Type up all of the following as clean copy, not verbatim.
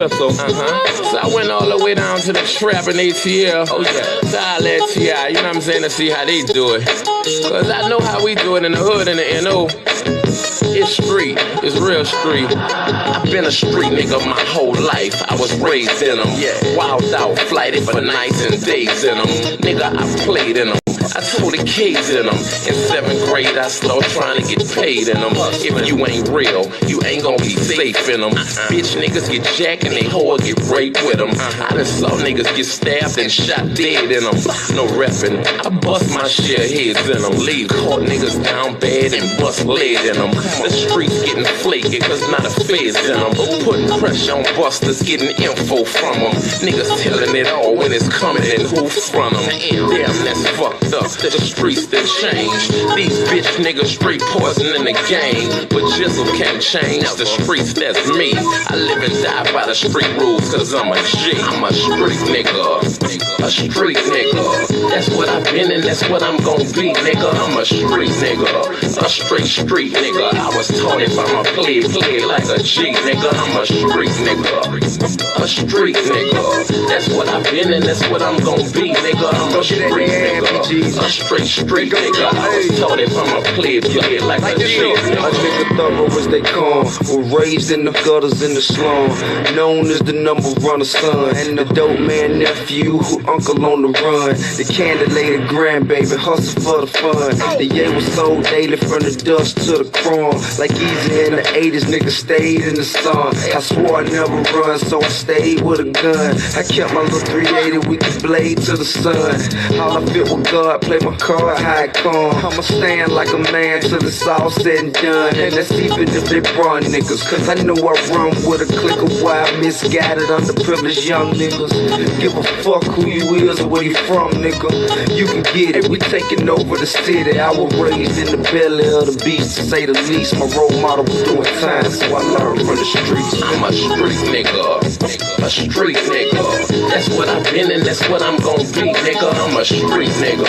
So I went all the way down to the trap in ATL. Oh yeah, to holla at T.I., you know what I'm saying, to see how they do it. Cause I know how we do it in the hood and the N.O. It's street, it's real street. I've been a street nigga my whole life. I was raised in them, yeah. Wild out, flighted for nights and days in them. Nigga, I played in them. I told the kids in them. In 7th grade, I started trying to get paid in them. If you ain't real, you ain't gonna be safe in them. Bitch niggas get jacked and they hoe get raped with them. I done saw niggas get stabbed and shot dead in them. No reppin', I bust my share heads in them. Leave caught niggas down bad and bust lead in them. The streets getting flaky cause not a feds in them. Putting pressure on busters, getting info from them. Niggas telling it all when it's coming and who from them. Damn, that's fucked up. The streets that change. These bitch niggas straight poison in the game. But Jizzle can't change the streets, that's me. I live and die by the street rules cause I'm a G. I'm a street nigga. A street nigga. That's what I've been and that's what I'm gon' be, nigga. I'm a street nigga. A street nigga. I was taught it by my play like a G, nigga. I'm a street nigga. A street nigga. That's what I've been and that's what I'm gon' be, nigga. I'm a street nigga. A street nigga. I was taught it by my play like a G. A nigga thorough as they come. Was raised in the gutters in the slum. Known as the number runner son. And the dope man nephew who uncle on the run. The candidate grandbaby hustle for the fun. The yeah was sold daily from the dust to the chrome. Like easy in the 80s, nigga stayed in the sun. I swore I'd never run, so I stayed with a gun. I kept my little 380 with the blade to the sun. All I fit with God, play my card, how it come. I'ma stand like a man till it's all said and done. And that's even if they run niggas. Cause I know I run with a clique of wild, misguided, underprivileged young niggas. Give a fuck who you is or where you from, nigga. You can get it, we taking over the city. I was raised in the belly of the beast, to say the least. My role model was doing time, so I learned from the streets. I'm a street nigga. A street nigga. That's what I've been and that's what I'm gon' be, nigga. I'm a street nigga.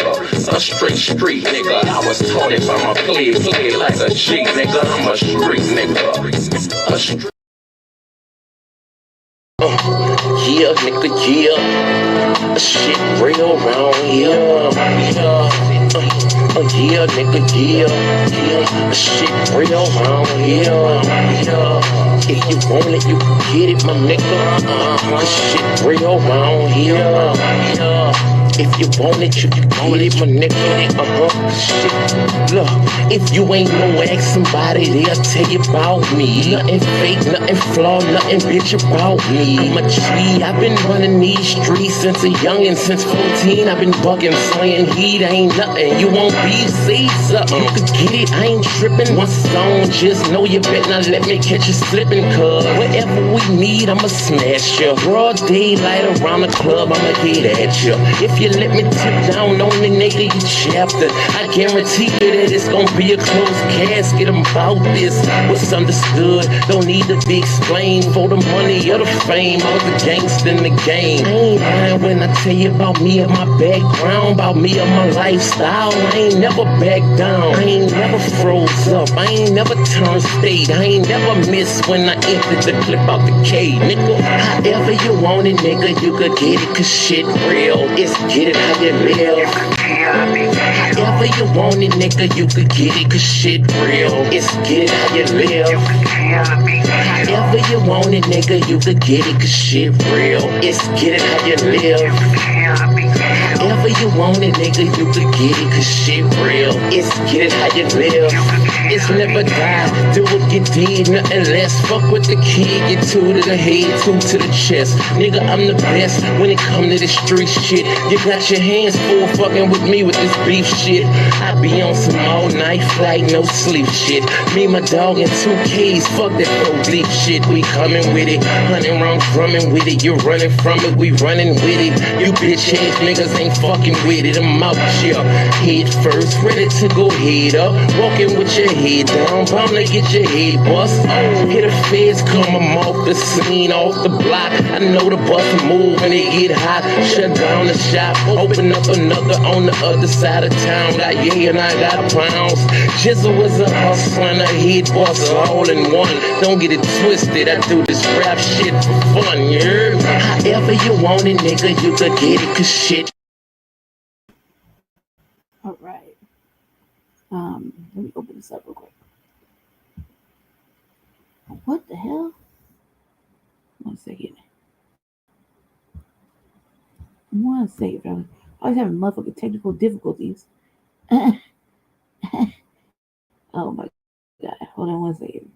A street nigga. I was taught it by my play like a G, nigga. I'm a street nigga. A street. Yeah, nigga, yeah. Shit real round here. Yeah, nigga, yeah. Shit real round here. If you want it, you can get it, my nigga. Shit real round here. If you want it, you can get it, my nigga. Shit. Look, if you ain't no ask somebody, they'll tell you about me. Nothing fake, nothing flawed, nothing bitch about me. I'm a G, I've been running these streets since a youngin'. Since 14, I've been bugging, slaying heat, ain't nothing. You won't be, say something, you could get it, I ain't tripping. One song, just know you better not let me catch you slipping. Cause whatever we need, I'ma smash ya. Broad daylight around the club, I'ma get at ya. If you let me tip down on the nigga, you chapter, I guarantee you that it's gonna be a closed casket about this. What's understood, don't need to be explained. For the money or the fame, I was a gangster in the game. I ain't lying when I tell you about me and my background, about me and my lifestyle. I ain't never backed down, I ain't never froze up, I ain't never turned state, I ain't never missed when I emptied the clip out the K, nigga. However you want it, nigga, you could get it, cause shit real. It's get it how you live. However you want it, nigga, you could get it, cause shit real. It's get it how you live. However you want it, nigga, you could get it, cause shit real. It's get it how you live. However you want it, nigga, you could get it, cause shit real. It's get it how you live. It's never die, do what you did, nothing less. Fuck with the kid, get two to the head, two to the chest. Nigga, I'm the best when it come to the street shit. You got your hands full fucking with me with this beef shit. I be on some all night flight, no sleep shit. Me, my dog, and 2Ks, fuck that police shit. We coming with it, 100 rounds drumming with it. You running from it, we running with it. You bitch ass niggas ain't fucking with it, I'm out here. Head first, ready to go head up. Walking with your head down, bound to get your head bust. Hear the feds come, I'm off the scene, off the block. I know the bus move when it get hot. Shut down the shop, open up another on the other side of town. Got and I got pounds. Jizzle was a hustler and a head boss all in one. Don't get it twisted, I do this rap shit for fun, yeah. However you want it, nigga, you could get it, cause shit. All right. Let me open this up real quick. What the hell? 1 second. 1 second, brother. I was having motherfucking technical difficulties. Oh my god. Hold on 1 second.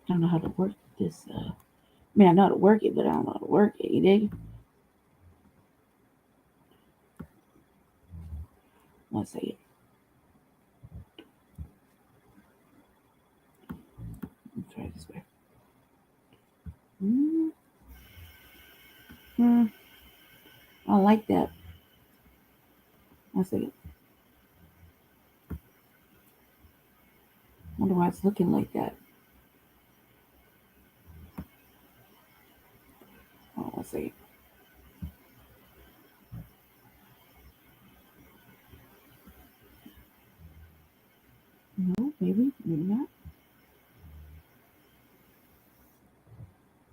I don't know how to work this. I mean, I know how to work it, but I don't know how to work it. You dig? 1 second. Let's try it this way. I don't like that. 1 second. Wonder why it's looking like that. Oh, 1 second. No, maybe not.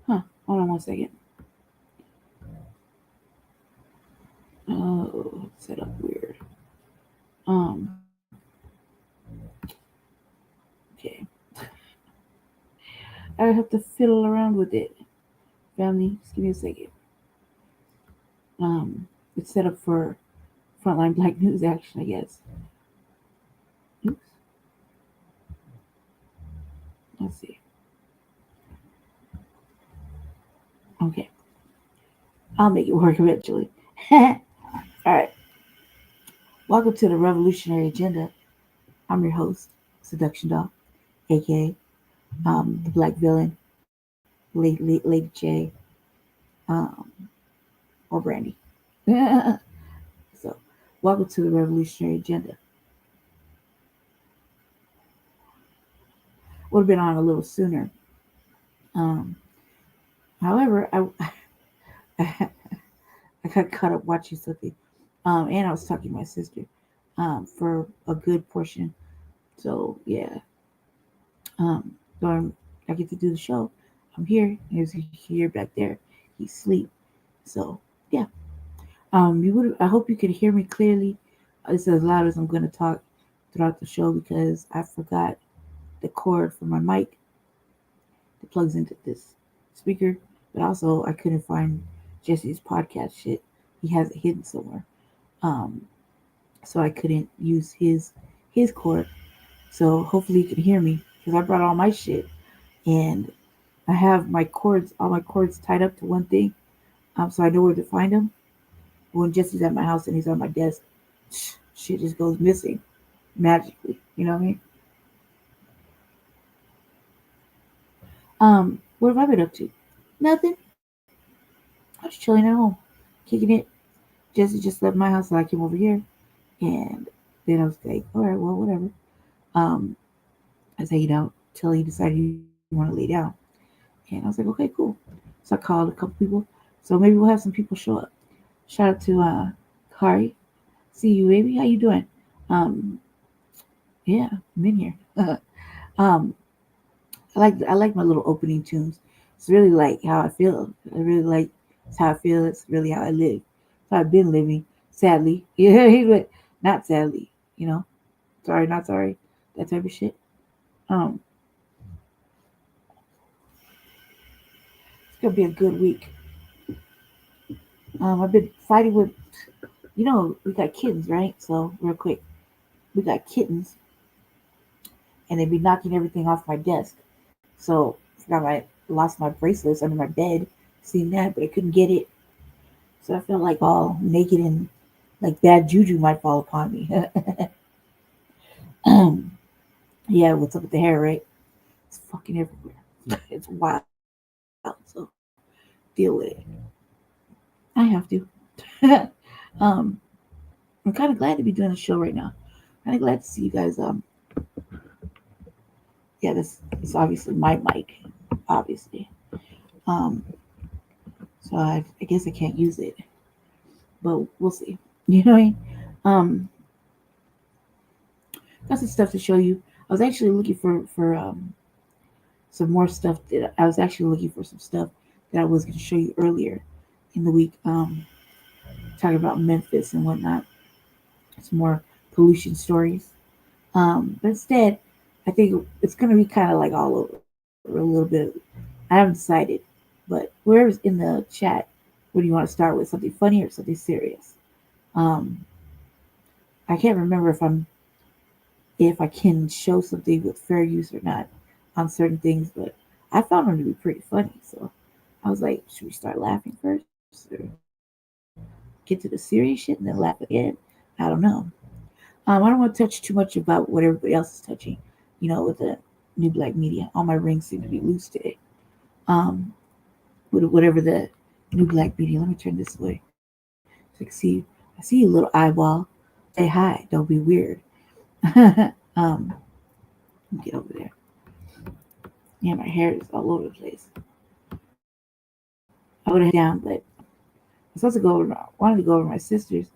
Huh? Hold on 1 second. Oh, it's set up weird. Okay. I have to fiddle around with it. Family, just give me a second. It's set up for Frontline Black News Action, I guess. Oops. Let's see. Okay. I'll make it work eventually. Alright. Welcome to the Revolutionary Agenda. I'm your host, Seduction Doll, aka the Black Villain, Lady J, or Brandy. So, welcome to the Revolutionary Agenda. Would have been on a little sooner. However, I got caught up watching something, and I was talking to my sister for a good portion. So yeah, so I get to do the show. I'm here. He's here back there. He's asleep. So yeah. I hope you could hear me clearly. It's as loud as I'm gonna talk throughout the show because I forgot the cord for my mic that plugs into this speaker. But also I couldn't find Jesse's podcast shit. He has it hidden somewhere. So I couldn't use his cord. So hopefully you can hear me because I brought all my shit and I have all my cords tied up to one thing. So I know where to find them. When Jesse's at my house and he's on my desk, shit just goes missing magically. You know what I mean? What have I been up to? Nothing. I was chilling at home, kicking it. Jesse just left my house, so I came over here, and then I was like, all right, well, whatever. I was hanging out till he decided he wanted to lay down, and I was like, okay, cool. So I called a couple people. So maybe we'll have some people show up. Shout out to Kari. See you, baby. How you doing? Yeah, I'm in here. I like my little opening tunes. It's really like how I feel. I really like it's how I feel. It's really how I live. It's how I've been living. Sadly, yeah, but not sadly. You know, sorry, not sorry. That type of shit. It's gonna be a good week. I've been fighting with, we got kittens, right? So real quick, we got kittens, and they'd be knocking everything off my desk. So I lost my bracelets under my bed, seeing that, but I couldn't get it. So I felt like all naked and like bad juju might fall upon me. Yeah, what's up with the hair, right? It's fucking everywhere. It's wild. So deal with it. I have to. um, I'm kind of glad to be doing a show right now. Kind of glad to see you guys. Yeah, this is obviously my mic, obviously. Um, so I guess I can't use it, but we'll see. You know what I mean? Um, got some stuff to show you. I was actually looking for some more stuff that I was actually looking for some stuff that I was going to show you earlier in the week. Talking about Memphis and whatnot. Some more pollution stories. But instead, I think it's going to be kind of like all over a little bit. I haven't decided, but where's in the chat, where do you want to start with? Something funny or something serious? Um, I can't remember if I can show something with fair use or not on certain things, but I found them to be pretty funny. So I was like, should we start laughing first or get to the serious shit and then laugh again? I don't know. I don't want to touch too much about what everybody else is touching, with the new black media. All my rings seem to be loose today. Um, with whatever the new black media. Let me turn this way so I can see you. I see you, little eyeball. Say hi. Don't be weird. Let me get over there. Yeah, my hair is all over the place. I would have had it down, but I was supposed to wanted to go over my sister's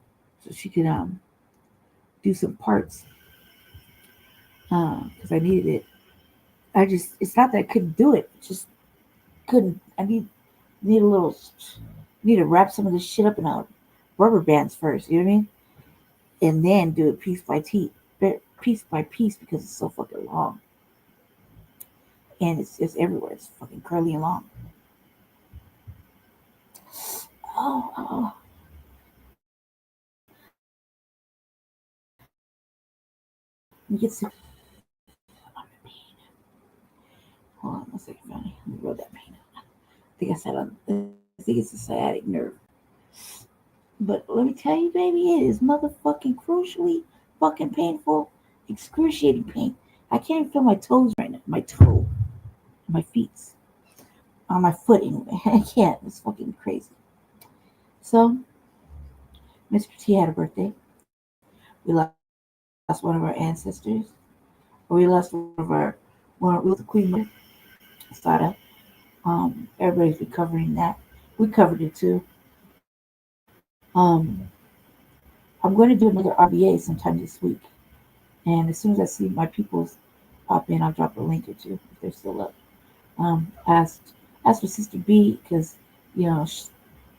so she could do some parts because I needed it. It's not that I couldn't do it, just couldn't. Need a little, need to wrap some of this shit up in rubber bands first. You know what I mean? And then do it piece by piece because it's so fucking long and it's everywhere. It's fucking curly and long. Oh. Let me get some. Hold on one second, Fanny. Let me roll that pain out. I think it's a sciatic nerve. But let me tell you, baby, it is motherfucking crucially fucking painful, excruciating pain. I can't even feel my toes right now. My toe, my feet, on my foot anyway. I can't. It's fucking crazy. So, Mr. T had a birthday. We lost one of our ancestors. Or we lost we lost the Queen Mother, Sada. Everybody's been covering that. We covered it too. I'm going to do another RBA sometime this week. And as soon as I see my peoples pop in, I'll drop a link or two if they're still up. Asked for Sister B because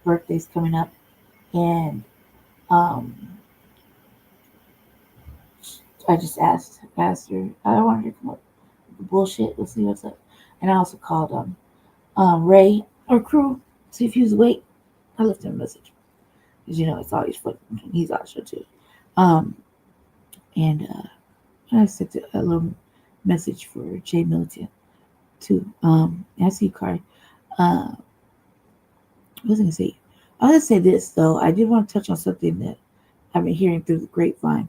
birthday's coming up, and um, I just asked her. I wanted her to come up with the bullshit. We'll see what's up. And I also called Ray or crew see if he was awake. I left him a message because it's always fun. He's on the show too. Um, and I sent a little message for Jay Militant too. I see you, Card. What was I gonna say? I was gonna say this though. I did want to touch on something that I've been hearing through the grapevine.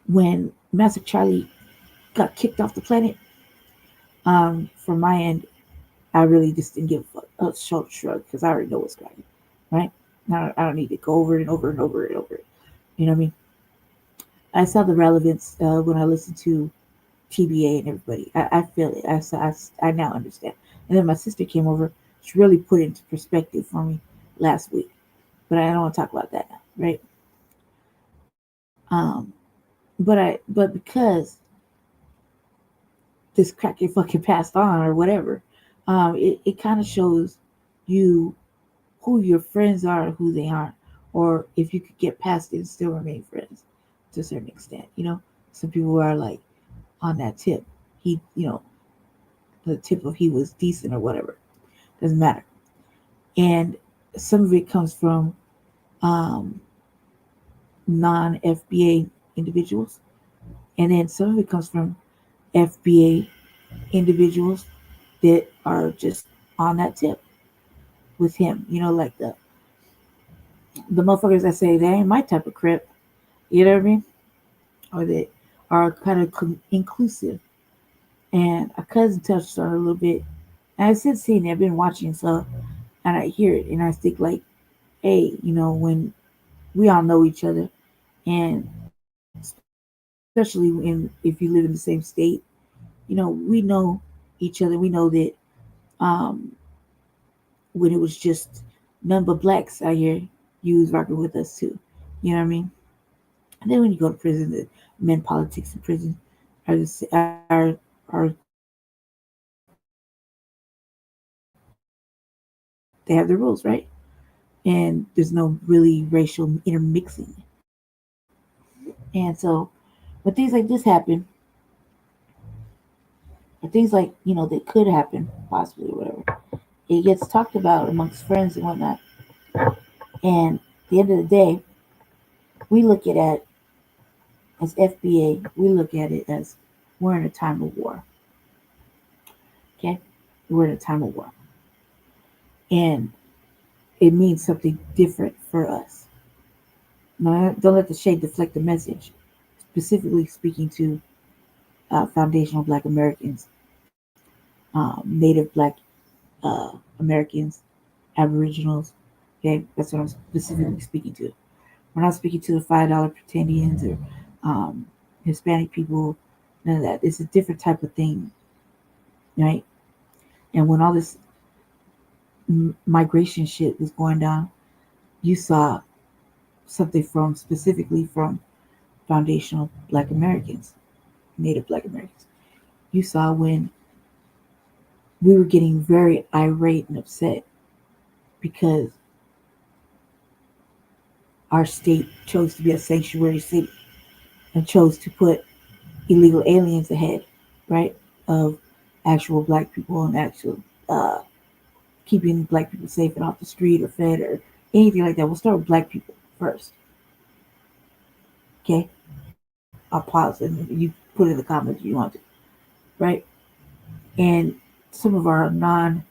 When Master Charlie got kicked off the planet, from my end, I really just didn't give a shoulder shrug because I already know what's going on, right? I don't need to go over it and over and over and over it. You know what I mean? I saw the relevance when I listened to TBA and everybody. I feel it. I now understand. And then my sister came over. She really put it into perspective for me last week. But I don't want to talk about that now, right? But because this crack get fucking passed on or whatever, it kind of shows you who your friends are and who they aren't, or if you could get past it and still remain friends to a certain extent. Some people are like on that tip. He, the tip of he was decent or whatever. Doesn't matter. And some of it comes from non FBA individuals, and then some of it comes from FBA individuals that are just on that tip with him. Like the motherfuckers that say they ain't my type of crip. You know what I mean? Or that are kind of inclusive. And a cousin touched on it a little bit. And I've since seen it, I've been watching, so, and I hear it, and I think, like, hey, when we all know each other, and especially if you live in the same state, we know each other. We know that um, when it was just none but blacks out here, you was rocking with us too. You know what I mean? And then when you go to prison, the men politics in prison are they have their rules, right? And there's no really racial intermixing. And so when things like this happen, or things like that could happen possibly or whatever, it gets talked about amongst friends and whatnot. And at the end of the day, we look at it as FBA. We look at it as we're in a time of war. Okay, we're in a time of war, and it means something different for us. Now, don't let the shade deflect the message. Specifically speaking to foundational Black Americans, Native Black uh, Americans, Aboriginals. Okay, that's what I'm specifically speaking to. We're not speaking to the $5 pretendians or Hispanic people. None of that. It's a different type of thing, right? And when all this migration shit was going down, you saw something from specifically from foundational Black Americans, Native Black Americans. You saw when we were getting very irate and upset because our state chose to be a sanctuary city and chose to put illegal aliens ahead, right, of actual black people and actual uh, keeping black people safe and off the street or fed or anything like that. We'll start with black people first. Okay, I'll pause and you put in the comments if you want to, right? And some of our non-white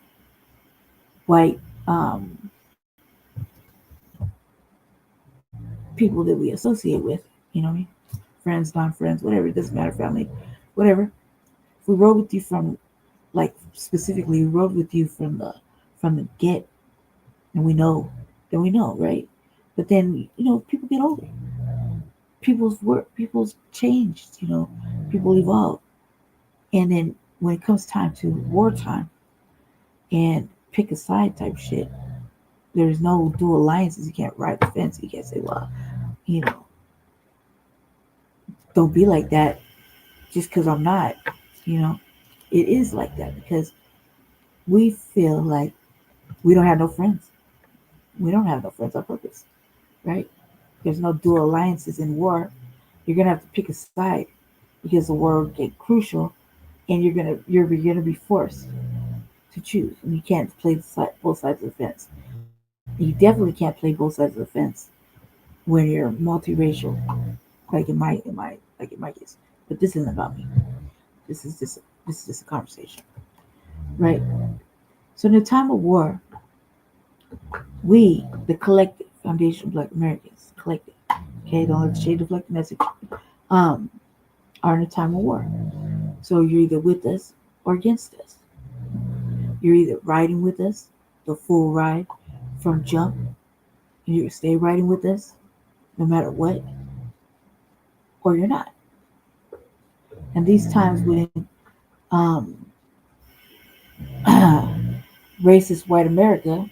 people that we associate with, what I mean, friends, non-friends, whatever. It doesn't matter, family, whatever. If we rode with you from, like, specifically, we rode with you from the get, and we know, then we know, right? But then people get older, people's changed, people evolve, and then when it comes time to wartime and pick a side type shit, there's no dual alliances. You can't ride the fence. You can't say, well, you know, don't be like that just because I'm not. You know, it is like that because we feel like we don't have no friends. We don't have no friends on purpose, right? There's no dual alliances in war. You're gonna have to pick a side because the war will get crucial, and you're gonna be forced to choose, and you can't play both sides of the fence. You definitely can't play both sides of the fence when you're multiracial, like in my case. But this isn't about me. This is just a conversation, right? So in a time of war, we, the collective Foundation of Black Americans, collective, okay, don't let the shade deflect the message, um, are in a time of war. So you're either with us or against us. You're either riding with us, the full ride from jump, and you stay riding with us no matter what, or you're not. And these times when racist white America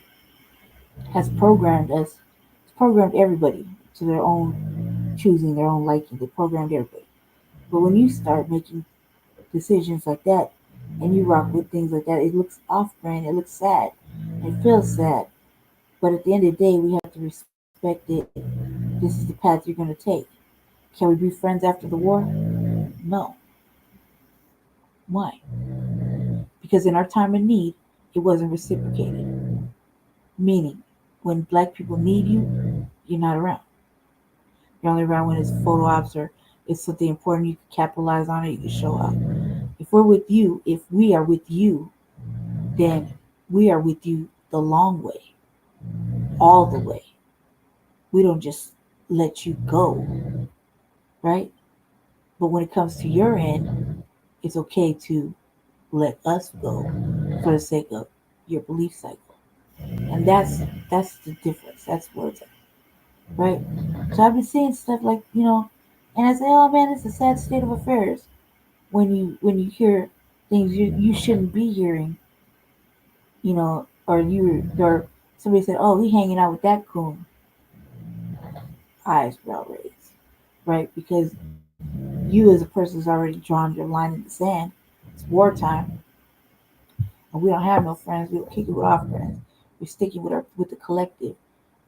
has programmed us, it's programmed everybody to their own choosing, their own liking. They programmed everybody. But when you start making decisions like that and you rock with things like that, it looks off brand, it looks sad, it feels sad. But at the end of the day, we have to respect it. This is the path you're going to take. Can we be friends after the war? No. Why? Because in our time of need, it wasn't reciprocated. Meaning, when black people need you, you're not around. You're only around when it's photo ops or it's something important you can capitalize on it, you can show up. If we are with you, then we are with you the long way, all the way. We don't just let you go, right? But when it comes to your end, it's okay to let us go for the sake of your belief cycle. And that's the difference. That's where it's at, right? So I've been seeing stuff like, and I say, oh man, it's a sad state of affairs when you hear things you shouldn't be hearing, or somebody said, oh, he hanging out with that coon, eyebrow raised, right? Because you as a person has already drawn your line in the sand. It's wartime, and we don't have no friends. We don't kick it with our friends. We're sticking with the collective.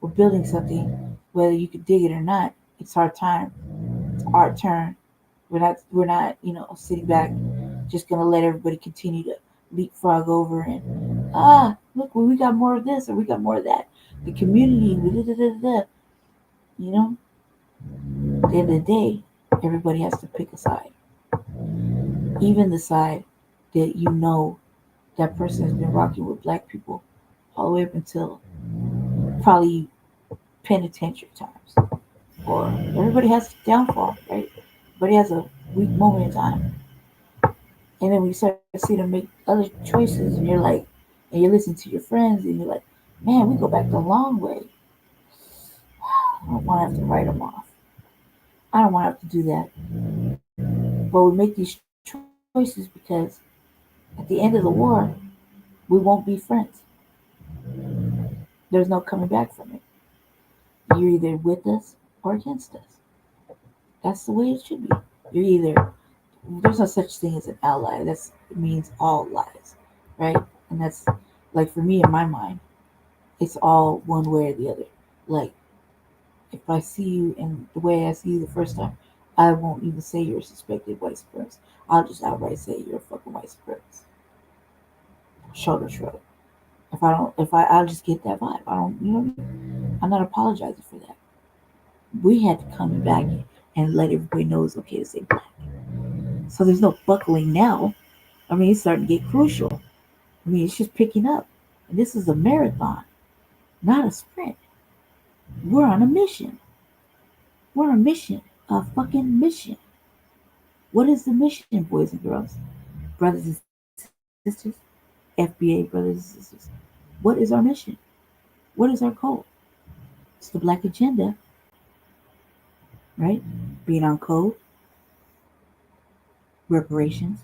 We're building something, whether you could dig it or not. It's our time. It's our turn. We're not sitting back, just gonna let everybody continue to leapfrog over and look, well, we got more of this or we got more of that. The community, da, da, da, da, da. you know. At the end of the day, everybody has to pick a side, even the side that that person has been rocking with black people all the way up until probably penitentiary times. Or everybody has a downfall, right? Everybody has a weak moment in time. And then when you start to see them make other choices, and you listen to your friends, and you're like, man, we go back the long way. I don't want to have to write them off. I don't want to have to do that. But we make these choices because at the end of the war, we won't be friends. There's no coming back from it. You're either with us or against us. That's the way it should be. You're either There's no such thing as an ally. It means all lies, right? And that's like for me in my mind, it's all one way or the other. Like if I see you in the way I see you the first time, I won't even say you're a suspected white supremacist. I'll just outright say you're a fucking white supremacist. Shoulder shrug. I'll just get that vibe. I don't, I'm not apologizing for that. We had to come back and let everybody know it's okay to say black. So there's no buckling now. I mean, it's starting to get crucial. I mean, it's just picking up. And this is a marathon, not a sprint. We're on a mission. We're on a mission. A fucking mission. What is the mission, boys and girls? Brothers and sisters? FBA brothers and sisters. What is our mission? What is our goal? It's the black agenda, right? Being on code, reparations,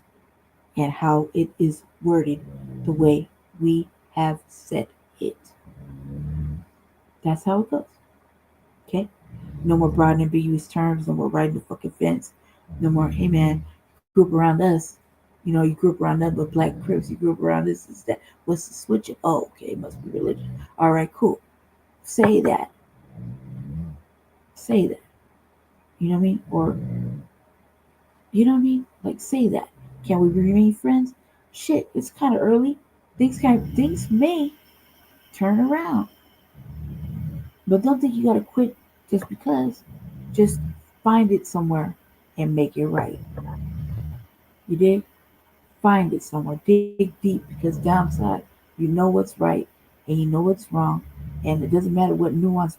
and how it is worded the way we have said it. That's how it goes. Okay? No more broad and ambiguous terms. No more riding the fucking fence. No more, hey man, grew up around us. You grew up around nothing but black crips. You grew up around this, that. What's the switch? Oh, okay, it must be religion. All right, cool. Say that. Say that. You know what I mean? Or, you know what I mean? Like, say that. Can we remain friends? Shit, it's kind of early. Things may turn around. But don't think you gotta quit just because. Just find it somewhere and make it right. You dig? Find it somewhere. Dig deep because downside, you know what's right and you know what's wrong. And it doesn't matter what nuanced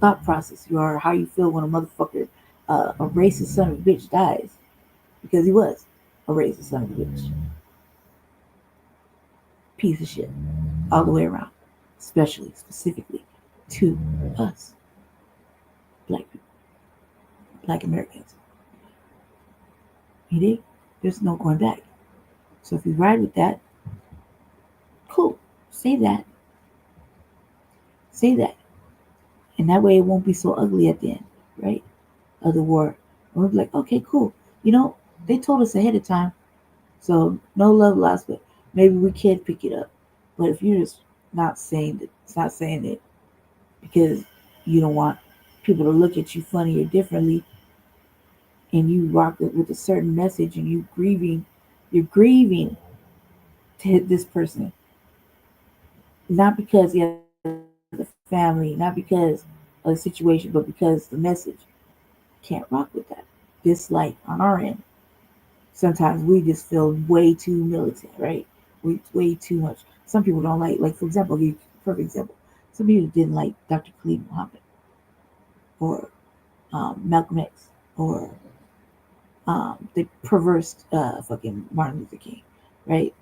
thought process you are, or how you feel when a motherfucker, a racist son of a bitch dies. Because he was a racist son of a bitch. Piece of shit. All the way around. Especially, specifically, to us. Black people. Black Americans. You dig? There's no going back. So if you ride with that, cool. Say that. Say that. And that way it won't be so ugly at the end, right? Of the war. And we'll be like, okay, cool. They told us ahead of time. So no love lost, but maybe we can pick it up. But if you're just not saying it, it's not saying it because you don't want people to look at you funny or differently, and you rock it with a certain message, and you're grieving to hit this person, not because he has a family, not because of the situation, but because the message. Can't rock with that. Dislike on our end. Sometimes we just feel way too militant, right? Way too much. Some people don't like for example, I'll give you a perfect example. Some people didn't like Dr. Khalid Muhammad or Malcolm X or They perversed fucking Martin Luther King, right?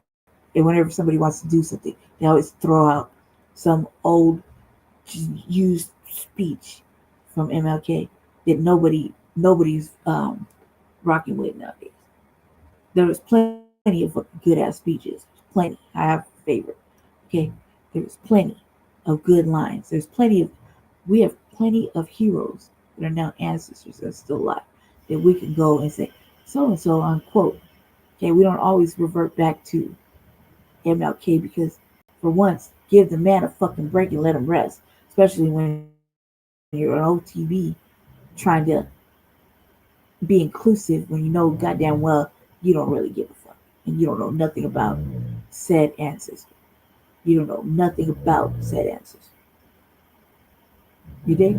And whenever somebody wants to do something, they always throw out some old used speech from MLK that nobody's rocking with nowadays. There was plenty of fucking good ass speeches, plenty. I have a favorite. Okay, there was plenty of good lines. We have plenty of heroes that are now ancestors that are still alive that we can go and say so and so unquote. Okay, we don't always revert back to MLK because for once, give the man a fucking break and let him rest. Especially when you're on OTV trying to be inclusive when you know goddamn well you don't really give a fuck and you don't know nothing about said ancestor. You don't know nothing about said ancestor. You dig?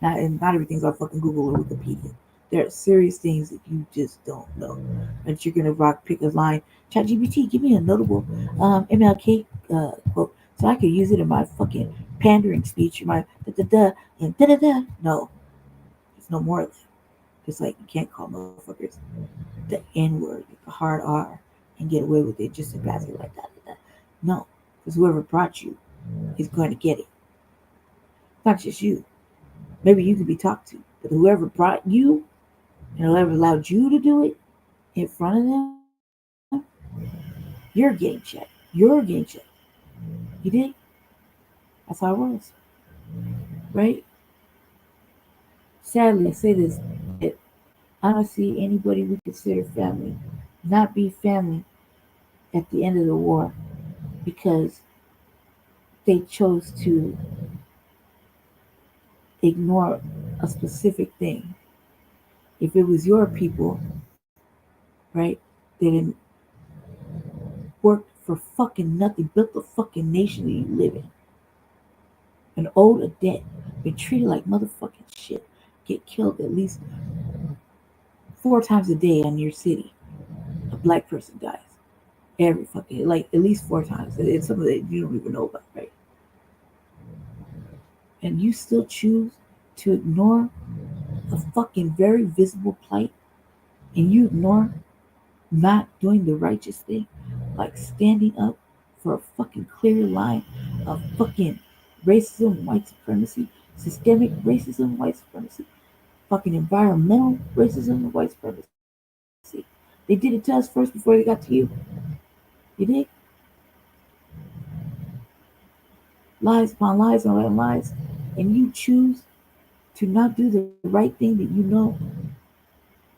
Not everything's on fucking Google or Wikipedia. There are serious things that you just don't know. And you're gonna rock pick a line. ChatGPT, give me a notable MLK quote so I could use it in my fucking pandering speech or my da da da and da da da. No, there's no more of that. Just like you can't call motherfuckers the N word, the hard R, and get away with it just to pass it like that. No, because whoever brought you is going to get it. Not just you. Maybe you could be talked to, but whoever brought you and whoever allowed you to do it in front of them, you're getting checked. You're getting checked. You did? That's how it was, right? Sadly, I say this that I don't see anybody we consider family not be family at the end of the war because they chose to ignore a specific thing. If it was your people, right, they didn't work for fucking nothing, built the fucking nation that you live in, and owed a debt, been treated like motherfucking shit, get killed at least 4 times a day in your city. A black person dies every fucking like at least 4 times. It's something that you don't even know about, right? And you still choose to ignore a fucking very visible plight, and you ignore not doing the righteous thing, like standing up for a fucking clear line of fucking racism, white supremacy, systemic racism, white supremacy, fucking environmental racism, and white supremacy. They did it to us first before they got to you. You dig? Lies upon lies on lies, and you choose to not do the right thing that you know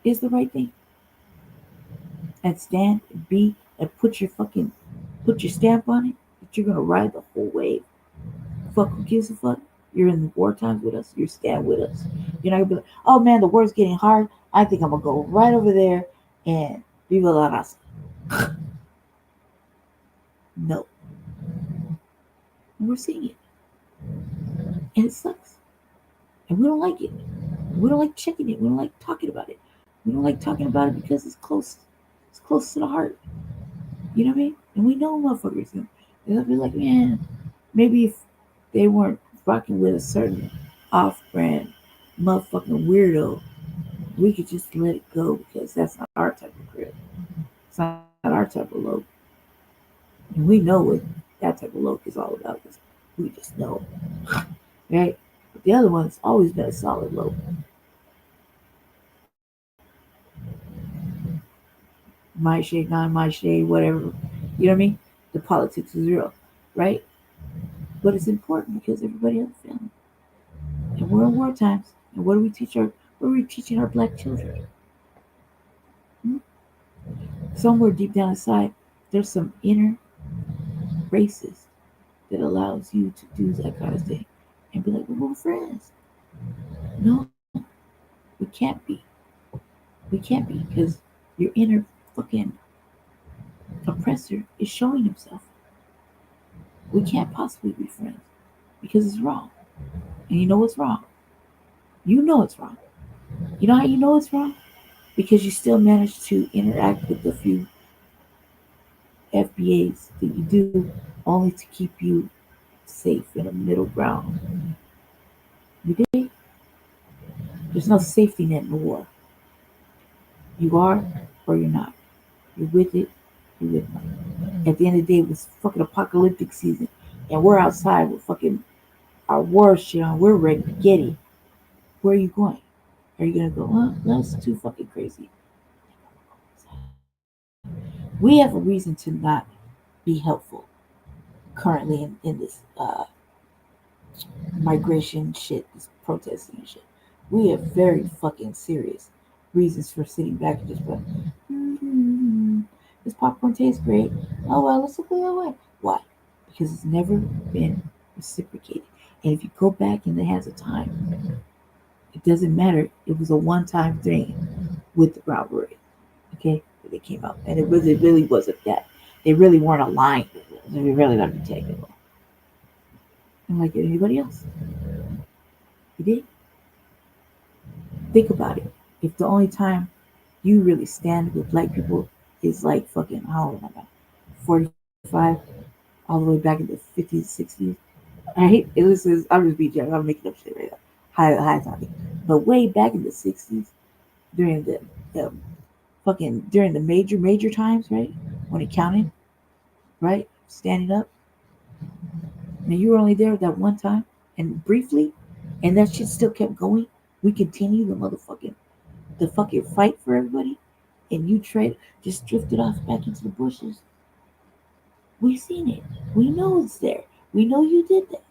is the right thing, and stand and be and put your stamp on it that you're gonna ride the whole wave. Fuck who gives a fuck? You're in the war times with us. You stand with us. You're not gonna be like, oh man, the war's getting hard. I think I'm gonna go right over there and viva la raza. No, and we're seeing it, and it sucks, and we don't like it. We don't like checking it. We don't like talking about it. We don't like talking about it because it's close. It's close to the heart. You know what I mean? And we know motherfuckers. They'll be like, man, maybe if they weren't rocking with a certain off-brand motherfucking weirdo, we could just let it go because that's not our type of crib. It's not our type of low. And we know what that type of low is all about because we just know. Right? But the other one's always been a solid low. My shade, not my shade, whatever. You know what I mean? The politics is real, right? But it's important because everybody has a family. And we're in war times. And what are we teaching our black children? Hmm? Somewhere deep down inside, there's some inner racist that allows you to do that kind of thing and be like, well, we're friends. No, we can't be. We can't be because your inner fucking oppressor is showing himself. We can't possibly be friends because it's wrong. And you know what's wrong? You know it's wrong. You know how you know it's wrong? Because you still manage to interact with the few FBAs that you do only to keep you safe in a middle ground. You dig? There's no safety net in the war. You are or you're not. You're with it, you're with it. At the end of the day, it was fucking apocalyptic season. And we're outside with fucking our war shit on. We're ready to get it. Where are you going? Are you gonna go, that's too fucking crazy? We have a reason to not be helpful currently in this migration shit, this protesting and shit. We have very fucking serious reasons for sitting back and just going, mm, this popcorn tastes great. Oh well, let's look the other way. Why? Because it's never been reciprocated. And if you go back in the hands of time, it doesn't matter. It was a one-time thing with the Brown Beret. Okay, when they came out, and it really wasn't that. They really weren't aligned. If you really got to be technical, and like anybody else, you did. Think about it. If the only time you really stand with black people is like fucking how old am I now? 45, all the way back in the 50s, 60s. I hate it. This is I'm just being general. I'm making up shit right now. High talking. But way back in the 60s, during the fucking during the major times, right? When it counted, right? Standing up. Now you were only there that one time and briefly, and that shit still kept going. We continue the fucking fight for everybody, and you trade just drifted off back into the bushes. We've seen it. We know it's there. We know you did that.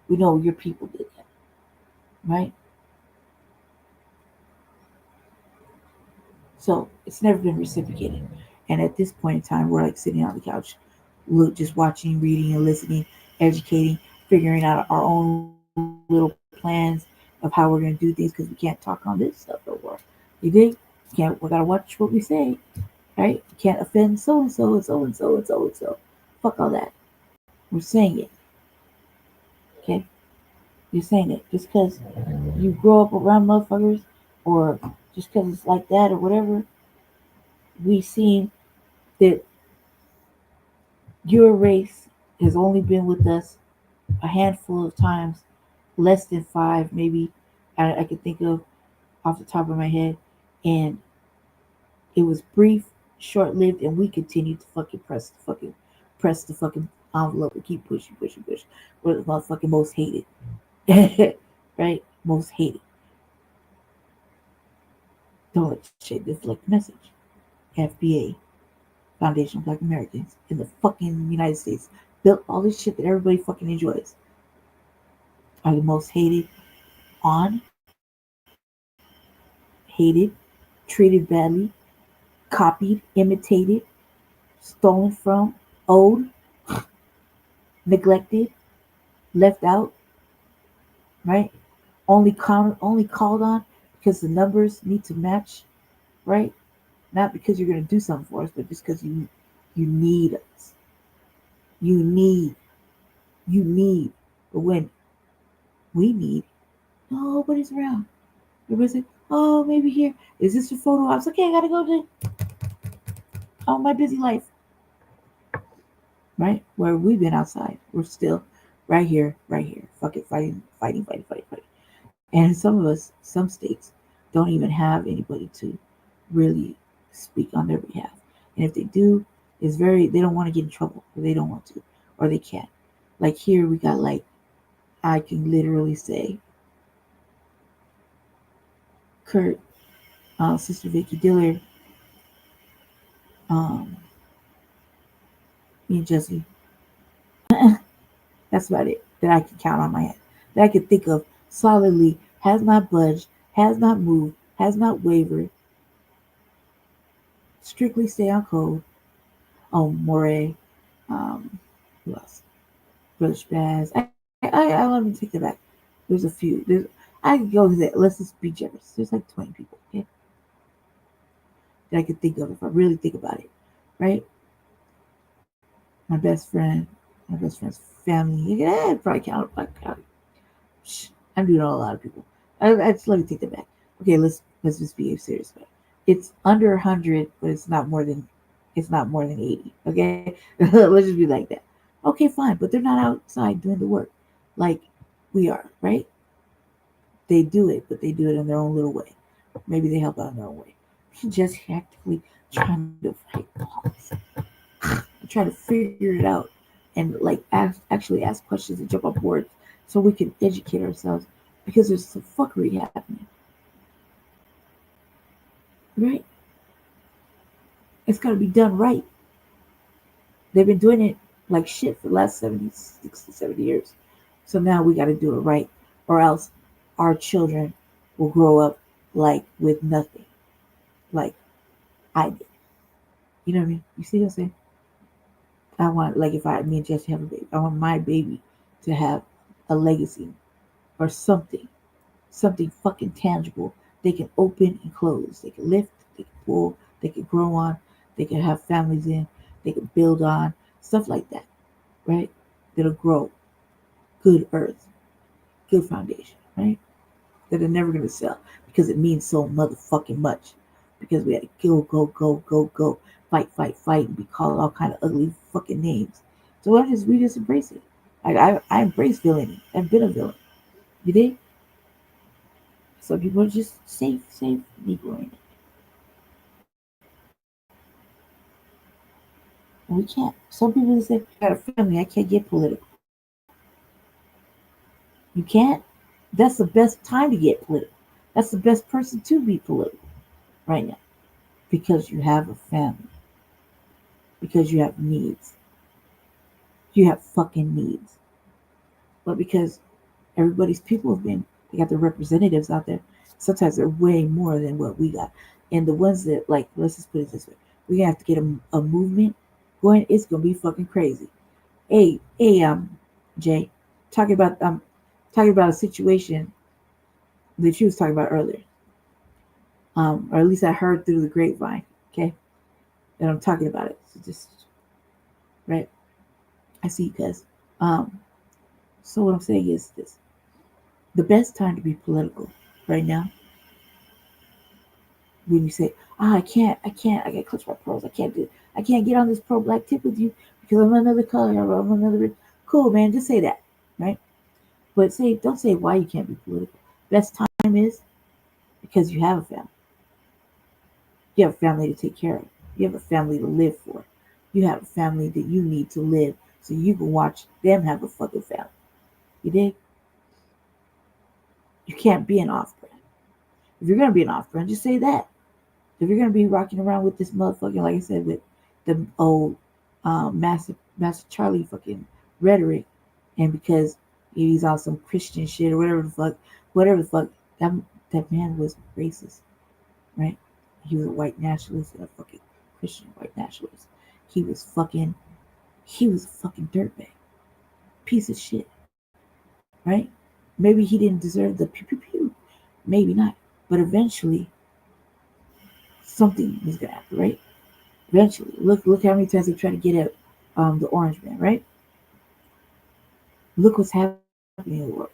We know your people did that, right? So it's never been reciprocated. And at this point in time, we're like sitting on the couch, just watching, reading, and listening, educating, figuring out our own little plans of how we're gonna do things because we can't talk on this stuff no more. You dig? Can't we gotta watch what we say, right? You can't offend so and so and so and so and so and so. Fuck all that. We're saying it. Okay? You're saying it. Just because you grow up around motherfuckers or just because it's like that or whatever, we seen that your race has only been with us a handful of times, less than five, maybe I could think of off the top of my head. And it was brief, short lived, and we continued to fucking press the fucking envelope and keep pushing, pushing, pushing. We're the motherfucking most hated. Right? Most hated. Don't let shit deflect the message. FBA, Foundation of Black Americans, in the fucking United States, built all this shit that everybody fucking enjoys, are the most hated on, hated, treated badly, copied, imitated, stolen from, owed, neglected, left out, right? Only called on because the numbers need to match, right? Not because you're gonna do something for us, but just because you need us. You need, you need. But when we need, nobody's around. Everybody's like, oh, maybe here. Is this your photo ops? Okay, I gotta go to my busy life. Right? Where we've been outside. We're still right here. Fucking fighting. And some of us, some states, don't even have anybody to really speak on their behalf. And if they do, they don't want to get in trouble, or they don't want to, or they can't. Like here, we got like, I can literally say, Kurt, Sister Vicky Dillard, um, me and Jesse. That's about it that I can count on my hand. That I can think of solidly has not budged, has not moved, has not wavered. Strictly stay on code. Oh, Moray. Who else? Brother Spaz. I let me take that back. There's a few. I could go to that. Let's just be generous. There's like 20 people, okay? That I could think of if I really think about it. Right? My best friend, my best friend's family. Yeah, I'd probably count. I'm doing a lot of people. I just let me take that back. Okay, let's just be serious about it. It's under 100, but it's not more than 80. Okay, let's just be like that. Okay, fine, but they're not outside doing the work like we are, right? They do it, but they do it in their own little way. Maybe they help out in their own way. just actively trying to fight policy, try to figure it out, and like actually ask questions and jump on board so we can educate ourselves because there's some fuckery happening, right? It's got to be done right. They've been doing it like shit for the last 70, 60, 70 years. So now we got to do it right, or else our children will grow up like with nothing, like I did. You know what I mean? You see what I'm saying? I want, like, if me and Jesse have a baby, I want my baby to have a legacy or something fucking tangible. They can open and close. They can lift, they can pull, they can grow on, they can have families in, they can build on, stuff like that, right? That'll grow. Good earth, good foundation, right? That are never gonna sell because it means so motherfucking much. Because we had to go, fight, and be called all kind of ugly fucking names. So we just embrace it. I embrace villainy. I've been a villain. You did? Some people are just safe Negro in it. And we can't. Some people say, I got a family, I can't get political. You can't? That's the best time to get political. That's the best person to be political right now. Because you have a family. Because you have needs. You have fucking needs. But because everybody's people have been, they got their representatives out there. Sometimes they're way more than what we got. And the ones that, like, let's just put it this way, we're gonna have to get a movement going. It's gonna be fucking crazy. Hey, Jay, talking about a situation that you was talking about earlier. Or at least I heard through the grapevine, okay? And I'm talking about it. So just right. I see you guys. So what I'm saying is this. The best time to be political right now, when you say, I got clutch my pearls, I can't get on this pro black tip with you because I'm another color, or I'm another, cool man, just say that, right? But don't say why you can't be political. Best time is because you have a family. You have a family to take care of. You have a family to live for. You have a family that you need to live so you can watch them have a fucking family. You dig? You can't be an off-brand. If you're gonna be an off-brand, just say that. If you're gonna be rocking around with this motherfucking, like I said, with the old Master Charlie fucking rhetoric, and because he's on some Christian shit or whatever the fuck, that man was racist, right? He was a white nationalist and a fucking Christian white nationalist. He was a fucking dirtbag, piece of shit, right? Maybe he didn't deserve the pew pew pew, maybe not, but eventually something is gonna happen, right? Eventually, look how many times they try to get at the Orange Man, right? Look what's happening in the world.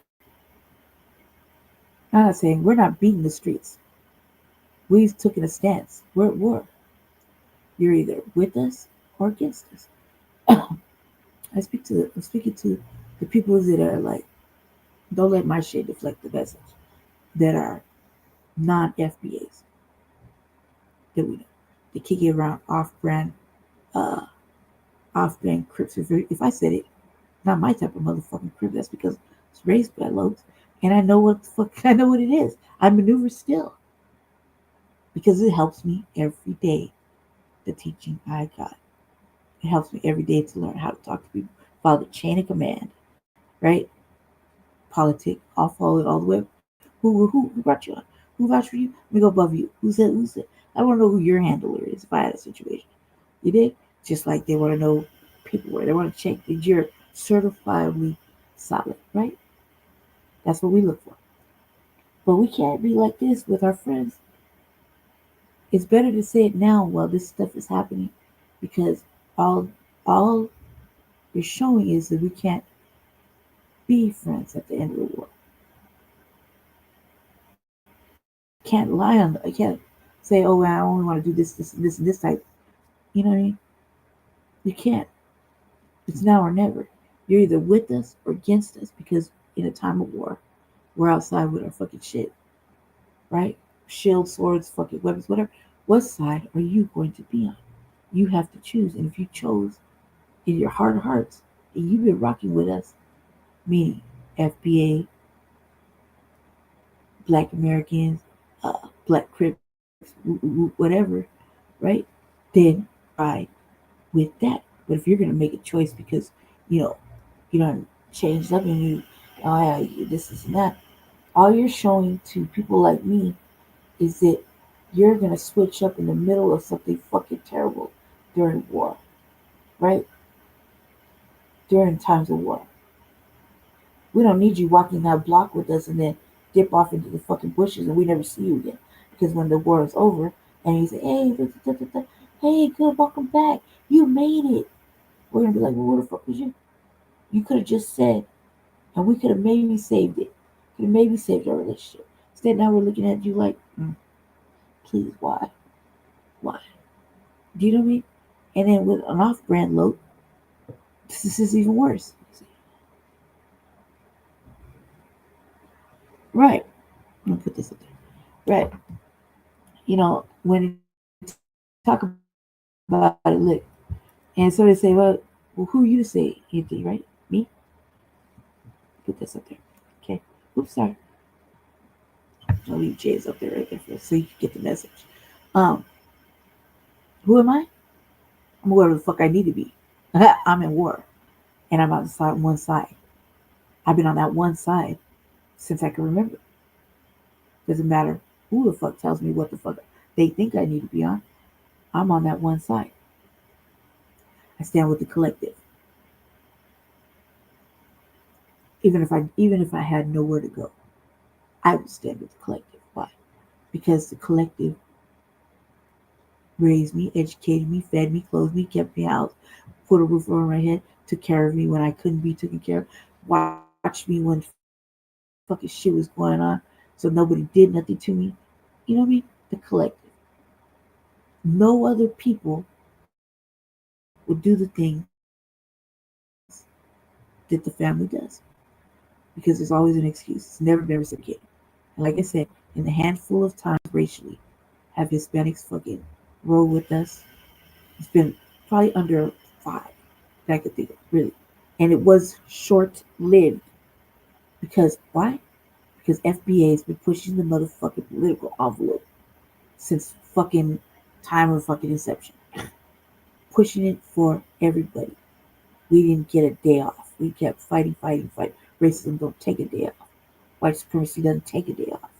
I'm not saying we're not beating the streets. We've taken a stance. We're at war. You're either with us or against us. I'm speaking to the people that are like, don't let my shit deflect the message. That are non-FBAs that we know. They kick it around uh, off-brand Crips. If I said it, not my type of motherfucking Crip. That's because it's raised by Logs, and I know what the fuck. I know what it is. I maneuver still because it helps me every day. The teaching I got. It helps me every day to learn how to talk to people. Follow the chain of command, right? Politic. I'll follow it all the way. Who brought you on? Who vouched for you? Let me go above you. Who said? I want to know who your handler is if I had a situation. You did? Just like they want to know people where they want to check that you're certifiably solid, right? That's what we look for. But we can't be like this with our friends. It's better to say it now while this stuff is happening because all you're showing is that we can't be friends at the end of the war. Can't lie on I can't say, oh I only want to do this and this type. You know what I mean? You can't. It's now or never. You're either with us or against us because in a time of war, we're outside with our fucking shit. Right? Shield, swords, fucking weapons, whatever. What side are you going to be on? You have to choose. And if you chose in your heart of hearts, and you've been rocking with us, meaning FBA, Black Americans, Black Crips, whatever, right? Then ride with that. But if you're gonna make a choice because you know you don't change up and you, oh yeah, this is and that, all you're showing to people like me is that you're gonna switch up in the middle of something fucking terrible during war, right? During times of war, we don't need you walking that block with us and then dip off into the fucking bushes and we never see you again. Because when the war is over and you say, hey, da, da, da, da, hey, good, welcome back. You made it. We're gonna be like, well, who the fuck was you? You could have just said, and we could have maybe saved it. Could have maybe saved our relationship. Instead, now we're looking at you like, please, why? Why? Do you know what I mean? And then with an off-brand load, this is even worse. Right. I'm gonna put this up there. Right. When you talk about it, look, and somebody say, well, who are you to say anything, right? Me? Put this up there. Okay. Oops, sorry. I'll leave Jay's up there right there so you can get the message. Um, who am I? I'm whoever the fuck I need to be. I'm in war, and I'm on one side. I've been on that one side since I can remember. Doesn't matter who the fuck tells me what the fuck they think I need to be on. I'm on that one side. I stand with the collective. Even if I had nowhere to go, I would stand with the collective. Why? Because the collective raised me, educated me, fed me, clothed me, kept me out, put a roof over my head, took care of me when I couldn't be taken care of, watched me when fucking shit was going on, so nobody did nothing to me. You know what I mean? The collective. No other people would do the things that the family does because there's always an excuse. It's never been reciprocated. And like I said, in the handful of times racially have Hispanics fucking roll with us, it's been probably under five that I could think of, really. And it was short lived because why? Because FBA has been pushing the motherfucking political envelope since fucking time of fucking inception, pushing it for everybody. We didn't get a day off. We kept fighting, fighting, fighting. Racism don't take a day off. White supremacy doesn't take a day off.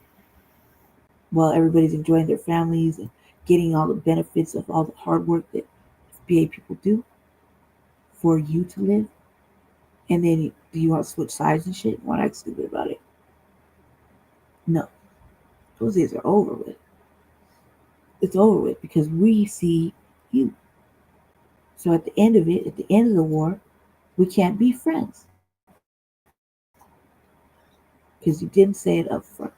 While everybody's enjoying their families and getting all the benefits of all the hard work that FBA people do for you to live, and then you want to switch sides and shit? Want to act stupid about it? No, those days are over with. It's over with because we see you. So at the end of it, at the end of the war, we can't be friends because you didn't say it up front.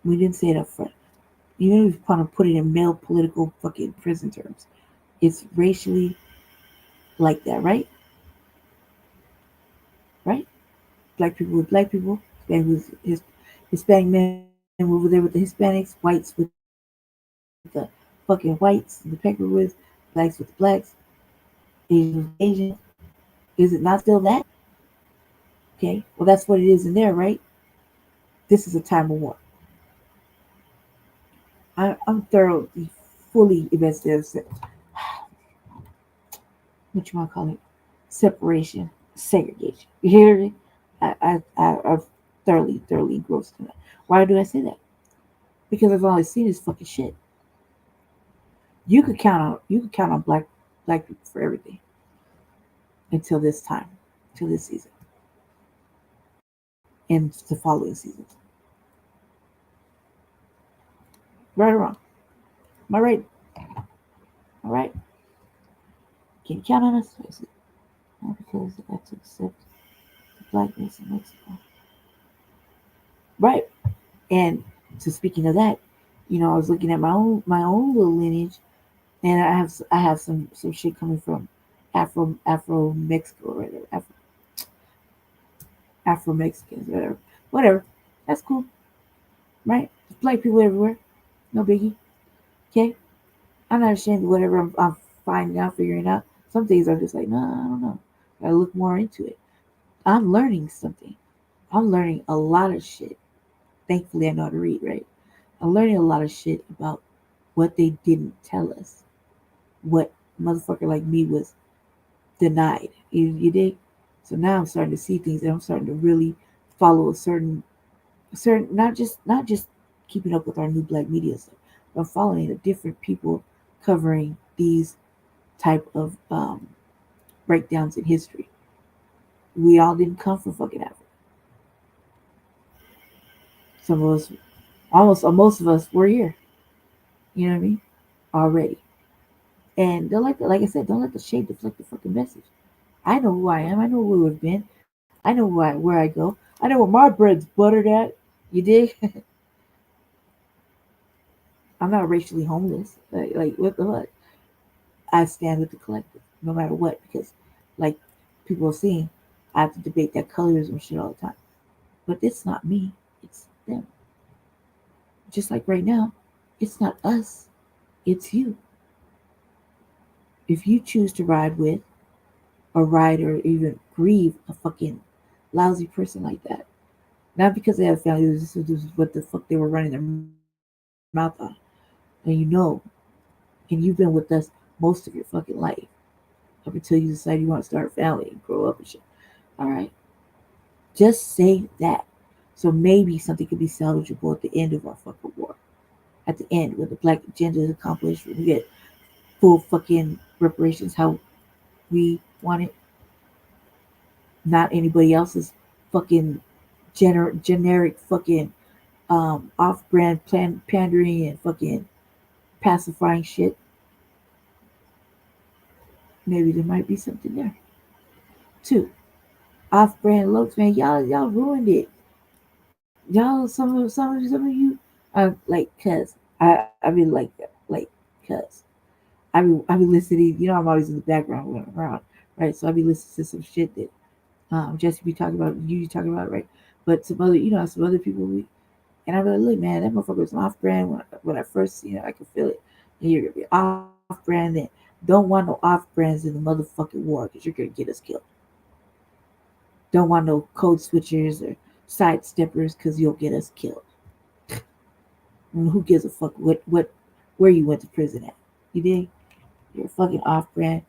We didn't say it up front. Even if you want to put it in male political fucking prison terms, it's racially like that, right? Right? Black people with black people, Hispanic men over there with the Hispanics, whites with the fucking whites, and the pecker with blacks with the blacks, Asians with Asians. Is it not still that? Okay, well that's what it is in there, right? This is a time of war. I'm thoroughly, fully invested. What you want to call it? Separation, segregation. You hear me? I've thoroughly engrossed in that. Why do I say that? Because I've only seen this fucking shit. You could count on black people for everything until this time, until this season, and the following seasons. Right or wrong? Am I right? All right. Can you count on us? I said, no, because I got to accept the blackness in Mexico. Right. And so speaking of that, I was looking at my own little lineage, and I have some shit coming from Afro Mexico, or whatever, Afro Mexicans, whatever. That's cool, right? There's black people everywhere, no biggie. Okay? I'm not ashamed of whatever I'm finding out, figuring out. Some things I'm just like, no, I don't know. Gotta look more into it. I'm learning something. I'm learning a lot of shit. Thankfully, I know how to read, right? I'm learning a lot of shit about what they didn't tell us. What motherfucker like me was denied. You dig? So now I'm starting to see things, and I'm starting to really follow a certain not just keeping up with our new black media stuff, but I'm following the different people covering these type of breakdowns in history. We all didn't come from fucking Africa. Some of us, almost most of us, were here. You know what I mean? Already. And don't let like I said, don't let the shade deflect the fucking message. I know who I am. I know where we've been. I know where I go. I know where my bread's buttered at. You dig? I'm not racially homeless. Like what the fuck? I stand with the collective, no matter what, because like people are seeing, I have to debate that colorism shit all the time. But it's not me. It's them. Just like right now, it's not us. It's you. If you choose to ride with or ride or even grieve a fucking lousy person like that, not because they have family, this is what the fuck they were running their mouth on, and and you've been with us most of your fucking life up until you decide you want to start a family and grow up and shit. All right, just say that. So maybe something could be salvageable at the end of our fucking war. At the end, when the black agenda is accomplished, when we get full fucking reparations how we want it, not anybody else's fucking generic fucking off-brand pandering and fucking pacifying shit. Maybe there might be something there. Two, off-brand looks, man. Y'all ruined it. Y'all, some of you, like, cause I mean, like, cause I be listening. You know, I'm always in the background when I'm around, right? So I be listening to some shit that Jesse be talking about, you talking about, right? But some other, some other people, and I be like, look, man, that motherfucker was off brand when I first seen it. I could feel it. And you're gonna be off brand. Then don't want no off brands in the motherfucking war because you're gonna get us killed. Don't want no code switchers or sidesteppers because you'll get us killed. And who gives a fuck where you went to prison at? You dig? You're fucking off brand.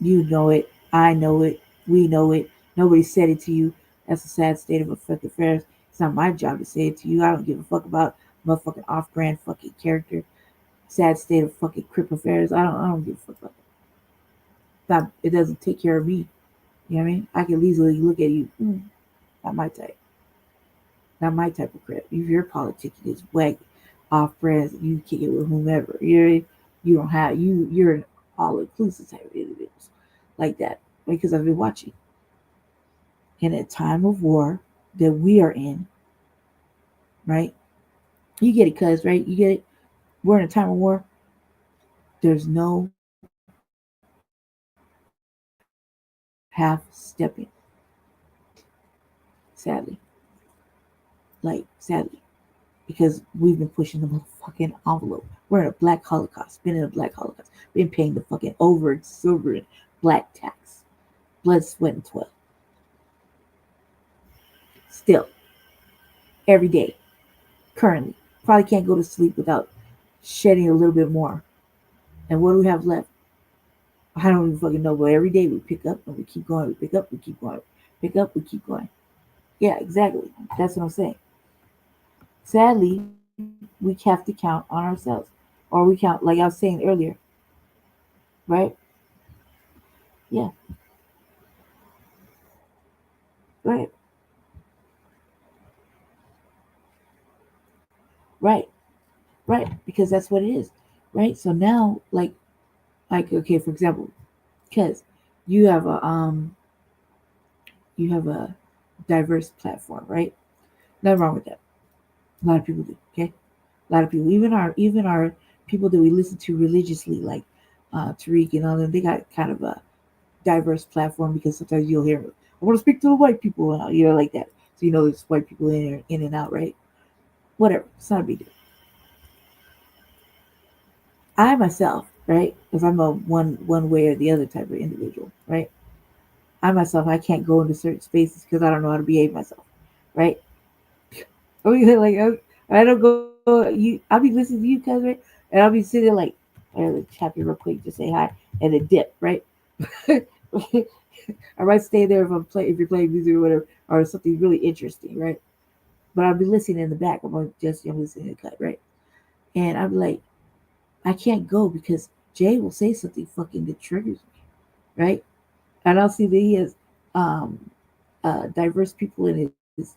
You know it. I know it. We know it. Nobody said it to you. That's a sad state of fucking affairs. It's not my job to say it to you. I don't give a fuck about motherfucking off brand fucking character. Sad state of fucking crip affairs. I don't give a fuck about that. It doesn't take care of me. You know what I mean? I can easily look at you. Not my type. Not my type of crap. If your politicking is whack, off brands, you kick it with whomever. You don't have you're an all inclusive type of individuals like that because I've been watching. In a time of war that we are in, right? You get it, cuz, right? You get it. We're in a time of war. There's no half stepping. Sadly, sadly, because we've been pushing the motherfucking envelope. We're in a black holocaust. Been in a black holocaust. Been paying the fucking over exuberant black tax. Blood, sweat, and toil. Still, every day, currently, probably can't go to sleep without shedding a little bit more. And what do we have left? I don't even fucking know. But every day we pick up and we keep going. We pick up, we keep going. Pick up, we keep going. Yeah, exactly. That's what I'm saying. Sadly, we have to count on ourselves. Or we count, like I was saying earlier, right? Yeah, right, right, right. Because that's what it is, right? So now, okay, for example, because you have a diverse platform, right? Nothing wrong with that. A lot of people do, okay? A lot of people, even our people that we listen to religiously, like Tariq and all them, they got kind of a diverse platform because sometimes you'll hear, I want to speak to the white people, like that. So there's white people in and out, right? Whatever, it's not a big deal. I myself, right? Because I'm a one way or the other type of individual, right? I myself, I can't go into certain spaces because I don't know how to behave myself, right? Oh yeah, like I don't go. I'll be listening to you, cuz right, and I'll be sitting there like, I gotta chat you real quick, just say hi, and then dip, right? I might stay there if you're playing music or whatever, or something really interesting, right? But I'll be listening in the back. I'm listening to cut, right? And I'll be like, I can't go because Jay will say something fucking that triggers me, right? And I'll see that he has um, diverse people in his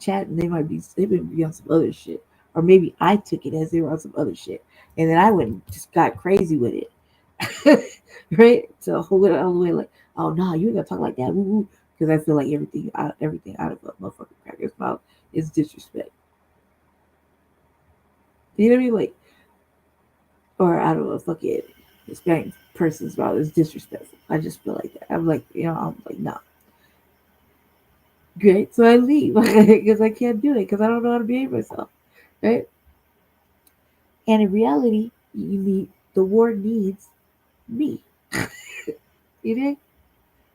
chat, and they may be on some other shit, or maybe I took it as they were on some other shit, and then I went and just got crazy with it, right? So I went all the way like, oh no, you ain't gonna talk like that, woo, because I feel like everything out of a motherfucking cracker's mouth is disrespect. You know what I mean? Like, or out of a fucking Hispanic person's mouth is disrespectful. I just feel like that. I'm like, nah. Great. So I leave because I can't do it because I don't know how to behave myself. Right? And in reality, the war needs me. You know?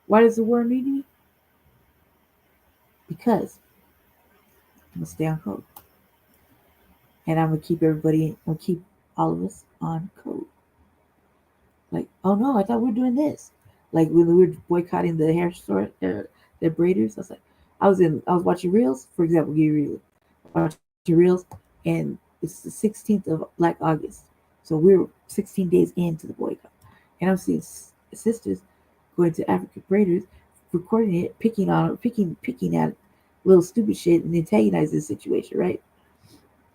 Why does the war need me? Because I'm gonna stay on code. And I'm gonna keep all of us on code. Like, oh no, I thought we were doing this. Like when we were boycotting the hair store, the braiders. I was watching reels, for example, give you reels, watching reels, and it's the 16th of Black August, so we're 16 days into the boycott, and I'm seeing sisters going to African braiders, recording it, picking at little stupid shit, and antagonizing the situation, right?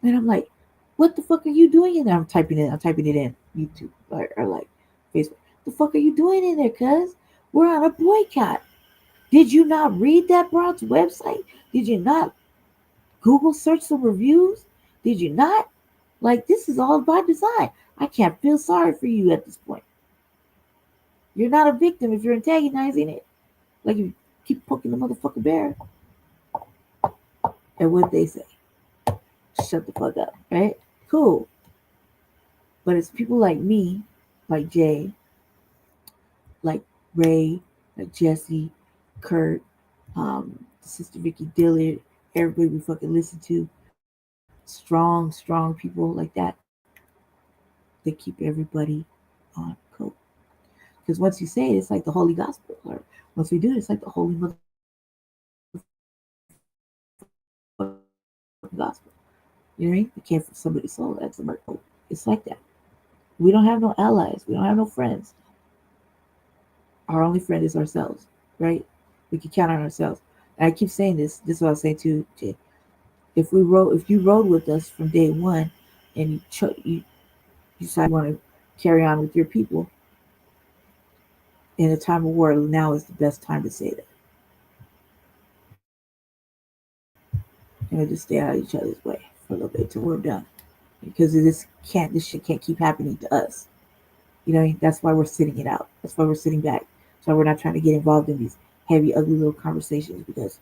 And I'm like, what the fuck are you doing in there? I'm typing it in YouTube or like Facebook. The fuck are you doing in there, cuz? We're on a boycott. Did you not read that broad's website? Did you not Google search some reviews? Did you not? Like, this is all by design. I can't feel sorry for you at this point. You're not a victim if you're antagonizing it. Like, you keep poking the motherfucking bear. And what they say, shut the fuck up, right? Cool. But it's people like me, like Jay, like Ray, like Jesse, Kurt, Sister Vicky Dillard, everybody we fucking listen to, strong people like that, they keep everybody on code. Because once you say it, it's like the holy gospel. Or once we do it, it's like the holy motherfucking gospel. You know what I mean? It came from somebody's soul. That's the murder code. It's like that. We don't have no allies. We don't have no friends. Our only friend is ourselves, right? We can count on ourselves. And I keep saying this. This is what I was saying too, Jay. If you rode with us from day one, and you decide you want to carry on with your people in a time of war, now is the best time to say that. Just stay out of each other's way for a little bit till we're done, because this shit can't keep happening to us. You know, that's why we're sitting it out. That's why we're sitting back. That's why we're not trying to get involved in these heavy, ugly little conversations because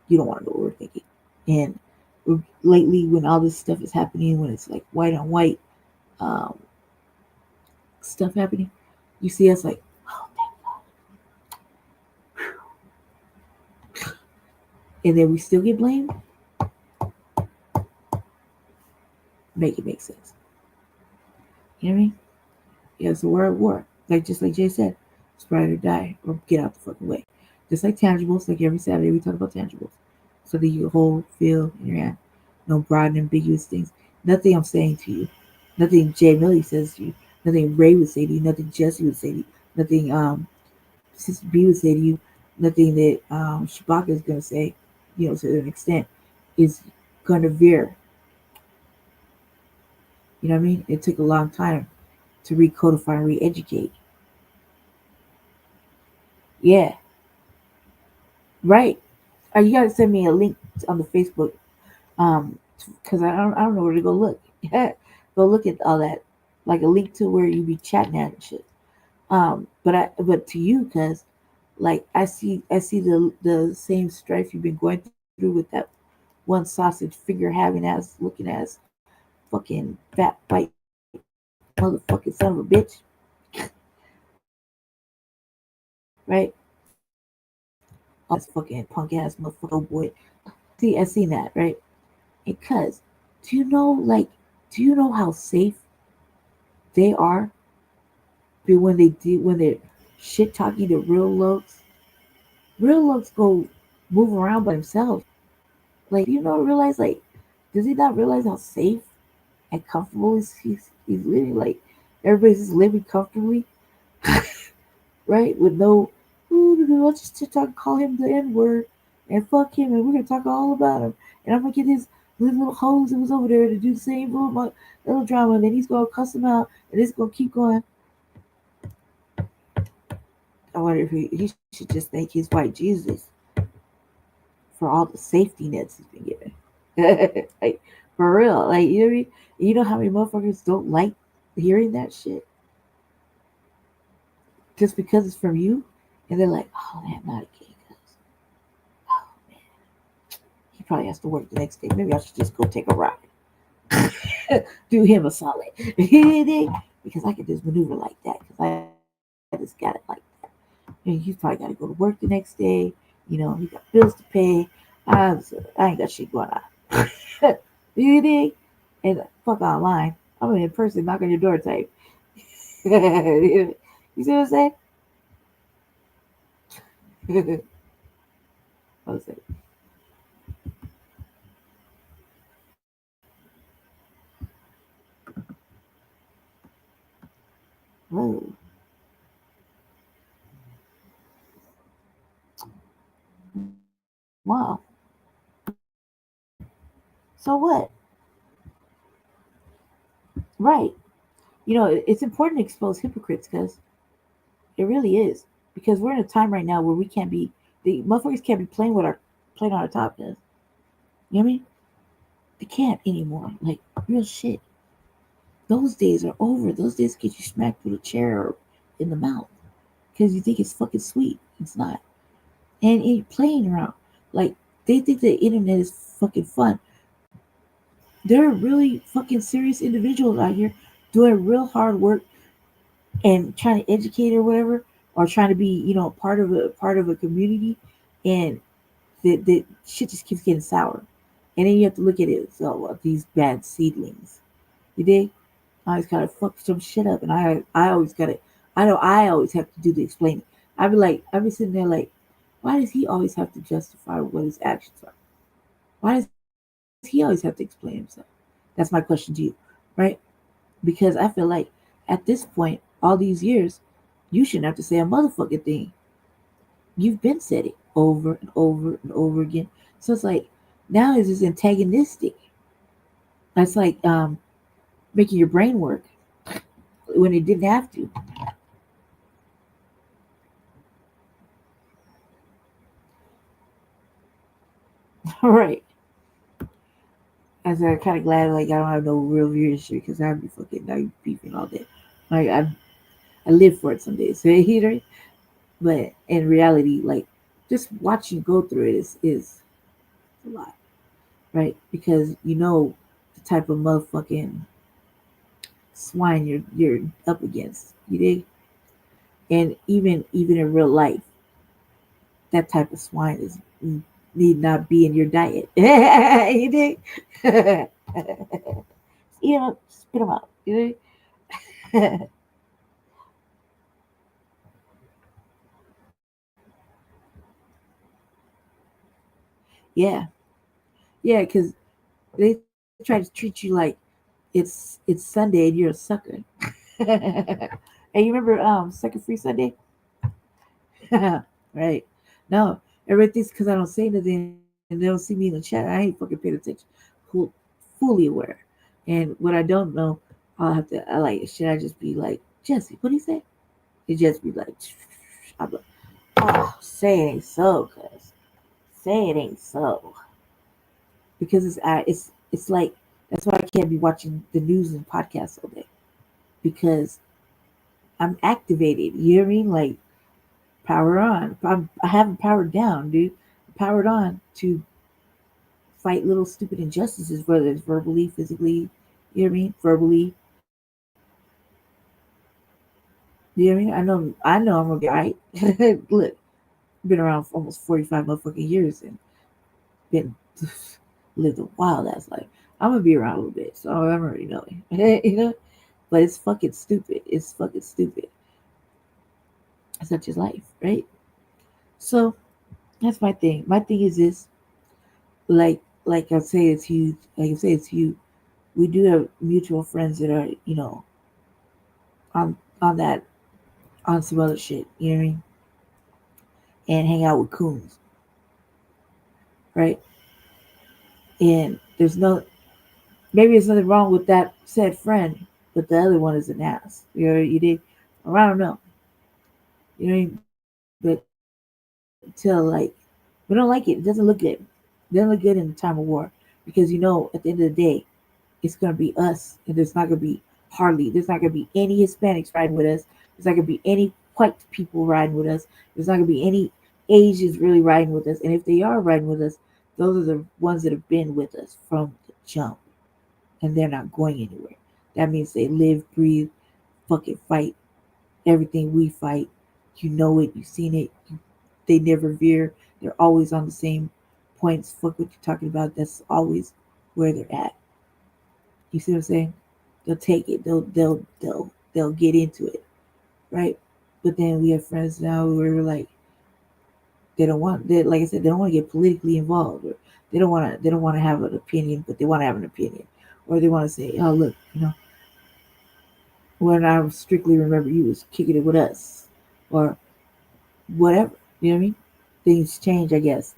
you don't want to know what we're thinking. And lately, when all this stuff is happening, when it's like white on white um, stuff happening, you see us like, oh, and then we still get blamed. Make it make sense. You know what I mean? Yeah, so we're at war. Just like Jay said, it's ride or die or get out the fucking way. Just like tangibles, like every Saturday we talk about tangibles. So that you can hold, feel in your hand. No broad and ambiguous things. Nothing I'm saying to you. Nothing Jay Millie says to you. Nothing Ray would say to you. Nothing Jesse would say to you. Nothing Sister B would say to you. Nothing that Shabaka is gonna say, to an extent, is gonna veer. You know what I mean? It took a long time to recodify and re-educate. Yeah, right. You gotta send me a link on the Facebook, um, because I don't know where to go look. Go look at all that, like a link to where you be chatting at and shit. But to you, cause like I see the same strife you've been going through with that one sausage finger having ass looking ass fucking fat white motherfucking son of a bitch, right? All this fucking punk ass motherfucker old boy. See, I seen that, right? And cuz, do you know like, do you know how safe they are when they're shit talking to real looks? Real looks go move around by themselves. Like, you know, realize like, does he not realize how safe and comfortable he's living? Like, everybody's just living comfortably, right? With no, ooh, let's just talk, call him the N word and fuck him, and we're gonna talk all about him, and I'm gonna get his little hoes that was over there to do the same little drama, and then he's gonna cuss him out, and it's gonna keep going. I wonder if he should just thank his white Jesus for all the safety nets he's been given. Like, for real. Like, you know what I mean? You know how many motherfuckers don't like hearing that shit just because it's from you? And they're like, oh man, not again. Oh man, he probably has to work the next day. Maybe I should just go take a ride. Do him a solid. Because I can just maneuver like that. Because I just got it like that. And he's probably got to go to work the next day. You know, he got bills to pay. I ain't got shit going on. You dig? And fuck online. I'm in person, knock on your door type. You see what I'm saying? What was it? Whoa. Wow. So what? Right. You know, it's important to expose hypocrites because it really is. Because we're in a time right now where we can't be, the motherfuckers can't be playing on our top does. You know what I mean? They can't anymore. Like, real shit. Those days are over. Those days get you smacked with a chair or in the mouth because you think it's fucking sweet. It's not. And it playing around. Like, they think the internet is fucking fun. There are really fucking serious individuals out here doing real hard work and trying to educate or whatever, or trying to be, you know, part of a community, and the shit just keeps getting sour. And then you have to look at it. So these bad seedlings, you dig? I always gotta fuck some shit up, and I always gotta. I know I always have to do the explaining. I be sitting there like, why does he always have to justify what his actions are? Why does he always have to explain himself? That's my question to you, right? Because I feel like at this point, all these years, you shouldn't have to say a motherfucking thing. You've been said it over and over and over again. So it's like now it's just antagonistic. It's like making your brain work when it didn't have to. All right. I said, I'm kind of glad like I don't have no real viewership because I'd be fucking now beefing all day. Like I live for it some days, you know. But in reality, like just watching you go through it is a lot, right? Because you know the type of motherfucking swine you're up against. You dig? And even in real life, that type of swine is need not be in your diet. You dig? You know, spit them out. You dig? Yeah, yeah, because they try to treat you like it's Sunday and you're a sucker. And you remember Sucker Free Sunday? Right. No, everybody thinks because I don't say anything and they don't see me in the chat, I ain't fucking paying attention. Cool, fully aware. And what I don't know, I'll have to, I like, should I just be like, Jesse, what do you say? It just be like, I'm like, oh, say it ain't so, cuz. Say it ain't so. Because it's like, that's why I can't be watching the news and podcasts all day. Because I'm activated. You know what I mean? Like, power on. I haven't powered down, dude. Powered on to fight little stupid injustices, whether it's verbally, physically, you know what I mean? Verbally, You know what I mean? I know I'm gonna be alright. Look, been around for almost 45 motherfucking years and been lived a wild ass life. I'm gonna be around a little bit, so I'm already knowing. You know? But it's fucking stupid. It's fucking stupid. Such is life, right? So that's my thing. My thing is this, like I say it's you, like I say it's you. We do have mutual friends that are, on that on some other shit, you know what I mean? And hang out with coons, right? And there's no maybe there's nothing wrong with that said friend, but the other one is an ass. You did, or I don't know. You know what I mean? But till like we don't like it. It doesn't look good. It doesn't look good in the time of war because at the end of the day, it's gonna be us, and there's not gonna be there's not gonna be any Hispanics riding with us. There's not gonna be any white people riding with us. There's not gonna be any Asians really riding with us. And if they are riding with us, those are the ones that have been with us from the jump, and they're not going anywhere. That means they live, breathe, fucking fight everything we fight. You know it. You've seen it. They never veer. They're always on the same points. Fuck what you're talking about. That's always where they're at. You see what I'm saying? They'll take it. They'll get into it, right? But then we have friends now where we're like, they don't want. They, like I said, they don't want to get politically involved, or they don't want to. They don't want to have an opinion, but they want to have an opinion, or they want to say, oh look, when I strictly remember you was kicking it with us, or whatever. You know what I mean? Things change, I guess.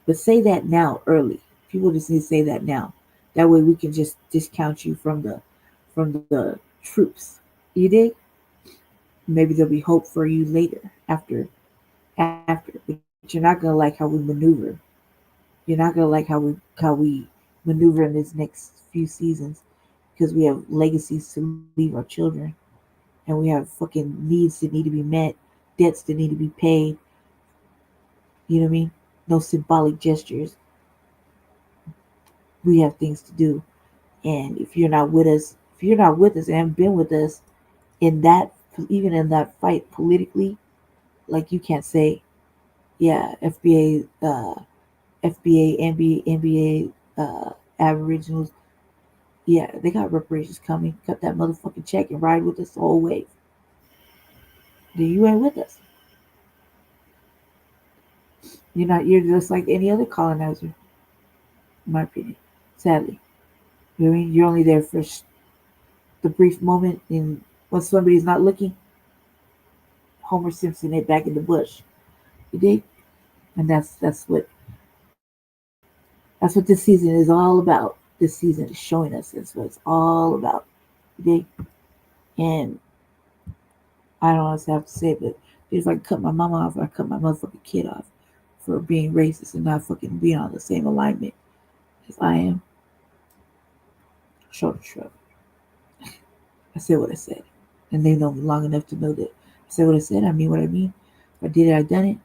But say that now, early. People just need to say that now. That way we can just discount you from the troops. You dig? Maybe there'll be hope for you later, after. But you're not gonna like how we maneuver. You're not gonna like how we maneuver in this next few seasons because we have legacies to leave our children, and we have fucking needs that need to be met, debts that need to be paid. You know what I mean? No symbolic gestures. We have things to do. And if you're not with us and haven't been with us in that, even in that fight politically, like you can't say, yeah, FBA, NBA, Aboriginals, yeah, they got reparations coming. Cut that motherfucking check and ride with us the whole way. Then you ain't with us. You're not. You're just like any other colonizer, in my opinion. Sadly, you know what I mean. You're only there for the brief moment, and when somebody's not looking, Homer Simpson it back in the bush. You dig? And that's what this season is all about. This season is showing us that's what it's all about. You dig? And I don't honestly have to say it, but if I cut my mama off, I cut my motherfucking kid off for being racist and not fucking being on the same alignment as I am. Shoulder shrug. I said what I said. And they know me long enough to know that I said what I said, I mean what I mean. If I did it, I done it.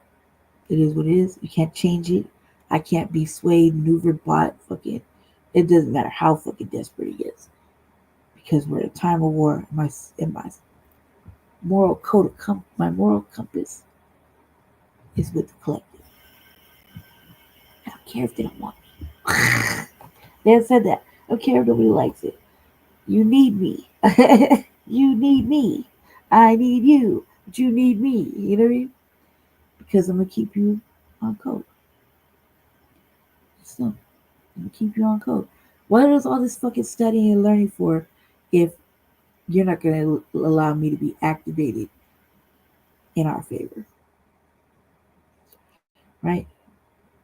It is what it is. You can't change it. I can't be swayed, maneuvered, bought, fucking. It doesn't matter how fucking desperate he gets, because we're at a time of war. My my moral compass is with the collective. I don't care if they don't want me. They have said that. I don't care if nobody likes it. You need me. You need me. I need you. But you need me. You know what I mean? Because I'm gonna keep you on code. So I'm gonna keep you on code. What is all this fucking studying and learning for if you're not gonna allow me to be activated in our favor? Right?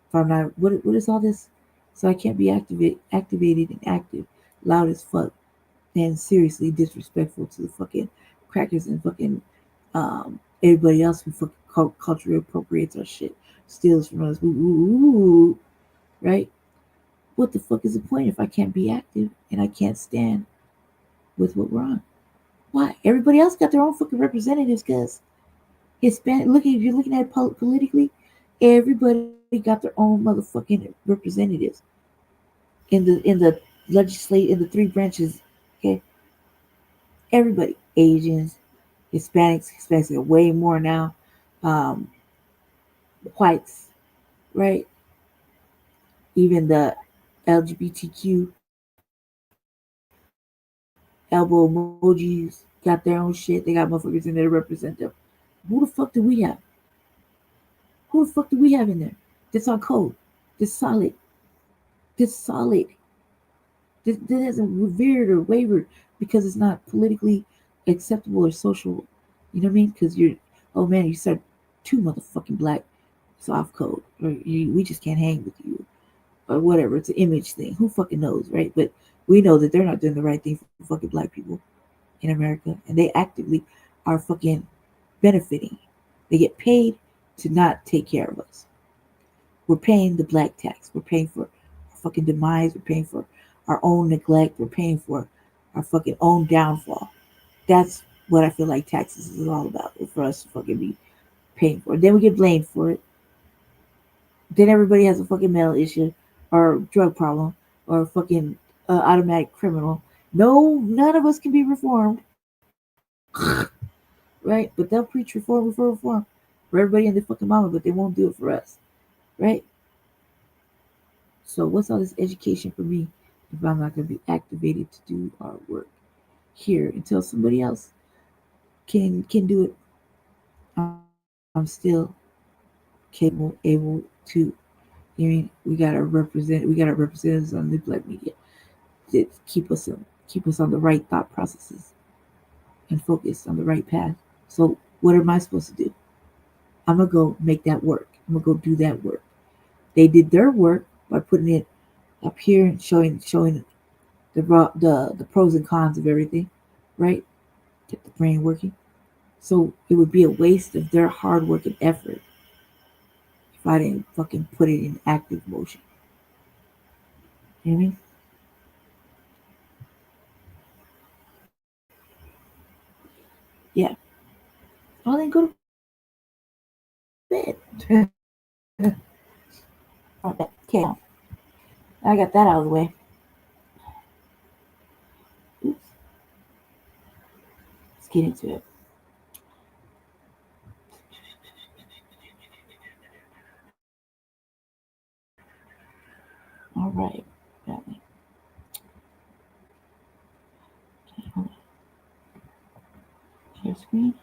If I'm not, what is all this? So I can't be activated and active, loud as fuck, and seriously disrespectful to the fucking crackers and fucking everybody else who fucking culturally appropriates our shit, steals from us. Ooh, ooh, ooh, right? What the fuck is the point if I can't be active and I can't stand with what we're on? Why? Everybody else got their own fucking representatives because Hispanic. If you're looking at it politically, everybody got their own motherfucking representatives in the legislate in the three branches. Okay, everybody, Asians, Hispanics are way more now. Um, Whites, right? Even the LGBTQ elbow emojis got their own shit. They got motherfuckers in there to represent them. Who the fuck do we have? Who the fuck do we have in there? That's on code. That's solid. That's solid. That hasn't veered or wavered because it's not politically acceptable or social. You know what I mean? Because you're, oh man, you start too motherfucking black. It's off code. Or we just can't hang with you. Or whatever. It's an image thing. Who fucking knows, right? But we know that they're not doing the right thing for fucking black people in America. And they actively are fucking benefiting. They get paid to not take care of us. We're paying the black tax. We're paying for our fucking demise. We're paying for our own neglect. We're paying for our fucking own downfall. That's what I feel like taxes is all about. For us to fucking be paying for it. Then we get blamed for it. Then everybody has a fucking mental issue or drug problem or a fucking automatic criminal. No, none of us can be reformed. Right? But they'll preach reform for everybody and their fucking mama, but they won't do it for us. Right? So what's all this education for me if I'm not going to be activated to do our work here until somebody else can do it? I'm still capable, able to. I mean, we got our representatives on the black media that keep us on the right thought processes and focused on the right path. So what am I supposed to do? I'm gonna go make that work. I'm gonna go do that work. They did their work by putting it up here and showing the pros and cons of everything, right? Get the brain working. So it would be a waste of their hard work and effort if I didn't fucking put it in active motion. You know what I mean? Yeah. Well, then go to bed. Okay. I got that out of the way. Oops. Let's get into it. All right. Got me. Okay, hold on. Share screen.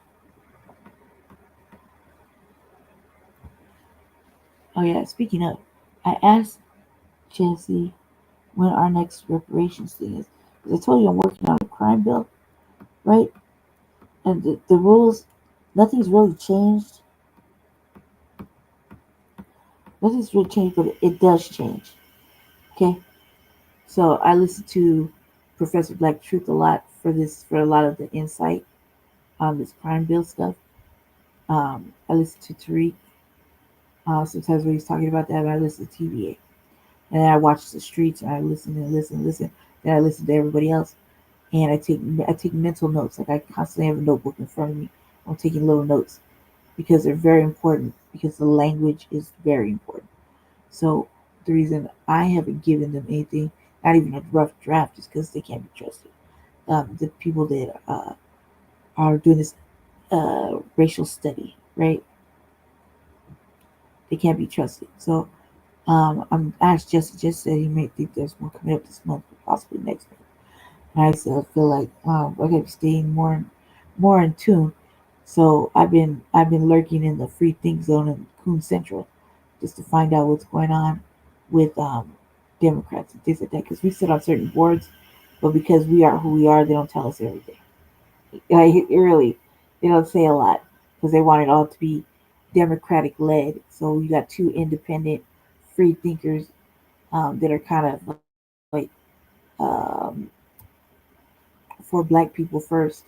Oh yeah. Speaking of, I asked Jesse when our next reparations thing is because I told you I'm working on a crime bill, right? And the rules, nothing's really changed. Nothing's really changed, but it does change. Okay. So I listen to Professor Black Truth a lot for a lot of the insight on this crime bill stuff. I listen to Tariq sometimes when he's talking about that. I listen to TVA, and then I watch the streets and I listen and listen and listen. Then I listen to everybody else, and I take mental notes. Like I constantly have a notebook in front of me. I'm taking little notes because they're very important. Because the language is very important. So the reason I haven't given them anything, not even a rough draft, is because they can't be trusted. The people that are doing this racial study, right? They can't be trusted. So I'm asked Jesse just said he may think there's one coming up this month, but possibly next month. And I still feel like I gotta be staying more in tune. So I've been lurking in the free think zone in Coon Central just to find out what's going on with Democrats and things like that. Because we sit on certain boards, but because we are who we are, they don't tell us everything. Like really, they don't say a lot because they want it all to be Democratic led. So you got two independent free thinkers that are kind of like um, for black people first.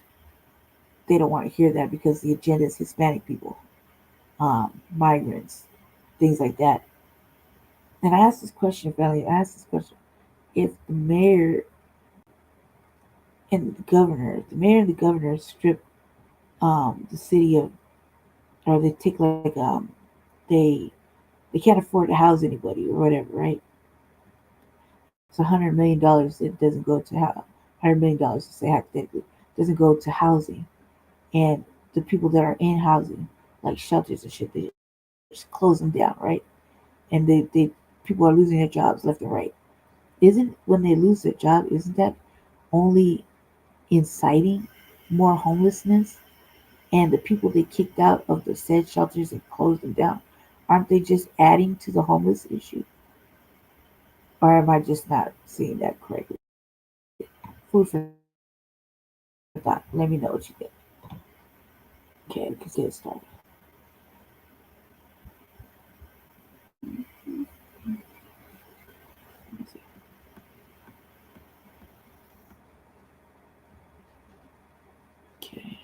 They don't want to hear that because the agenda is Hispanic people, migrants, things like that. And I asked this question, Valley. I asked this question: if the mayor and the governor strip the city of, or they take they they can't afford to house anybody or whatever, right? It's $100 million that doesn't go to $100 million to say hypothetically doesn't go to housing, and the people that are in housing, like shelters and shit, they just close them down, right? And they people are losing their jobs left and right. Isn't when they lose their job, isn't that only inciting more homelessness? And the people they kicked out of the said shelters and closed them down, aren't they just adding to the homeless issue? Or am I just not seeing that correctly? Food for thought. Let me know what you think. Okay, we can get started. Okay.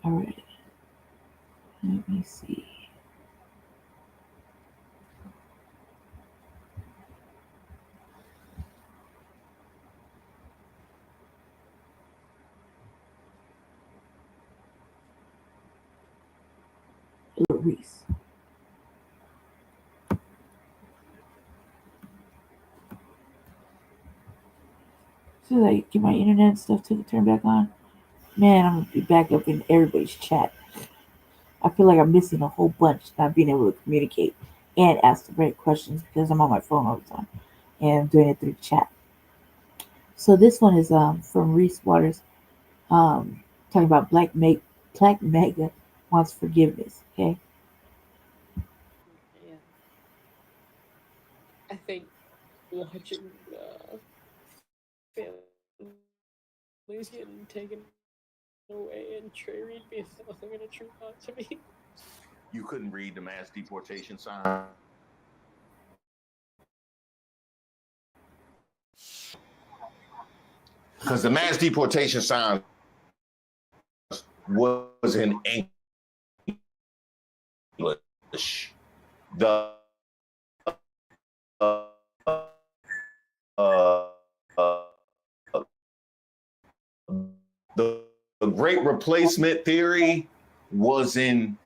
All right. Let me see. Reese. So like get my internet stuff to turn back on. Man, I'm gonna be back up in everybody's chat. I feel like I'm missing a whole bunch, not being able to communicate and ask the right questions because I'm on my phone all the time and I'm doing it through chat. So this one is from Reese Waters, talking about Black Mega wants forgiveness. Okay, Yeah, I think watching families getting taken away and Trey Reed being nothing in a true thought to me. You couldn't read the mass deportation sign. Because the mass deportation sign was in English. The uh, uh, the great replacement theory was in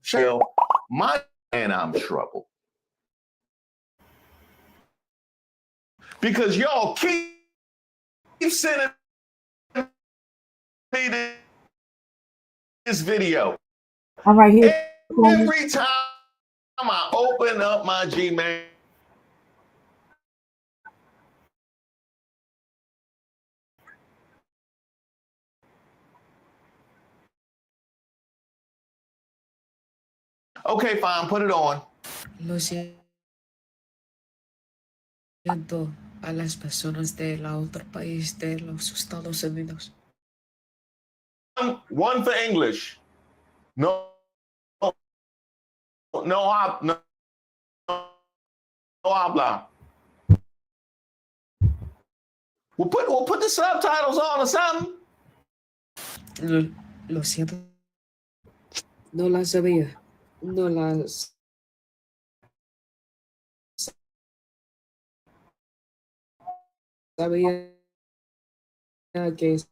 shell. My and I'm trouble because y'all keep sending me this video. I'm right here. Every time I open up my Gmail. Okay, fine, put it on. Lo siento a las personas de la otro país de los Estados Unidos. One for English. No, no, no habla. We'll put the subtitles on or something. Lo siento. No las sabía. No las sabía que es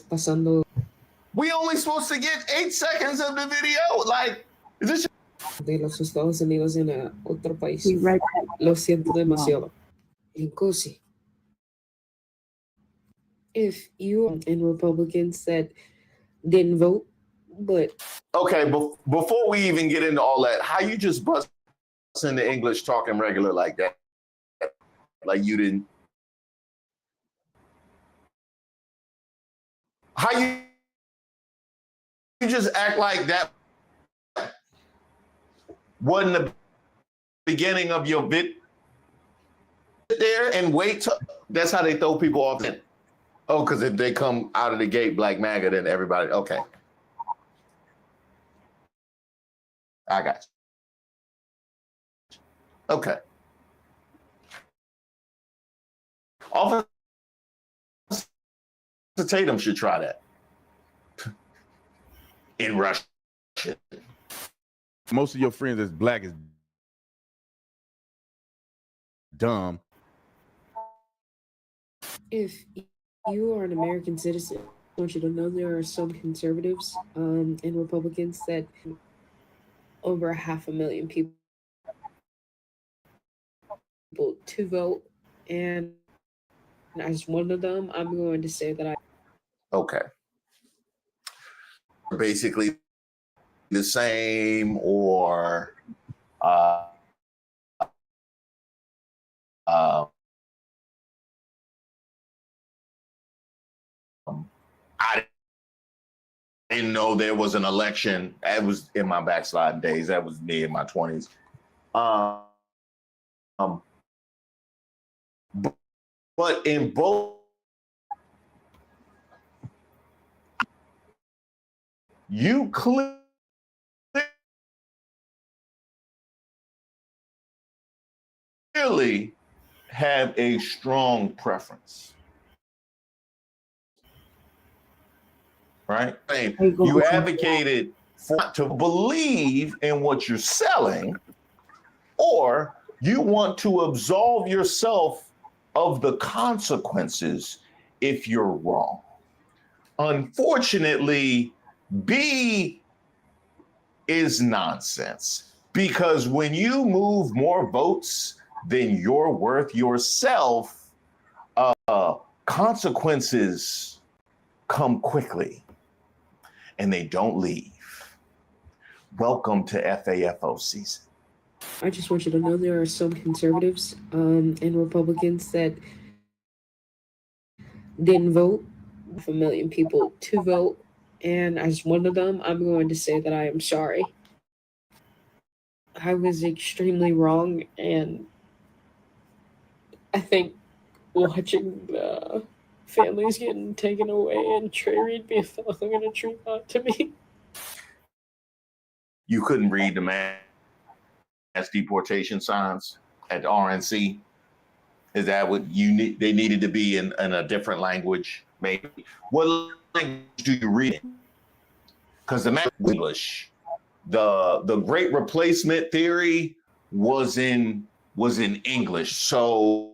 pasando. We only supposed to get 8 seconds of the video. Like, is this De los Estados Unidos en otro país. Be right back. Lo siento demasiado. Incosi. If you and Republicans that didn't vote, but okay? Before we even get into all that, how you just bust into English talking regular like that? Like you didn't. How you just act like that wasn't the beginning of your bit there and wait till, that's how they throw people off. Oh, because if they come out of the gate Black MAGA, then everybody, okay. I got you. Okay. Officer Tatum should try that. In Russia. Most of your friends that's black is dumb. if you are an American citizen, I want you to know there are some conservatives and Republicans that over 500,000 people to vote, and as one of them, I'm going to say that I. Okay. Basically the same, or uh, I didn't know there was an election. That was in my backsliding days. That was me in my 20s. But in both, you clearly have a strong preference, right? You advocated for to believe in what you're selling, or you want to absolve yourself of the consequences if you're wrong. Unfortunately, B is nonsense, because when you move more votes than you're worth yourself, consequences come quickly and they don't leave. Welcome to FAFO season. I just want you to know there are some conservatives and Republicans that didn't vote. 500,000 people to vote, and as one of them, I'm going to say that I am sorry. I was extremely wrong, and I think watching the families getting taken away and Trey Reed being hung in a tree lot to me. You couldn't read the mass deportation signs at RNC? Is that what you need? They needed to be in a different language, maybe. What language do you read? Because the math English, the Great Replacement theory was in English. So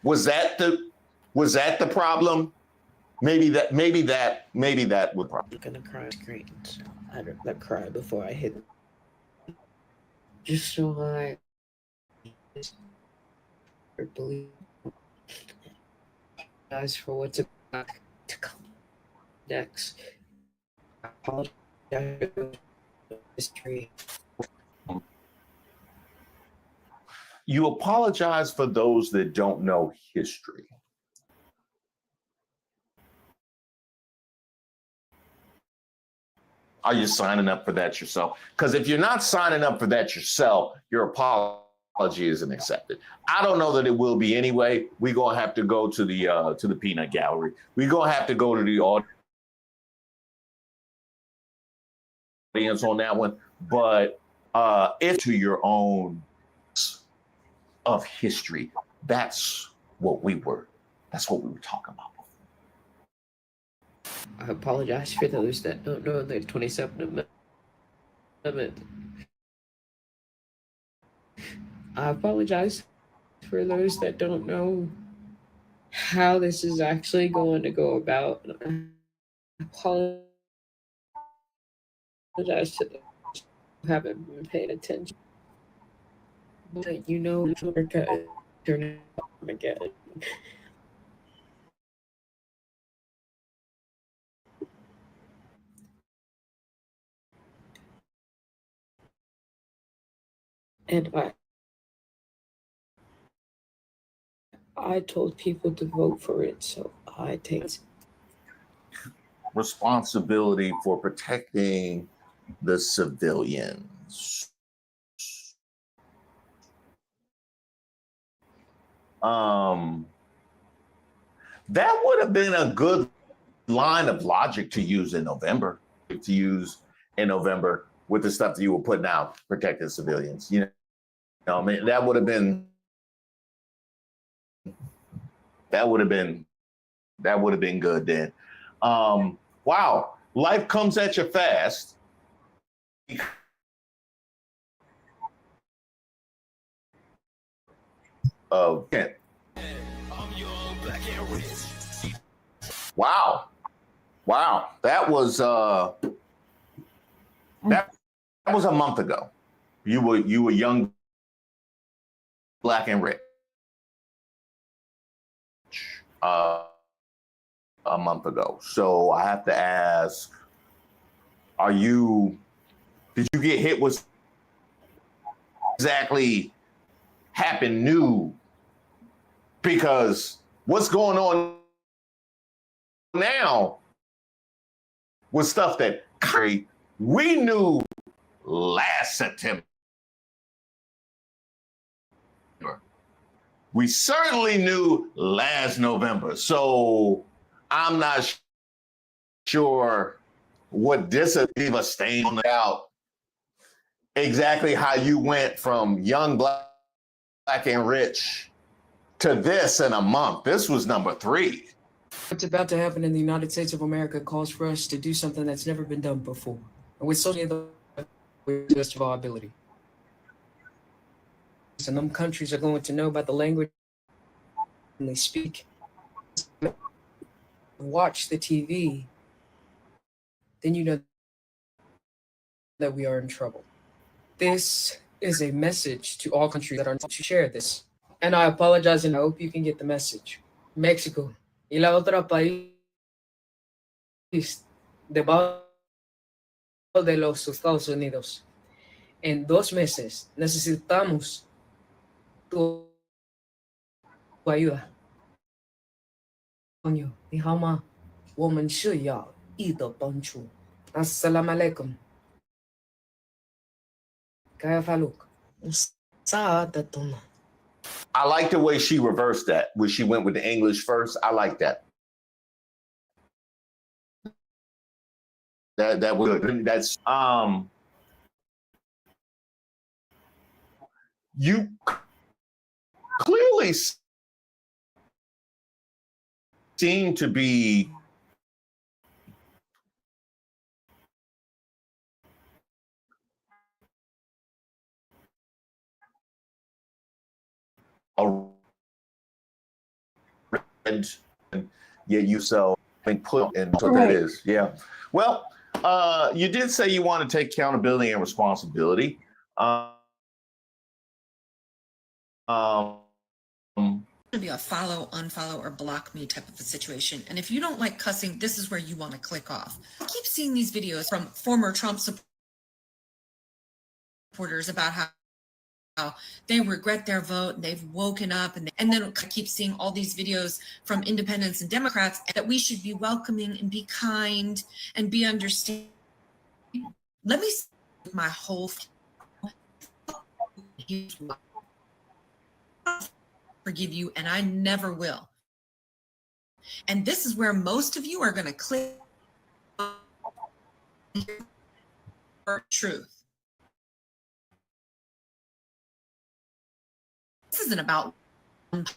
was that the problem? Maybe that would probably. I'm gonna cry screens. I'd rather cry before I hit. Just so I believe, guys, for what's about to come next. I apologize for history. You apologize for those that don't know history. Are you signing up for that yourself? Because if you're not signing up for that yourself, your apology isn't accepted. I don't know that it will be anyway. We're gonna have to go to the peanut gallery. We're gonna have to go to the audience on that one. But it's to your own of history. That's what we were talking about. I apologize for those that don't know the 27th Amendment. I apologize for those that don't know how this is actually going to go about. I apologize to those who haven't been paying attention. But you know, America is turning again. And I told people to vote for it, so I take responsibility for protecting the civilians. That would have been a good line of logic to use in November. With the stuff that you were putting out, protecting civilians. You know, I mean, that would have been good then. Wow, life comes at you fast. Wow, that was a month ago. You were young Black and Rich a month ago. So I have to ask, did you get hit with exactly happened new? Because what's going on now was stuff that we knew last September. We certainly knew last November. So I'm not sure what this is a stain on the out. Exactly how you went from young, black and rich to this in a month. This was number 3. What's about to happen in the United States of America calls for us to do something that's never been done before. And with so many of the best of our ability. And them countries are going to know about the language and they speak. Watch the TV, then you know that we are in trouble. This is a message to all countries that are not to share this. And I apologize and I hope you can get the message. Mexico y la otra país debajo de los Estados Unidos. En 2 meses necesitamos tu ayuda. 朋友，你好吗？我们需要你的帮助。Assalamu alaikum. Kaya faluk. Sa'adatuna. I like the way she reversed that, where she went with the English first. I like that. That was good. That's you clearly seem to be a red, yet you so put in what that is. Yeah. Well, you did say you want to take accountability and responsibility. To be a follow, unfollow, or block me type of a situation. And if you don't like cussing, this is where you want to click off. I keep seeing these videos from former Trump supporters about how they regret their vote and they've woken up, and then I keep seeing all these videos from independents and Democrats that we should be welcoming and be kind and be understanding. Let me say my whole forgive you, and I never will. And this is where most of you are going to click truth. This isn't about one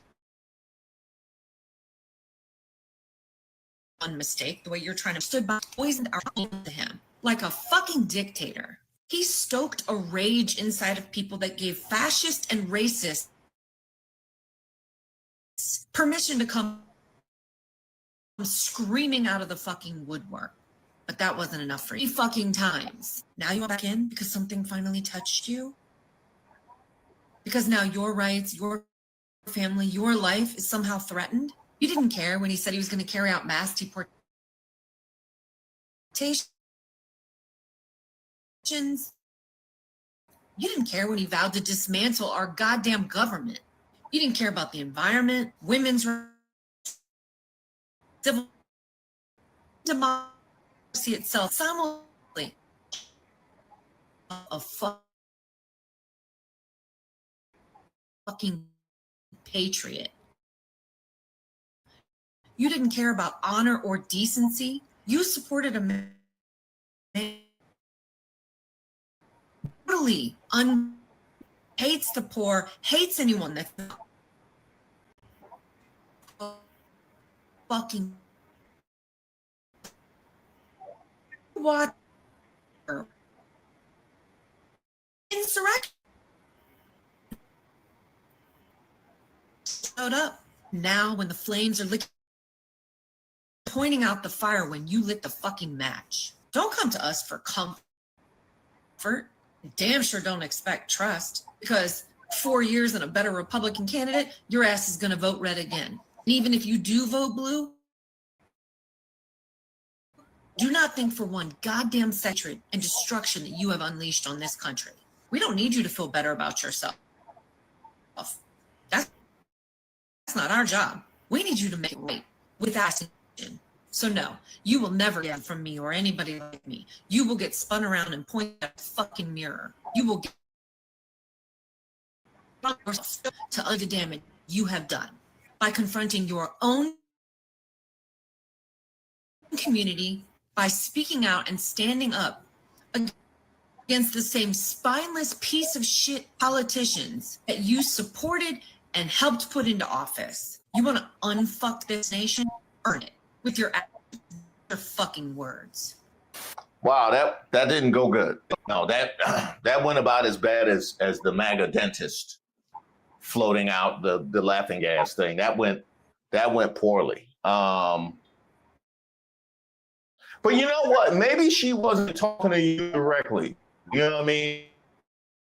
mistake. The way you're trying to stood by, poisoned our to him like a fucking dictator. He stoked a rage inside of people that gave fascist and racist permission to come screaming out of the fucking woodwork. But that wasn't enough for 3 fucking times. Now you want back in because something finally touched you? Because now your rights, your family, your life is somehow threatened? You didn't care when he said he was going to carry out mass deportations. You didn't care when he vowed to dismantle our goddamn government. You didn't care about the environment, women's rights, civil democracy itself. Simultaneously, a fucking patriot. You didn't care about honor or decency. You supported a man totally hates the poor, hates anyone that's not fucking what insurrection showed up. Now when the flames are licking, pointing out the fire when you lit the fucking match. Don't come to us for comfort. Damn sure don't expect trust, because 4 years and a better Republican candidate, your ass is going to vote red again. And even if you do vote blue, do not think for one goddamn second and destruction that you have unleashed on this country. We don't need you to feel better about yourself. That's not our job. We need you to make it right with action. So no, you will never get from me or anybody like me. You will get spun around and pointed at the fucking mirror. You will get to undo the damage you have done by confronting your own community, by speaking out and standing up against the same spineless piece of shit politicians that you supported and helped put into office. You want to unfuck this nation? Earn it with your fucking words. Wow, that didn't go good. No, that went about as bad as the MAGA dentist floating out the laughing gas thing. That went poorly. But you know what? Maybe she wasn't talking to you directly. You know what I mean?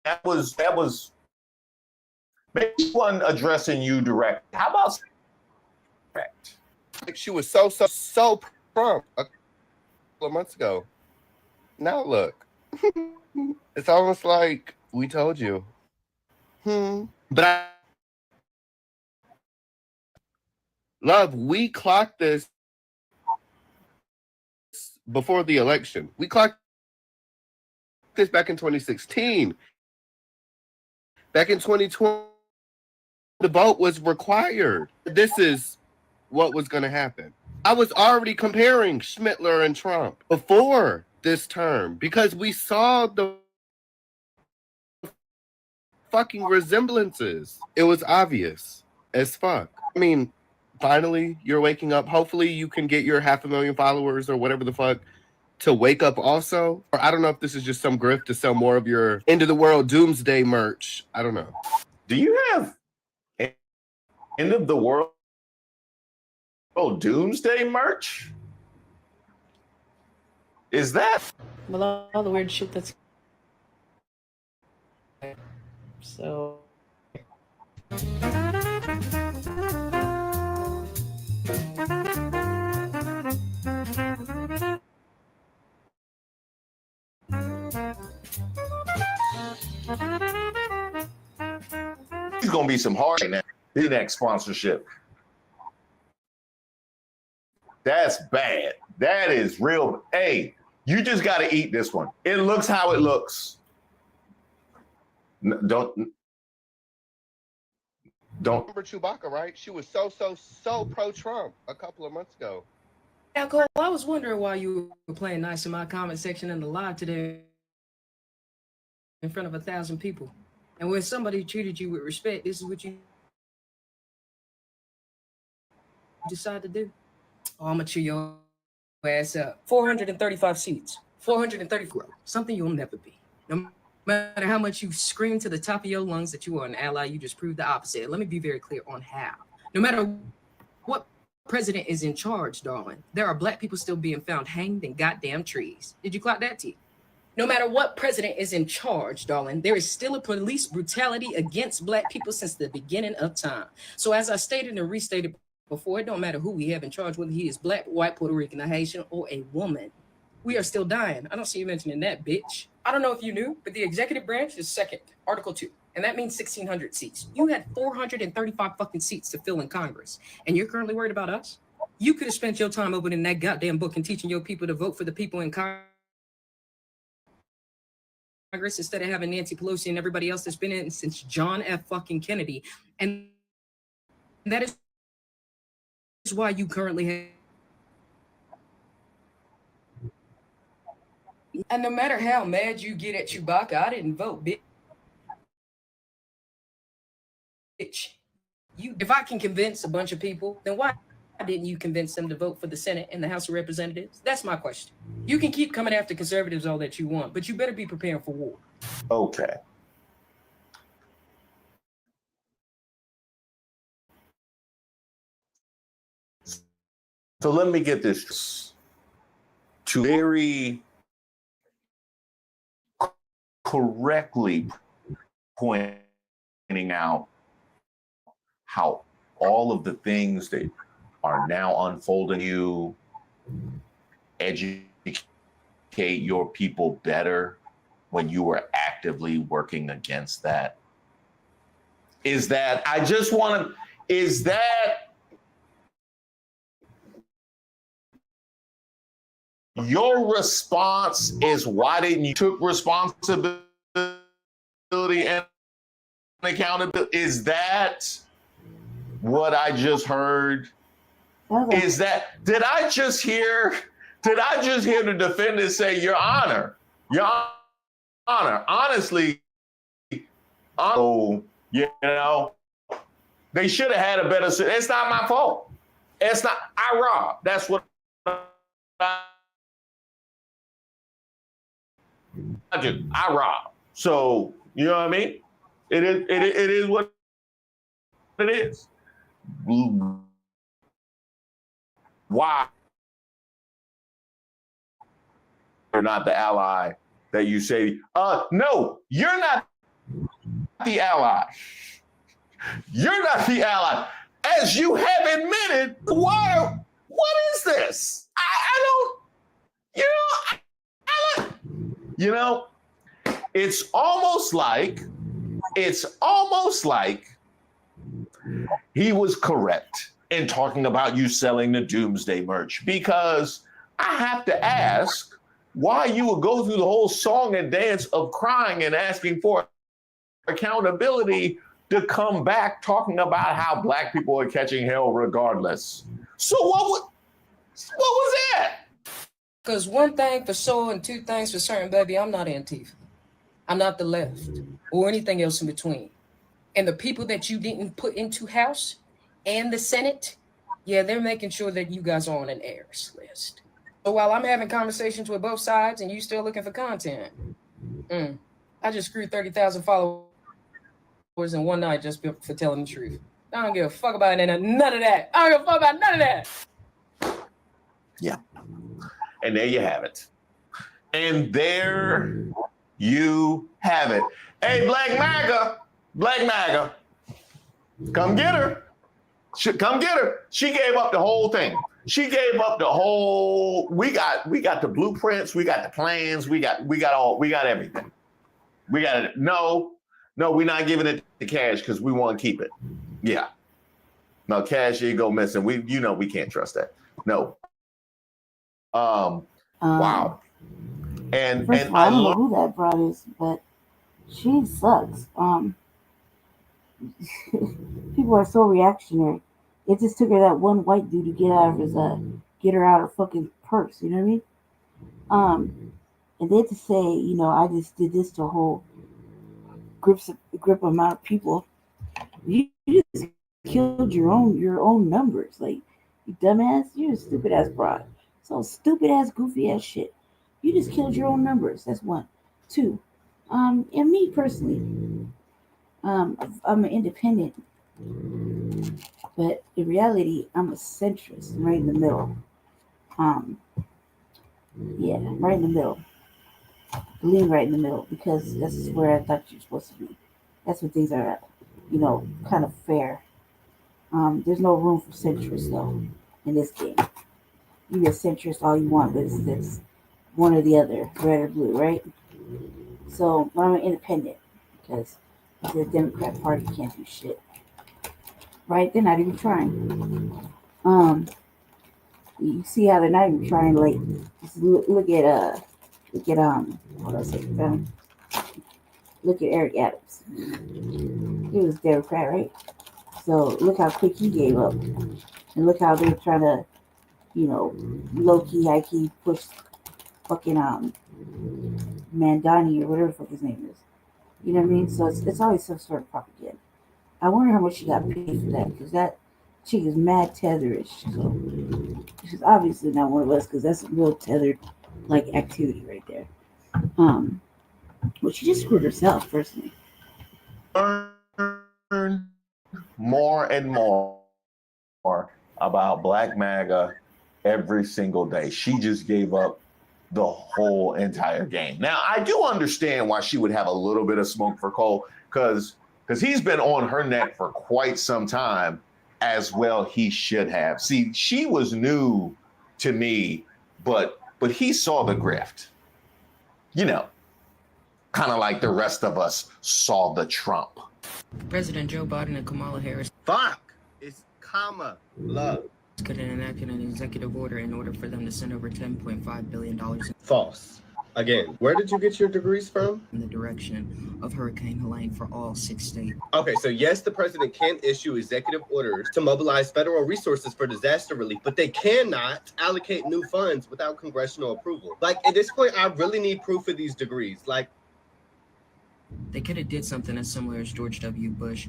That was maybe she wasn't addressing you directly. How about correct? Like she was so prompt a couple of months ago. Now look, it's almost like we told you. But love, we clocked this before the election. We clocked this back in 2016. Back in 2020, the vote was required. This is what was going to happen. I was already comparing Schmittler and Trump before this term because we saw the fucking resemblances. It was obvious as fuck. I mean, finally, you're waking up. Hopefully you can get your 500,000 followers or whatever the fuck to wake up also. Or I don't know if this is just some grift to sell more of your end of the world doomsday merch. I don't know. Do you have end of the world doomsday merch? Is that? Well, all the weird shit that's so. He's gonna be some hard in the next sponsorship. That's bad. That is real. Hey, you just got to eat this one. It looks how it looks. Don't. Remember Chewbacca, right? She was so pro-Trump a couple of months ago. Now, Cole, I was wondering why you were playing nice in my comment section in the live today in front of 1,000 people. And when somebody treated you with respect, this is what you decide to do. Oh, I'm going to chew your ass up. 435 seats. 434. Something you'll never be. No matter how much you scream to the top of your lungs that you are an ally, you just proved the opposite. Let me be very clear on how. No matter what president is in charge, darling, there are black people still being found hanged in goddamn trees. Did you clock that, T? No matter what president is in charge, darling, there is still a police brutality against black people since the beginning of time. So as I stated and restated before, it don't matter who we have in charge, whether he is black, white, Puerto Rican, a Haitian, or a woman. We are still dying. I don't see you mentioning that, bitch. I don't know if you knew, but the executive branch is second, Article 2, and that means 1,600 seats. You had 435 fucking seats to fill in Congress, and you're currently worried about us? You could have spent your time opening that goddamn book and teaching your people to vote for the people in Congress instead of having Nancy Pelosi and everybody else that's been in since John F. fucking Kennedy. And that is why you currently have. And no matter how mad you get at Chewbacca, I didn't vote, bitch. If I can convince a bunch of people, then why didn't you convince them to vote for the Senate and the House of Representatives? That's my question. You can keep coming after conservatives all that you want, but you better be preparing for war. Okay. So let me get this to very correctly point pointing out how all of the things that are now unfolding you educate your people better when you were actively working against that? Is that your response is why didn't you took responsibility and accountability? Is that what I just heard? Is that did I just hear the defendant say, Your Honor, honestly, they should have had a better. It's not my fault. It's not. I robbed. That's what I do. I robbed. So you know what I mean? It is what it is. Why you're not the ally that you say? No, you're not the ally. You're not the ally. As you have admitted, what is this? I don't, it's almost like he was correct in talking about you selling the Doomsday merch, because I have to ask why you would go through the whole song and dance of crying and asking for accountability to come back talking about how black people are catching hell regardless. So what was that? Because one thing for sure and two things for certain, baby, I'm not Antifa. I'm not the left or anything else in between. And the people that you didn't put into House and the Senate, yeah, they're making sure that you guys are on an heirs list. So while I'm having conversations with both sides and you still looking for content, I just screwed 30,000 followers in one night just for telling the truth. I don't give a fuck about none of that. I don't give a fuck about none of that. Yeah. And there you have it. And there you have it. Hey, Black MAGA, come get her. Come get her. She gave up the whole thing. She gave up the whole. We got the blueprints. We got the plans. We got everything. We got it. No, we're not giving it to Cash because we want to keep it. Yeah. No, Cash, you go missing. We can't trust that. No. Wow. And first of all, I don't know who that broad is, but she sucks. People are so reactionary. It just took her that one white dude to get her out of fucking purse. You know what I mean? And then to say, I just did this to a whole grip amount of people. You just killed your own numbers. Like, you dumbass, you're a stupid ass broad. So stupid ass, goofy ass shit. You just killed your own numbers. That's one. Two. And me personally, I'm an independent, but in reality, I'm a centrist. I'm right in the middle. Right in the middle. Lean right in the middle, because that's where I thought you're supposed to be. That's when things are, kind of fair. There's no room for centrists though in this game. You can centrist all you want, but it's one or the other, red or blue, right? So, but I'm an independent because the Democrat Party can't do shit, right? They're not even trying. You see how they're not even trying. Like, just look at what else? Look at Eric Adams. He was a Democrat, right? So look how quick he gave up, and look how they're trying to, low key, high key push fucking Mandani or whatever the fuck his name is. You know what I mean? So it's always some sort of propaganda. I wonder how much she got paid for that, because that chick is mad tetherish. So she's obviously not one of us, because that's a real tethered like activity right there. But she just screwed herself personally. Learn more and more about Black MAGA every single day. She just gave up the whole entire game. Now, I do understand why she would have a little bit of smoke for Cole, because because he's been on her neck for quite some time, as well he should have. See, she was new to me, but he saw the grift. You know, kind of like the rest of us saw the Trump. President Joe Biden and Kamala Harris. Fuck! It's love. Could enact an executive order in order for them to send over $10.5 billion False. Again, where did you get your degrees from? in the direction of Hurricane Helene for all 6 states. Okay, so yes, the president can issue executive orders to mobilize federal resources for disaster relief, but they cannot allocate new funds without congressional approval. Like, at this point, I really need proof of these degrees. Like, They could have did something as similar as George W. Bush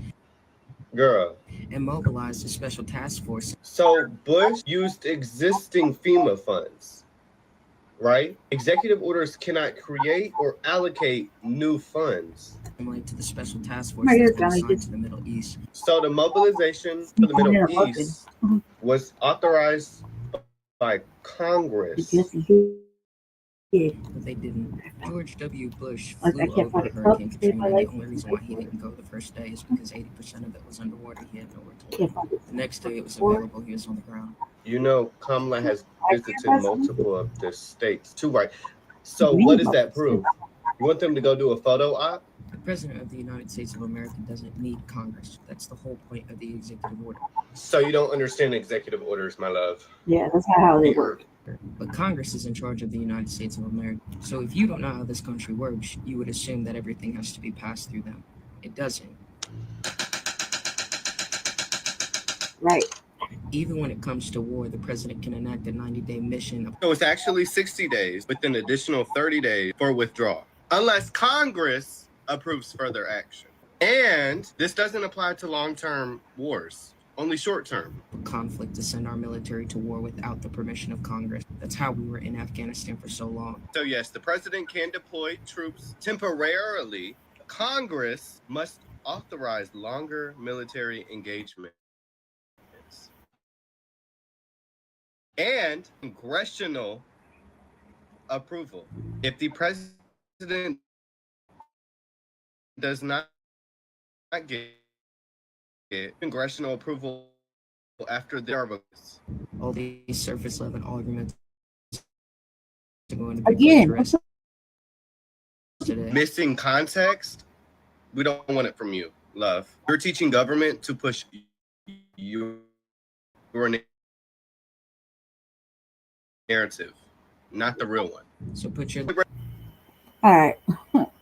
girl. and mobilized a special task force. So Bush used existing FEMA funds, right? Executive orders cannot create or allocate new funds. Similar to the special task force My that's ears been sound like assigned this. to the Middle East. So the mobilization for the Middle East was authorized by Congress. Yes, he did. But they didn't. George W. Bush Like, flew I can't over find a Hurricane cup to save my Katrina. life. The only reason why he didn't go the first day is because 80% of it was underwater. He had nowhere to Can't live. find it. The next day it was available. He was on the ground. You know, Kamala has visited multiple of the states too, right? So what does that prove? You want them to go do a photo op? The President of the United States of America doesn't need Congress. That's the whole point of the executive order. So you don't understand executive orders, my love. Yeah, that's not how they work. But Congress is in charge of the United States of America. So if you don't know how this country works, you would assume that everything has to be passed through them. It doesn't. Right. Even when it comes to war, the president can enact a 90-day mission. So it's actually 60 days with an additional 30 days for withdrawal, unless Congress approves further action. And this doesn't apply to long-term wars, only short-term. Conflict to send our military to war without the permission of Congress. That's how we were in Afghanistan for so long. So yes, the president can deploy troops temporarily. Congress must authorize longer military engagement. And congressional approval. If the president does not get congressional approval after the arbiters. All these surface level arguments are going to be Again, addressed today. Missing context, we don't want it from you, love. You're teaching government to push your narrative, not the real one. So put your All right.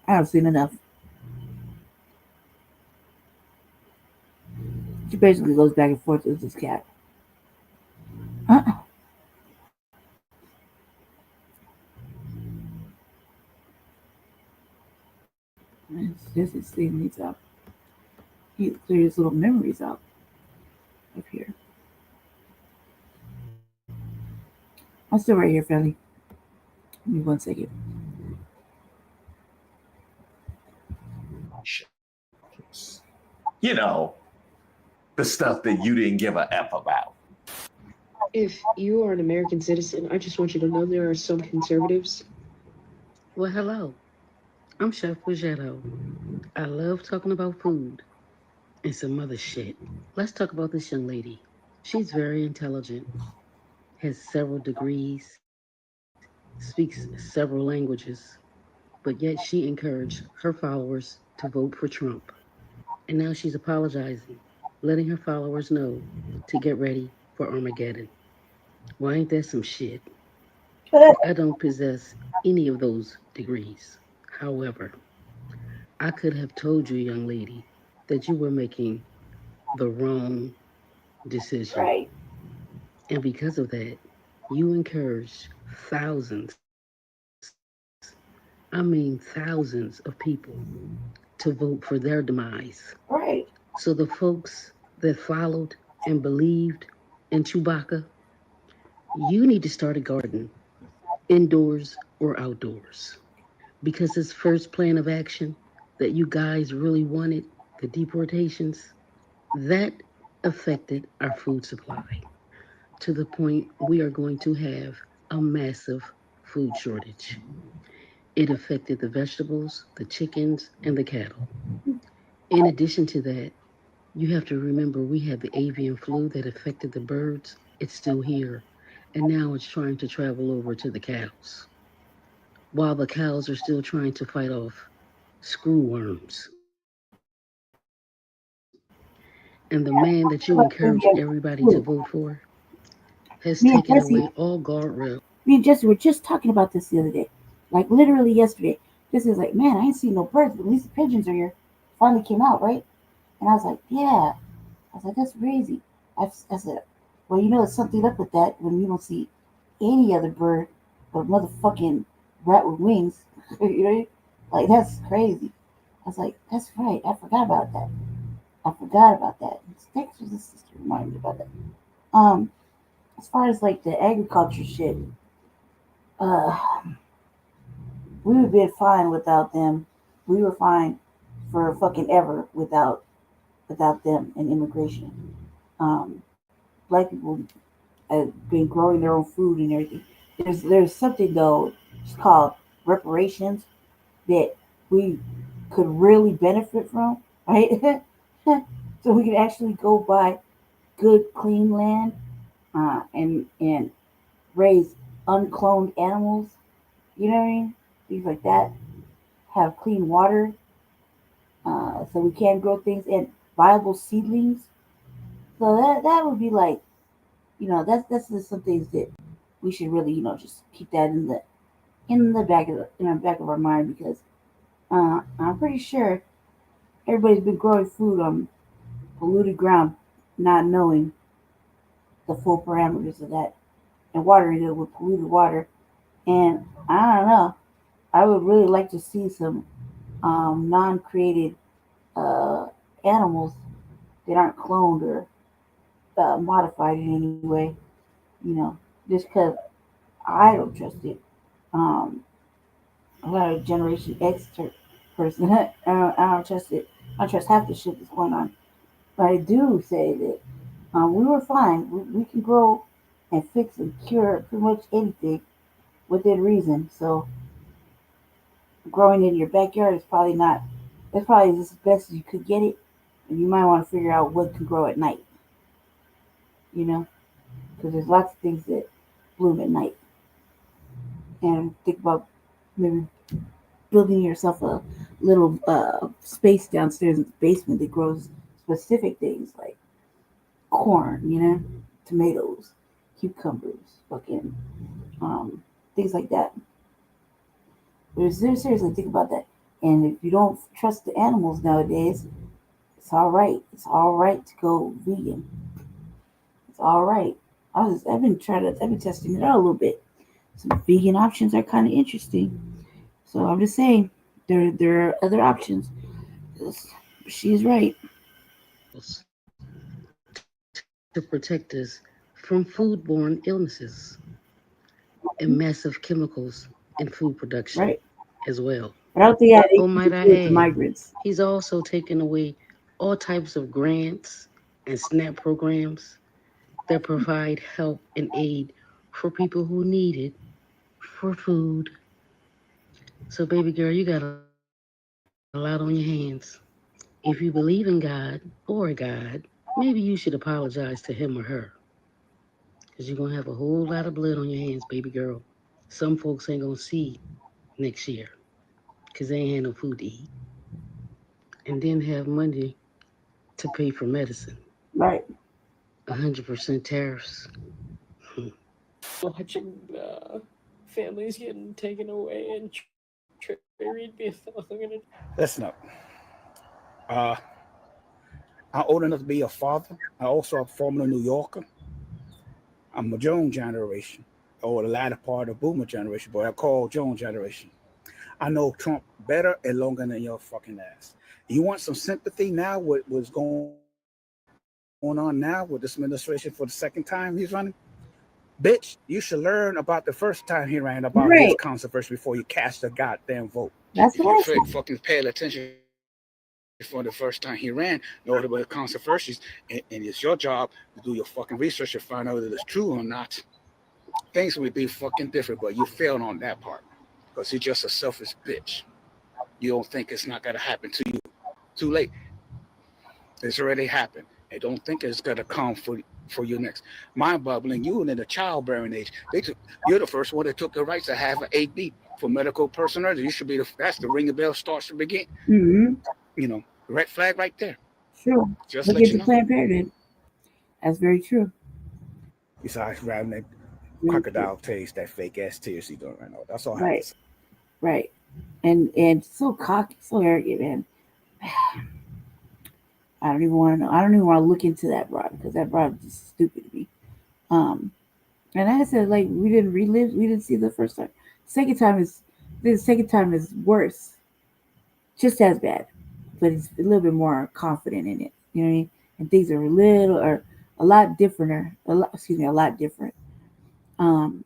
I've seen enough. She basically goes back and forth with this cat. It's just his thing needs up. He cleared his little memories out up here. I'm still right here, Felly. Give me 1 second. You know, the stuff that you didn't give a F about. If you are an American citizen, I just want you to know there are some conservatives. Well, hello. I'm Chef Pagetto. I love talking about food and some other shit. Let's talk about this young lady. She's very intelligent, has several degrees, speaks several languages, but yet she encouraged her followers to vote for Trump. And now she's apologizing, letting her followers know to get ready for Armageddon. Well, ain't that some shit? I don't possess any of those degrees. However, I could have told you, young lady, that you were making the wrong decision. Right. And because of that, you encouraged thousands, I mean thousands of people to vote for their demise. Right. So the folks that followed and believed in Chewbacca, you need to start a garden, indoors or outdoors. Because this first plan of action that you guys really wanted, the deportations, that affected our food supply to the point we are going to have a massive food shortage. It affected the vegetables, the chickens, and the cattle. In addition to that, you have to remember we had the avian flu that affected the birds. It's still here. And now it's trying to travel over to the cows. While the cows are still trying to fight off screwworms. And the man that you encourage everybody to vote for has Me and taken Jesse, away all guardrails. me and Jesse were just talking about this the other day. Like literally yesterday. Jesse was like, man, I ain't seen no birds, but at least the pigeons are here. Finally came out, right? And I was like, yeah. I was like, that's crazy. I said, well, you know, there's something up with that when you don't see any other bird but a motherfucking rat with wings. You know? Like, that's crazy. I was like, that's right. I forgot about that. I forgot about that. Thanks for this sister reminding me about that. Um, as far as like the agriculture shit, uh, we would have been fine without them. We were fine for fucking ever without them and immigration. Black people have been growing their own food and everything. There's something though, it's called reparations that we could really benefit from, right? So we could actually go buy good, clean land and raise uncloned animals. You know what I mean? Things like that. Have clean water, so we can grow things and viable seedlings. So that would be like, that's just some things that we should really, just keep that in the back of our mind because I'm pretty sure everybody's been growing food on polluted ground, not knowing the full parameters of that, and watering it with polluted water. And I don't know. I would really like to see some non-created uh, animals that aren't cloned or modified in any way. Just because I don't trust it. Um, I'm not a Generation X person. I don't trust it. I don't trust half the shit that's going on. But I do say that we were fine. We can grow and fix and cure pretty much anything within reason. So growing in your backyard is probably not. That's probably as best as you could get it. And you might want to figure out what can grow at night. You know, because there's lots of things that bloom at night. And think about maybe building yourself a little space downstairs in the basement that grows specific things like corn, tomatoes, cucumbers, fucking things like that. But seriously, think about that. And if you don't trust the animals nowadays, it's all right. It's all right to go vegan. It's all right. I've been testing it out a little bit. Some vegan options are kind of interesting. So I'm just saying, there are other options. She's right. To protect us from foodborne illnesses and massive chemicals in food production Right. as well. But I don't think I Oh, might I with the add, migrants. he's also taken away all types of grants and SNAP programs that provide help and aid for people who need it for food. So, baby girl, you got a lot on your hands. If you believe in God or a God, maybe you should apologize to him or her. Because you're going to have a whole lot of blood on your hands, baby girl. Some folks ain't going to see next year because they ain't had no food to eat and didn't have money to pay for medicine. Right. 100% tariffs. Watching families getting taken away and trade me if I'm gonna. Listen up. Uh, I'm old enough to be a father. I also a former New Yorker. I'm a Jones generation, or the latter part of Boomer generation, but I call Jones generation. I know Trump better and longer than your fucking ass. You want some sympathy now with what's going on now with this administration for the second time he's running? Bitch, you should learn about the first time he ran about his Right. controversy before you cast a goddamn vote. That's If what you I said. fucking paid attention for the first time he ran, know about the controversies, and it's your job to do your fucking research and find out whether it's true or not. Things would be fucking different, but you failed on that part because you're just a selfish bitch. You don't think it's not gonna happen to you. Too late. It's already happened. And don't think it's gonna come for you next. Mind bubbling, you in the childbearing age. You're the first one that took the rights to have an 8B for medical personnel. You should be that's the ring the bell starts to begin. Mm-hmm. You know, red flag right there. Sure. Just Look let at you the know. Planned Parenthood. That's very true. Besides grabbing that Very true. crocodile taste, that fake ass tears he doing right now. That's all I have Right. to say. Right. And so cocky, so arrogant, man. I don't even want to know. I don't even want to look into that broad because that broad is just stupid to me. Um, and like I said, like we didn't relive, we didn't see the first time. The second time is worse, just as bad, but it's a little bit more confident in it. You know what I mean? And things are a lot different, a lot different. Um,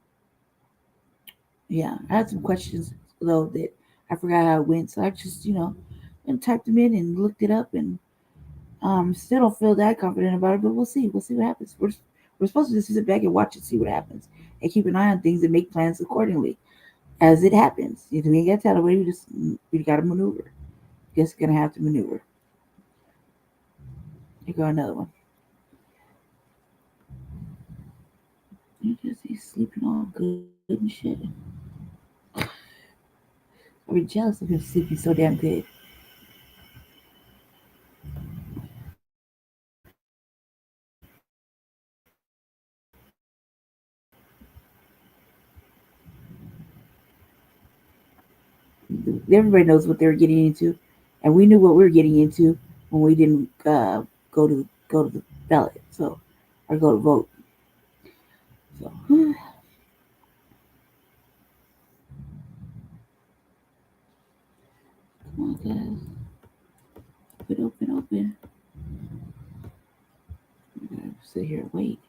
yeah, I had some questions though that I forgot how it went, so I just and typed them in and looked it up and still don't feel that confident about it, but we'll see. We'll see what happens. We're supposed to just sit back and watch and see what happens, and keep an eye on things and make plans accordingly as it happens. You know, we ain't got to tell nobody. We got to maneuver. Just gonna have to maneuver. Here go another one. You just he's sleeping all good and shit. I'd be jealous of him sleeping so damn good. Everybody knows what they were getting into, and we knew what we were getting into when we didn't go to the ballot, so or go to vote. So come on, guys, open. We gotta sit here and wait.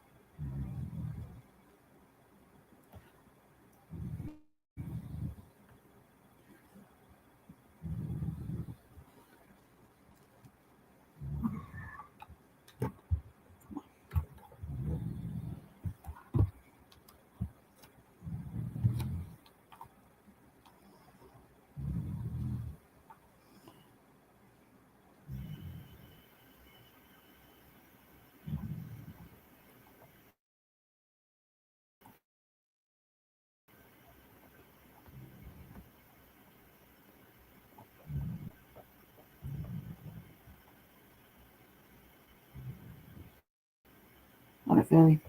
On a family.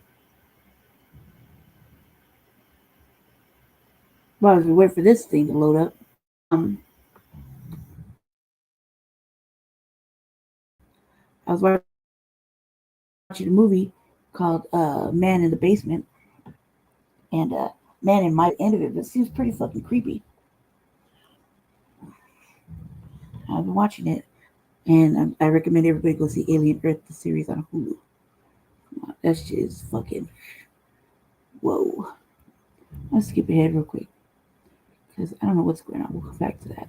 Well, as we wait for this thing to load up, I was watching a movie called Man in the Basement, and Man in my end of it, but it seems pretty fucking creepy. I've been watching it, and I recommend everybody go see Alien Earth, the series on Hulu. That shit is fucking whoa. Let's skip ahead real quick because I don't know what's going on. We'll come back to that.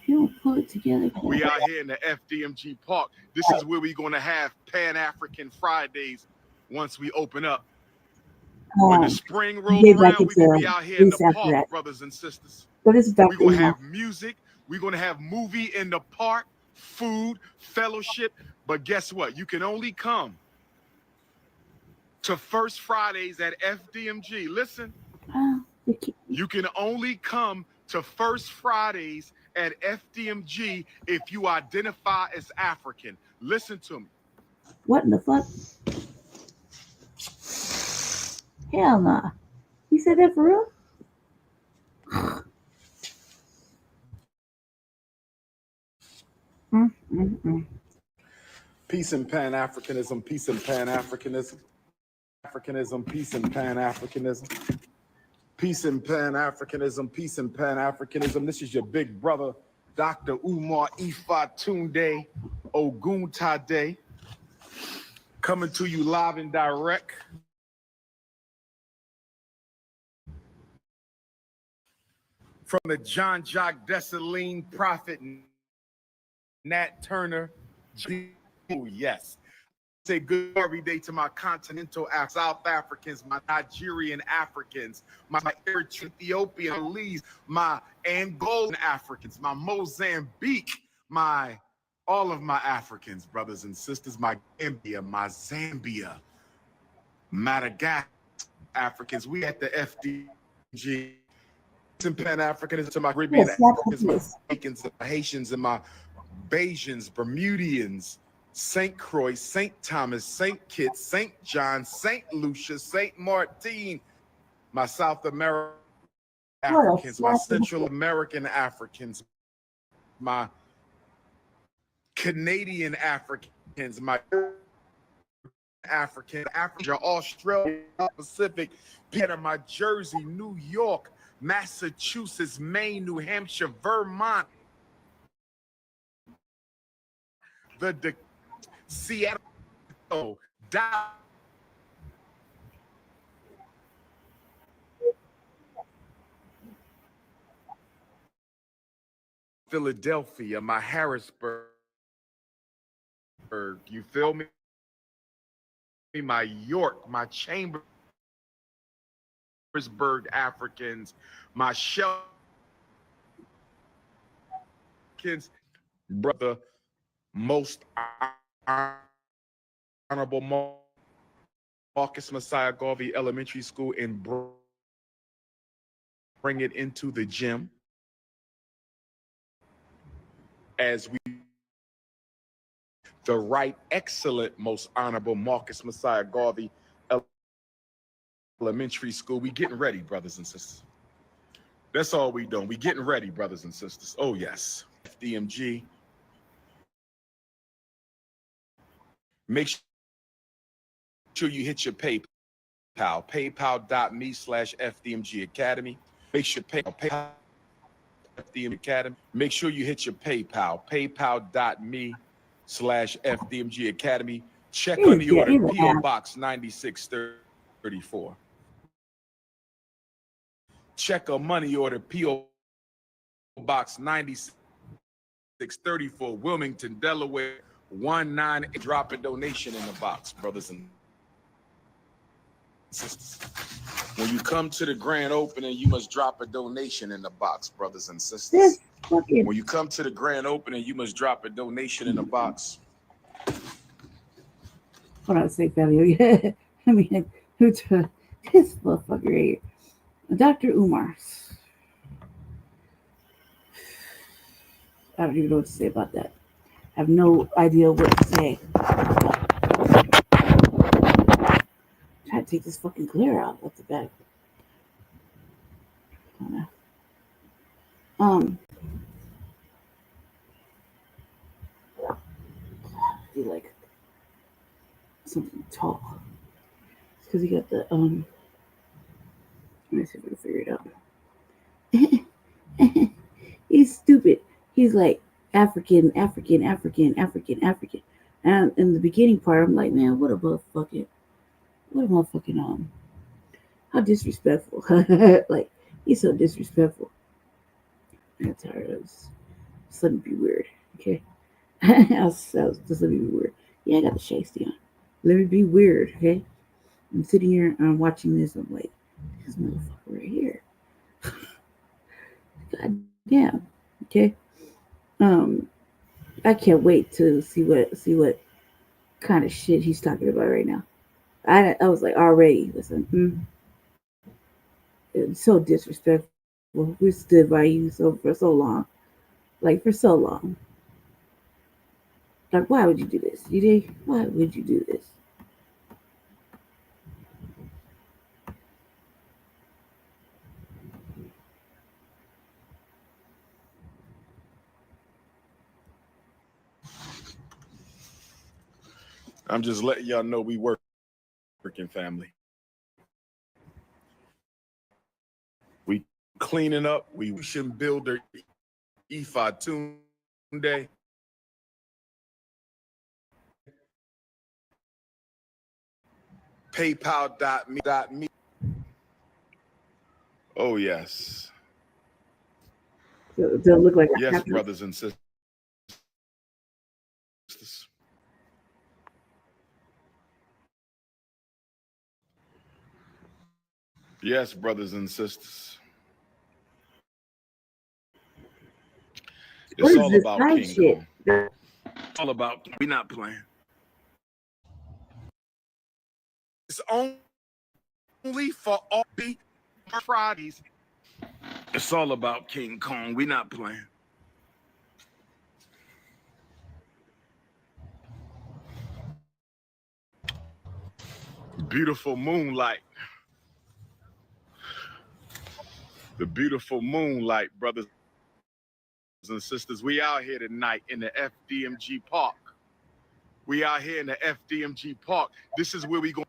You don't pull it together. We out here in the FDMG Park. This is where we're going to have Pan-African Fridays once we open up. When the spring rolls around, we're going to be out here in the park, brothers and sisters. But this is we're going to have music. We're going to have movie in the park, food, fellowship. But guess what? You can only come to First Fridays at FDMG. Listen, you can only come to First Fridays at FDMG if you identify as African. Listen to me. What in the fuck? Hell nah. He said that for real? Peace and Pan-Africanism, peace and Pan-Africanism. Africanism, peace and Pan-Africanism. Peace and Pan-Africanism, peace and Pan-Africanism. This is your big brother, Dr. Umar Ifatunde Oguntade, coming to you live and direct from the John Jacques Dessalines Prophet Nat Turner. Oh, yes. say good every day to my continental South Africans, my Nigerian Africans, my Ethiopian, my Angolan Africans, my Mozambique, all of my Africans, brothers and sisters, my Gambia, my Zambia, Madagascar Africans. We at the FDG. And Pan-Africanism to my Caribbean Africans, my Jamaicans, my Haitians, and my Bajans, Bermudians, St. Croix, St. Thomas, St. Kitts, St. John, St. Lucia, St. Martin, my South American Africans, my Central American Africans, my Canadian Africans, my African, Africa, Australia, Pacific, Panama, Jersey, New York, Massachusetts, Maine, New Hampshire, Vermont, the Seattle, Dallas, Philadelphia, my Harrisburg, you feel me? My York, my Chambersburg Africans, my Shelkins, brother, most honorable Marcus Messiah Garvey Elementary School, and bring it into the gym as we the right excellent most honorable Marcus Messiah Garvey Elementary School. We getting ready, brothers and sisters. That's all we doing. We getting ready, brothers and sisters. Oh yes, FDMG. Make sure you hit your PayPal, paypal.me/FDMG Academy. Make sure PayPal FDMG Academy. Make sure you hit your PayPal, paypal.me/FDMG Academy. Check on the order, PO Box 9634. Check a money order, PO Box 9634, Wilmington, Delaware 19. Drop a donation in the box, brothers and sisters. When you come to the grand opening, you must drop a donation in the box, brothers and sisters. When you come to the grand opening, you must drop a donation in the box. Hold on a sec, Fabio. I mean, this motherfucker right here. Dr. Umar. I don't even know what to say about that. I have no idea what to say. Try to take this fucking clear out. What's the back? Do like something tall. It's because he got the let me see if I can figure it out. He's stupid. He's like African. And in the beginning part, I'm like, man, what a motherfucking how disrespectful. Like, he's so disrespectful. I'm tired of this. Just let me be weird, okay? Just let me be weird. Yeah, I got the shasty on. Let me be weird, okay? I'm sitting here, I'm watching this, I'm like, this motherfucker right here. God damn. Okay. I can't wait to see what kind of shit he's talking about right now. I was like, already, listen, it's so disrespectful. We stood by you for so long. Like, for so long. Like, why would you do this? Why would you do this? I'm just letting y'all know we working, family. We cleaning up. We should build their Ifa Tunde. PayPal.me. Oh yes. So they'll look like yes, brothers and sisters. Yes, brothers and sisters. What It's is all this about night King shit? Kong. It's all about, we not playing. It's only for all the Fridays. It's all about King Kong. We not playing. Beautiful moonlight. The beautiful moonlight, brothers and sisters. We out here tonight in the FDMG Park. We out here in the FDMG Park. This is where we go.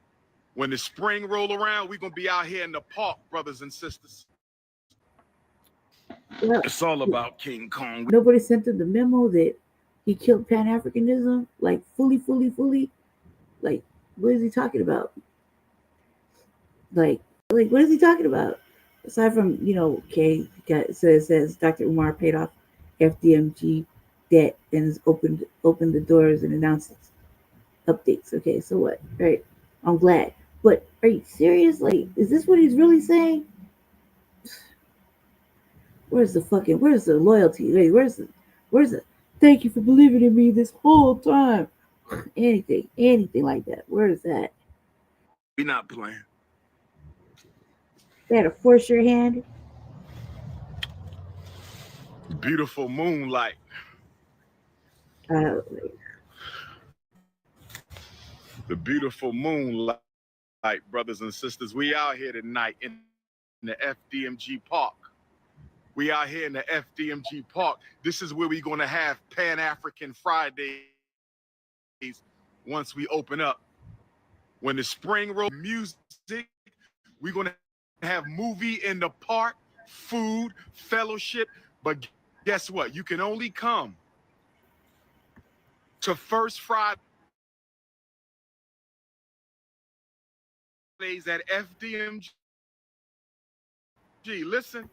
When the spring roll around, we gonna be out here in the park, brothers and sisters. Well, It's all about King Kong. nobody sent him the memo that he killed Pan Africanism, like fully. Like, what is he talking about? Like what is he talking about? Aside from, okay, it says Dr. Umar paid off FDMG debt and has opened the doors and announced updates. Okay, so what? Right. I'm glad. But are you serious? Like, is this what he's really saying? Where's the loyalty? Wait, where's the thank you for believing in me this whole time? Anything like that. Where is that? We not playing. They had to force your hand. Beautiful moonlight. The beautiful moonlight, brothers and sisters. We out here tonight in the FDMG Park. We out here in the FDMG Park. This is where we're going to have Pan-African Fridays once we open up. When the spring roll music, we're going to have movie in the park, food, fellowship. But guess what? You can only come to First Fridays at FDMG. Listen.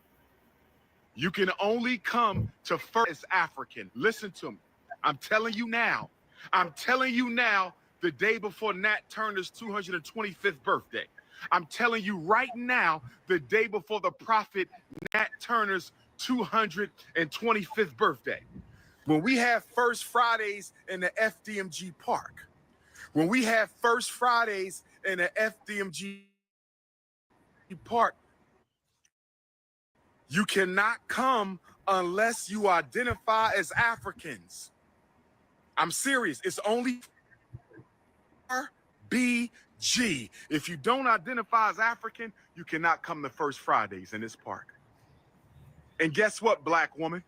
You can only come to First African. Listen to me. I'm telling you now. The day before Nat Turner's 225th birthday. I'm telling you right now, the day before the prophet Nat Turner's 225th birthday. When we have First Fridays in the FDMG Park, when we have First Fridays in the FDMG Park, you cannot come unless you identify as Africans. I'm serious. It's only RBG. If you don't identify as African, you cannot come to First Fridays in this park. And guess what, black woman?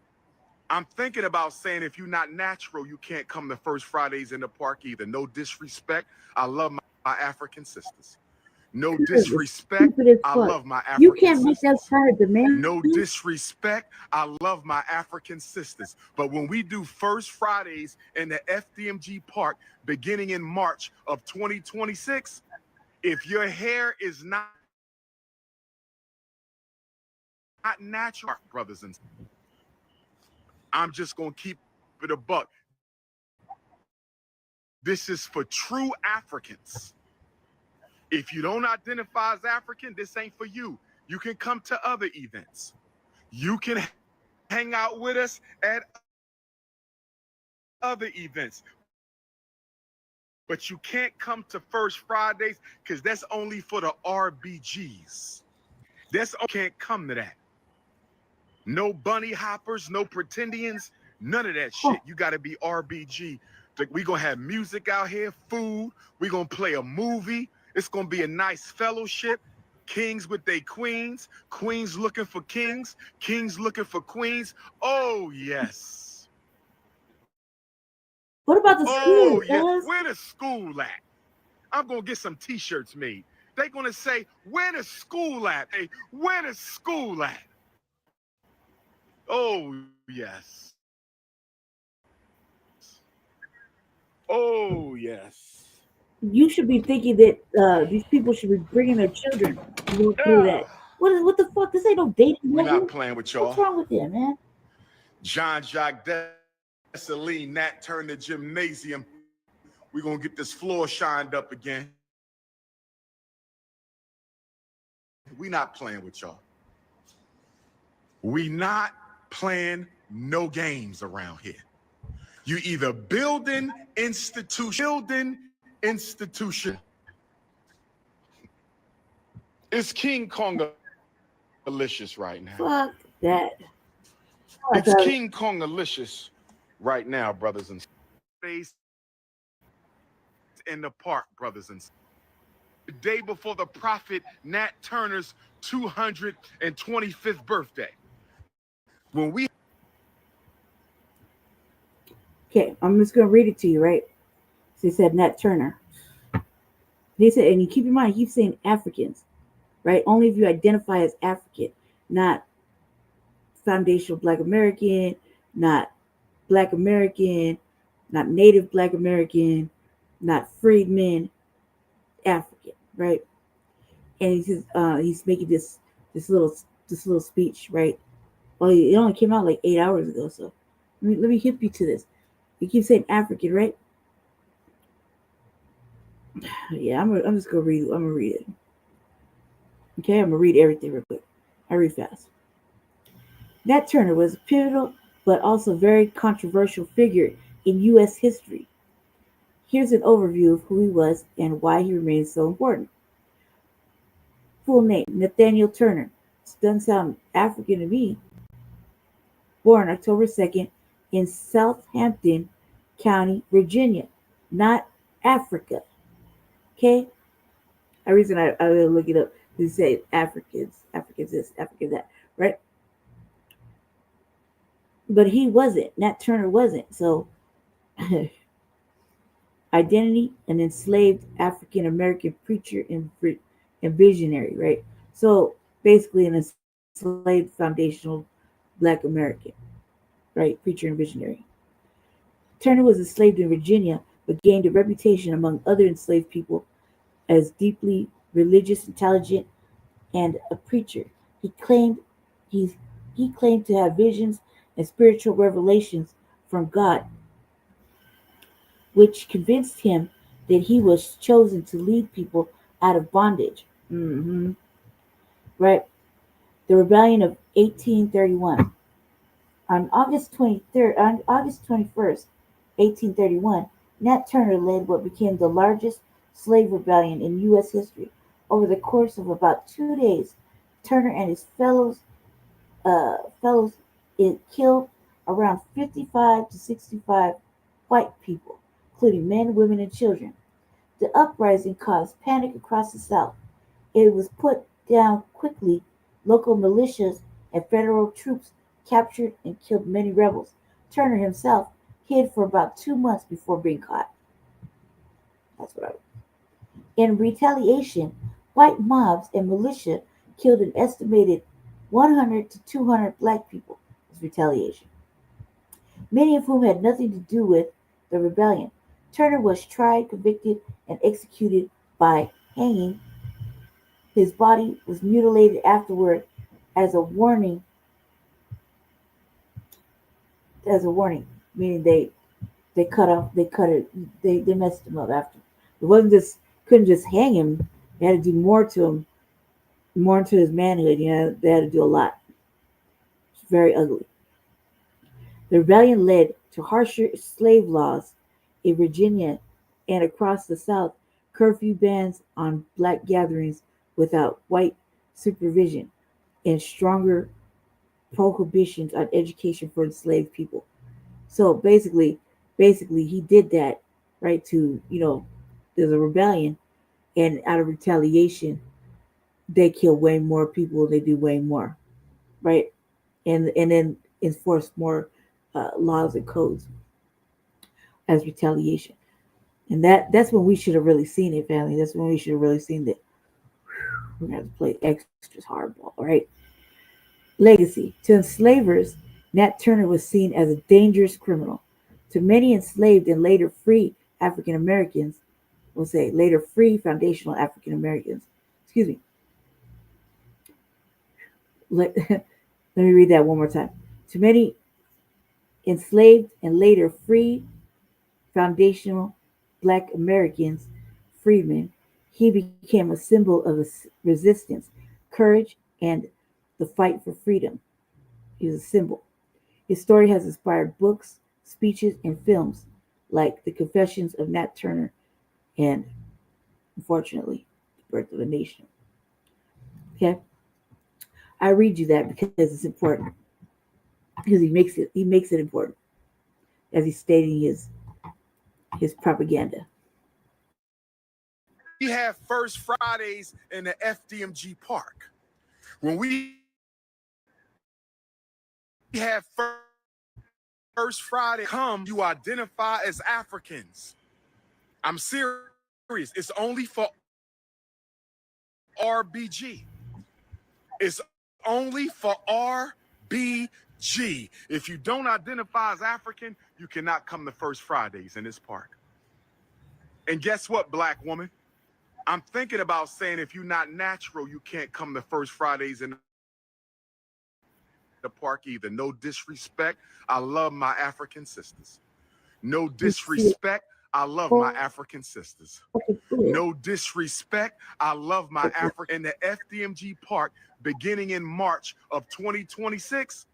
I'm thinking about saying if you're not natural, you can't come to First Fridays in the park either. No disrespect. I love my African sisters. No disrespect. I love my African sisters. You can't make that kind of demand. No disrespect. I love my African sisters. But when we do First Fridays in the FDMG Park beginning in March of 2026, if your hair is not natural, brothers and sisters, I'm just going to keep it a buck. This is for true Africans. If you don't identify as African, this ain't for you. You can come to other events. You can hang out with us at other events. But you can't come to First Fridays because that's only for the RBGs. Can't come to that. No bunny hoppers, no pretendians, none of that shit. You got to be RBG. We're going to have music out here, food. We're going to play a movie. It's going to be a nice fellowship. Kings with their queens. Queens looking for kings. Kings looking for queens. Oh, yes. What about the school? Oh, yes. Where the school at? I'm going to get some T-shirts made. They're going to say, where the school at? Hey, where the school at? Oh, yes. Oh, yes. You should be thinking that these people should be bringing their children to go through that. What the fuck? This ain't no dating. We're not playing with y'all. What's wrong with him, man? Jean-Jacques Dessalines, Nat Turner Gymnasium. We're going to get this floor shined up again. We not playing with y'all. We not playing no games around here. You either building institution. It's King Kongalicious right now. Fuck that. It's King Kongalicious right now, brothers and sisters. In the park, brothers and sisters. The day before the prophet Nat Turner's 225th birthday. When we Okay, I'm just gonna read it to you, right? So he said Nat Turner. They said, and you keep in mind, he keeps saying Africans, right? Only if you identify as African, not foundational Black American, not Black American, not Native Black American, not freedmen, African, right? And he says he's making this little speech, right? Well, it only came out like 8 hours ago, so let me hip you to this. He keeps saying African, right? Yeah, I'm just gonna read. I'm gonna read it. Okay, I'm gonna read everything real quick. I read fast. Nat Turner was a pivotal but also very controversial figure in U.S. history. Here's an overview of who he was and why he remains so important. Full name: Nathaniel Turner. It doesn't sound African to me. Born October 2nd in Southampton County, Virginia, not Africa. Okay? The reason I will look it up to say Africans, Africans this, Africans that, right? But he wasn't. Nat Turner wasn't. So, identity: an enslaved African American preacher and visionary, right? So, basically, an enslaved foundational Black American, right? Preacher and visionary. Turner was enslaved in Virginia, but gained a reputation among other enslaved people as deeply religious, intelligent, and a preacher. He claimed he claimed to have visions and spiritual revelations from God, which convinced him that he was chosen to lead people out of bondage. Right? The Rebellion of 1831. On August 21st, 1831, Nat Turner led what became the largest slave rebellion in U.S. history. Over the course of about 2 days, Turner and his fellows it killed around 55 to 65 white people, including men, women, and children. The uprising caused panic across the South. It was put down quickly. Local militias and federal troops captured and killed many rebels. Turner himself hid for about 2 months before being caught. That's what I. In retaliation, white mobs and militia killed an estimated 100 to 200 black people as retaliation, many of whom had nothing to do with the rebellion. Turner was tried, convicted, and executed by hanging. His body was mutilated afterward as a warning. Meaning they cut it, they messed him up after. It wasn't just couldn't just hang him. They had to do more to him, more to his manhood. You know, they had to do a lot. It's very ugly. The rebellion led to harsher slave laws in Virginia and across the South, curfew bans on black gatherings without white supervision, and stronger prohibitions on education for enslaved people. So basically he did that, right, to, there's a rebellion, and out of retaliation they kill way more people, they do way more, right? And then enforce more laws and codes as retaliation. And that's when we should have really seen it, family. That's when we should have really seen that we're gonna have to play extra hardball, right? Legacy. To enslavers, Nat Turner was seen as a dangerous criminal. To many enslaved and later free African Americans, we'll say later free foundational African Americans, excuse me. Let me read that one more time. To many enslaved and later free foundational Black Americans, freedmen, he became a symbol of resistance, courage and the fight for freedom. He was a symbol. His story has inspired books, speeches, and films like The Confessions of Nat Turner and, unfortunately, The Birth of a Nation. Okay? I read you that because it's important. Because he makes it important as he's stating his propaganda. We have First Fridays in the FDMG Park. When we have First Friday come, you identify as Africans. I'm serious. It's only for RBG. It's only for RBG. If you don't identify as African, you cannot come to First Fridays in this park. And guess what, black woman? I'm thinking about saying if you're not natural, you can't come to First Fridays in the park either. No disrespect. I love my African sisters. No disrespect. I love my African sisters. No disrespect. I love my African. In the FDMG Park, beginning in March of 2026,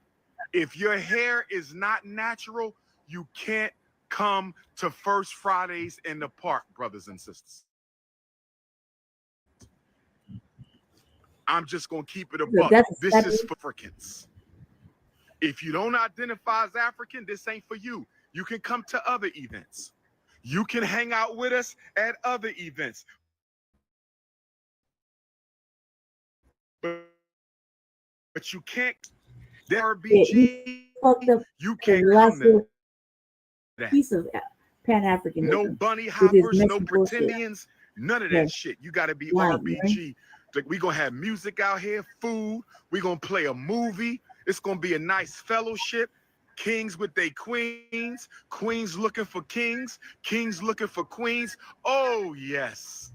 if your hair is not natural, you can't come to First Fridays in the park, brothers and sisters. I'm just going to keep it a buck. This is for Africans. If you don't identify as African, this ain't for you. You can come to other events. You can hang out with us at other events. But you can't. There RBG, you can't come to that. Piece of Pan-Africanism. No bunny hoppers, no pretendians, none of that shit. You got to be RBG. Right? Like, we're going to have music out here, food. We're going to play a movie. It's going to be a nice fellowship. Kings with their queens. Queens looking for kings. Kings looking for queens. Oh, yes.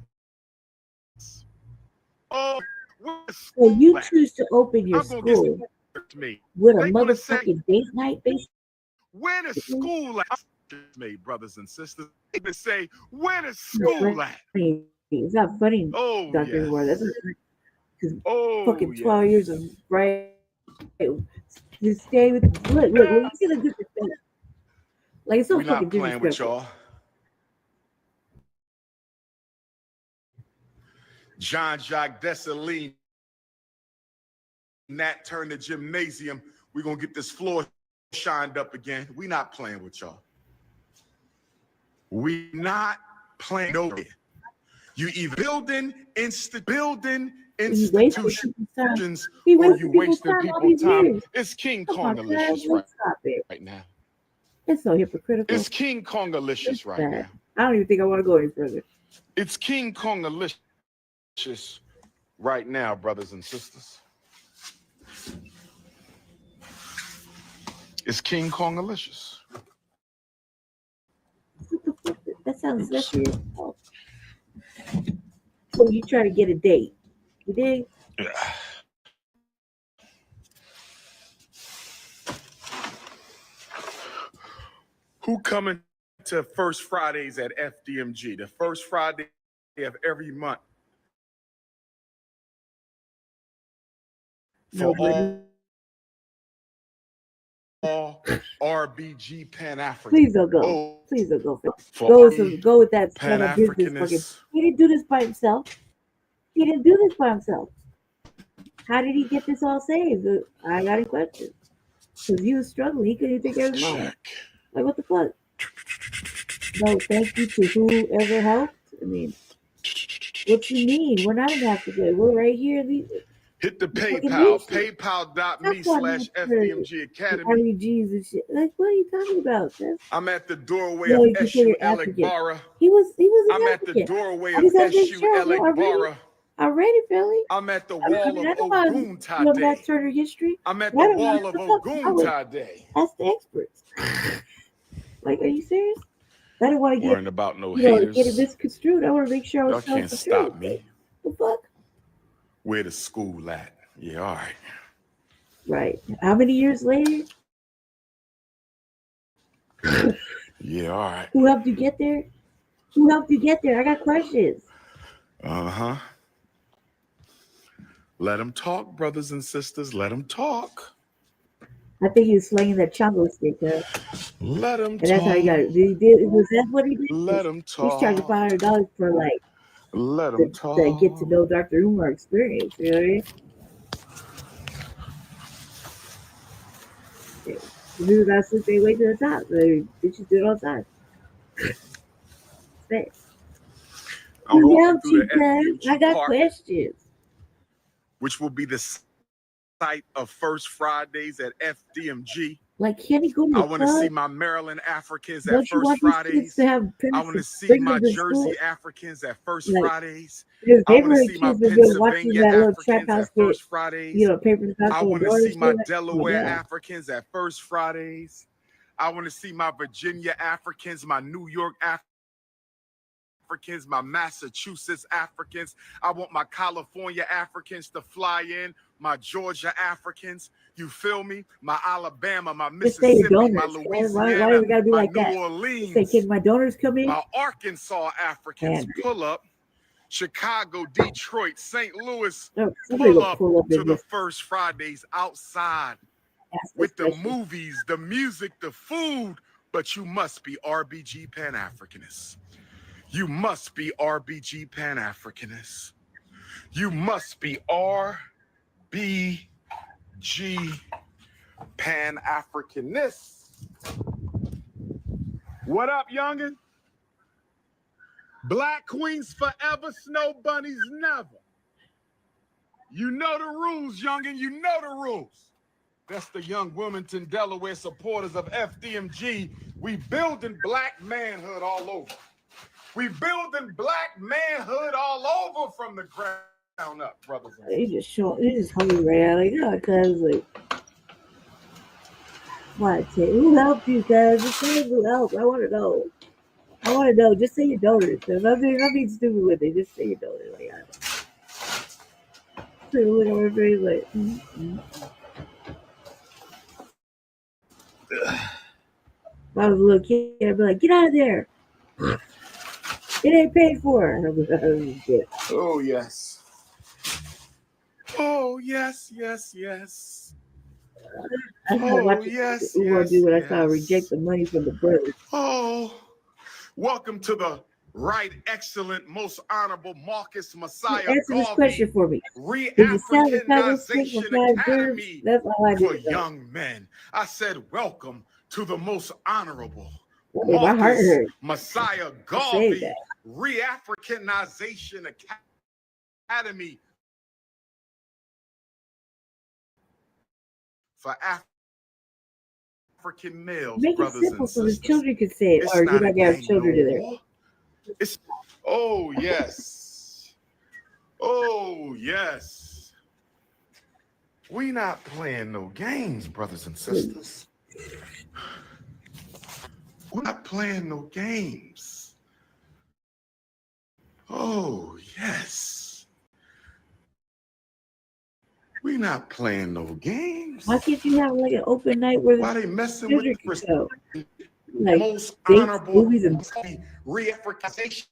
Oh, so you choose to open your school with a motherfucking date night, basically? Where the school at? Me, brothers and sisters. They can say, where the school at? It's not funny, Dr. Ward. That's fucking 12 years of right. You stay with look, you see the disrespect. Like, it's so we're fucking not playing with y'all. Jean-Jacques Dessalines, Nat Turner Gymnasium. We're gonna get this floor shined up again. We not playing with y'all. We not playing over here. You either building institutions or you wasting people's time. It's King Kongalicious right now. It's so hypocritical. It's King Kongalicious right now. I don't even think I want to go any further. It's King Kongalicious right now, brothers and sisters. It's King Kongalicious. What the fuck? That sounds sexy as fuck. So you try to get a date. You dig? Yeah. Who coming to First Fridays at FDMG? The first Friday of every month. For all RBG Pan-African. Please don't go. Please don't go. Go with that son of business. He didn't do this by himself. He didn't do this by himself. How did he get this all saved? I got a question. Because he was struggling. He couldn't even take care of his mom. Like, what the fuck? No, thank you to whoever helped. I mean, what you mean? We're not in Africa. We're right here. Hit the PayPal. PayPal.me/FDMG Academy. RBGs and shit. Like, what are you talking about? I'm at the doorway of SU Alegbara. He was I'm at the doorway of SU Alegbara. I read it, Philly. I'm at the wall of Ogunta Day. Turner history. I'm at the wall of Ogunta Day. That's the experts. Like, are you serious? I don't want to get about no haters. Get it misconstrued. I want to make sure I was y'all can't stop me. The fuck? Where the school at? Yeah, all right. Right. How many years later? Yeah, all right. Who helped you get there? I got questions. Uh-huh. Let them talk, brothers and sisters. Let them talk. I think he was slinging that chongo stick, Let them and that's how he got talk. it. He did. Was that what he did? Let them He's charging talk. $500 for like Let them the get to talk. know Dr. Umar experience. You know what I mean? The people got to sleep their way to the top. They just do it all the time. I'm Who walking helped through you, the cuz? I FDMG got Park, questions. which will be the site of First Fridays at FDMG. Like, can he go to I the want to see club? my Maryland Africans at Don't you First want these kids Fridays. to have I parents want to to see bring my them to school? Jersey Africans at First Like, Fridays. there's I want to neighborhood see my kids that been watching Pennsylvania that little trap Africans house at get, First Fridays. papers out I their want to door and see shit. my Like, oh my Delaware God. Africans at First Fridays. I want to see my Virginia Africans, my New York Africans, my Massachusetts Africans. I want my California Africans to fly in, my Georgia Africans. You feel me? My Alabama, my Just say your Mississippi, my donors. Why Louisiana, does it gotta be my like New that? Just say, Orleans, can my donors come in? my Arkansas Africans And pull up. Chicago, Detroit, St. Louis, somebody pull will up pull up to and the just First Fridays outside ask this with the question. movies, the music, the food, but you must be RBG Pan-Africanist. You must be RBG Pan-Africanist. You must be RBG Pan-Africanist. What up, youngin? Black queens forever, snow bunnies never. You know the rules, youngin. You know the rules. That's the young Wilmington, Delaware supporters of FDMG. We building black manhood all over. We building black manhood all over from the ground up, brothers and sisters. They just hungry right now. Like, oh, cuz, like, what? Who helped you, cuz? Just say who helped. I want to know. I want to know. Just say your donors. Cause nothing stupid with it. Just say your donors. Like, I don't know. So look at my face like, If I was a little kid, I'd be like, get out of there. It ain't paid for. Oh, yes. Oh, yes, yes, yes. I started watching Umar do what I saw reject the money from the birds. Oh, welcome to the right, excellent, most honorable Marcus Messiah Answer this question Garvey for me. Did you sell the title stick for Re-Africanization 5 birds? Academy That's all I for need to know. young men. I said, welcome to the most honorable Okay, my heart Marcus hurt. Messiah Say Garvey that. Re-Africanization Academy for African males, Make it brothers simple and so the sisters. children can say it, It's or you not a like to have game children no in there. more. It's oh yes. Oh yes. We not playing no games, brothers and sisters. We're not playing no games. Oh yes. We not playing no games. Why can't you have like an open night where the Why they messing children with can go? the Like most dates, honorable movies, and Re-Africanization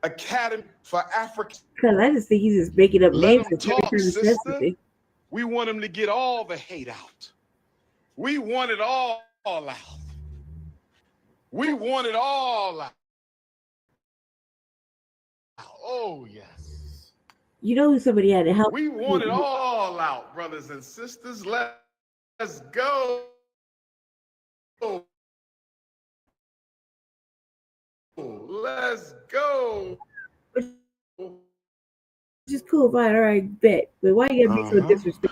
Academy for Africa? because I just think he's just making up Let names them because every talk, time he says sister. something. We want them to get all the hate out. We want it all out. We want it all out. Oh, yes. You know who somebody had to help? We want it all out, brothers and sisters. Let's go. Let's go. Just cool, fine, all right, bet. But why you gotta be so disrespectful?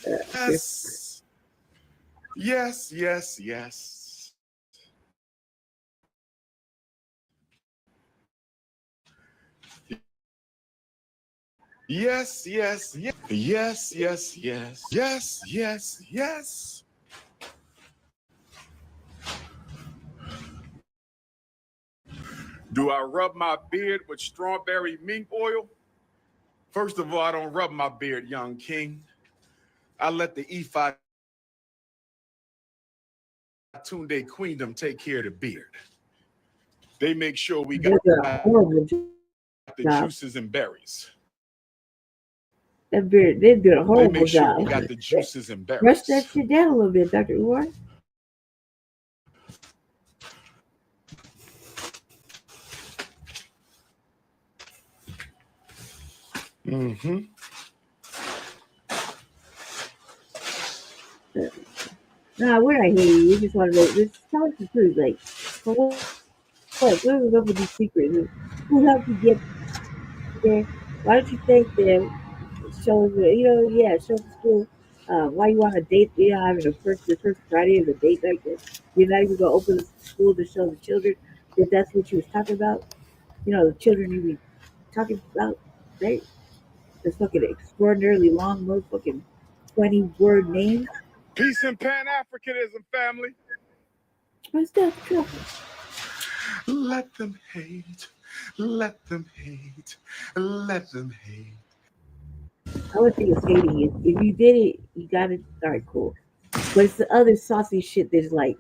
Yes. Yes, yes, yes. Yes, yes, yes. Yes, yes, yes. Yes, yes, yes. Do I rub my beard with strawberry mink oil? First of all, I don't rub my beard, young king. I let the Ifa Tunde Queendom take care of the beard. They make sure we got That's a horrible the job. juices and berries. That beard, they're doing a They horrible make sure job. we got the juices and Rush that berries. shit down a little bit, Dr. Umar. Mm-hmm. Nah, we're not hating. We just want to know. Just tell us the truth. Like, for what was up with these secrets? Who helped you get there? Why don't you take them? Show us, show us the school. Why you want a date? You know, having the first Friday of the date like this. You're not even gonna open the school to show the children that that's what you was talking about. You know, the children you be talking about, right? This fucking extraordinarily long, motherfucking 20-word names. Peace and Pan-Africanism, family. What's that? Let them hate. Let them hate. Let them hate. I would think it's hating it. If you did it, you got it. All right, cool. But it's the other saucy shit that's like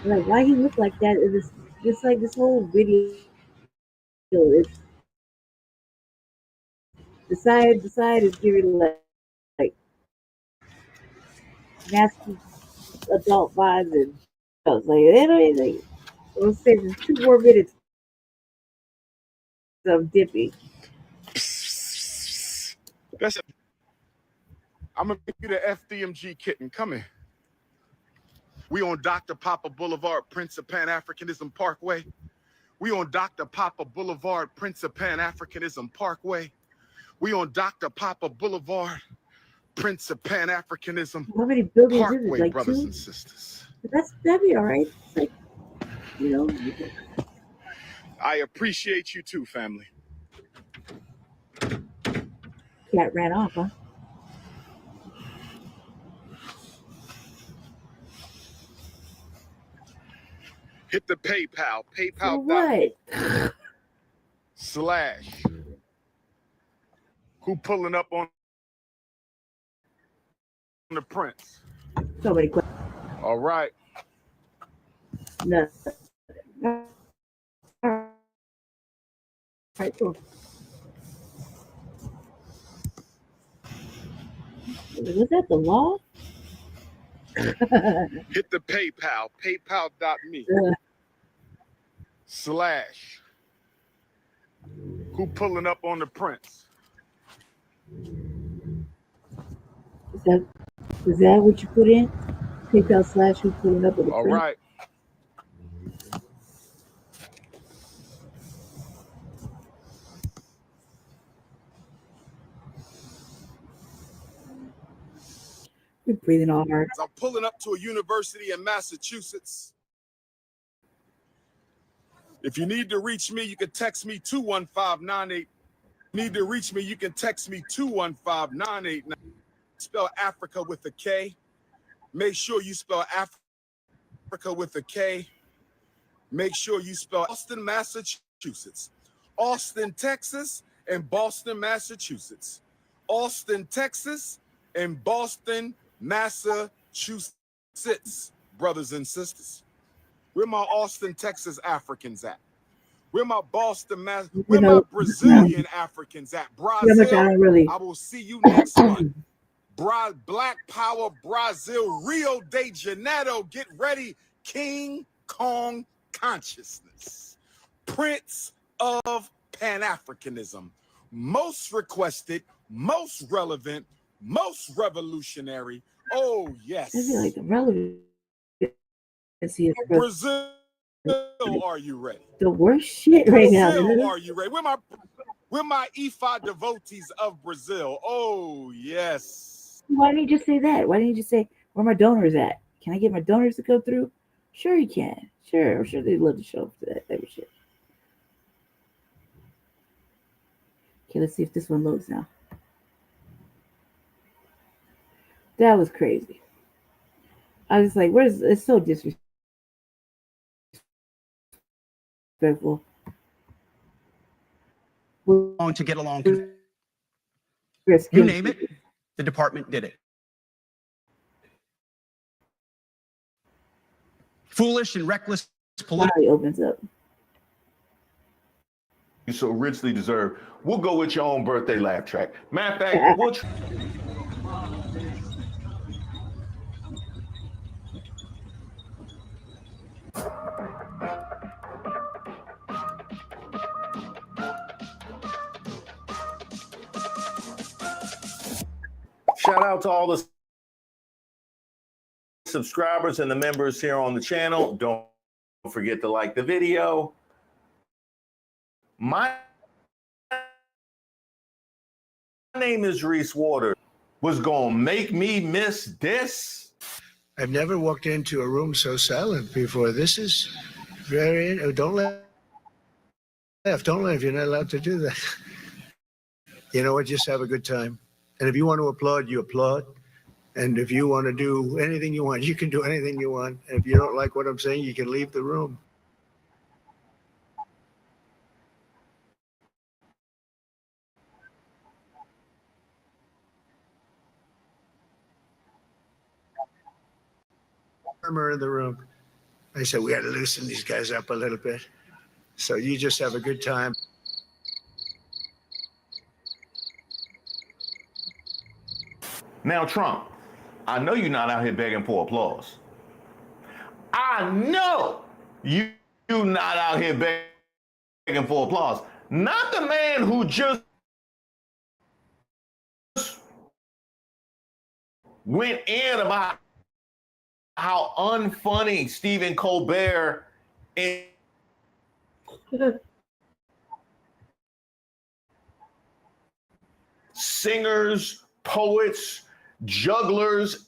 why he look like that? It's like this whole video is the side is giving like nasty adult vibes, and I was like, they don't even. We'll say there's 2 more minutes of dipping. That's it. I'm gonna give you the FDMG kitten. Come in. We on Dr. Papa Boulevard, Prince of Pan-Africanism Parkway. We on Dr. Papa Boulevard, Prince of Pan-Africanism Parkway. We on Dr. Papa Boulevard, Prince of Pan-Africanism How many buildings Parkway, is it? Like brothers 2? and sisters. That'd be all right. It's like, I appreciate you too, family. Cat ran off, huh? Hit the PayPal, For what? / who pulling up on the Prince. So many questions. All right. No. All right, cool. Was that the law? Hit the PayPal, paypal.me / who pulling up on the Prince. Is that what you put in? PayPal / who pulling up with the All print? right. We're breathing all hard. I'm pulling up to a university in Massachusetts. If you need to reach me, you can text me 21598. Need to reach me, you can text me 215-989. Spell Africa with a K. Make sure you spell Africa with a K. Make sure you spell Austin, Massachusetts. Austin, Texas, and Boston, Massachusetts. Austin, Texas, and Boston, Massachusetts, brothers and sisters. Where my Austin, Texas Africans at? Where my Boston, where my Brazilian Africans at? Brazil, I will see you next month. Black Power, Brazil, Rio de Janeiro, get ready. King Kong consciousness. Prince of Pan-Africanism. Most requested, most relevant, most revolutionary. Oh, yes. I feel like the relevancy is Brazil, are you ready? The worst shit right now. Brazil, are you ready? Where my Ifa devotees of Brazil? Oh, yes. Why didn't you just say that? Why didn't you just say where my donors at? Can I get my donors to go through? Sure you can. Sure, I'm sure they'd love to show up for that type of shit. Okay, let's see if this one loads now. That was crazy. I was like, where's it's so disrespectful. To get along. You name it, the department did it. Foolish and reckless political. Opens up. so richly deserve. We'll go with your own birthday laugh track. Matter of fact, we'll shout out to all the subscribers and the members here on the channel. Don't forget to like the video. My name is Reese Waters. Was gonna make me miss this? I've never walked into a room so silent before. This is very. Oh, don't laugh. Don't laugh. You're not allowed to do that. You know what? Just have a good time. And if you want to applaud, you applaud. And if you want to do anything you want, you can do anything you want. And if you don't like what I'm saying, you can leave the room. Murmur in the room. I said, we got to loosen these guys up a little bit. So you just have a good time. Now, Trump, I know you're not out here begging for applause. I know you're not out here begging for applause. Not the man who just went in about how unfunny Stephen Colbert is. Singers, poets, jugglers,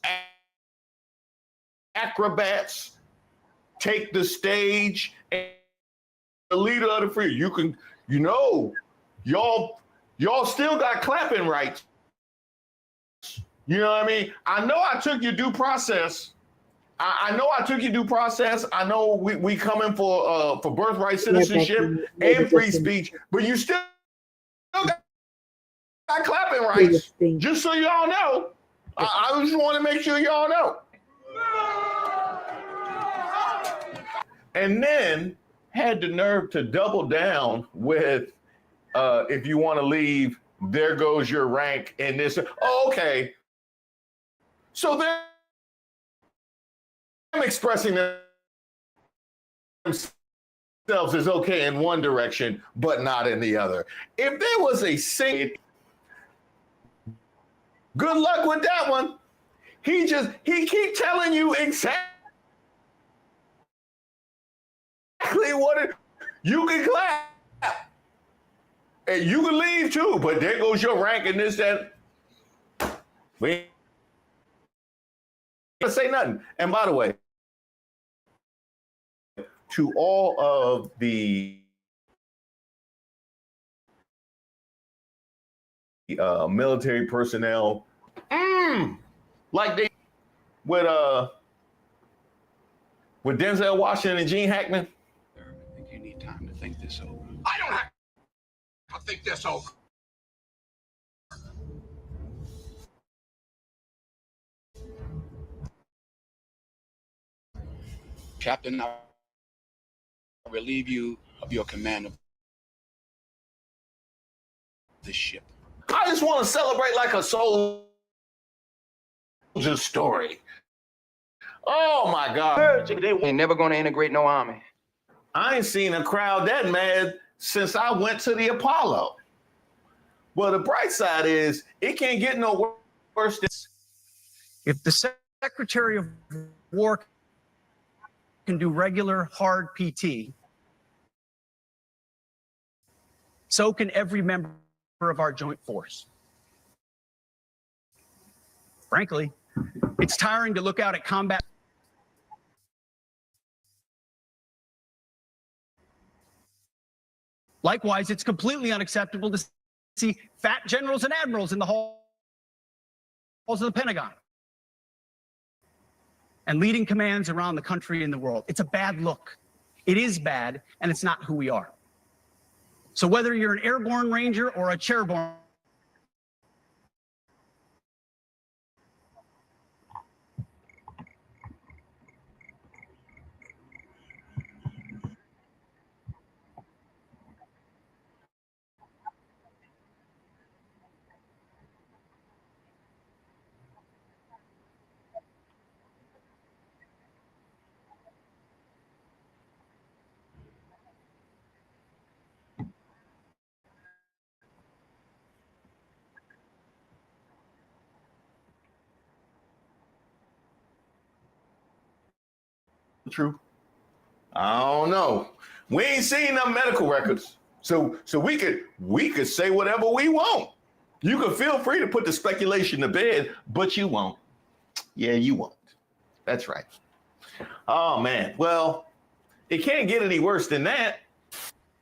acrobats take the stage, and the leader of the free. You can, you know, y'all still got clapping rights. You know what I mean? I know I took your due process. I know I took your due process. I know we coming for birthright citizenship and free speech, but you still got clapping rights. Just so y'all know. I just want to make sure y'all know. And then had the nerve to double down with, if you want to leave, there goes your rank in this. Oh, okay. So they're expressing themselves as okay in one direction, but not in the other. If there was a single, good luck with that one. He keep telling you exactly what it, you can clap and you can leave too, but there goes your rank in this, that. We ain't gonna say nothing. And by the way, to all of the military personnel, like they with Denzel Washington and Gene Hackman. I think you need time to think this over. I don't have to think this over. Captain, I relieve you of your command of this ship. I just want to celebrate like a soldier's story. Oh my God. They ain't never gonna integrate no army. I ain't seen a crowd that mad since I went to the Apollo. Well, the bright side is it can't get no worse than. If the Secretary of War can do regular hard PT, so can every member of our joint force. Frankly, it's tiring to look out at combat. Likewise, it's completely unacceptable to see fat generals and admirals in the halls of the Pentagon and leading commands around the country and the world. It's a bad look. It is bad, and it's not who we are. So whether you're an airborne ranger or a chairborne True. I don't know. We ain't seen no medical records, so we could say whatever we want. You can feel free to put the speculation to bed, but you won't. Yeah, you won't. That's right. Oh man. Well, it can't get any worse than that.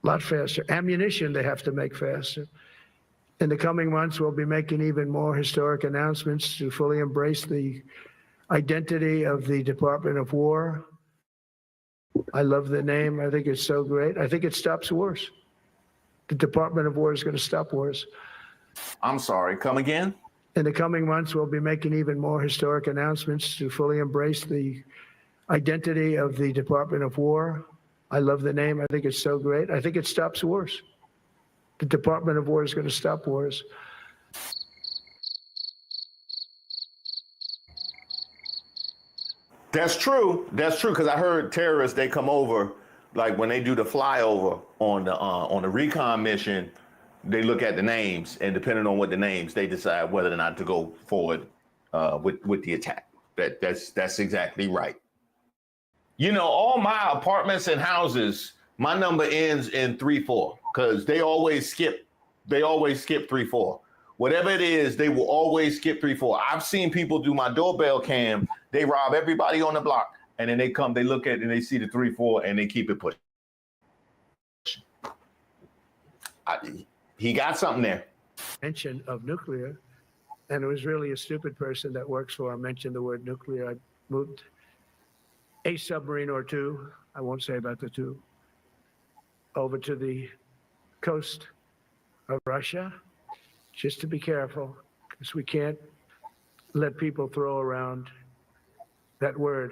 A lot faster. Ammunition they have to make faster. In the coming months, we'll be making even more historic announcements to fully embrace the identity of the Department of War. I love the name. I think it's so great. I think it stops wars. The Department of War is going to stop wars. I'm sorry, come again? In the coming months, we'll be making even more historic announcements to fully embrace the identity of the Department of War. I love the name. I think it's so great. I think it stops wars. The Department of War is going to stop wars. That's true. That's true, because I heard terrorists, they come over, like when they do the flyover on the recon mission, they look at the names, and depending on what the names, they decide whether or not to go forward with the attack. That's exactly right. You know, all my apartments and houses, my number ends in 3-4 because they always skip 3-4. Whatever it is, they will always skip 3-4. I've seen people do my doorbell cam. They rob everybody on the block, and then they come, they look at it, and they see the 3-4, and they keep it pushing. He got something there. Mention of nuclear, and it was really a stupid person that works for him mentioned the word nuclear. I moved a submarine or two, I won't say about the two, over to the coast of Russia, just to be careful, because we can't let people throw around that word.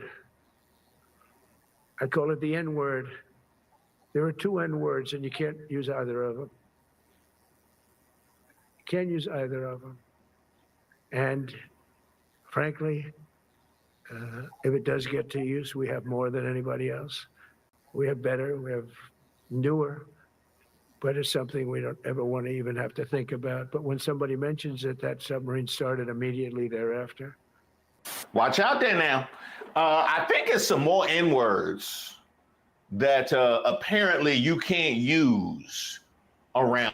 I call it the N word. There are two N words, and you can't use either of them. You can't use either of them. And frankly, if it does get to use, we have more than anybody else. We have better, we have newer, but it's something we don't ever want to even have to think about. But when somebody mentions it, that submarine started immediately thereafter. Watch out there now. I think it's some more N-words that apparently you can't use around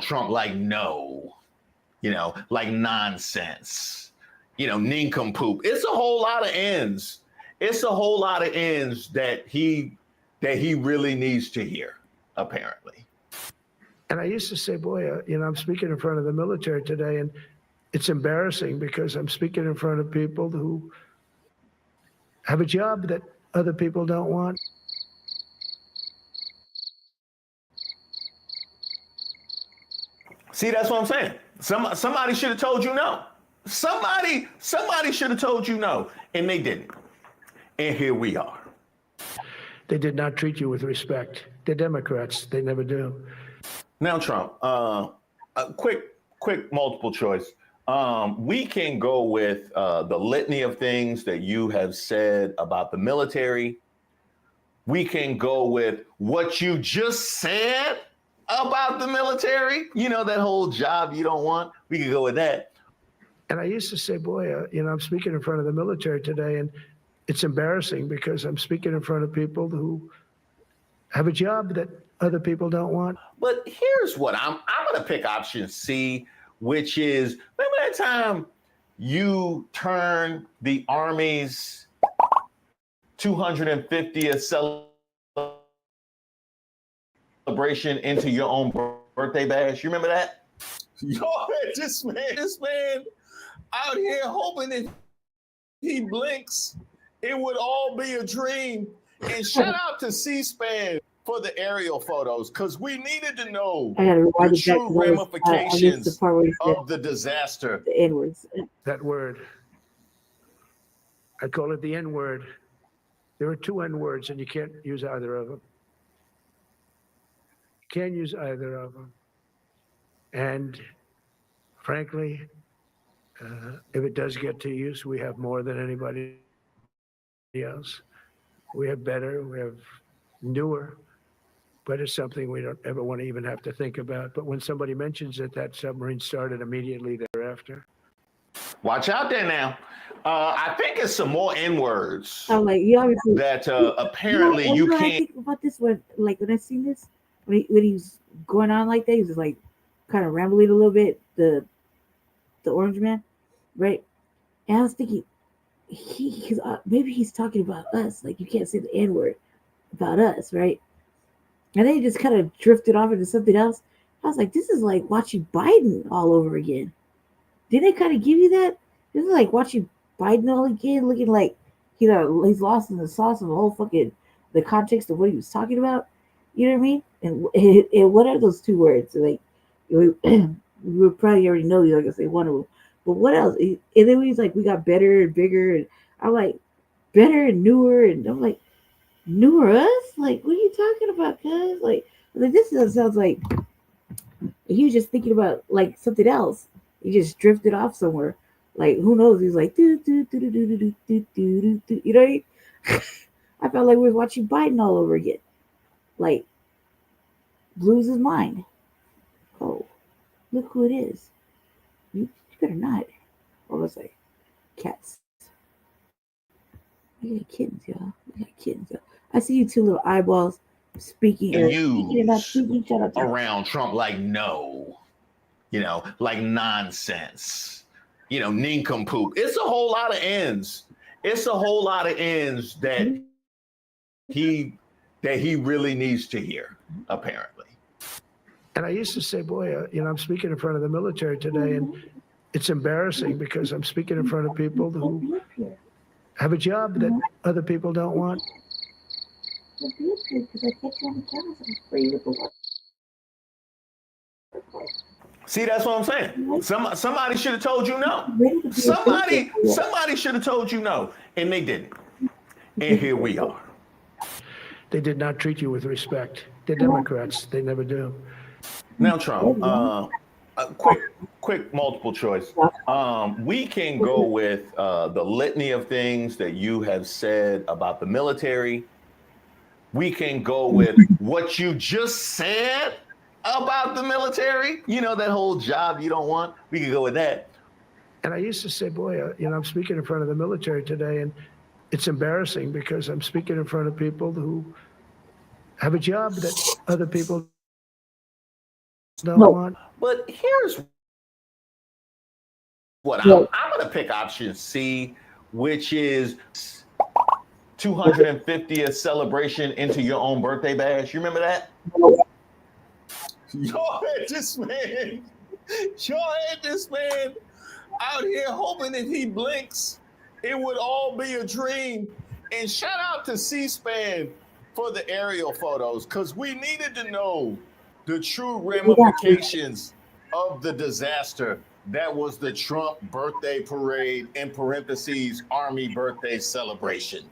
Trump, like no, like nonsense, nincompoop. It's a whole lot of N's. It's a whole lot of N's that he really needs to hear, apparently. And I used to say, boy, I'm speaking in front of the military today, and it's embarrassing because I'm speaking in front of people who have a job that other people don't want. See, that's what I'm saying. Somebody should have told you no. Somebody should have told you no, and they didn't. And here we are. They did not treat you with respect. They're Democrats. They never do. Now, Trump, a quick multiple choice. We can go with the litany of things that you have said about the military. We can go with what you just said about the military. That whole job you don't want. We could go with that. And I used to say, boy, I'm speaking in front of the military today, and it's embarrassing because I'm speaking in front of people who have a job that other people don't want. But here's what I'm going to pick option C, which is, remember that time you turned the Army's 250th celebration into your own birthday bash? You remember that? Yo, this man out here hoping that he blinks, it would all be a dream. And shout out to C-SPAN for the aerial photos, because we needed to know the true ramifications of the disaster. The N-words. That word. I call it the N-word. There are two N-words, and you can't use either of them. You can't use either of them. And frankly, if it does get to use, we have more than anybody else. We have better, we have newer, but it's something we don't ever want to even have to think about. But when somebody mentions it, that submarine started immediately thereafter. Watch out there now. I think it's some more N words I'm like, you obviously that apparently you I can't. think about this when I seen this when he was going on like that, he was just like kind of rambling a little bit. The orange man, right? And I was thinking, maybe he's talking about us. Like you can't say the N word about us, right? And then he just kind of drifted off into something else. I was like, this is like watching Biden all over again. Didn't they kind of give you that? This is like watching Biden all again, looking like he's lost in the sauce of the whole fucking the context of what he was talking about. You know what I mean? And what are those two words? Like we would probably already know you're not gonna say one of them. But what else? And then he's like, we got better and bigger, and I'm like, better and newer, and I'm like, newer us? Like, what are you talking about, cuz? Like this sounds like he was just thinking about like something else. He just drifted off somewhere. Like who knows? He's like do do do do do do do do do. You know what I mean? I felt like we were watching Biden all over again. Like lose his mind. Oh, look who it is. You better not. What was I? Cats. We got kittens, y'all. We got kittens, y'all. I see you two little eyeballs speaking and not speaking. Shut up. Around Trump like no, like nonsense, nincompoop. It's a whole lot of ends. It's a whole lot of ends that he really needs to hear, apparently. And I used to say, boy, I'm speaking in front of the military today, and it's embarrassing because I'm speaking in front of people who have a job that other people don't want. See, that's what I'm saying. Somebody should have told you no. Somebody should have told you no, and they didn't. And here we are. They did not treat you with respect. They're Democrats. They never do. Now, Trump, quick multiple choice. We can go with the litany of things that you have said about the military. We can go with what you just said about the military. That whole job you don't want. We can go with that. And I used to say, boy, I'm speaking in front of the military today, and it's embarrassing because I'm speaking in front of people who have a job that other people don't want. But here's what I'm going to pick option C, which is 250th celebration into your own birthday bash. You remember that? Y'all had this man out here hoping if he blinks, it would all be a dream. And shout out to C-SPAN for the aerial photos, because we needed to know the true ramifications of the disaster that was the Trump birthday parade, in parentheses, Army birthday celebration.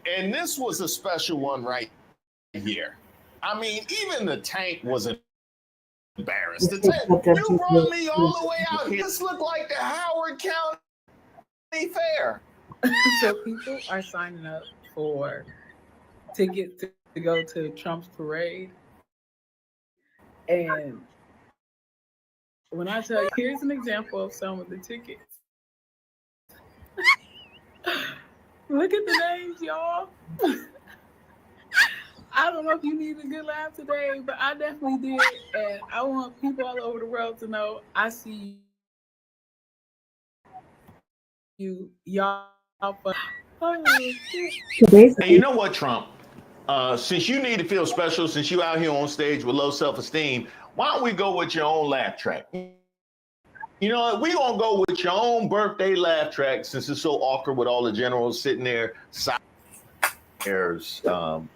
And this was a special one right here. I mean, even the tank was embarrassed. The tank, you brought me all the way out here. This looked like the Howard County Fair. So people are signing up for tickets to go to Trump's parade. And when I tell you, here's an example of some of the tickets. Look at the names, y'all. I don't know if you need a good laugh today, but I definitely did. And I want people all over the world to know I see you, y'all. And you know what, Trump? Since you need to feel special, since you out here on stage with low self-esteem, why don't we go with your own laugh track? You know what? We're going to go with your own birthday laugh track, since it's so awkward with all the generals sitting there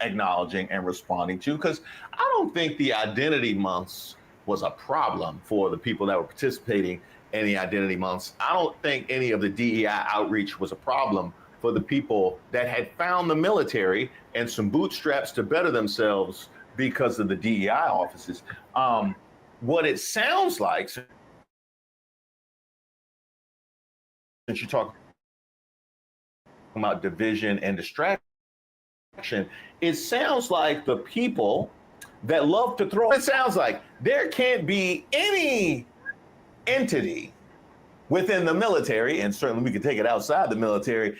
acknowledging and responding to, because I don't think the identity months was a problem for the people that were participating in the identity months. I don't think any of the DEI outreach was a problem for the people that had found the military and some bootstraps to better themselves because of the DEI offices. What it sounds like, since you talk about division and distraction, it sounds like the people that love to throw, it sounds like there can't be any entity within the military, and certainly we could take it outside the military,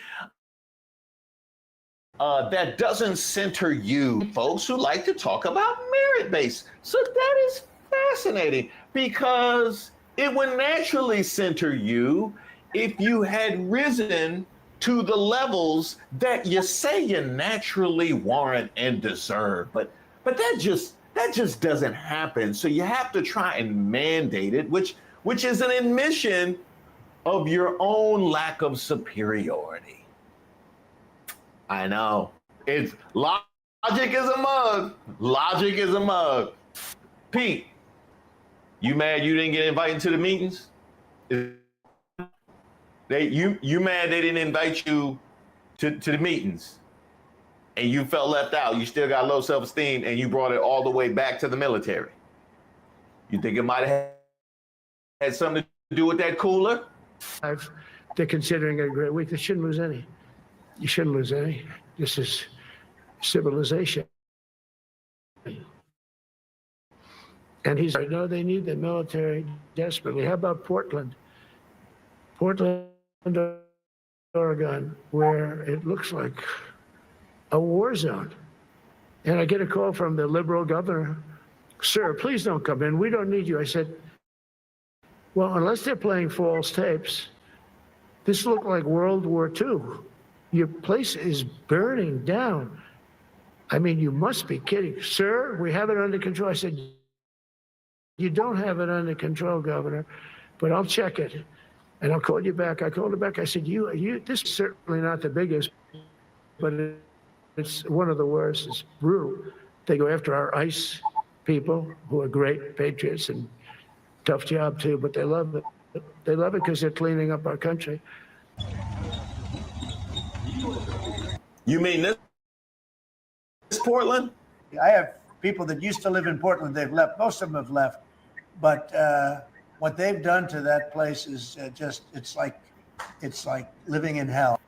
that doesn't center you, folks who like to talk about merit-based. So that is fascinating, because it would naturally center you if you had risen to the levels that you say you naturally warrant and deserve. But that just doesn't happen. So you have to try and mandate it, which is an admission of your own lack of superiority. I know. It's logic is a mug. Logic is a mug. Pete, you mad you didn't get invited to the meetings? You mad they didn't invite you to the meetings, and you felt left out? You still got low self-esteem, and you brought it all the way back to the military. You think it might have had something to do with that cooler? They're considering it a great week. They shouldn't lose any. You shouldn't lose any. This is civilization. And he's like, no, they need the military desperately. How about Portland? Portland, Oregon, where it looks like a war zone. And I get a call from the liberal governor. Sir, please don't come in. We don't need you. I said, well, unless they're playing false tapes, this looked like World War II. Your place is burning down. I mean, you must be kidding. Sir, we have it under control. I said, you don't have it under control, Governor, but I'll check it. And I'll call you back. I called her back. I said, this is certainly not the biggest, but it's one of the worst. It's brutal. They go after our ICE people who are great patriots and tough job too, but they love it. They love it because they're cleaning up our country. You mean this Portland? I have people that used to live in Portland. They've left. Most of them have left. But what they've done to that place is it's like living in hell.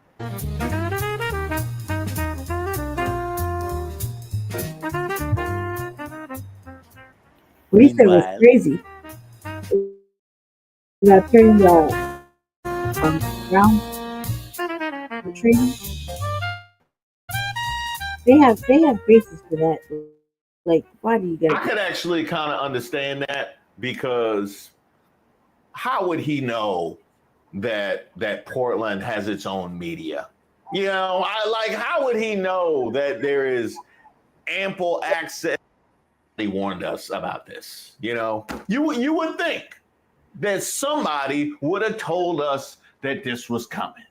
What he said was crazy. You gotta turn the ground the training. They have bases for that. Like, why do you guys? I could actually kind of understand that, because how would he know that Portland has its own media? You know, how would he know that there is ample access? He warned us about this. You know, you would think that somebody would have told us that this was coming.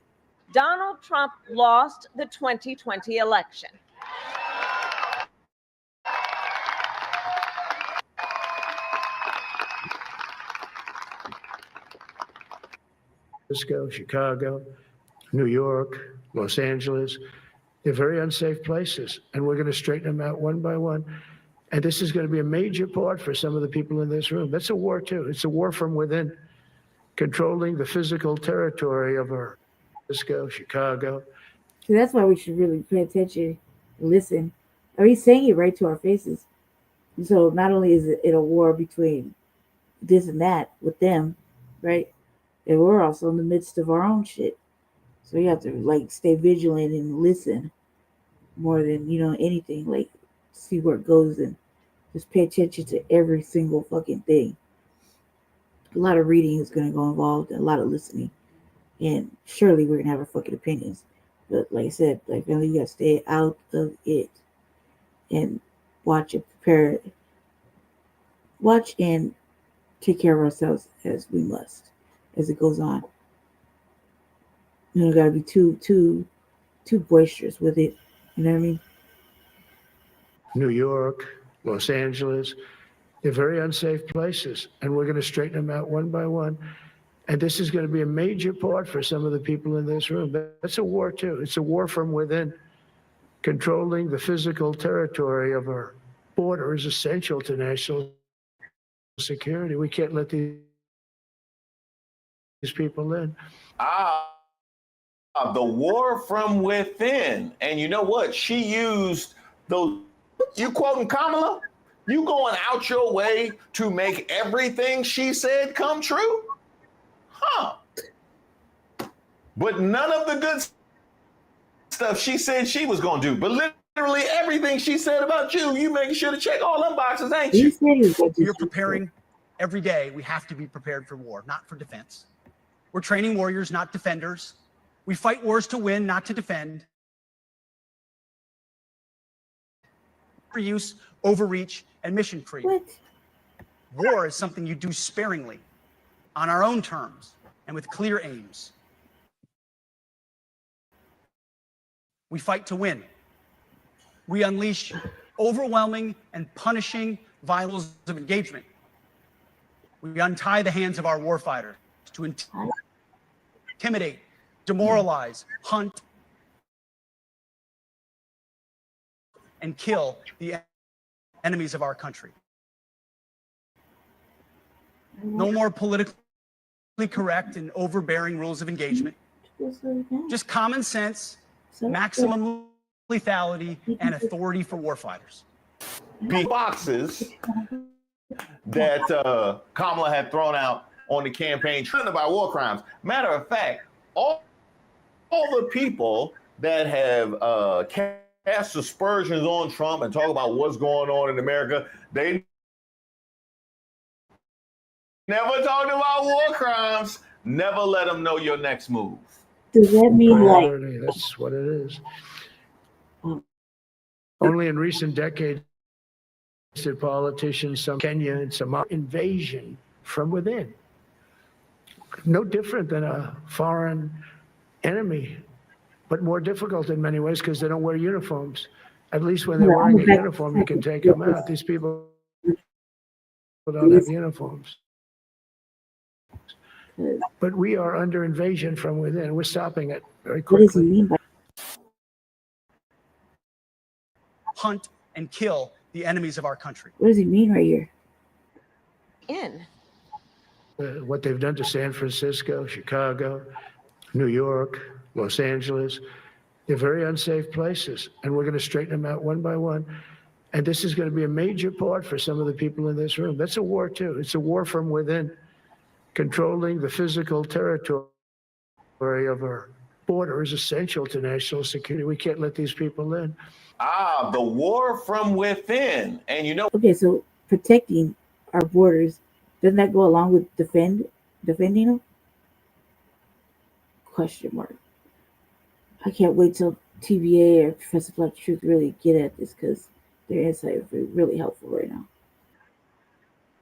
Donald Trump lost the 2020 election. Chicago, New York, Los Angeles. They're very unsafe places, and we're going to straighten them out one by one. And this is going to be a major part for some of the people in this room. That's a war, too. It's a war from within, controlling the physical territory of our Chicago. So that's why we should really pay attention and listen. I mean, he's saying it right to our faces. So not only is it a war between this and that with them, right? And we're also in the midst of our own shit. So you have to stay vigilant and listen more than anything. See where it goes and just pay attention to every single fucking thing. A lot of reading is gonna go involved and a lot of listening. And surely we're gonna have our fucking opinions. But like I said, really you gotta stay out of it and watch and prepare. Watch and take care of ourselves as we must. As it goes on, gotta be too boisterous with it. You know what I mean? New York, Los Angeles, they're very unsafe places, and we're going to straighten them out one by one. And this is going to be a major part for some of the people in this room. That's a war too. It's a war from within. Controlling the physical territory of our border is essential to national security. We can't let these people in. The war from within. And you know what? She used those. You quoting Kamala? You going out your way to make everything she said come true? Huh. But none of the good stuff she said she was going to do. But literally everything she said about you making sure to check all them boxes, ain't you? We are preparing every day. We have to be prepared for war, not for defense. We're training warriors, not defenders. We fight wars to win, not to defend. For use, overreach, and mission creep. War is something you do sparingly, on our own terms, and with clear aims. We fight to win. We unleash overwhelming and punishing violence of engagement. We untie the hands of our warfighters to intimidate, demoralize, hunt, and kill the enemies of our country. No more politically correct and overbearing rules of engagement. Just common sense, maximum lethality, and authority for warfighters. Boxes that Kamala had thrown out on the campaign trail about war crimes. Matter of fact, all the people that have cast aspersions on Trump and talk about what's going on in America, they never talked about war crimes. Never let them know your next move. Does that mean Priority, that's what it is. Only in recent decades did politicians, some Kenya and some invasion from within. No different than a foreign enemy, but more difficult in many ways because they don't wear uniforms. At least when they're wearing a uniform, you can take them out. These people don't have uniforms. But we are under invasion from within. We're stopping it very quickly. What does he mean by Hunt and kill the enemies of our country. What does he mean right here? What they've done to San Francisco, Chicago, New York, Los Angeles, they're very unsafe places, and we're going to straighten them out one by one. And this is going to be a major part for some of the people in this room. That's a war, too. It's a war from within, controlling the physical territory of our border is essential to national security. We can't let these people in. The war from within. And you know. Okay, so protecting our borders, doesn't that go along with defending them? Question mark. I can't wait till TVA or Professor Black Truth really get at this because their insight is really helpful right now.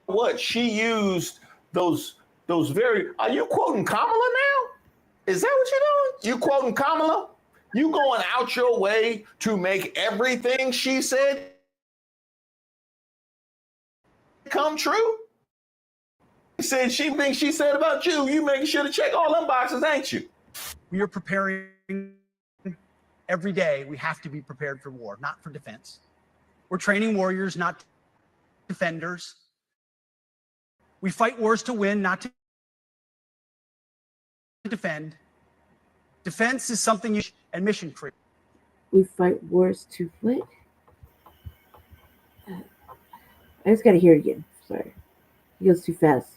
What she used those very. Are you quoting Kamala now? Is that what you're doing? You quoting Kamala? You going out your way to make everything she said come true? She said she thinks she said about you. You making sure to check all them boxes, ain't you? We are preparing every day. We have to be prepared for war, not for defense. We're training warriors, not defenders. We fight wars to win, not to defend. Defense is something you and mission creep. We fight wars to what? I just got to hear it again. Sorry. It goes too fast.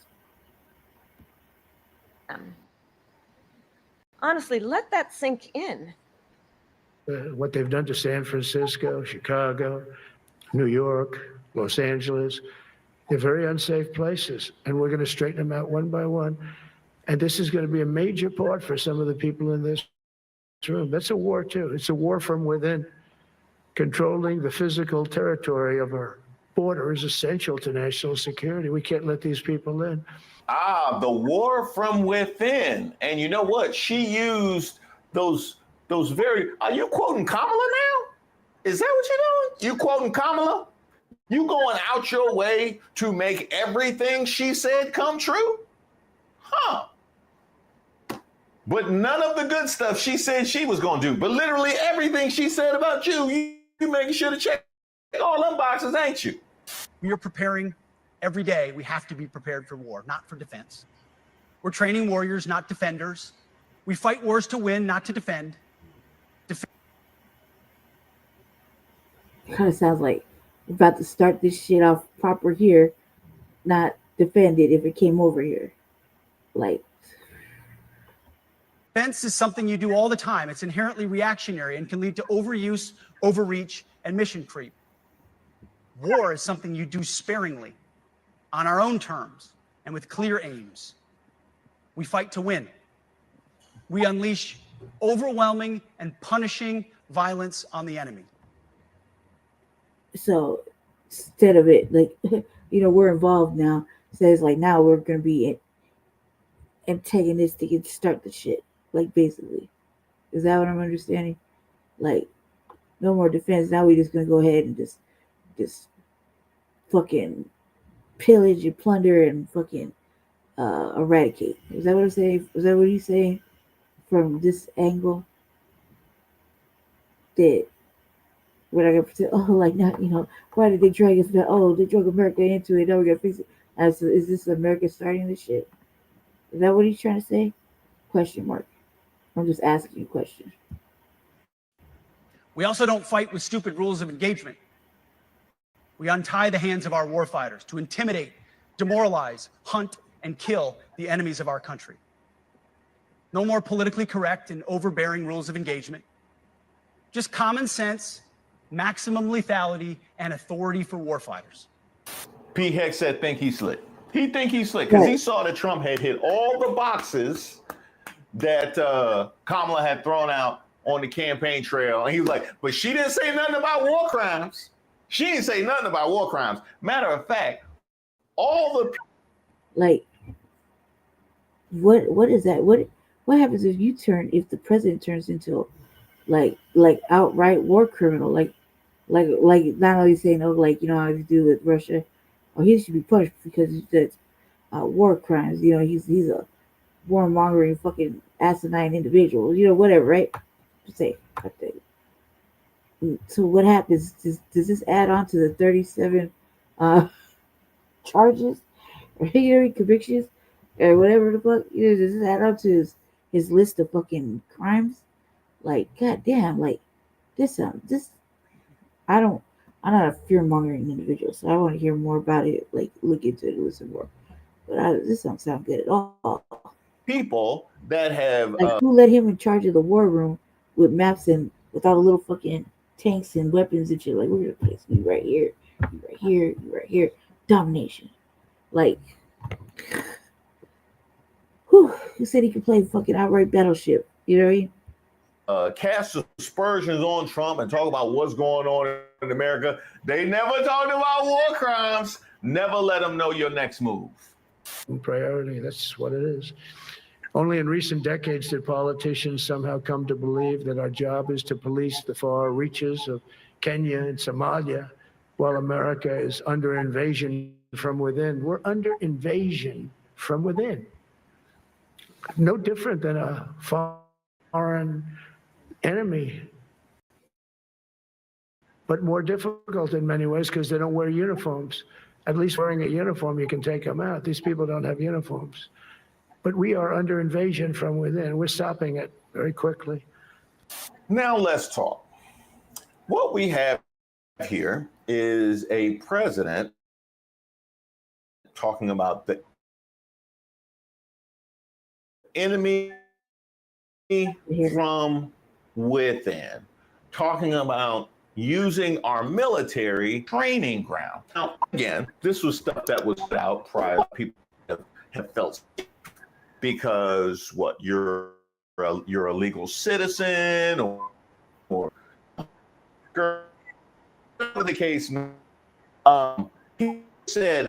Honestly, let that sink in. What they've done to San Francisco, Chicago, New York, Los Angeles, they're very unsafe places, and we're going to straighten them out one by one. And this is going to be a major part for some of the people in this room. That's a war, too. It's a war from within. Controlling the physical territory of our border is essential to national security. We can't let these people in. The war from within. And you know what? She used those very. Are you quoting Kamala now? Is that what you're doing? You quoting Kamala? You going out your way to make everything she said come true? Huh. But none of the good stuff she said she was going to do. But literally everything she said about you making sure to check all them boxes, ain't you? We are preparing every day. We have to be prepared for war, not for defense. We're training warriors, not defenders. We fight wars to win, not to defend. Kind of sounds like we're about to start this shit off proper here, not defend it if it came over here. Like, Defense is something you do all the time. It's inherently reactionary and can lead to overuse, overreach, and mission creep. War is something you do sparingly, on our own terms, and with clear aims. We fight to win. We unleash overwhelming and punishing violence on the enemy. So instead of it, like, we're involved now. So it's like now we're going to be antagonistic and start the shit. Like, basically. Is that what I'm understanding? Like, no more defense. Now we're just going to go ahead and just fucking pillage and plunder and fucking eradicate. Is that what I'm saying? Is that what he's saying from this angle? That we're not gonna pretend, like, not, why did they drag us back? Oh, they drug America into it. Now we're gonna fix it. Is this America starting this shit? Is that what he's trying to say? Question mark. I'm just asking you a question. We also don't fight with stupid rules of engagement. We untie the hands of our warfighters to intimidate, demoralize, hunt, and kill the enemies of our country. No more politically correct and overbearing rules of engagement. Just common sense, maximum lethality, and authority for warfighters. Pete Hegseth think he's slick. He think he's slick because he saw that Trump had hit all the boxes that Kamala had thrown out on the campaign trail. And he was like, but she didn't say nothing about war crimes. She didn't say nothing about war crimes. Matter of fact, all the... Like, what is that? What happens if the president turns into like outright war criminal? Like not only saying, how to do with Russia, or he should be punished because he did war crimes. He's a warmongering fucking asinine individual. Whatever, right? Just say. So what happens? Does this add on to the 37 charges or convictions or whatever the fuck? Does this add on to his list of fucking crimes? Like, goddamn, like this. I'm not a fear mongering individual, so I want to hear more about it. Like, look into it, listen more. But this don't sound good at all. People that have who let him in charge of the war room with maps and with all the little fucking tanks and weapons and shit? Like, we're gonna place you right here, you right here, you right here. Domination. Like, who said he could play fucking outright battleship? You know what I mean? Cast aspersions on Trump and talk about what's going on in America. They never talked about war crimes. Never let them know your next move. Priority, that's what it is. Only in recent decades did politicians somehow come to believe that our job is to police the far reaches of Kenya and Somalia, while America is under invasion from within. We're under invasion from within. No different than a foreign enemy, but more difficult in many ways because they don't wear uniforms. At least wearing a uniform, you can take them out. These people don't have uniforms. But we are under invasion from within. We're stopping it very quickly. Now let's talk. What we have here is a president talking about the enemy from within, talking about using our military training ground. Now, again, this was stuff that was put out prior. People have felt because you're a legal citizen or whatever the case. He said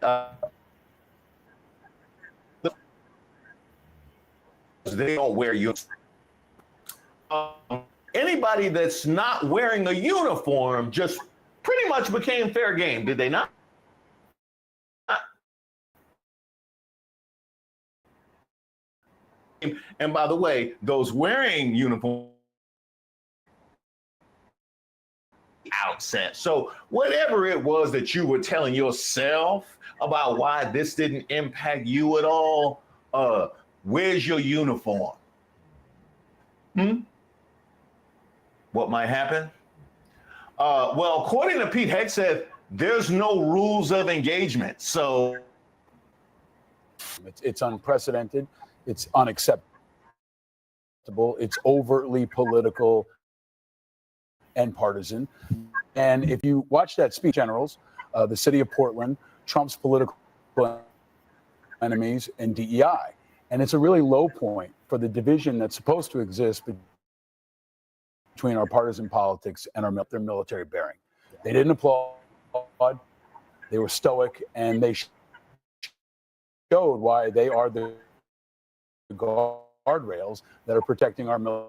they don't wear uniforms. Anybody that's not wearing a uniform just pretty much became fair game, did they not? And by the way, those wearing uniforms outset. So whatever it was that you were telling yourself about why this didn't impact you at all, where's your uniform? What might happen? Well, according to Pete Hegseth, there's no rules of engagement. So it's unprecedented. It's unacceptable. It's overtly political and partisan. And if you watch that speech, generals, the city of Portland, Trump's political enemies, and DEI. And it's a really low point for the division that's supposed to exist between our partisan politics and their military bearing. They didn't applaud. They were stoic, and they showed why they are the guardrails that are protecting our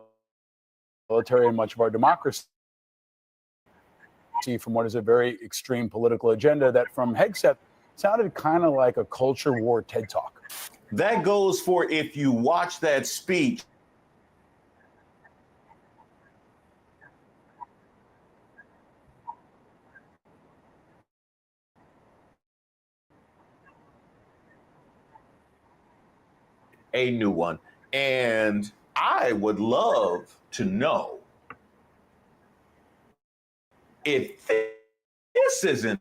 military and much of our democracy from what is a very extreme political agenda that from Hegseth sounded kind of like a culture war TED Talk. That goes for if you watch that speech. A new one. And I would love to know if this isn't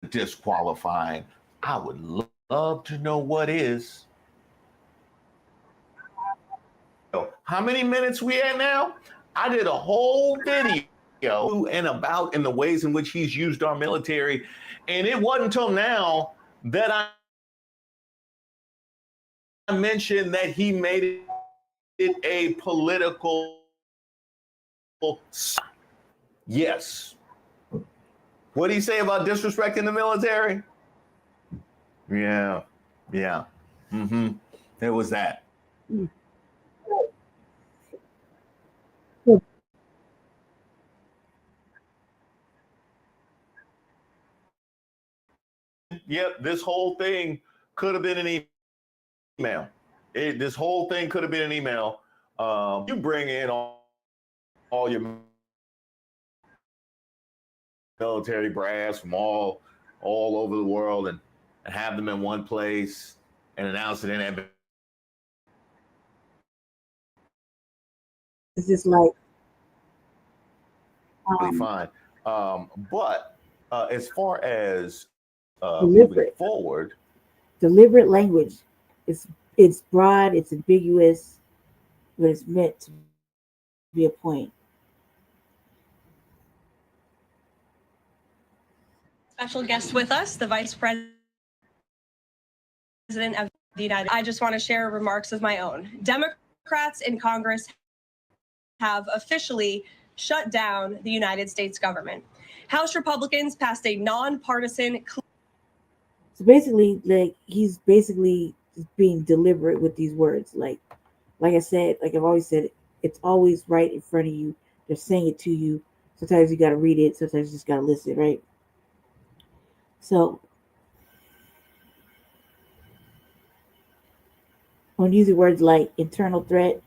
disqualifying. I would love to know what is. How many minutes we at now? I did a whole video and about in the ways in which he's used our military. And it wasn't until now that I mentioned that he made it a political. Yes. What did he say about disrespecting the military? Yeah. Mm-hmm. It was that. Yep, this whole thing could have been an email. This whole thing could have been an email. You bring in all your military brass from all over the world and have them in one place and announce it in advance. It's just like Fine. But as far as moving forward, deliberate language. It's broad, it's ambiguous, but it's meant to be a point. Special guest with us, the Vice President of the United States. I just want to share remarks of my own. Democrats in Congress have officially shut down the United States government. House Republicans passed a nonpartisan. So basically, like he's basically being deliberate with these words. Like I said, like I've always said, it's always right in front of you. They're saying it to you. Sometimes you got to read it. Sometimes you just got to listen, right? So when using words like internal threat,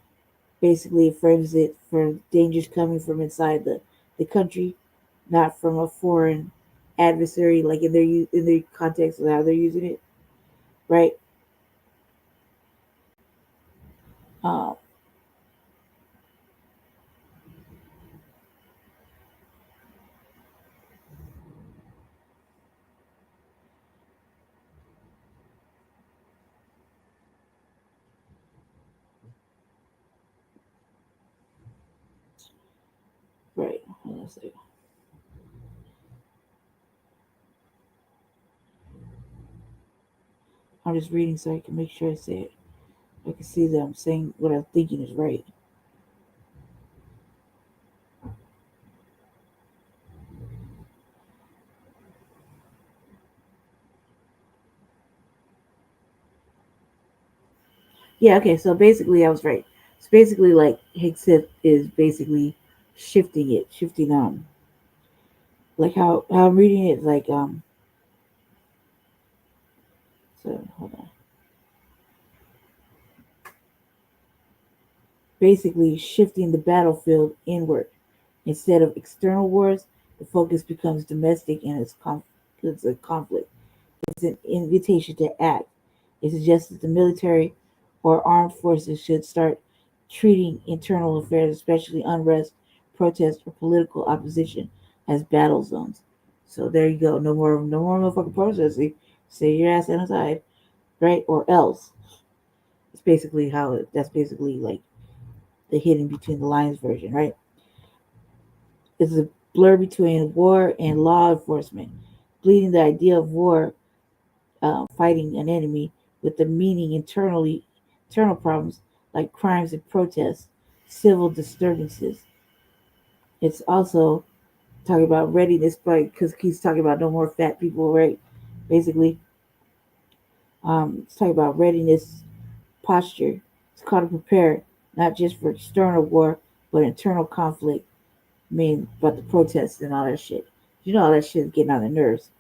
basically it frames it for dangers coming from inside the country, not from a foreign adversary, like in their context of how they're using it, right? Right. Hold on a second. I'm just reading so I can make sure I say it. I can see that I'm saying what I'm thinking is right. Yeah, okay, so basically I was right. So basically like Higseth is basically shifting like how I'm reading it like so hold on. Basically shifting the battlefield inward. Instead of external wars, the focus becomes domestic and it's a conflict. It's an invitation to act. It suggests that the military or armed forces should start treating internal affairs, especially unrest, protest, or political opposition, as battle zones. So there you go. No more motherfucking protesting. Stay your ass on the side, right? Or else. It's basically that's basically like the hidden between the lines version, right? It's a blur between war and law enforcement, bleeding the idea of war, fighting an enemy, with the meaning internal problems like crimes and protests, civil disturbances. It's also talking about readiness, because he's talking about no more fat people, right? Basically, it's talking about readiness posture. It's called to prepare not just for external war, but internal conflict. I mean, about the protests and all that shit. You know, all that shit is getting on the nerves.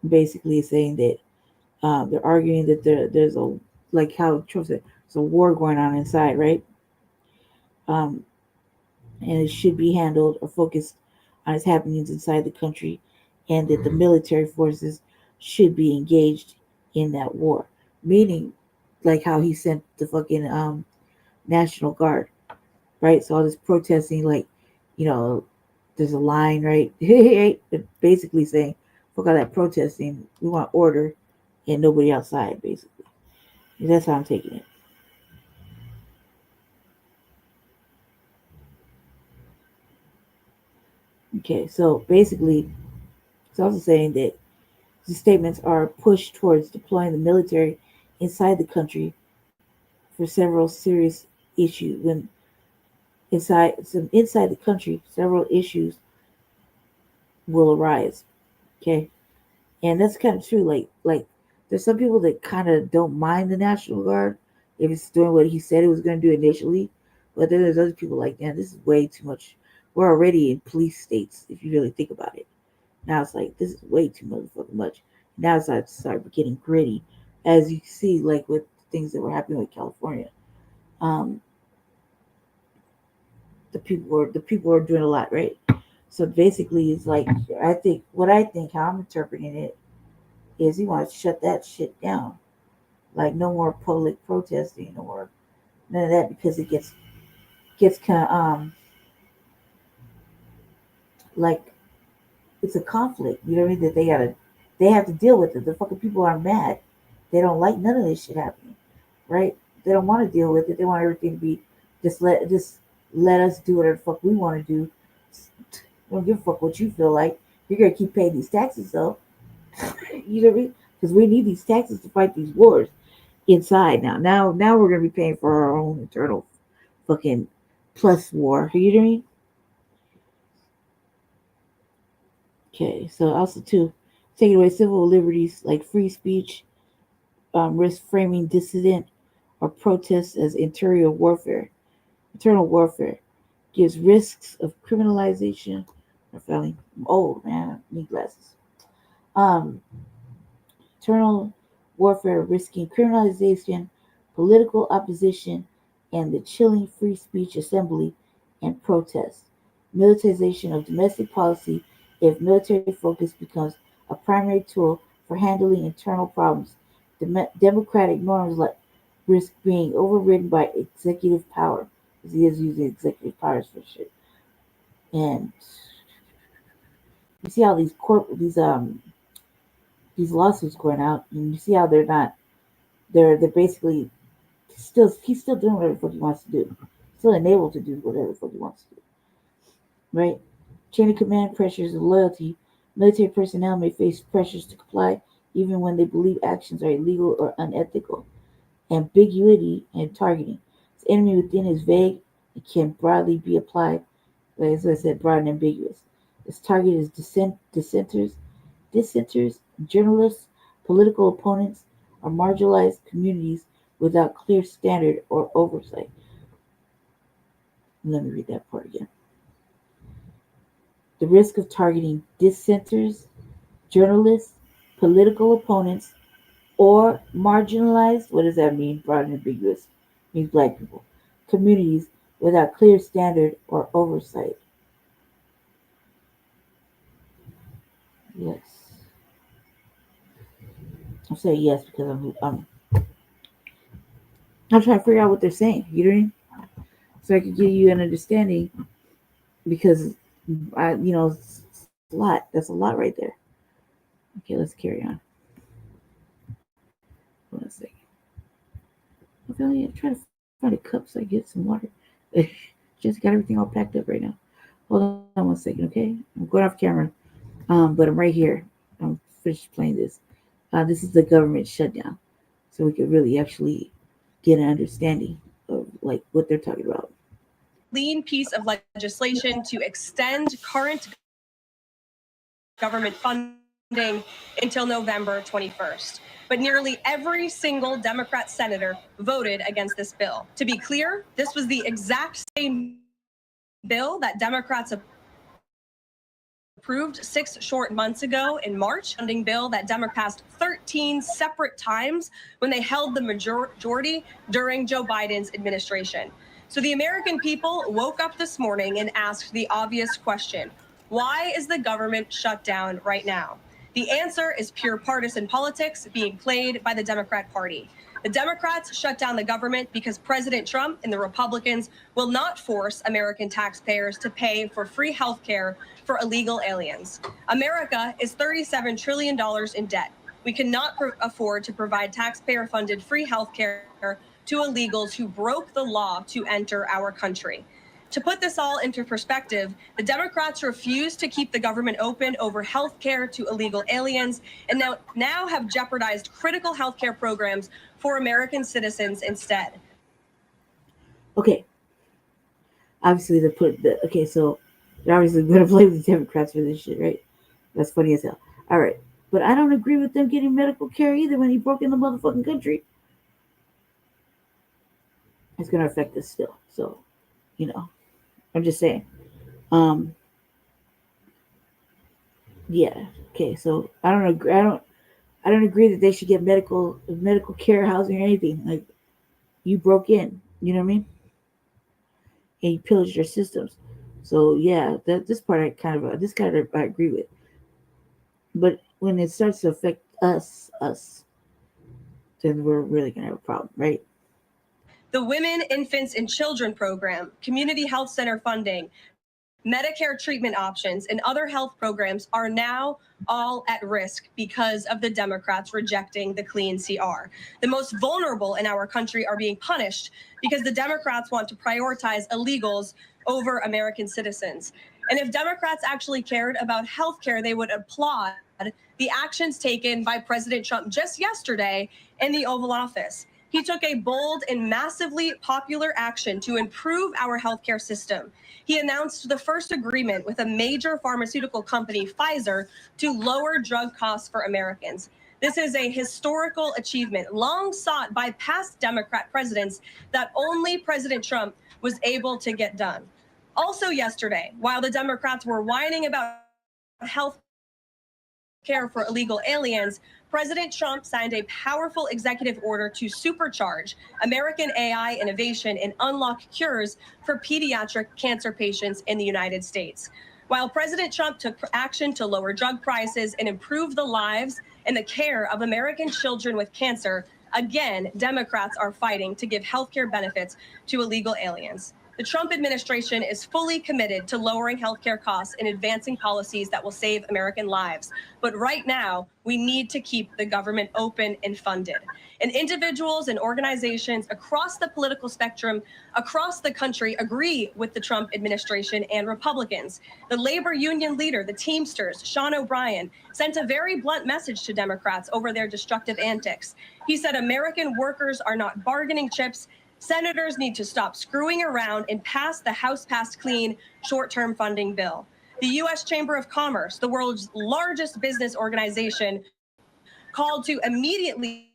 Basically, saying that they're arguing that there's a, like how Trump said, there's a war going on inside, right? Um, and it should be handled or focused on its happenings inside the country, and that the military forces should be engaged in that war. Meaning, like how he sent the fucking National Guard, right? So all this protesting, like, you know, there's a line, right? Basically saying, fuck all that protesting. We want order and nobody outside, basically. That's how I'm taking it. Okay, so basically, it's also saying that the statements are pushed towards deploying the military inside the country for several serious issues. When inside the country, several issues will arise. Okay, and that's kind of true. Like there's some people that kind of don't mind the National Guard if it's doing what he said it was going to do initially, but then there's other people like, man, this is way too much. We're already in police states if you really think about it. Now it's like this is way too motherfucking much. Now it's like start getting gritty, as you see, like with things that were happening with California. Um, the people are doing a lot, right? So basically, it's like I think how I'm interpreting it is he wants to shut that shit down. Like no more public protesting, no more none of that, because it gets kind of like it's a conflict. You know what I mean? That they have to deal with it. The fucking people are mad. They don't like none of this shit happening, right? They don't want to deal with it. They want everything to be just let us do whatever the fuck we want to do. Don't give a fuck what you feel like. You're gonna keep paying these taxes though. You know what I mean? Because we need these taxes to fight these wars inside now. Now we're gonna be paying for our own internal fucking plus war. You know what I mean? Okay, so also too, taking away civil liberties like free speech, risk framing dissident or protests as interior warfare. Internal warfare gives risks of criminalization or felony. I'm old, man. I need glasses. Um, Internal warfare risking criminalization, political opposition, and the chilling free speech assembly and protest. Militarization of domestic policy if military focus becomes a primary tool for handling internal problems. Democratic norms like risk being overridden by executive power, because he is using executive powers for shit. And you see how these lawsuits going out, and you see how they're basically he's still doing whatever the fuck he wants to do, still enabled to do whatever the fuck he wants to do, right? Chain of command pressures and loyalty. Military personnel may face pressures to comply even when they believe actions are illegal or unethical. Ambiguity and targeting. The enemy within is vague and can broadly be applied. Like as I said, broad and ambiguous. Its target is dissenters, journalists, political opponents, or marginalized communities without clear standard or oversight. Let me read that part again. The risk of targeting dissenters, journalists, political opponents, or marginalized, what does that mean? Broad and ambiguous. It means black people. Communities without clear standard or oversight. Yes. I'm saying yes because I'm trying to figure out what they're saying. You know what I mean? So I can give you an understanding, because I a lot. That's a lot right there. Okay, let's carry on. Hold on a second. Okay, yeah, try to find a cup so I get some water. Just got everything all packed up right now. Hold on one second, okay? I'm going off camera, but I'm right here. I'm finished playing this. This is the government shutdown, so we could really actually get an understanding of like what they're talking about. Lean piece of legislation to extend current government funding until November 21st. But nearly every single Democrat senator voted against this bill. To be clear, this was the exact same bill that Democrats approved 6 short months ago in March, funding bill that Democrats passed 13 separate times when they held the majority during Joe Biden's administration. So the American people woke up this morning and asked the obvious question: why is the government shut down right now? The answer is pure partisan politics being played by the Democrat Party. The Democrats shut down the government because President Trump and the Republicans will not force American taxpayers to pay for free health care for illegal aliens. America is $37 trillion in debt. We cannot afford to provide taxpayer-funded free health care to illegals who broke the law to enter our country. To put this all into perspective, the Democrats refused to keep the government open over health care to illegal aliens and now have jeopardized critical health care programs for American citizens instead. Okay. Obviously, so they're obviously going to blame the Democrats for this shit, right? That's funny as hell. All right. But I don't agree with them getting medical care either when he broke in the motherfucking country. It's going to affect us still. So, I'm just saying. Yeah. Okay. So I don't agree. I don't agree that they should get medical care, housing, or anything. Like, you broke in. You know what I mean? And you pillaged your systems. So yeah, this part I agree with. But when it starts to affect us, then we're really gonna have a problem, right? The Women, Infants, and Children Program, Community Health Center funding, Medicare treatment options, and other health programs are now all at risk because of the Democrats rejecting the clean CR. The most vulnerable in our country are being punished because the Democrats want to prioritize illegals over American citizens. And if Democrats actually cared about health care, they would applaud the actions taken by President Trump just yesterday in the Oval Office. He took a bold and massively popular action to improve our healthcare system. He announced the first agreement with a major pharmaceutical company, Pfizer, to lower drug costs for Americans. This is a historical achievement long sought by past Democrat presidents that only President Trump was able to get done. Also yesterday, while the Democrats were whining about health care for illegal aliens, President Trump signed a powerful executive order to supercharge American AI innovation and unlock cures for pediatric cancer patients in the United States. While President Trump took action to lower drug prices and improve the lives and the care of American children with cancer, again, Democrats are fighting to give healthcare benefits to illegal aliens. The Trump administration is fully committed to lowering healthcare costs and advancing policies that will save American lives. But right now, we need to keep the government open and funded. And individuals and organizations across the political spectrum, across the country, agree with the Trump administration and Republicans. The labor union leader, the Teamsters, Sean O'Brien, sent a very blunt message to Democrats over their destructive antics. He said American workers are not bargaining chips. Senators need to stop screwing around and pass the House-passed clean short-term funding bill. The U.S. Chamber of Commerce, the world's largest business organization, called to immediately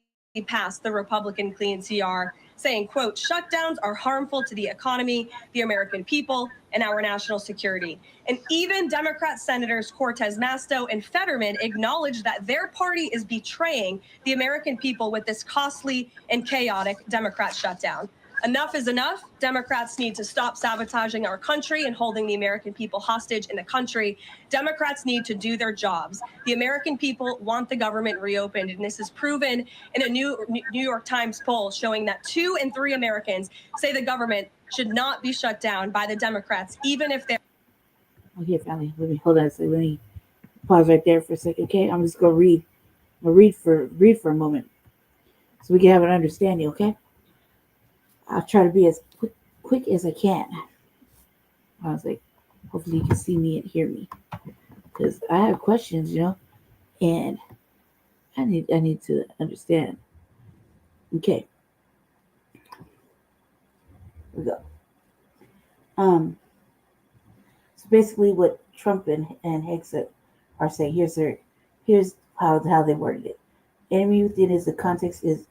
pass the Republican clean CR, saying, quote, shutdowns are harmful to the economy, the American people, and our national security. And even Democrat Senators Cortez Masto and Fetterman acknowledged that their party is betraying the American people with this costly and chaotic Democrat shutdown. Enough is enough. Democrats need to stop sabotaging our country and holding the American people hostage in the country. Democrats need to do their jobs. The American people want the government reopened, and this is proven in a New York Times poll showing that 2 in 3 Americans say the government should not be shut down by the Democrats, even if they're... Okay, family, hold on a second. Let me Pause right there for a second, okay? I'm just gonna read. I'll read for a moment so we can have an understanding, okay? I'll try to be as quick as I can. I was like, hopefully you can see me and hear me because I have questions, and I need to understand. Okay, here we go. Um, so basically, what Trump and Hexet are saying here's how they worded it. Enemy within is the context is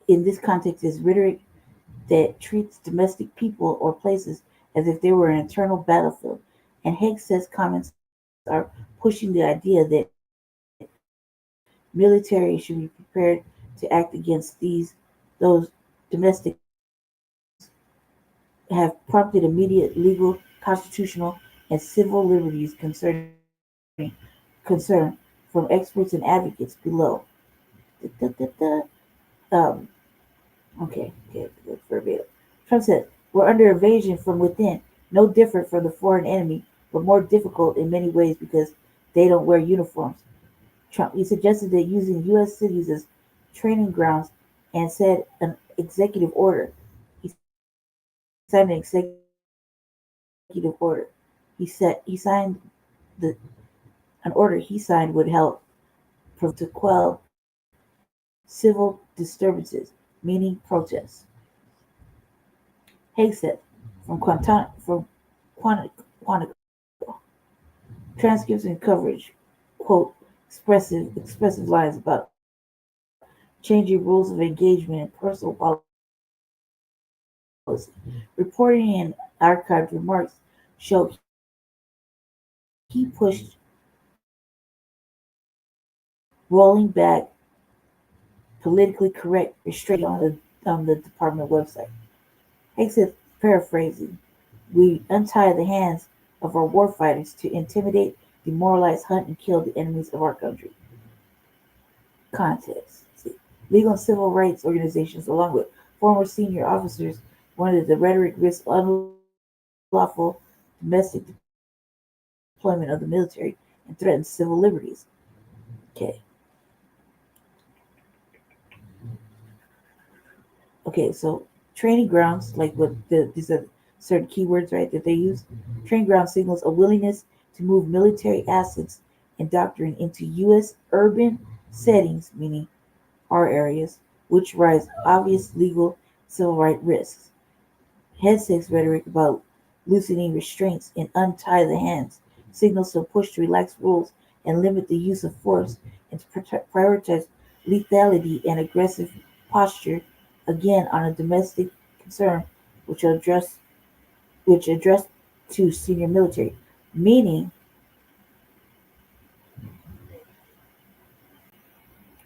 in this context is rhetoric that treats domestic people or places as if they were an internal battlefield. And Hexet's comments are pushing the idea that military should be prepared to act against those domestic have prompted immediate legal, constitutional, and civil liberties concern from experts and advocates below. Da, da, da, da. Um, okay, that's verbatim. Trump said, "We're under invasion from within, no different from the foreign enemy, but more difficult in many ways because they don't wear uniforms." Trump, he suggested that using U.S. cities as training grounds and said an executive order. He signed an executive order. He signed the an order he signed would help to quell civil disturbances, meaning protests. Haig said from Quantico, transcripts and coverage, quote, expressive lines about changing rules of engagement and personal policy. Reporting and archived remarks show he pushed rolling back politically correct restraint on the department website. Haig said, paraphrasing, we untie the hands of our warfighters to intimidate, demoralize, hunt, and kill the enemies of our country. Context. See, legal and civil rights organizations, along with former senior officers, warned that the rhetoric risks unlawful domestic deployment of the military and threatens civil liberties. Okay. Okay, so training grounds, like what these are certain keywords, right, that they use. Training ground signals a willingness to move military assets and doctrine into U.S. urban settings, meaning our areas, which rise obvious legal civil right risks. Hegseth's rhetoric about loosening restraints and untie the hands signals a push to relax rules and limit the use of force and to prioritize lethality and aggressive posture, again on a domestic concern which address to senior military, meaning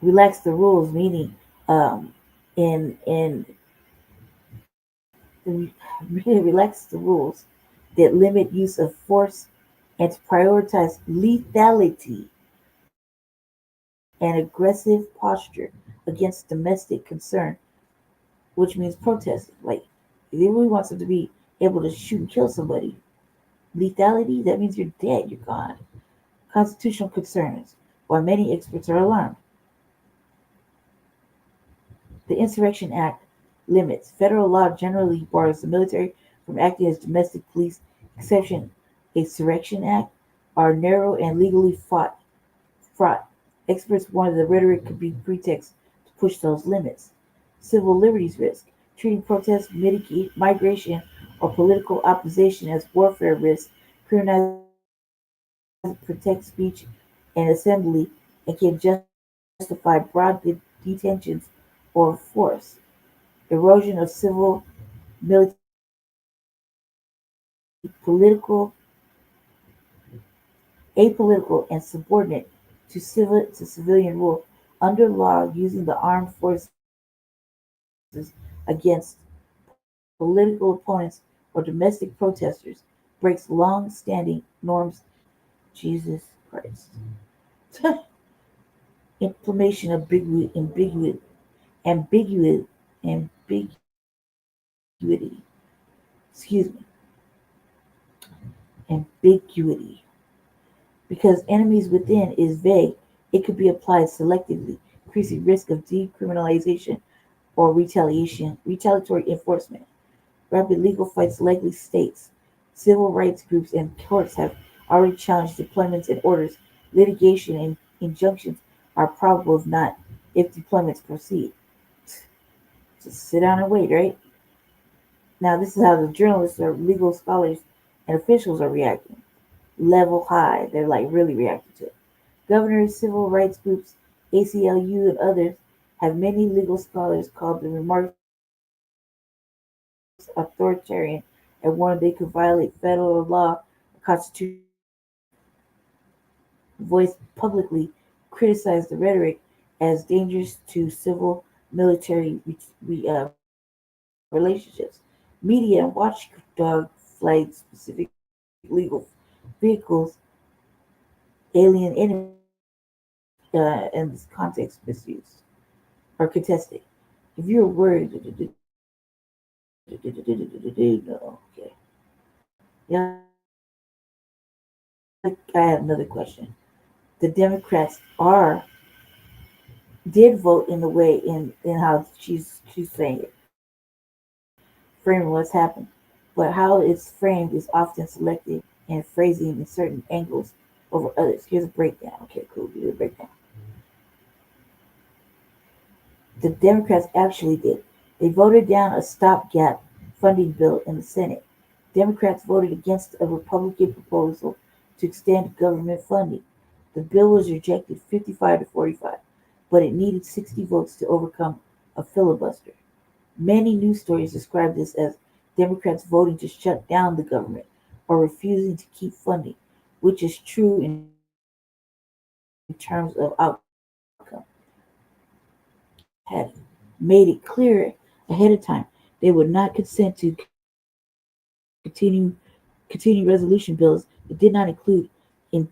relax the rules, meaning in relax the rules that limit use of force and to prioritize lethality and aggressive posture against domestic concern, which means protesting. Like, if they really want them to be able to shoot and kill somebody, lethality, that means you're dead, you're gone. Constitutional concerns, while many experts are alarmed. The Insurrection Act limits. Federal law generally bars the military from acting as domestic police, exception Insurrection Act are narrow and legally fraught. Experts warn the rhetoric could be pretext to push those limits. Civil liberties risk. Treating protests, migration, or political opposition as warfare risks criminalizes protect speech and assembly and can justify broad detentions or force. Erosion of civil military political apolitical and subordinate to civilian rule under law using the armed forces against political opponents or domestic protesters breaks long-standing norms. Jesus Christ. Implementation ambiguity, excuse me, ambiguity. Because enemies within is vague, it could be applied selectively, increasing risk of decriminalization or retaliatory enforcement. Rapid legal fights likely states. Civil rights groups and courts have already challenged deployments and orders. Litigation and injunctions are probable if deployments proceed. Just sit down and wait, right? Now this is how the journalists or legal scholars and officials are reacting. Level high. They're like really reacting to it. Governors, civil rights groups, ACLU, and others have many legal scholars called the remarks authoritarian and warned they could violate federal law and constitution. Voiced publicly criticized the rhetoric as dangerous to civil military relationships. Media and watchdog flagged specific legal vehicles, alien enemies, in this context misused or contested. If you're worried, no, okay. Yeah, I have another question. The Democrats are did vote in the way in how she's saying it, framing what's happened, but how it's framed is often selected and phrasing in certain angles over others. Here's a breakdown. Okay, cool. Here's a breakdown. The Democrats actually did. They voted down a stopgap funding bill in the Senate. Democrats voted against a Republican proposal to extend government funding. The bill was rejected 55 to 45, but it needed 60 votes to overcome a filibuster. Many news stories describe this as Democrats voting to shut down the government or refusing to keep funding, which is true in terms of outcome. Had made it clear ahead of time they would not consent to continue resolution bills that did not include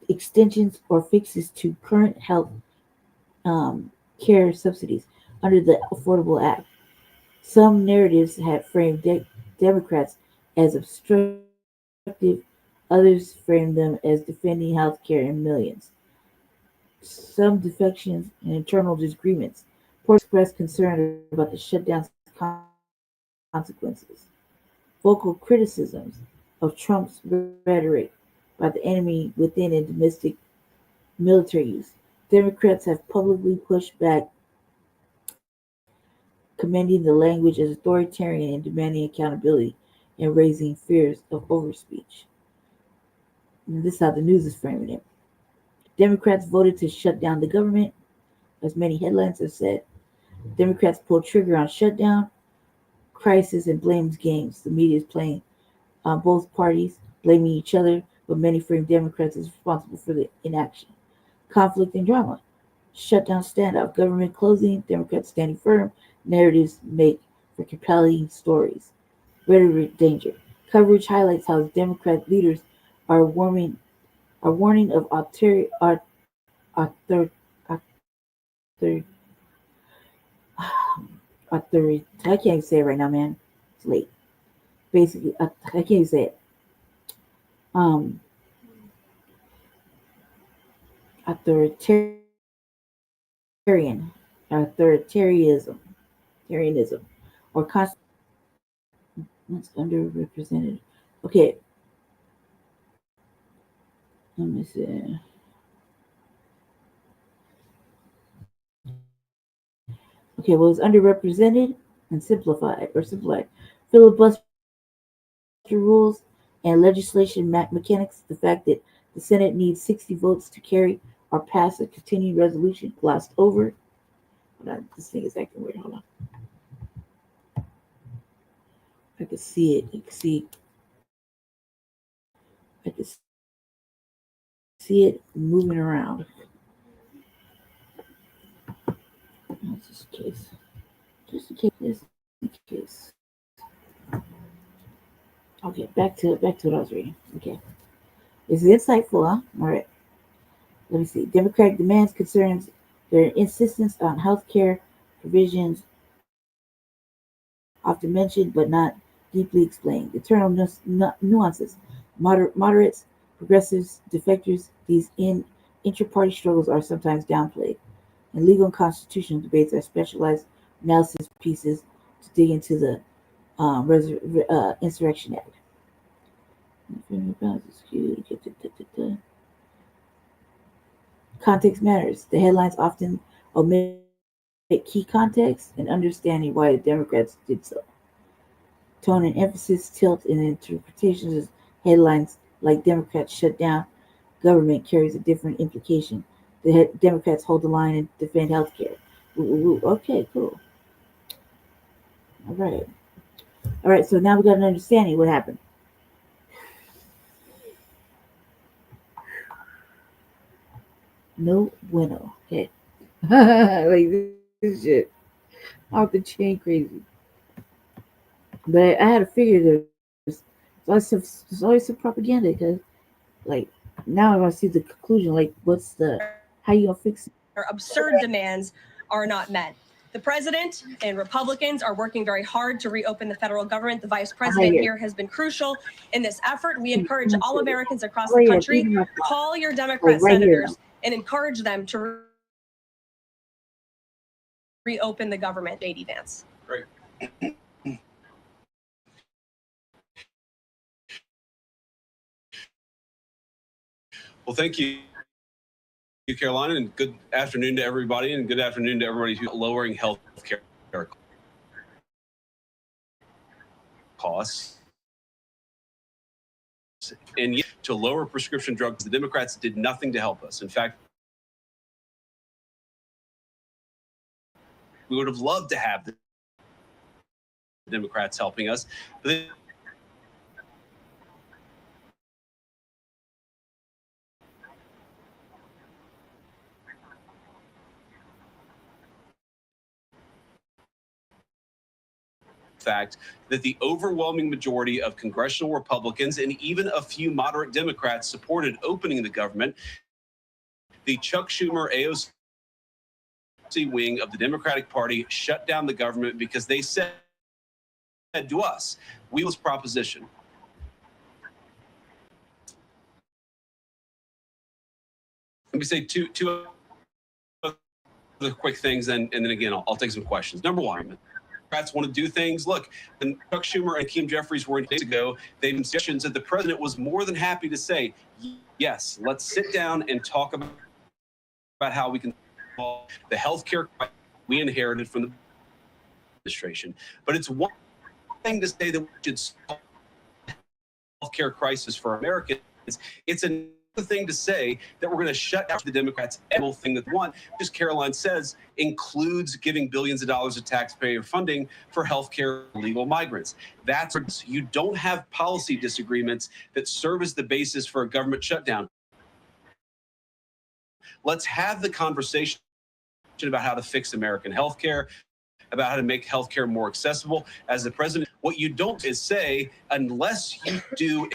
extensions or fixes to current health care subsidies under the Affordable Act. Some narratives had framed Democrats as obstructive, others framed them as defending health care and millions. Some defections and internal disagreements. Reports expressed concern about the shutdown's consequences. Vocal criticisms of Trump's rhetoric by the enemy within and domestic military use. Democrats have publicly pushed back, commending the language as authoritarian and demanding accountability and raising fears of overspeech. And this is how the news is framing it. Democrats voted to shut down the government, as many headlines have said. Democrats pulled trigger on shutdown, crisis, and blames games. The media is playing both parties, blaming each other, but many frame Democrats as responsible for the inaction. Conflict and drama. Shutdown standoff. Government closing, Democrats standing firm. Narratives make for compelling stories. Rhetoric danger. Coverage highlights how Democrat leaders are warning of author, author, I can't even say it right now, man. It's late. Basically, I can't even say it. Um, authoritarian, authoritarianism, or that's underrepresented. Okay, let me see. Okay, well, it's underrepresented and simplified. Filibuster rules and legislation mechanics. The fact that the Senate needs 60 votes to carry or pass a continuing resolution glossed over. Hold on, this thing is acting weird. Hold on. I can see it. I can see it moving around. Just in case. Just in case. Okay, back to what I was reading. Okay. This is insightful, huh? All right. Let me see. Democratic demands concerns their insistence on health care provisions, often mentioned but not deeply explained. Internal nuances. Moderates progressives, defectors, these intra-party struggles are sometimes downplayed, and legal and constitutional debates are specialized analysis pieces to dig into the Insurrection Act. Context matters. The headlines often omit key context and understanding why the Democrats did so. Tone and emphasis tilt in interpretations of headlines like Democrats shut down government carries a different implication. The Democrats hold the line and defend health care. Okay, cool. All right. All right, so now we got an understanding what happened. No bueno. Okay. Like this shit. Off the chain crazy. But I had to figure there's always some propaganda because, like, now I want to see the conclusion. Like, how you gonna fix it? Absurd demands are not met. The president and Republicans are working very hard to reopen the federal government. The vice president here has been crucial in this effort. We encourage all Americans across the country, call your Democrat senators and encourage them to reopen the government. J.D. Vance. Great. Well, thank you, Carolina, and good afternoon to everybody, and good afternoon to everybody who's lowering health care costs. And yet, to lower prescription drugs, the Democrats did nothing to help us. In fact, we would have loved to have the Democrats helping us, but fact that the overwhelming majority of congressional Republicans and even a few moderate Democrats supported opening the government. The Chuck Schumer AOC wing of the Democratic Party shut down the government because they said to us, we was proposition. Let me say two other quick things, and then again, I'll take some questions. Number one, Democrats want to do things. Look, when Chuck Schumer and Hakeem Jeffries were in days ago, they made suggestions that the president was more than happy to say, yes, let's sit down and talk about how we can solve the health care we inherited from the administration. But it's one thing to say that we should solve the health care crisis for Americans. It's another thing to say that we're going to shut down the Democrats every thing that they want, as Caroline says, includes giving billions of dollars of taxpayer funding for healthcare illegal migrants. That's you don't have policy disagreements that serve as the basis for a government shutdown. Let's have the conversation about how to fix American healthcare, about how to make healthcare more accessible. As the president, what you don't is say, unless you do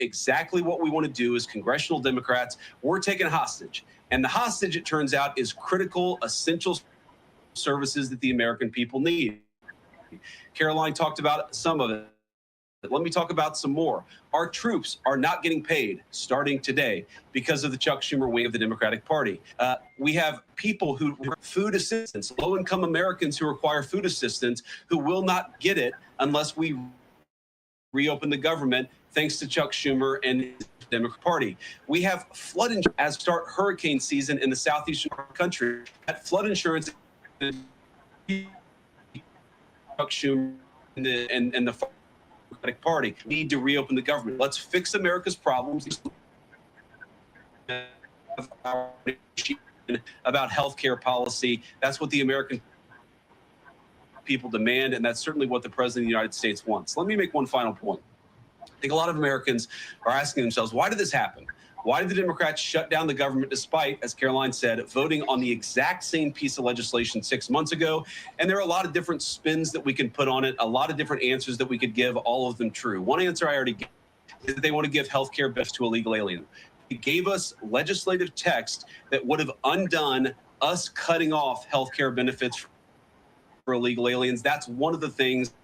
exactly what we want to do as congressional Democrats, we're taken hostage. And the hostage, it turns out, is critical, essential services that the American people need. Caroline talked about some of it. Let me talk about some more. Our troops are not getting paid starting today because of the Chuck Schumer wing of the Democratic Party. We have people who food assistance, low-income Americans who require food assistance, who will not get it unless we reopen the government, thanks to Chuck Schumer and the Democratic Party. We have flood insurance as start hurricane season in the southeastern country. That flood insurance, Chuck Schumer and the Democratic Party need to reopen the government. Let's fix America's problems. About healthcare policy. That's what the American people demand, and that's certainly what the President of the United States wants. Let me make one final point. I think a lot of Americans are asking themselves, why did this happen? Why did the Democrats shut down the government despite, as Caroline said, voting on the exact same piece of legislation 6 months ago? And there are a lot of different spins that we can put on it, a lot of different answers that we could give, all of them true. One answer I already gave is that they want to give health care benefits to illegal aliens. It gave us legislative text that would have undone us cutting off health care benefits for illegal aliens. That's one of the things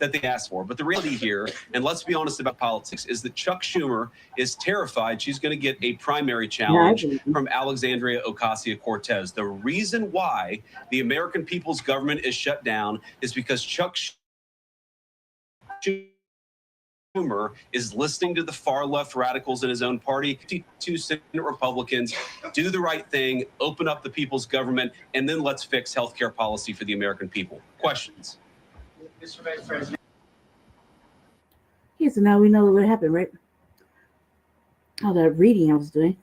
that they asked for. But the reality here, and let's be honest about politics, is that Chuck Schumer is terrified she's going to get a primary challenge from Alexandria Ocasio-Cortez. The reason why the American people's government is shut down is because Chuck Schumer is listening to the far left radicals in his own party. 52 Senate Republicans do the right thing, open up the people's government, and then let's fix healthcare policy for the American people. Questions? Okay, so now we know what happened, right? All that reading I was doing.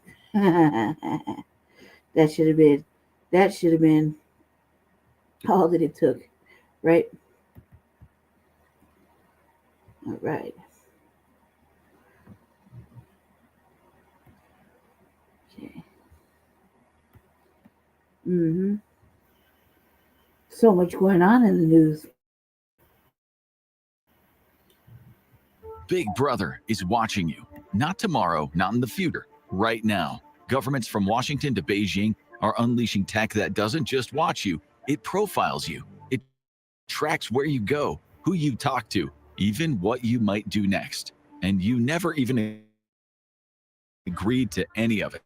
that should have been all that it took, right? All right. Okay. So much going on in the news. Big Brother is watching you. Not tomorrow, not in the future, right now. Governments from Washington to Beijing are unleashing tech that doesn't just watch you, it profiles you. It tracks where you go, who you talk to, even what you might do next. And you never even agreed to any of it.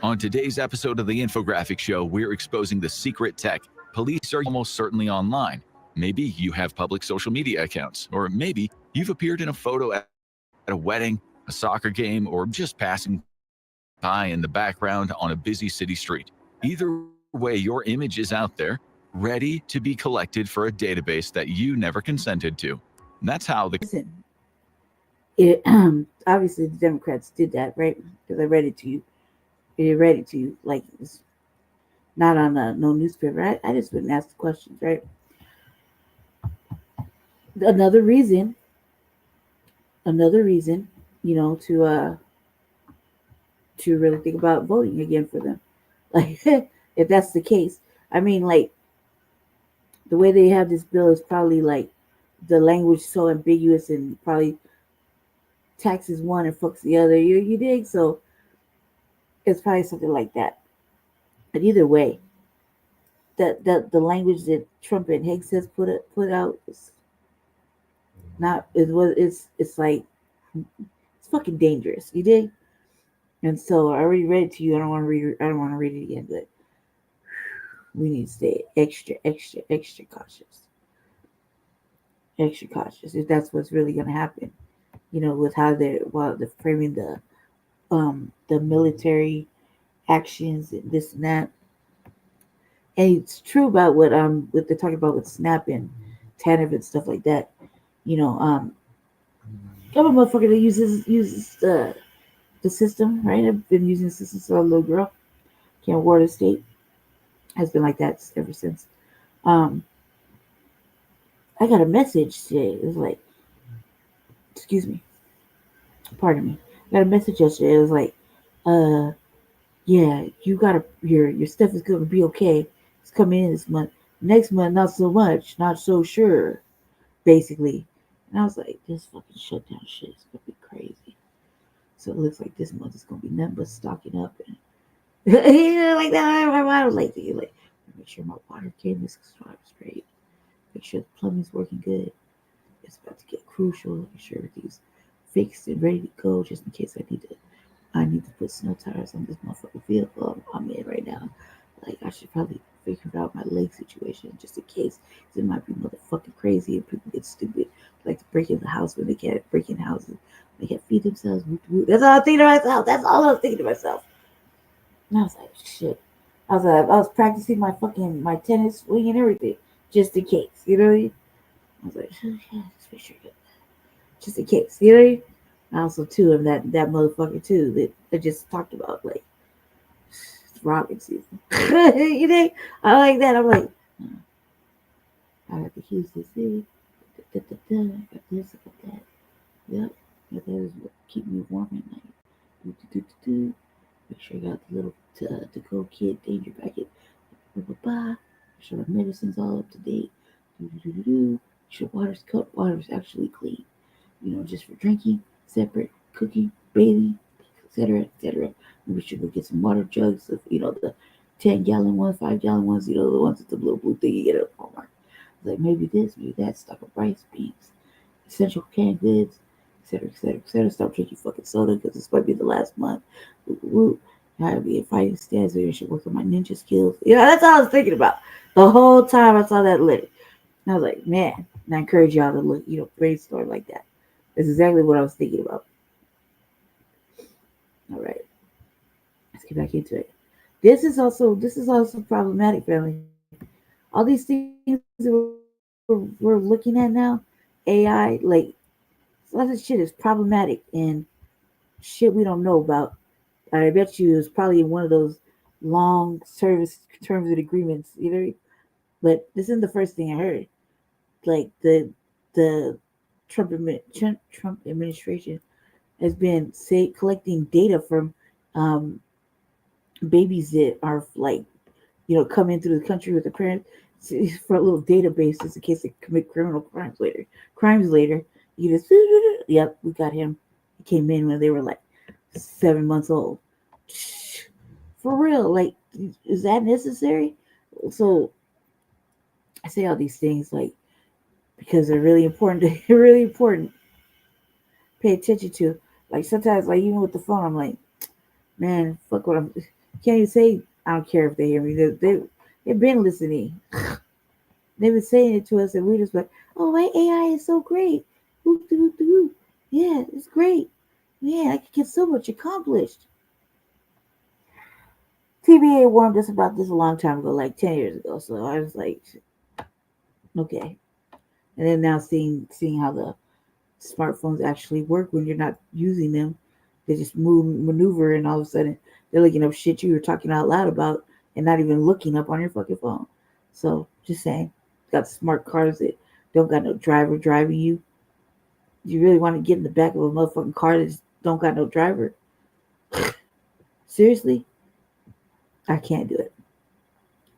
On today's episode of the Infographic Show, we're exposing the secret tech. Police are almost certainly online. Maybe you have public social media accounts, or maybe you've appeared in a photo at a wedding, a soccer game, or just passing by in the background on a busy city street. Either way, your image is out there, ready to be collected for a database that you never consented to. And that's how the... Obviously, the Democrats did that, right? Because I read it to you. They read it to you, like it's not on no newspaper. I just wouldn't ask the questions, right? Another reason, you know, to really think about voting again for them. Like, if that's the case, I mean, like, the way they have this bill is probably like the language so ambiguous and probably taxes one and fucks the other. You dig? So it's probably something like that. But either way, the language that Trump and Higgs has put out is not it's like it's fucking dangerous. You dig? And so I already read it to you. I don't want to read it again, but we need to stay extra cautious. Extra cautious if that's what's really gonna happen. You know, with how they're framing the military actions and this and that. And it's true about what they're talking about with SNAP and TANF and stuff like that. You know, I'm a motherfucker that uses the system, right? I've been using the system since I was a little girl. Can't ward a state. Has been like that ever since. I got a message today. It was like, excuse me, pardon me. I got a message yesterday. It was like, yeah, you gotta your stuff is gonna be okay. It's coming in this month. Next month, not so much, not so sure, basically. And I was like, this fucking shutdown shit is gonna be crazy. So it looks like this month is gonna be nothing but stocking up and like that. I was like, make sure my water can is straight. Make sure the plumbing's working good. It's about to get crucial. Make sure everything's fixed and ready to go, just in case I need to put snow tires on this motherfucking vehicle I'm in right now. Like, I should probably figure out my leg situation just in case. It might be motherfucking crazy and people get stupid, like to break in the house when they can't break in houses. They can't feed themselves. That's all I'm thinking to myself. That's all I was thinking to myself. And I was like, shit. I was practicing my tennis swing and everything, just in case, you know what I mean? I was like, yeah, just make sure just in case, you know what I mean? I also too am that motherfucker too that I just talked about, like it's robbing season. You know, I like that. I'm like, I got the Houston City. I got this, I got that. Yep. That is what keep me warm at night. Make sure I got the little to-go kit, danger packet. Make sure my medicine's all up to date. Make sure water's actually clean. You know, just for drinking, separate, cooking, bathing, etc. Maybe we should go get some water jugs of, you know, the 10-gallon ones, 5-gallon ones, you know, the ones with the little blue thing you get at Walmart. Like maybe this, maybe that, stock of rice, beans, essential canned goods, etc., etc., etc. Stop drinking fucking soda because this might be the last month. Woo, woo, woo. I be in fighting stance. Maybe I should work on my ninja skills. That's all I was thinking about the whole time I saw that letter. And I was like, man, and I encourage y'all to look, brainstorm like that. That's exactly what I was thinking about. All right, let's get back into it. This is also problematic, family. All these things that we're looking at now, AI, like a lot of shit is problematic and shit we don't know about. I bet you it's probably in one of those long service terms and agreements, But this isn't the first thing I heard. Like the Trump administration has been collecting data from babies that are coming through the country with their parents for a little databases in case they commit criminal crimes later. You just yep, we got him. He came in when they were like 7 months old. For real, like, is that necessary? So I say all these things because they're really important. They're really important. Pay attention to. Like sometimes, even with the phone, I'm like, man, fuck what I'm. Can't even say I don't care if they hear me. They've been listening. They've been saying it to us, and we just like, oh, my AI is so great. Yeah, it's great. Man, I could get so much accomplished. TBA warned us about this a long time ago, like 10 years ago. So I was like, okay. And then now seeing how the smartphones actually work when you're not using them, they just maneuver, and all of a sudden they're looking up shit you were talking out loud about and not even looking up on your fucking phone. So just saying, got smart cars that don't got no driver driving you. You really want to get in the back of a motherfucking car that just don't got no driver? Seriously? I can't do it.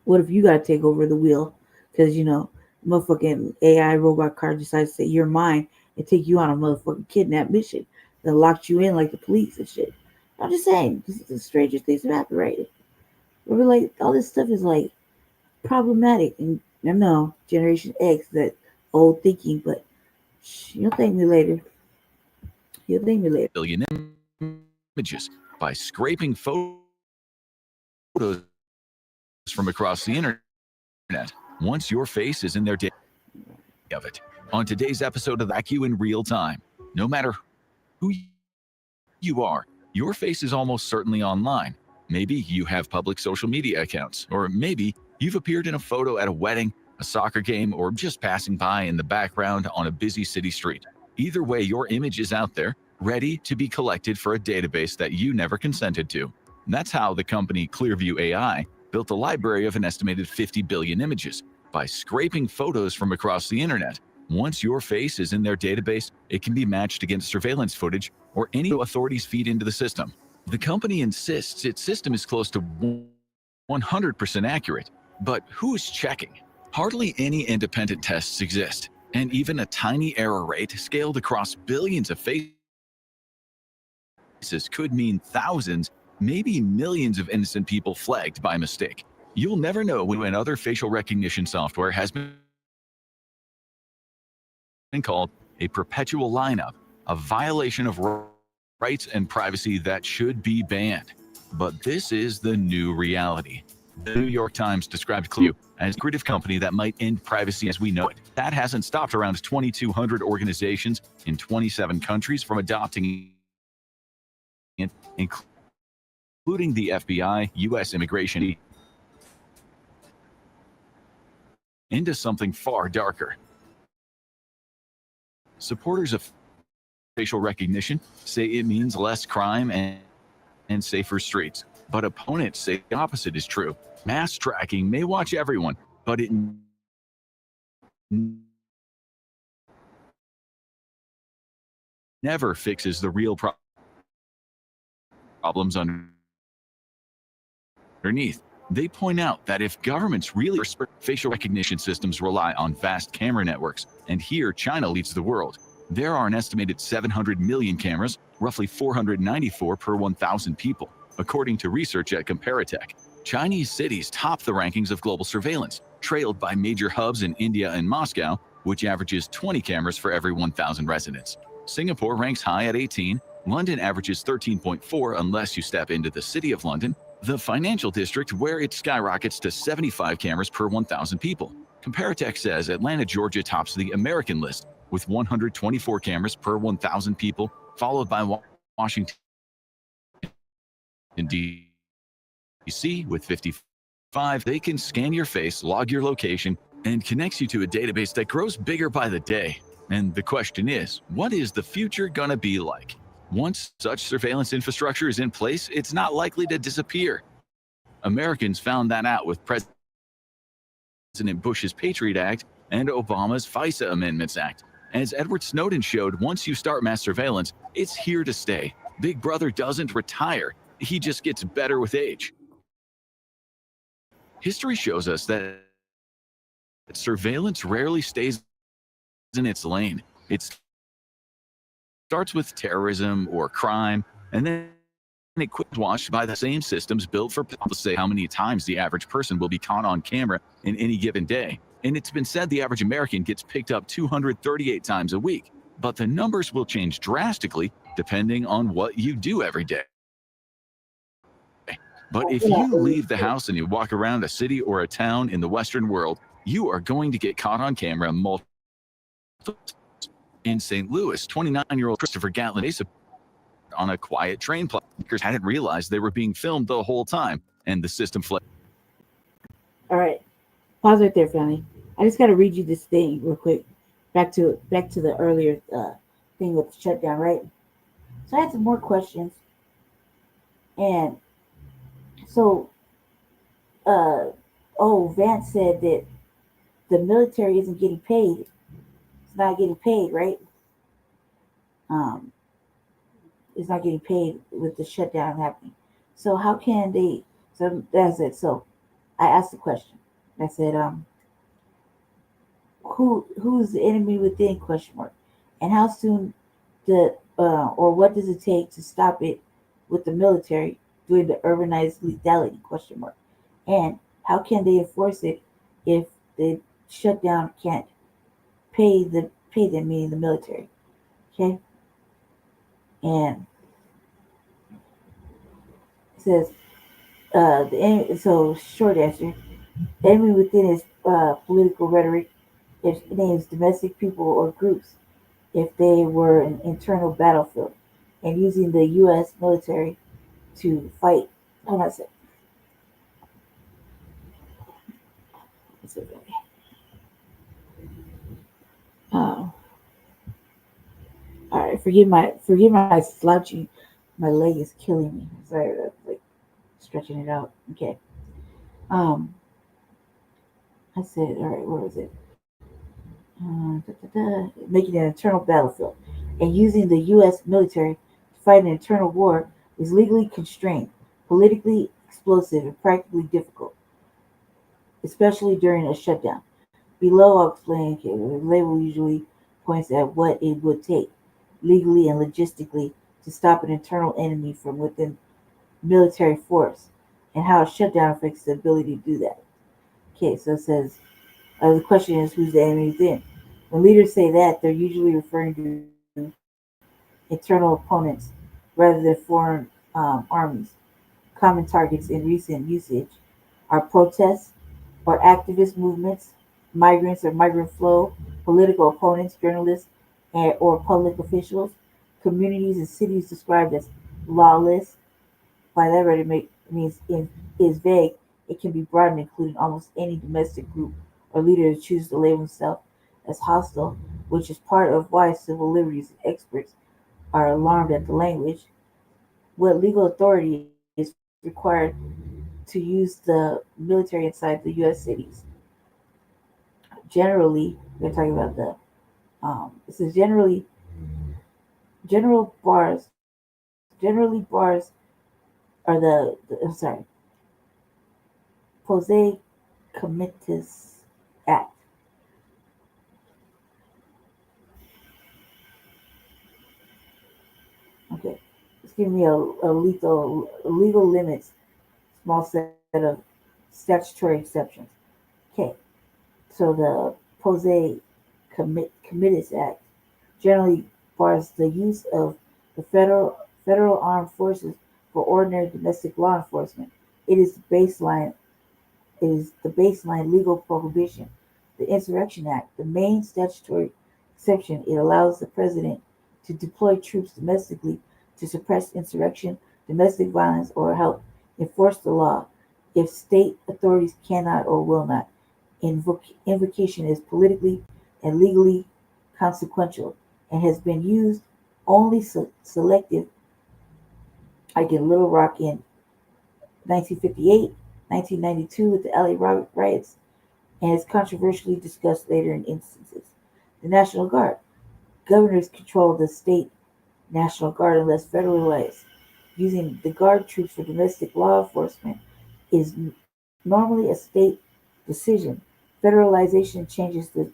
What if you got to take over the wheel because, motherfucking AI robot car decides to say you're mine and take you on a motherfucking kidnap mission, then locked you in like the police and shit. I'm just saying, this is the strangest things have happened, right? We're like, all this stuff is like problematic, and I know Generation X, that old thinking, but you'll thank me later. You'll thank me later. Billion images by scraping photos from across the internet. Once your face is in their data of it. On today's episode of IQ in real time, no matter who you are, your face is almost certainly online. Maybe you have public social media accounts, or maybe you've appeared in a photo at a wedding, a soccer game, or just passing by in the background on a busy city street. Either way, your image is out there, ready to be collected for a database that you never consented to. And that's how the company Clearview AI built a library of an estimated 50 billion images by scraping photos from across the internet. Once your face is in their database, it can be matched against surveillance footage or any authorities feed into the system. The company insists its system is close to 100% accurate, but who's checking? Hardly any independent tests exist, and even a tiny error rate scaled across billions of faces could mean thousands, maybe millions of innocent people flagged by mistake. You'll never know when other facial recognition software has been called a perpetual lineup, a violation of rights and privacy that should be banned. But this is the new reality. The New York Times described Clearview as a creative company that might end privacy as we know it. That hasn't stopped around 2,200 organizations in 27 countries from adopting it, including the FBI, U.S. Immigration, into something far darker. Supporters of facial recognition say it means less crime and safer streets, but opponents say the opposite is true. Mass tracking may watch everyone, but it never fixes the real problems underneath. They point out that if governments really facial recognition systems rely on vast camera networks, and here China leads the world. There are an estimated 700 million cameras, roughly 494 per 1,000 people, according to research at Comparitech. Chinese cities top the rankings of global surveillance, trailed by major hubs in India and Moscow, which averages 20 cameras for every 1,000 residents. Singapore ranks high at 18. London averages 13.4 unless you step into the City of London, the financial district, where it skyrockets to 75 cameras per 1,000 people. Comparitech says Atlanta, Georgia tops the American list with 124 cameras per 1,000 people, followed by Washington D.C. with 55. They can scan your face, log your location, and connects you to a database that grows bigger by the day. And the question is, what is the future gonna be like? Once such surveillance infrastructure is in place, it's not likely to disappear. Americans found that out with President Bush's Patriot Act and Obama's FISA Amendments Act. As Edward Snowden showed, once you start mass surveillance, it's here to stay. Big Brother doesn't retire, he just gets better with age. History shows us that surveillance rarely stays in its lane. It starts with terrorism or crime, and then it quick watched by the same systems built for people to say how many times the average person will be caught on camera in any given day. And it's been said the average American gets picked up 238 times a week, but the numbers will change drastically depending on what you do every day. But if you leave the house and you walk around a city or a town in the Western world, you are going to get caught on camera multiple times. In St. Louis, 29-year-old Christopher Gatlin on a quiet train platform. Hadn't realized they were being filmed the whole time, and the system fled. All right, pause right there, family. I just got to read you this thing real quick. Back to the earlier thing with the shutdown, right? So I had some more questions, and so Vance said that the military isn't getting paid. It's not getting paid, right? It's not getting paid with the shutdown happening. So how can they? So that's it. So I asked the question. I said, who's the enemy within? Question mark. And how soon or what does it take to stop it with the military doing the urbanized lethality? Question mark. And how can they enforce it if the shutdown can't pay them, meaning the military? Okay. And it says so short answer, the enemy within is political rhetoric. It names domestic people or groups if they were an internal battlefield, and using the U.S. military to fight. Hold on a second. All right, forgive my slouching. My leg is killing me. Sorry, like stretching it out. Okay. I said, all right, where is it? Making an internal battlefield and using the U.S. military to fight an internal war is legally constrained, politically explosive, and practically difficult, especially during a shutdown. Below, I'll explain. Okay, the label usually points at what it would take, legally and logistically, to stop an internal enemy from within military force, and how a shutdown affects the ability to do that. Okay, so it says, the question is, who's the enemy within? When leaders say that, they're usually referring to internal opponents rather than foreign armies. Common targets in recent usage are protests or activist movements, migrants or migrant flow, political opponents, journalists, or public officials, communities and cities described as lawless. By that rhetoric means is vague. It can be broadened, including almost any domestic group or leader who chooses to label himself as hostile, which is part of why civil liberties experts are alarmed at the language. What legal authority is required to use the military inside the U.S. cities? Generally, we're talking about it says generally bars are Posei Comitatus Act. Okay, it's giving me a legal limits, small set of statutory exceptions. Okay, So the Posey Committees Act generally bars the use of the federal armed forces for ordinary domestic law enforcement. It is the baseline legal prohibition. The Insurrection Act, the main statutory exception, it allows the president to deploy troops domestically to suppress insurrection, domestic violence, or help enforce the law if state authorities cannot or will not. Invocation is politically and legally consequential and has been used only selective, like in Little Rock in 1958, 1992 with the LA riots, and is controversially discussed later in instances. The National Guard. Governors control the state National Guard unless federalized. Using the Guard troops for domestic law enforcement is normally a state decision. Federalization changes the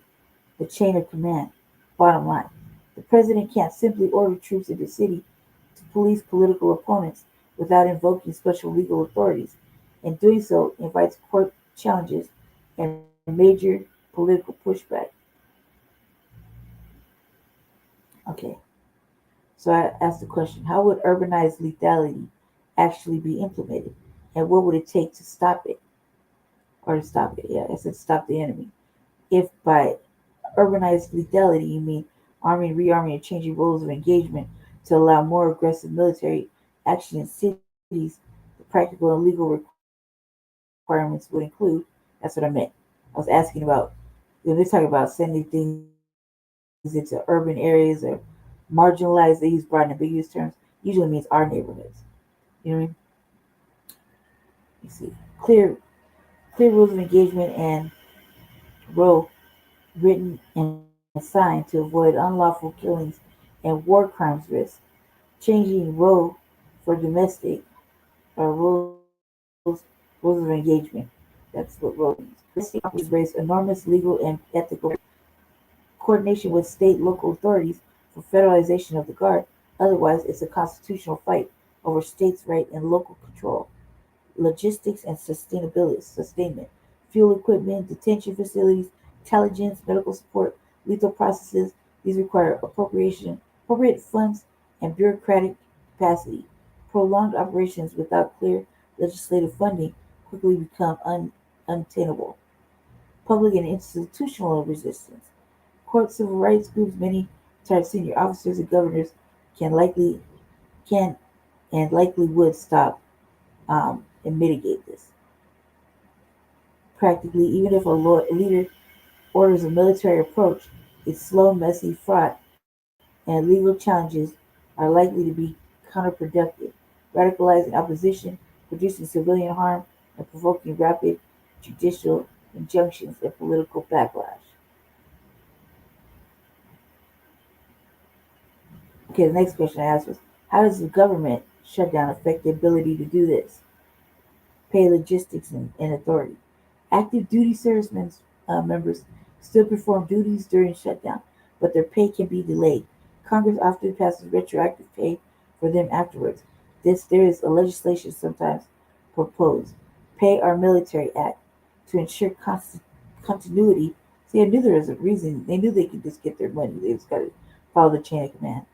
chain of command. Bottom line, the president can't simply order troops into the city to police political opponents without invoking special legal authorities, and doing so invites court challenges and major political pushback. Okay, so I asked the question, how would urbanized lethality actually be implemented? And what would it take to stop it? Or to stop it, yeah, I said stop the enemy. If by urbanized lethality you mean arming, rearming, and changing roles of engagement to allow more aggressive military action in cities, the practical and legal requirements would include, that's what I meant. I was asking about, when they talk about sending things into urban areas or marginalized, they use broad and ambiguous terms, usually means our neighborhoods. You know what I mean? You see, clear rules of engagement and role written and signed to avoid unlawful killings and war crimes risk. Changing role for domestic rules of engagement. That's what role means. Domestic operations raise enormous legal and ethical coordination with state local authorities for federalization of the Guard. Otherwise, it's a constitutional fight over states' right and local control. Logistics and sustainment, fuel equipment, detention facilities, intelligence, medical support, lethal processes. These require appropriate funds and bureaucratic capacity. Prolonged operations without clear legislative funding quickly become untenable. Public and institutional resistance. Court civil rights groups, many retired senior officers and governors can and likely would stop and mitigate this. Practically, even if a leader orders a military approach, it's slow, messy, fraught, and legal challenges are likely to be counterproductive, radicalizing opposition, producing civilian harm, and provoking rapid judicial injunctions and political backlash. Okay, the next question I asked was, how does the government shutdown affect the ability to do this? Pay, logistics, and authority. Active duty servicemen members still perform duties during shutdown, but their pay can be delayed. Congress often passes retroactive pay for them afterwards. There is a legislation sometimes proposed. Pay Our Military Act to ensure continuity. See, I knew there was a reason. They knew they could just get their money. They just got to follow the chain of command.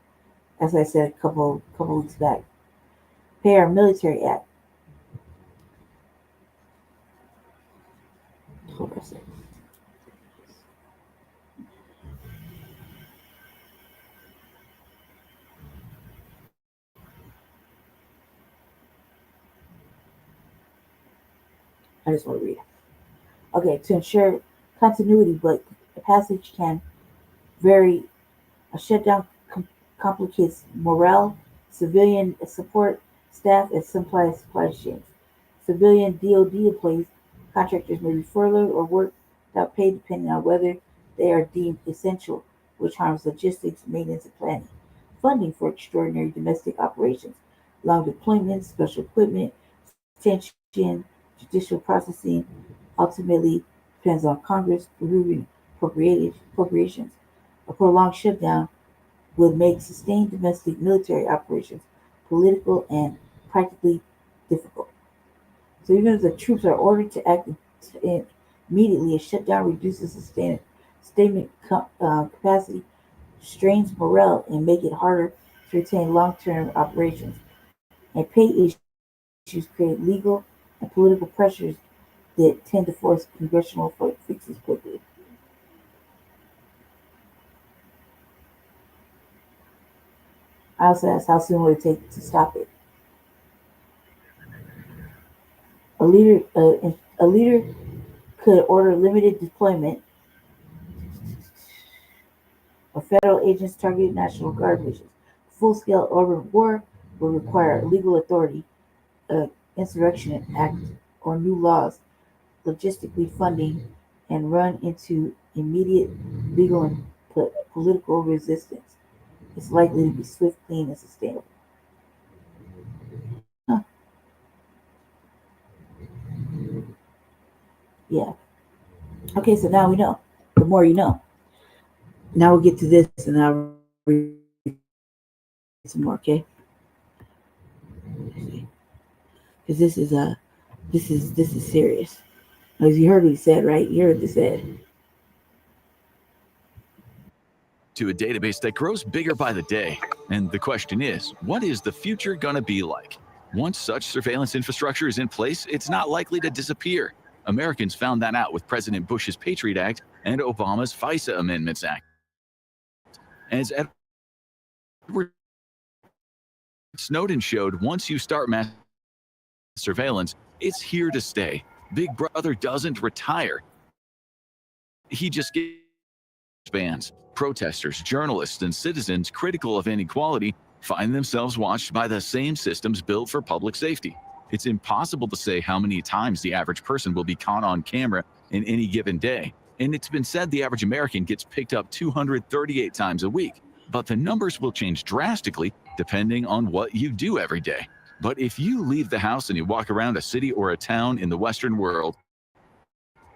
As I said a couple weeks back. Pay Our Military Act. Hold on a second. I just want to read it. Okay, to ensure continuity, but the passage can vary. A shutdown complicates morale, civilian support staff, and supply chains. Civilian DoD employees, contractors may be furloughed or work without pay depending on whether they are deemed essential, which harms logistics, maintenance, and planning. Funding for extraordinary domestic operations, long deployments, special equipment, detention, judicial processing, ultimately depends on Congress approving appropriations. A prolonged shutdown would make sustained domestic military operations political and practically difficult. So even if the troops are ordered to act Immediately, a shutdown reduces sustainment capacity, strains morale, and make it harder to retain long-term operations. And pay issues create legal and political pressures that tend to force congressional fixes quickly. I also asked how soon would it take to stop it. A leader could order limited deployment of federal agents targeting National Guard missions. Full-scale urban war would require legal authority, Insurrection Act, or new laws, logistically funding, and run into immediate legal and political resistance. It's likely to be swift, clean, and sustainable. Huh. Yeah. Okay, so now we know. The more you know. Now we'll get to this, and I'll read some more. Okay. Because this is serious. As you heard what he said, right? You heard what he said. To a database that grows bigger by the day. And the question is, what is the future going to be like? Once such surveillance infrastructure is in place, it's not likely to disappear. Americans found that out with President Bush's Patriot Act and Obama's FISA Amendments Act. As Edward Snowden showed, once you start mass surveillance, it's here to stay. Big Brother doesn't retire. He just expands. Protesters, journalists, and citizens critical of inequality find themselves watched by the same systems built for public safety. It's impossible to say how many times the average person will be caught on camera in any given day. And it's been said the average American gets picked up 238 times a week. But the numbers will change drastically depending on what you do every day. But if you leave the house and you walk around a city or a town in the Western world,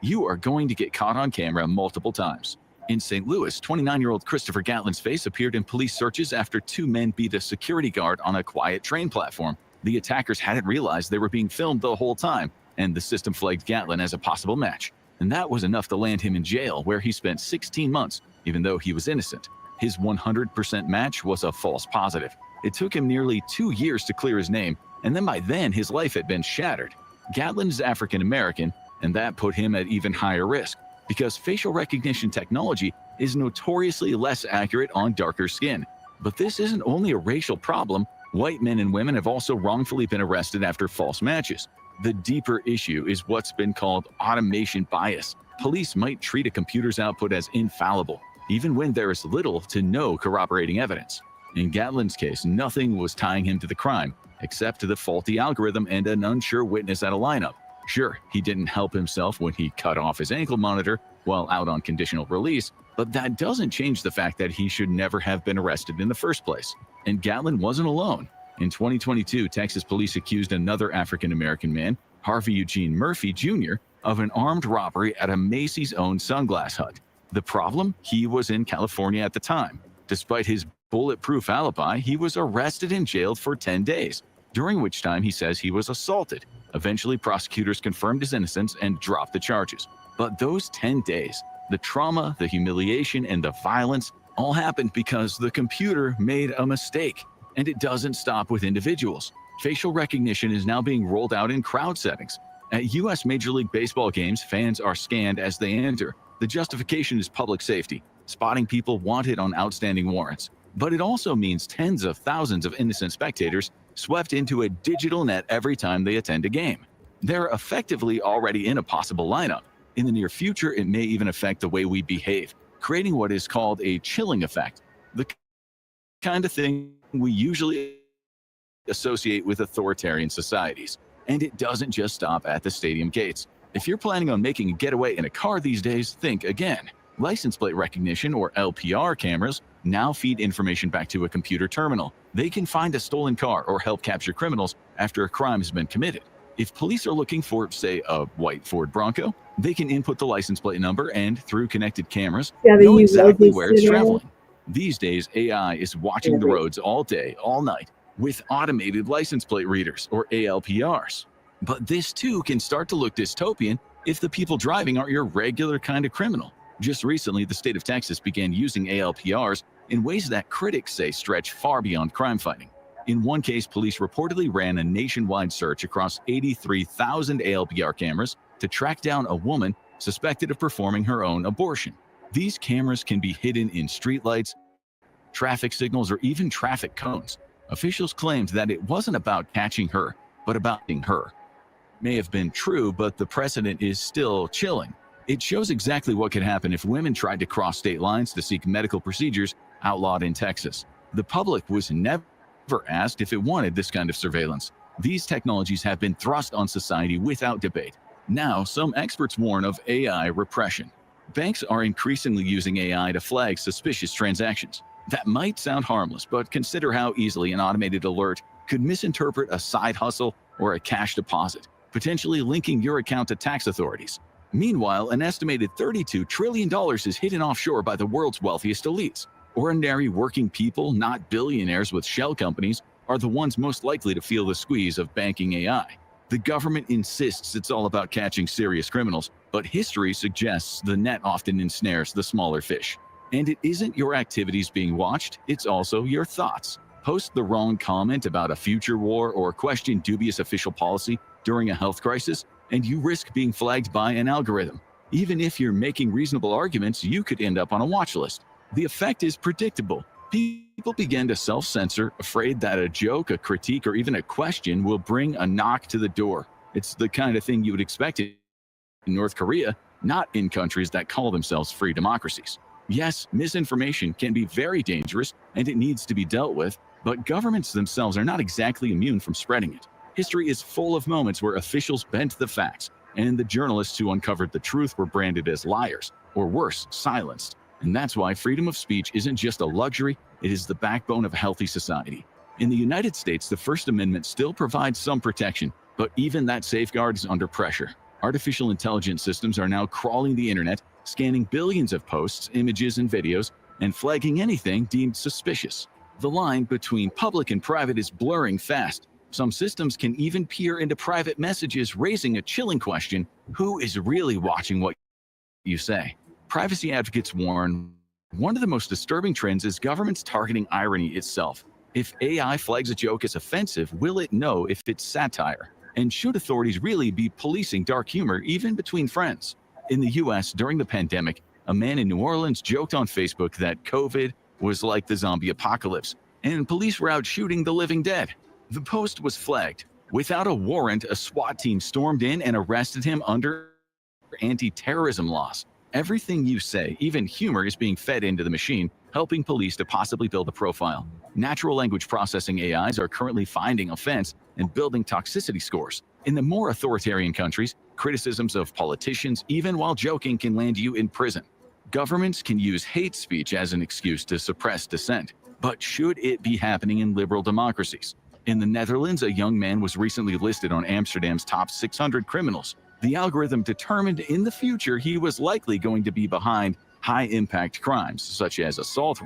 you are going to get caught on camera multiple times. In St. Louis, 29-year-old Christopher Gatlin's face appeared in police searches after two men beat a security guard on a quiet train platform. The attackers hadn't realized they were being filmed the whole time, and the system flagged Gatlin as a possible match. And that was enough to land him in jail, where he spent 16 months, even though he was innocent. His 100% match was a false positive. It took him nearly 2 years to clear his name, and then by then his life had been shattered. Gatlin is African American, and that put him at even higher risk, because facial recognition technology is notoriously less accurate on darker skin. But this isn't only a racial problem. White men and women have also wrongfully been arrested after false matches. The deeper issue is what's been called automation bias. Police might treat a computer's output as infallible, even when there is little to no corroborating evidence. In Gatlin's case, nothing was tying him to the crime, except the faulty algorithm and an unsure witness at a lineup. Sure, he didn't help himself when he cut off his ankle monitor while out on conditional release, but that doesn't change the fact that he should never have been arrested in the first place. And Gatlin wasn't alone. In 2022, Texas police accused another African-American man, Harvey Eugene Murphy Jr., of an armed robbery at a Macy's-owned sunglass hut. The problem? He was in California at the time. Despite his bulletproof alibi, he was arrested and jailed for 10 days, during which time he says he was assaulted. Eventually, prosecutors confirmed his innocence and dropped the charges. But those 10 days, the trauma, the humiliation, and the violence all happened because the computer made a mistake. And it doesn't stop with individuals. Facial recognition is now being rolled out in crowd settings. At U.S. Major League Baseball games, fans are scanned as they enter. The justification is public safety, spotting people wanted on outstanding warrants. But it also means tens of thousands of innocent spectators swept into a digital net every time they attend a game. They're effectively already in a possible lineup. In the near future, it may even affect the way we behave, creating what is called a chilling effect, the kind of thing we usually associate with authoritarian societies. And it doesn't just stop at the stadium gates. If you're planning on making a getaway in a car these days, think again. License plate recognition, or LPR cameras, now feed information back to a computer terminal. They can find a stolen car or help capture criminals after a crime has been committed. If police are looking for, say, a white Ford Bronco, they can input the license plate number and, through connected cameras, know exactly where it's traveling. These days, AI is watching the roads all day, all night, with automated license plate readers, or ALPRs. But this too can start to look dystopian if the people driving aren't your regular kind of criminal. Just recently, the state of Texas began using ALPRs in ways that critics say stretch far beyond crime fighting. In one case, police reportedly ran a nationwide search across 83,000 ALPR cameras to track down a woman suspected of performing her own abortion. These cameras can be hidden in streetlights, traffic signals, or even traffic cones. Officials claimed that it wasn't about catching her, but about being her. May have been true, but the precedent is still chilling. It shows exactly what could happen if women tried to cross state lines to seek medical procedures outlawed in Texas. The public was never asked if it wanted this kind of surveillance. These technologies have been thrust on society without debate. Now, some experts warn of AI repression. Banks are increasingly using AI to flag suspicious transactions. That might sound harmless, but consider how easily an automated alert could misinterpret a side hustle or a cash deposit, potentially linking your account to tax authorities. Meanwhile, an estimated $32 trillion is hidden offshore by the world's wealthiest elites. Ordinary working people, not billionaires with shell companies, are the ones most likely to feel the squeeze of banking AI. The government insists it's all about catching serious criminals, but history suggests the net often ensnares the smaller fish. And it isn't your activities being watched, it's also your thoughts. Post the wrong comment about a future war or question dubious official policy during a health crisis, and you risk being flagged by an algorithm. Even if you're making reasonable arguments, you could end up on a watch list. The effect is predictable. People begin to self-censor, afraid that a joke, a critique, or even a question will bring a knock to the door. It's the kind of thing you would expect in North Korea, not in countries that call themselves free democracies. Yes, misinformation can be very dangerous and it needs to be dealt with, but governments themselves are not exactly immune from spreading it. History is full of moments where officials bent the facts, and the journalists who uncovered the truth were branded as liars, or worse, silenced. And that's why freedom of speech isn't just a luxury, it is the backbone of a healthy society. In the United States, the First Amendment still provides some protection, but even that safeguard is under pressure. Artificial intelligence systems are now crawling the internet, scanning billions of posts, images, and videos, and flagging anything deemed suspicious. The line between public and private is blurring fast. Some systems can even peer into private messages, raising a chilling question: who is really watching what you say? Privacy advocates warn one of the most disturbing trends is governments targeting irony itself. If AI flags a joke as offensive, will it know if it's satire? And should authorities really be policing dark humor even between friends? In the US, during the pandemic, a man in New Orleans joked on Facebook that COVID was like the zombie apocalypse, and police were out shooting the living dead. The post was flagged. Without a warrant, a SWAT team stormed in and arrested him under anti-terrorism laws. Everything you say, even humor, is being fed into the machine, helping police to possibly build a profile. Natural language processing AIs are currently finding offense and building toxicity scores. In the more authoritarian countries, criticisms of politicians, even while joking, can land you in prison. Governments can use hate speech as an excuse to suppress dissent. But should it be happening in liberal democracies? In the Netherlands, a young man was recently listed on Amsterdam's top 600 criminals. The algorithm determined in the future he was likely going to be behind high-impact crimes, such as assault,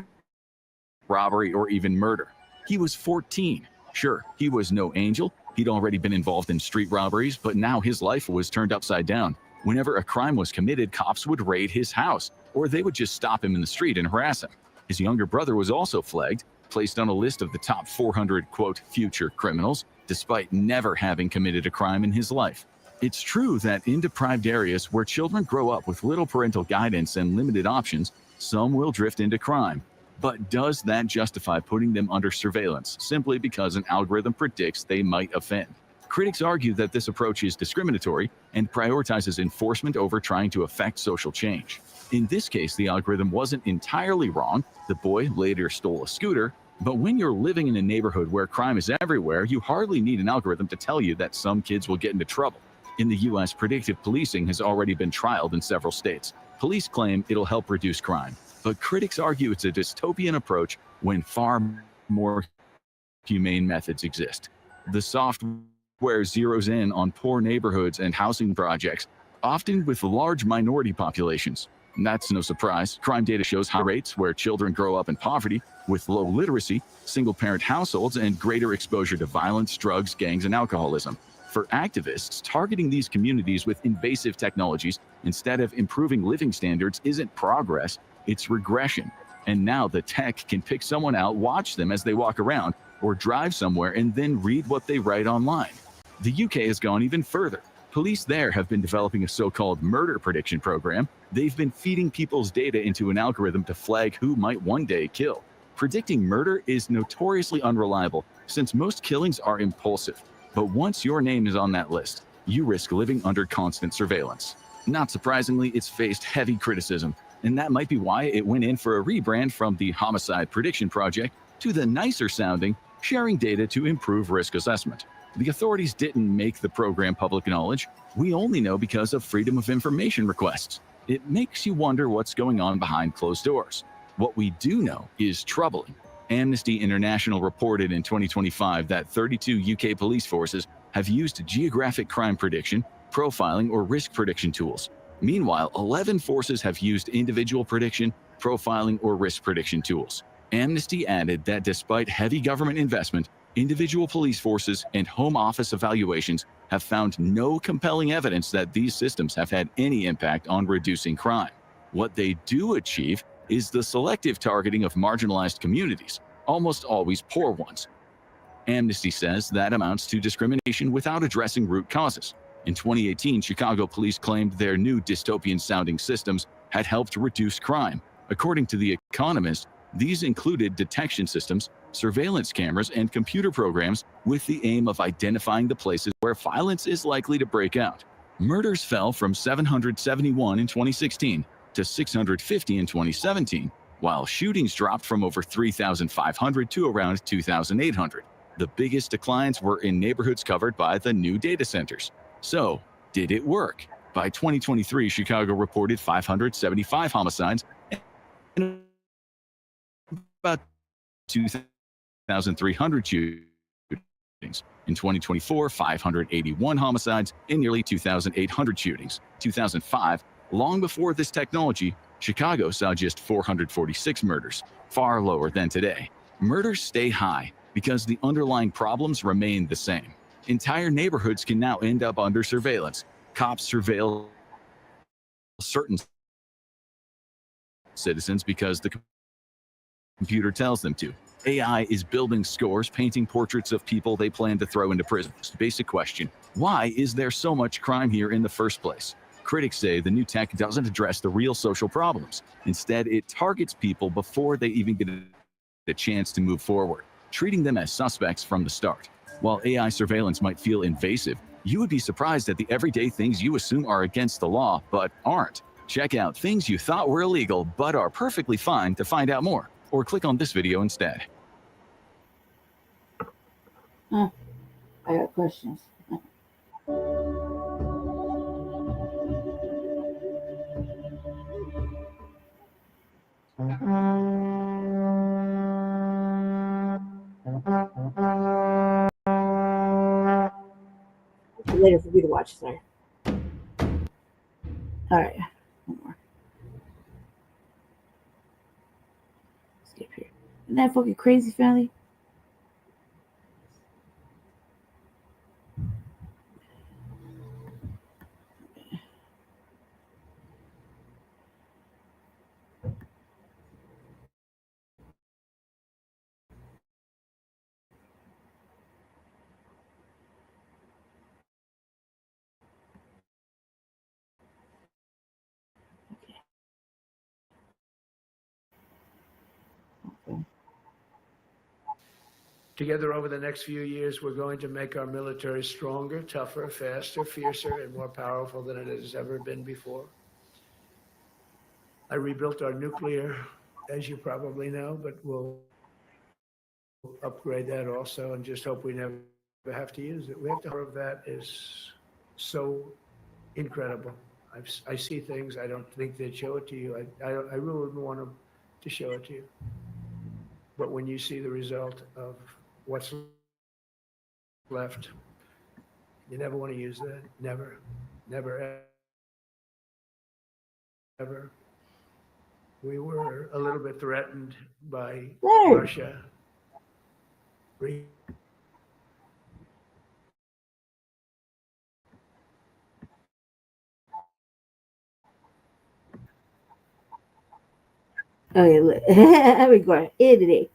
robbery, or even murder. He was 14. Sure, he was no angel. He'd already been involved in street robberies, but now his life was turned upside down. Whenever a crime was committed, cops would raid his house, or they would just stop him in the street and harass him. His younger brother was also flagged, placed on a list of the top 400, quote, future criminals, despite never having committed a crime in his life. It's true that in deprived areas where children grow up with little parental guidance and limited options, some will drift into crime. But does that justify putting them under surveillance simply because an algorithm predicts they might offend? Critics argue that this approach is discriminatory and prioritizes enforcement over trying to affect social change. In this case, the algorithm wasn't entirely wrong. The boy later stole a scooter. But when you're living in a neighborhood where crime is everywhere, you hardly need an algorithm to tell you that some kids will get into trouble. In the US, predictive policing has already been trialed in several states. Police claim it'll help reduce crime, but critics argue it's a dystopian approach when far more humane methods exist. The software zeroes in on poor neighborhoods and housing projects, often with large minority populations. That's no surprise. Crime data shows high rates where children grow up in poverty, with low literacy, single-parent households, and greater exposure to violence, drugs, gangs, and alcoholism. For activists, targeting these communities with invasive technologies instead of improving living standards isn't progress, it's regression. And now the tech can pick someone out, watch them as they walk around, or drive somewhere and then read what they write online. The UK has gone even further. Police there have been developing a so-called murder prediction program. They've been feeding people's data into an algorithm to flag who might one day kill. Predicting murder is notoriously unreliable since most killings are impulsive. But once your name is on that list, you risk living under constant surveillance. Not surprisingly, it's faced heavy criticism, and that might be why it went in for a rebrand from the Homicide Prediction Project to the nicer sounding Sharing Data to Improve Risk Assessment. The authorities didn't make the program public knowledge. We only know because of Freedom of Information requests. It makes you wonder what's going on behind closed doors. What we do know is troubling. Amnesty International reported in 2025 that 32 UK police forces have used geographic crime prediction, profiling, or risk prediction tools. Meanwhile, 11 forces have used individual prediction, profiling, or risk prediction tools. Amnesty added that despite heavy government investment, individual police forces and Home Office evaluations have found no compelling evidence that these systems have had any impact on reducing crime. What they do achieve is the selective targeting of marginalized communities, almost always poor ones. Amnesty says that amounts to discrimination without addressing root causes. In 2018, Chicago police claimed their new dystopian-sounding systems had helped reduce crime. According to The Economist, these included detection systems, surveillance cameras, and computer programs with the aim of identifying the places where violence is likely to break out. Murders fell from 771 in 2016 to 650 in 2017, while shootings dropped from over 3,500 to around 2,800. The biggest declines were in neighborhoods covered by the new data centers. So, did it work? By 2023, Chicago reported 575 homicides and about 2,300 shootings. In 2024, 581 homicides and nearly 2,800 shootings. 2005, long before this technology, Chicago saw just 446 murders, far lower than today. Murders stay high because the underlying problems remain the same. Entire neighborhoods can now end up under surveillance. Cops surveil certain citizens because the computer tells them to. AI is building scores, painting portraits of people they plan to throw into prison. Basic question: why is there so much crime here in the first place? Critics say the new tech doesn't address the real social problems. Instead, it targets people before they even get a chance to move forward, treating them as suspects from the start. While AI surveillance might feel invasive, you would be surprised at the everyday things you assume are against the law, but aren't. Check out things you thought were illegal, but are perfectly fine to find out more. Or click on this video instead. I got questions. Later for you to watch, sorry. All right, one more. Skip here. Isn't that fucking crazy, family? Together over the next few years, we're going to make our military stronger, tougher, faster, fiercer, and more powerful than it has ever been before. I rebuilt our nuclear, as you probably know, but we'll upgrade that also and just hope we never have to use it. We have to of that is so incredible. I see things, I don't think they'd show it to you. I really wouldn't want them to show it to you. But when you see the result of what's left, you never want to use that. Never, never, ever. We were a little bit threatened by Russia. Okay, look. We're going in today.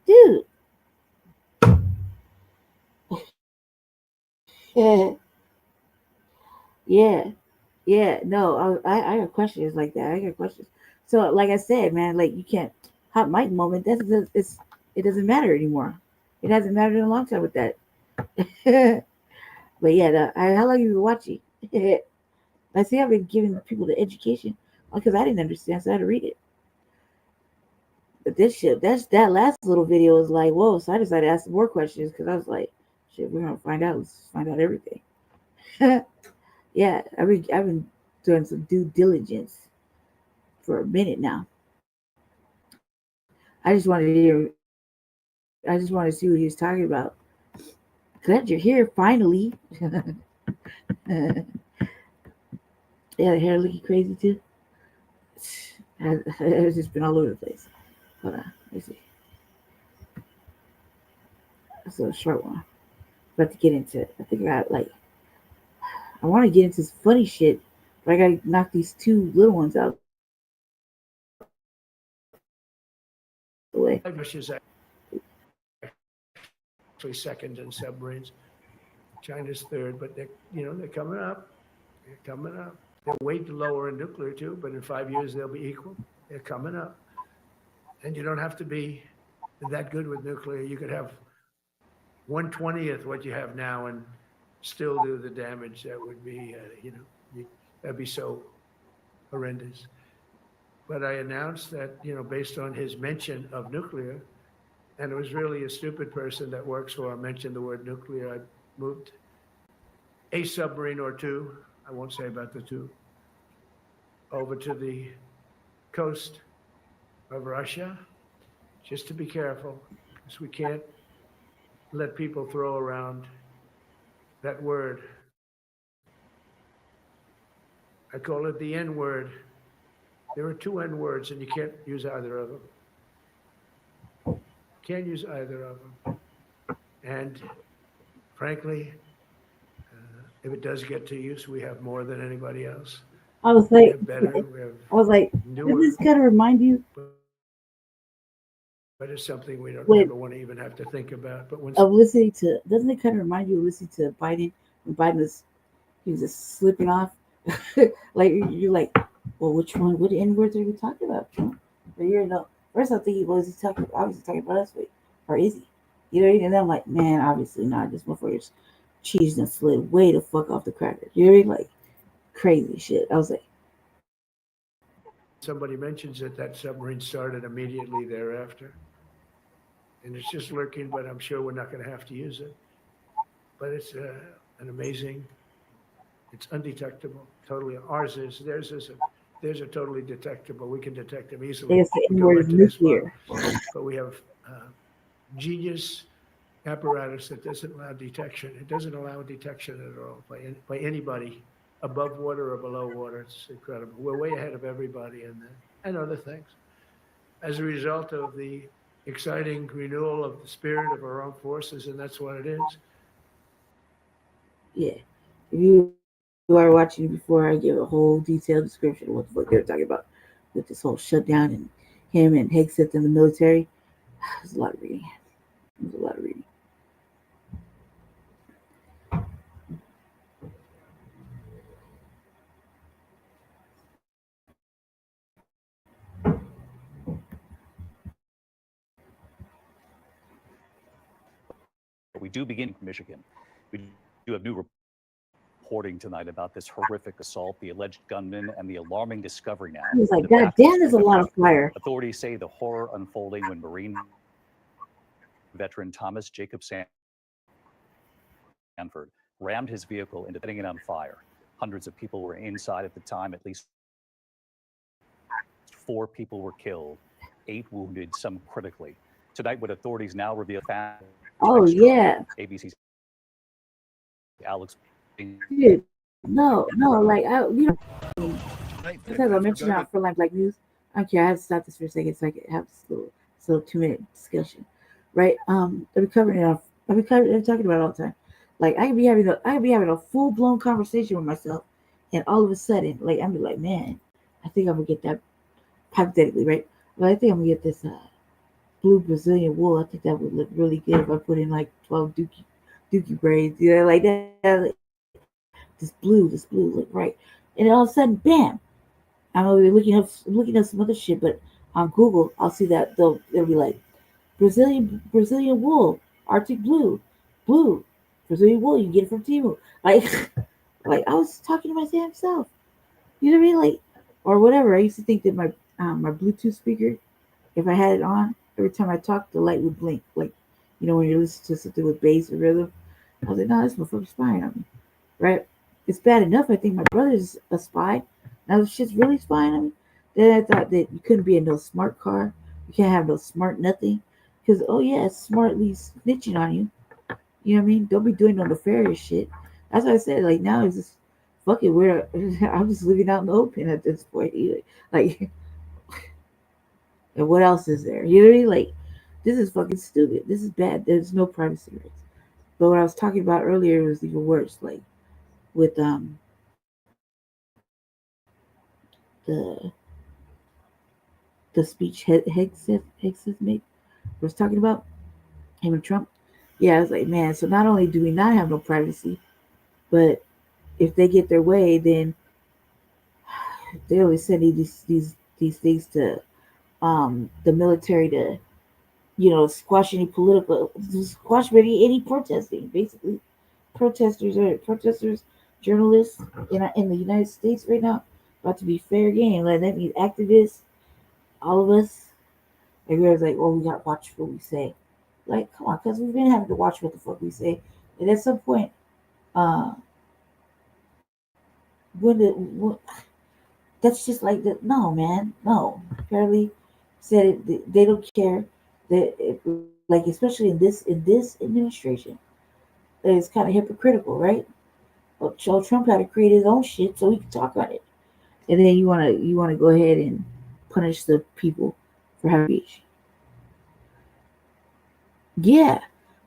Dude. Yeah. Yeah. No, I got questions like that. I got questions. So, like I said, man, like you can't hot mic moment. It doesn't matter anymore. It hasn't mattered in a long time with that. But yeah, how long have you been watching? I see I've been giving people the education because I didn't understand, so I had to read it. But this shit, that last little video was like, whoa. So I decided to ask some more questions because I was like, shit, we're gonna find out. Let's find out everything. Yeah, I've been doing some due diligence for a minute now. I just wanted to hear. I just wanted to see what he was talking about. Glad you're here finally. Yeah, the hair looking crazy too. It's just been all over the place. Hold on, let's see. That's a short one. About to get into it. I think I want to get into this funny shit, but I gotta knock these two little ones out the way. Russia's actually second in submarines. China's third, but they're coming up. They're coming up. They're way lower in nuclear too, but in 5 years they'll be equal. They're coming up. And you don't have to be that good with nuclear. You could have 1/20th what you have now and still do the damage that would be, that'd be so horrendous. But I announced that, based on his mention of nuclear, and it was really a stupid person that works for him mentioned the word nuclear, I moved a submarine or two, I won't say about the two, over to the coast of Russia, just to be careful, because we can't let people throw around that word. I call it the N word. There are two N words, and you can't use either of them. Can't use either of them. And frankly, if it does get to use, we have more than anybody else. I was We like, have better. We have doesn't newer. this kind of remind you But it's something we don't When- ever want to even have to think about. But when of listening to? Doesn't it kind of remind you of listening to Biden when he was just slipping off? Like you're like, well, which one? What N words are we talking about? Trump? But you're no. First, I'm thinking, well, is he obviously talking about us, or is he? You know what I mean? And then I'm like, man, obviously not. This motherfucker's cheese done slid way the fuck off the cracker. You know what I mean? Like crazy shit. I was like, somebody mentions it, that submarine started immediately thereafter. And it's just lurking, but I'm sure we're not going to have to use it. But it's an amazing, it's undetectable, totally. Theirs are totally detectable. We can detect them easily. yes, the We N go word right is to the spot. nuclear. But we have genius apparatus that doesn't allow detection. It doesn't allow detection at all by anybody above water or below water. It's incredible. We're way ahead of everybody in that and other things. As a result of the exciting renewal of the spirit of our armed forces, and that's what it is. Yeah. If you are watching before I give a whole detailed description of what the fuck they're talking about with this whole shutdown and him and Hegseth in the military, there's a lot of reading. There's a lot of reading. We do begin from Michigan. We do have new reporting tonight about this horrific assault, the alleged gunman, and the alarming discovery now. He was like, The God Baptist damn, there's a lot of fire. Authorities say the horror unfolding when Marine veteran Thomas Jacob Sanford rammed his vehicle into setting it on fire. Hundreds of people were inside at the time. At least 4 people were killed, 8 wounded, some critically. Tonight, what authorities now reveal facts. Oh, yeah. ABC's Alex. Dude, no, like, because I mentioned on Frontline Black News, I don't care, I have to stop this for a second so I can have this little 2-minute discussion, right? I've been talking about it all the time. Like, I could be having a full-blown conversation with myself, and all of a sudden, like, I'm like, man, I think I'm gonna get that, hypothetically, right? But I think I'm gonna get this blue Brazilian wool. I think that would look really good if I put in like 12 dookie braids. You know, like that. Like, this blue look right. And all of a sudden, bam! I'm gonna be looking up some other shit, but on Google, I'll see that it'll be like Brazilian wool, Arctic blue Brazilian wool. You can get it from Temu. Like, like I was talking to my damn self. You know what I mean? Like, or whatever. I used to think that my Bluetooth speaker, if I had it on, every time I talked, the light would blink. Like, when you're listening to something with bass or rhythm. I was like, no, this motherfucker's spying on me, right? It's bad enough. I think my brother's a spy. Now the shit's really spying on me. Then I thought that you couldn't be in no smart car. You can't have no smart nothing. Because, oh yeah, it's smartly snitching on you. You know what I mean? Don't be doing no nefarious shit. That's why I said, like, now it's just, fuck it, I'm just living out in the open at this point. Like, and what else is there? You know what I mean? Like, this is fucking stupid. This is bad. There's no privacy rights. But what I was talking about earlier was even worse. Like, with the speech Hegseth made, was talking about him and Trump. Yeah, I was like, man. So not only do we not have no privacy, but if they get their way, then they always send these things to the military to squash any protesting. Basically, protesters, journalists in the United States right now about to be fair game. Like that means activists, all of us. Everybody's like, oh, we gotta watch what we say. Like, come on, because we've been having to watch what the fuck we say, and at some point, uh, that's just like that. No, man, no. Apparently, said they don't care that, like, especially in this administration, it's kind of hypocritical, right? Well, Trump had to create his own shit so he could talk about it, and then you wanna go ahead and punish the people for having speech. Yeah,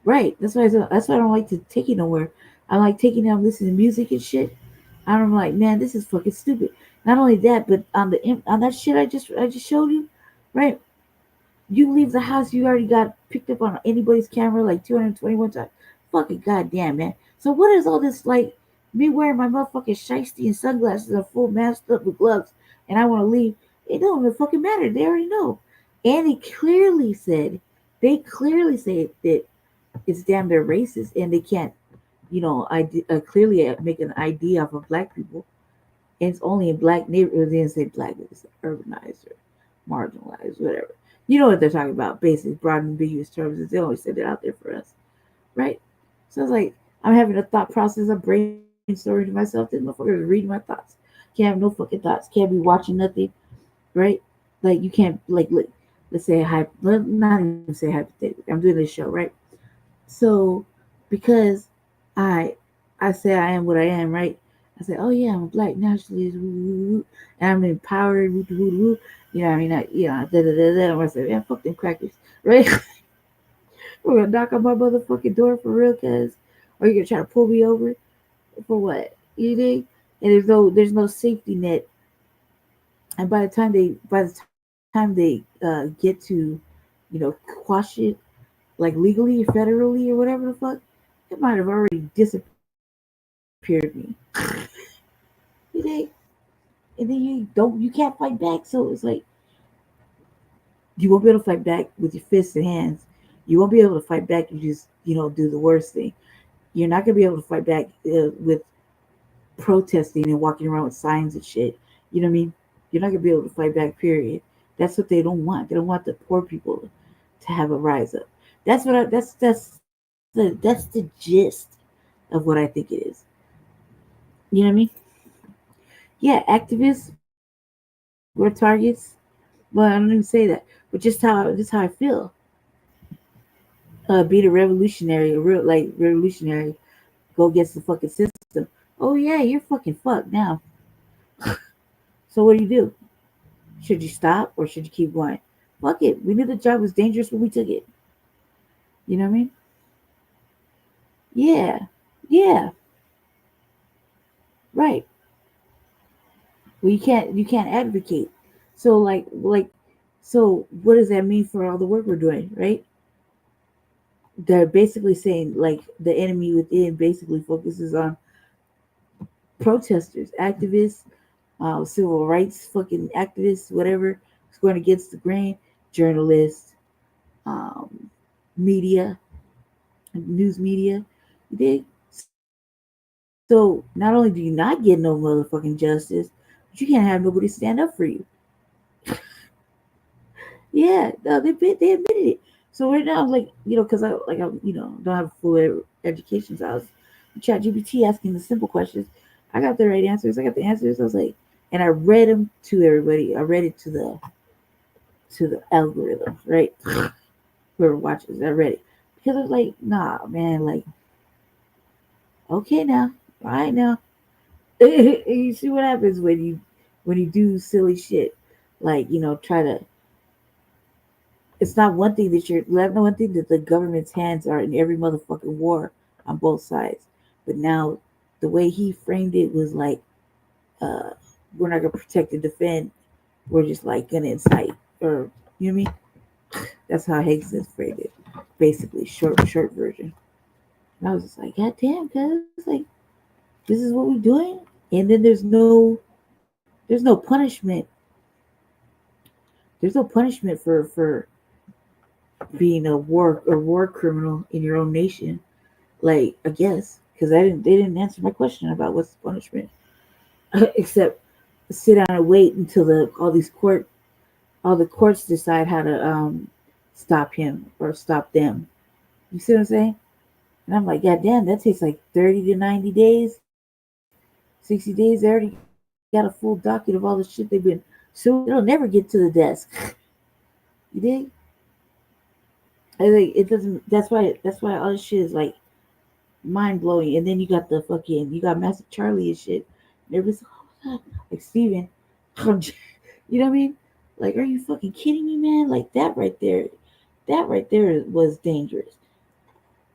right. That's why I don't like to take it nowhere. I like taking down listening to music and shit. I'm like, man, this is fucking stupid. Not only that, but on that shit I just showed you, right? You leave the house, you already got picked up on anybody's camera like 221 times. Fucking goddamn, man. So what is all this like? Me wearing my motherfucking shiesty and sunglasses and full masked up with gloves, and I want to leave. It don't even fucking matter. They already know. And they clearly said that it's damn they're racist and they can't, clearly make an ID off of black people. And it's only in black neighborhoods. They didn't say black, it's urbanized or marginalized, whatever. You know what they're talking about, basic, broad, ambiguous terms. They always said it out there for us, right? So it's like I'm having a thought process. I'm brainstorming to myself. This motherfucker is reading my thoughts. Can't have no fucking thoughts. Can't be watching nothing, right? Like you can't let's say not even say hypothetically. I'm doing this show, right? So because I I say I am what I am, right? I say, oh yeah, I'm a black nationalist, and I'm empowered, woo, woo, woo. You know what I mean? Da da da da. I say, man, fuck them crackers, right? We're gonna knock on my motherfucking door for real, cuz, or you're gonna try to pull me over for what? You think? And there's no safety net, and by the time they get to, quash it like legally, federally, or whatever the fuck, it might have already disappeared me. You think? And then you can't fight back. So it's like you won't be able to fight back with your fists and hands. You won't be able to fight back. You just do the worst thing. You're not gonna be able to fight back with protesting and walking around with signs and shit. You know what I mean? You're not gonna be able to fight back. Period. That's what they don't want. They don't want the poor people to have a rise up. That's the gist of what I think it is. You know what I mean? Yeah, activists were targets. Well, I don't even say that, but just how I feel. Be the revolutionary, a real like revolutionary. Go against the fucking system. Oh yeah, you're fucking fucked now. So what do? Should you stop or should you keep going? Fuck it. We knew the job was dangerous when we took it. You know what I mean? Yeah, yeah, right. Well, you can't advocate. So like So what does that mean for all the work we're doing, right? They're basically saying like the enemy within basically focuses on protesters, activists, civil rights fucking activists, whatever, is going against the grain, journalists, media, news media. You dig? So not only do you not get no motherfucking justice, but you can't have nobody stand up for you. Yeah, no, they admitted it. So right now, like, because I don't have a full education, so I was chat GPT asking the simple questions. I got the right answers. I got the answers. I was like, and I read them to everybody. I read it to the algorithm, right? Whoever watches, I read it because I was like, nah, man, like, okay now, all right now. You see what happens when you do silly shit, like try to. It's not one thing one thing that the government's hands are in every motherfucking war on both sides, but now the way he framed it was like, we're not gonna protect and defend, we're just like gonna incite, or you know what I mean? That's how Higgs framed it, basically short version. And I was just like, God damn, cuz like this is what we're doing, and then there's no punishment. There's no punishment for being a war criminal in your own nation. Like, I guess because they didn't answer my question about what's the punishment, except sit down and wait until all the courts decide how to stop him or stop them. You see what I'm saying? And I'm like, God damn, that takes like 30 to 90 days, 60 days. They already got a full docket of all the shit they've been. So it'll never get to the desk. You dig? I think it doesn't. That's why all this shit is like mind blowing. And then you got Massive Charlie and shit. And everybody's like, oh my god, like Steven. You know what I mean? Like, are you fucking kidding me, man? Like that right there was dangerous.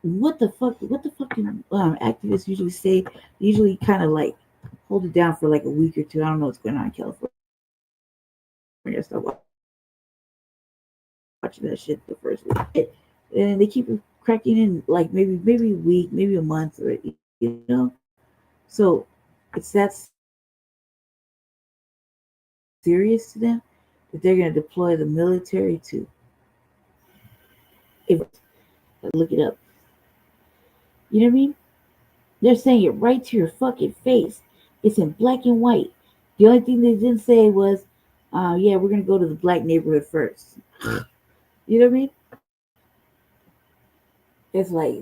What the fuck? What the fucking activists usually say? Usually, kind of like hold it down for like a week or two. I don't know what's going on in California. I stopped watching that shit the first week, and they keep cracking in like maybe a week, maybe a month, or So it's that serious to them that they're going to deploy the military to. Look it up. You know what I mean? They're saying it right to your fucking face. It's in black and white. The only thing they didn't say was, yeah, we're going to go to the black neighborhood first. You know what I mean? It's like,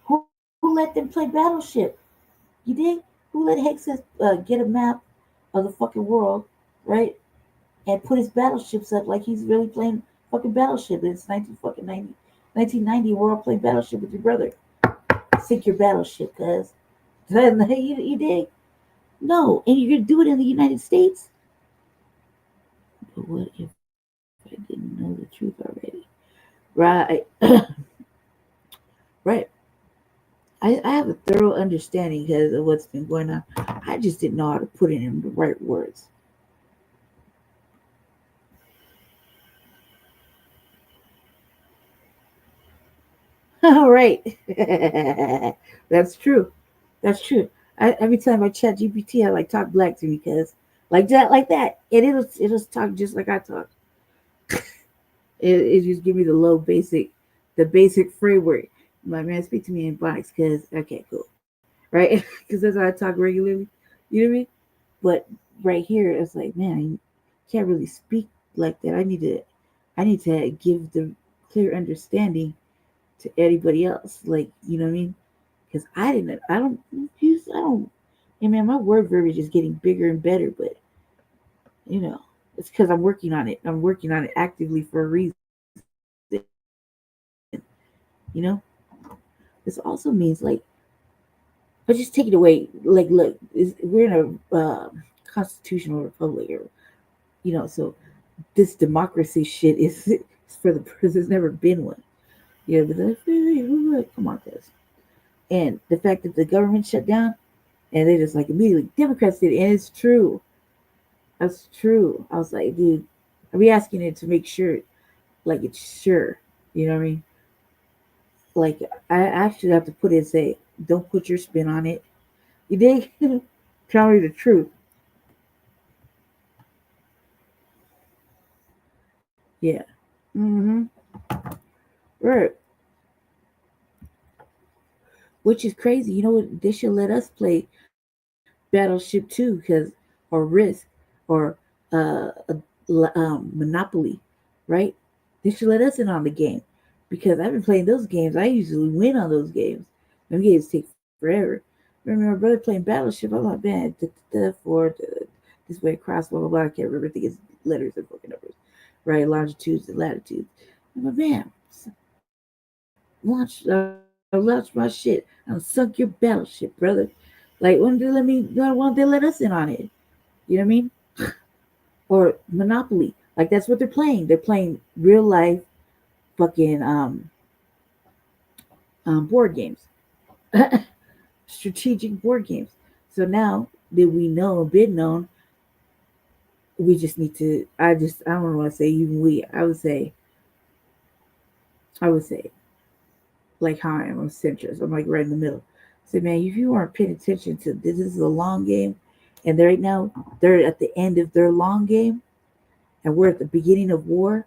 who let them play Battleship? You dig? Who let Hexus get a map of the fucking world, right? And put his battleships up like he's really playing fucking Battleship. It's 1990. We're all playing Battleship with your brother. Sink your battleship, cuz. You dig? No, and you're gonna do it in the United States? But what if I didn't know the truth already? Right. Right. I have a thorough understanding because of what's been going on. I just didn't know how to put it in the right words. All right. That's true. That's true. Every time I chat GPT, I like talk black to me because like that. And it'll talk just like I talk. It just give me the basic framework. I'm like, man, speak to me in Bonics because okay, cool. Right? Because that's how I talk regularly. You know what I mean? But right here, it's like, man, you can't really speak like that. I need to give the clear understanding to anybody else. Like, you know what I mean? Because I don't, and man, my word verbiage is getting bigger and better, but it's because I'm working on it. I'm working on it actively for a reason. This also means like, but just take it away. Like, look, we're in a constitutional republic, or so this democracy shit is for the there's never been one. Yeah, but come on, guys. And the fact that the government shut down and they just like immediately Democrats did it, and it's true. That's true. I was like, dude, I be asking it to make sure, like it's sure. You know what I mean? Like I actually have to put it and say, don't put your spin on it. You dig? Tell me the truth. Yeah. Mm-hmm. Right. Which is crazy. You know what? They should let us play Battleship 2 because, or Risk, or Monopoly, right? They should let us in on the game because I've been playing those games. I usually win on those games. Them games take forever. I remember my brother playing Battleship. I'm like, man, this way across, blah, blah, blah. I can't remember. I think it's letters and fucking numbers, right? Longitudes and latitudes. I'm like, man, launch my shit. I'll sunk your battleship, brother. Like, why don't they let us in on it? You know what I mean? Or Monopoly. Like that's what they're playing. They're playing real life fucking board games, strategic board games. So now that we know and been known, we just need to. I don't want to say even we. I would say like how I am. I'm centrist. I'm like right in the middle. Say, man, if you weren't paying attention to this is a long game, and right now they're at the end of their long game, and we're at the beginning of war.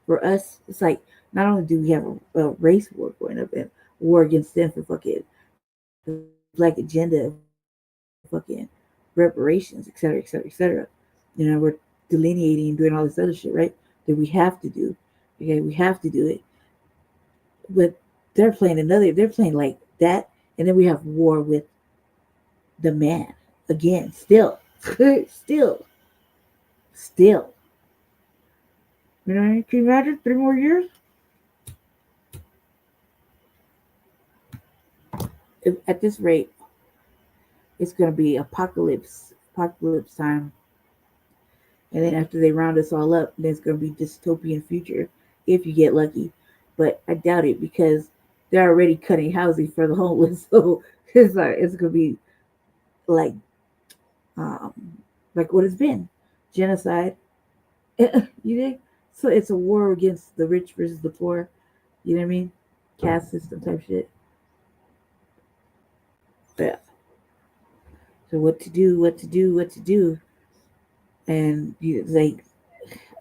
For us, it's like not only do we have a race war going up and war against them for fucking the black agenda, fucking reparations, etc., etc., etc. You know, we're delineating and doing all this other shit, right? That we have to do. Okay, we have to do it. But they're playing like that, and then we have war with the man again, still, still, still. You know, can you imagine 3 more years? If, at this rate, it's going to be apocalypse time. And then after they round us all up, then it's going to be dystopian future if you get lucky. But I doubt it because they're already cutting housing for the homeless. So it's going to be like um, like what it's been, genocide. You think? So it's a war against the rich versus the poor. You know what I mean? Caste system type shit. Yeah. So what to do? What to do? What to do? And like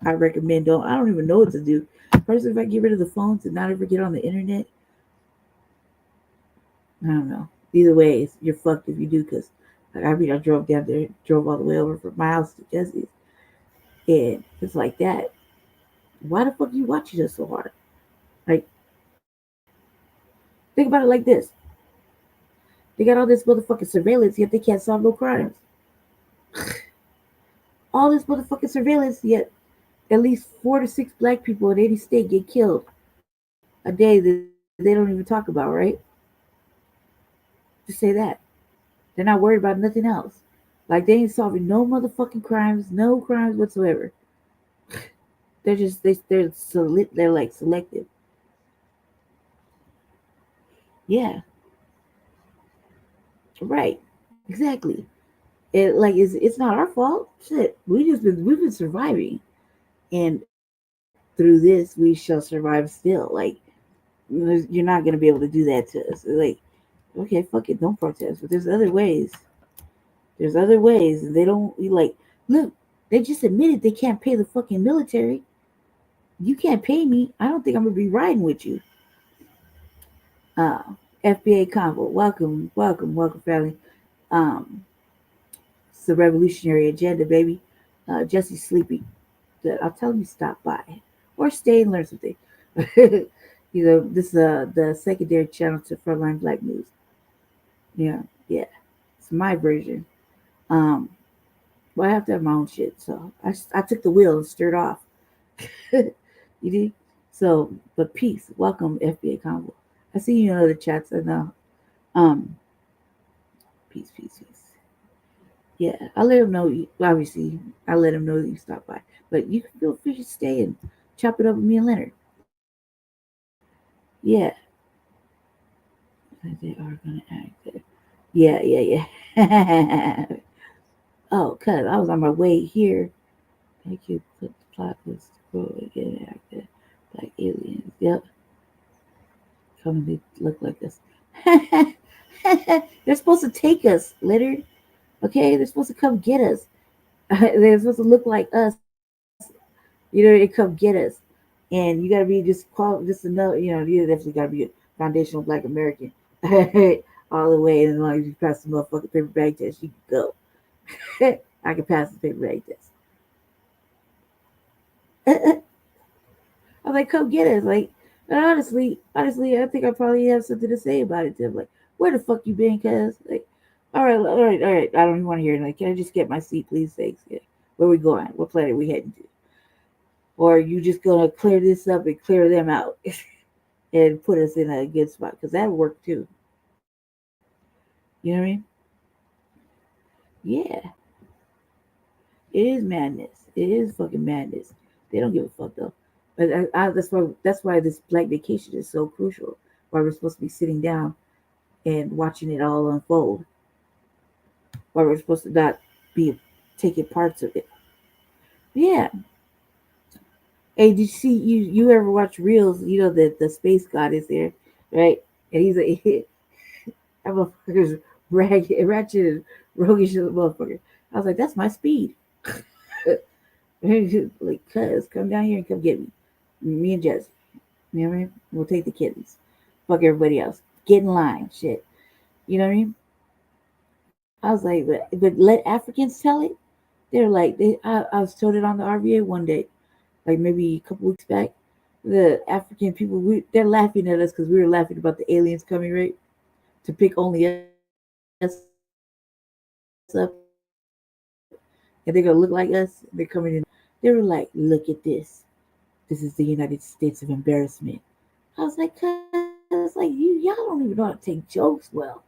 I recommend don't. I don't even know what to do. First, if I get rid of the phones and not ever get on the internet, I don't know. Either way, you're fucked if you do. Because I drove down there, drove all the way over from my house to Jesse's, and it's like that. Why the fuck are you watching us so hard? Like, think about it like this: they got all this motherfucking surveillance, yet they can't solve no crimes. All this motherfucking surveillance, yet at least 4 to 6 black people in any state get killed a day that they don't even talk about, right? Just say that. They're not worried about nothing else. Like they ain't solving no motherfucking crimes, no crimes whatsoever. They're just they're like selective. Yeah, right. Exactly. It's not our fault. Shit, we've been surviving, and through this we shall survive still. Like you're not gonna be able to do that to us. Like okay, fuck it, don't protest. But there's other ways. There's other ways, and they don't like. Look, they just admitted they can't pay the fucking military. You can't pay me. I don't think I'm gonna be riding with you. Uh, FBA convo. Welcome, welcome, welcome, family. Um, it's the revolutionary agenda, baby. Jesse's sleepy. I'll tell him to stop by or stay and learn something. This is the secondary channel to Frontline Black News. Yeah, yeah. It's my version. Um, well, I have to have my own shit, so I took the wheel and stirred off. You did? So, but peace. Welcome, FBA Convo. I see you in other chats. I know. Um, peace, peace, peace. Yeah, I let him know. Obviously, I let him know that you stopped by. But you can feel free to stay and chop it up with me and Leonard. Yeah. They are going to act there. Yeah, yeah, yeah. Oh, cuz I was on my way here. Thank you. Put the plot was scroll again after black aliens. Yep. Come to look like this. They're supposed to take us, Leonard. Okay, they're supposed to come get us. They're supposed to look like us. You know, they come get us. And you gotta be just another, you definitely gotta be a foundational black American. All the way, and as long as you pass the motherfucking paper bag test, you can go. I can pass the paper bag test. I was like, come get us. Like, and honestly, I think I probably have something to say about it. Too. Like, where the fuck you been, cuz? Like, all right. I don't even want to hear it. Like, can I just get my seat, please? Thanks. Yeah. Where we going? What planet we heading to? Or are you just gonna clear this up and clear them out and put us in a good spot? Because that'll work too. You know what I mean? Yeah. It is madness. It is fucking madness. They don't give a fuck though. But that's why this black vacation is so crucial. Why we're supposed to be sitting down and watching it all unfold. Why we're supposed to not be taking parts of it. Yeah. Hey, did you see you ever watch Reels? You know that the space god is there, right? And he's like that motherfucker's ratchet and roguish little motherfucker. I was like, that's my speed. Like, cuz, come down here and come get me. Me and Jess. You know what I mean? We'll take the kittens. Fuck everybody else. Get in line. Shit. You know what I mean? I was like, but let Africans tell it. They're like, I was told it on the RVA one day, like maybe a couple weeks back. The African people, they're laughing at us because we were laughing about the aliens coming, right? To pick only us up. And they're going to look like us. They're coming in. They were like, look at this. This is the United States of embarrassment. I was like, y'all don't even know how to take jokes well.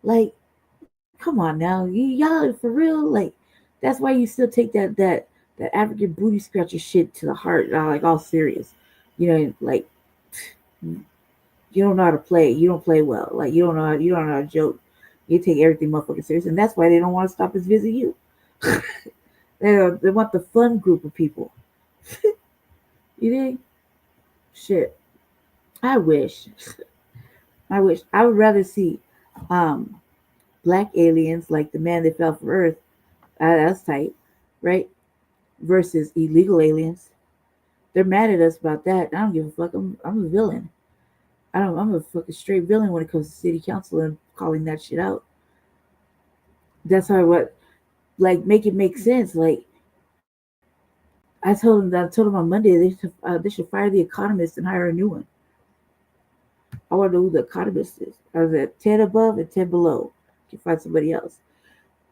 Like, come on now, y'all for real. Like, that's why you still take that African booty scratcher shit to the heart. Like, all serious. You know, like, you don't know how to play. You don't play well. Like, you don't know how to joke. You take everything motherfucking serious, and that's why they don't want to stop us visit you. They want the fun group of people. You think? Shit. I wish. I would rather see black aliens like the man that fell from Earth. That's tight, right? Versus illegal aliens. They're mad at us about that. I don't give a fuck. I'm a villain. I'm a fucking straight villain when it comes to city council and calling that shit out. That's how make it make sense. Like, I told them on Monday they should fire the economist and hire a new one. I want to know who the economist is. I was at 10 above and 10 below. You can find somebody else.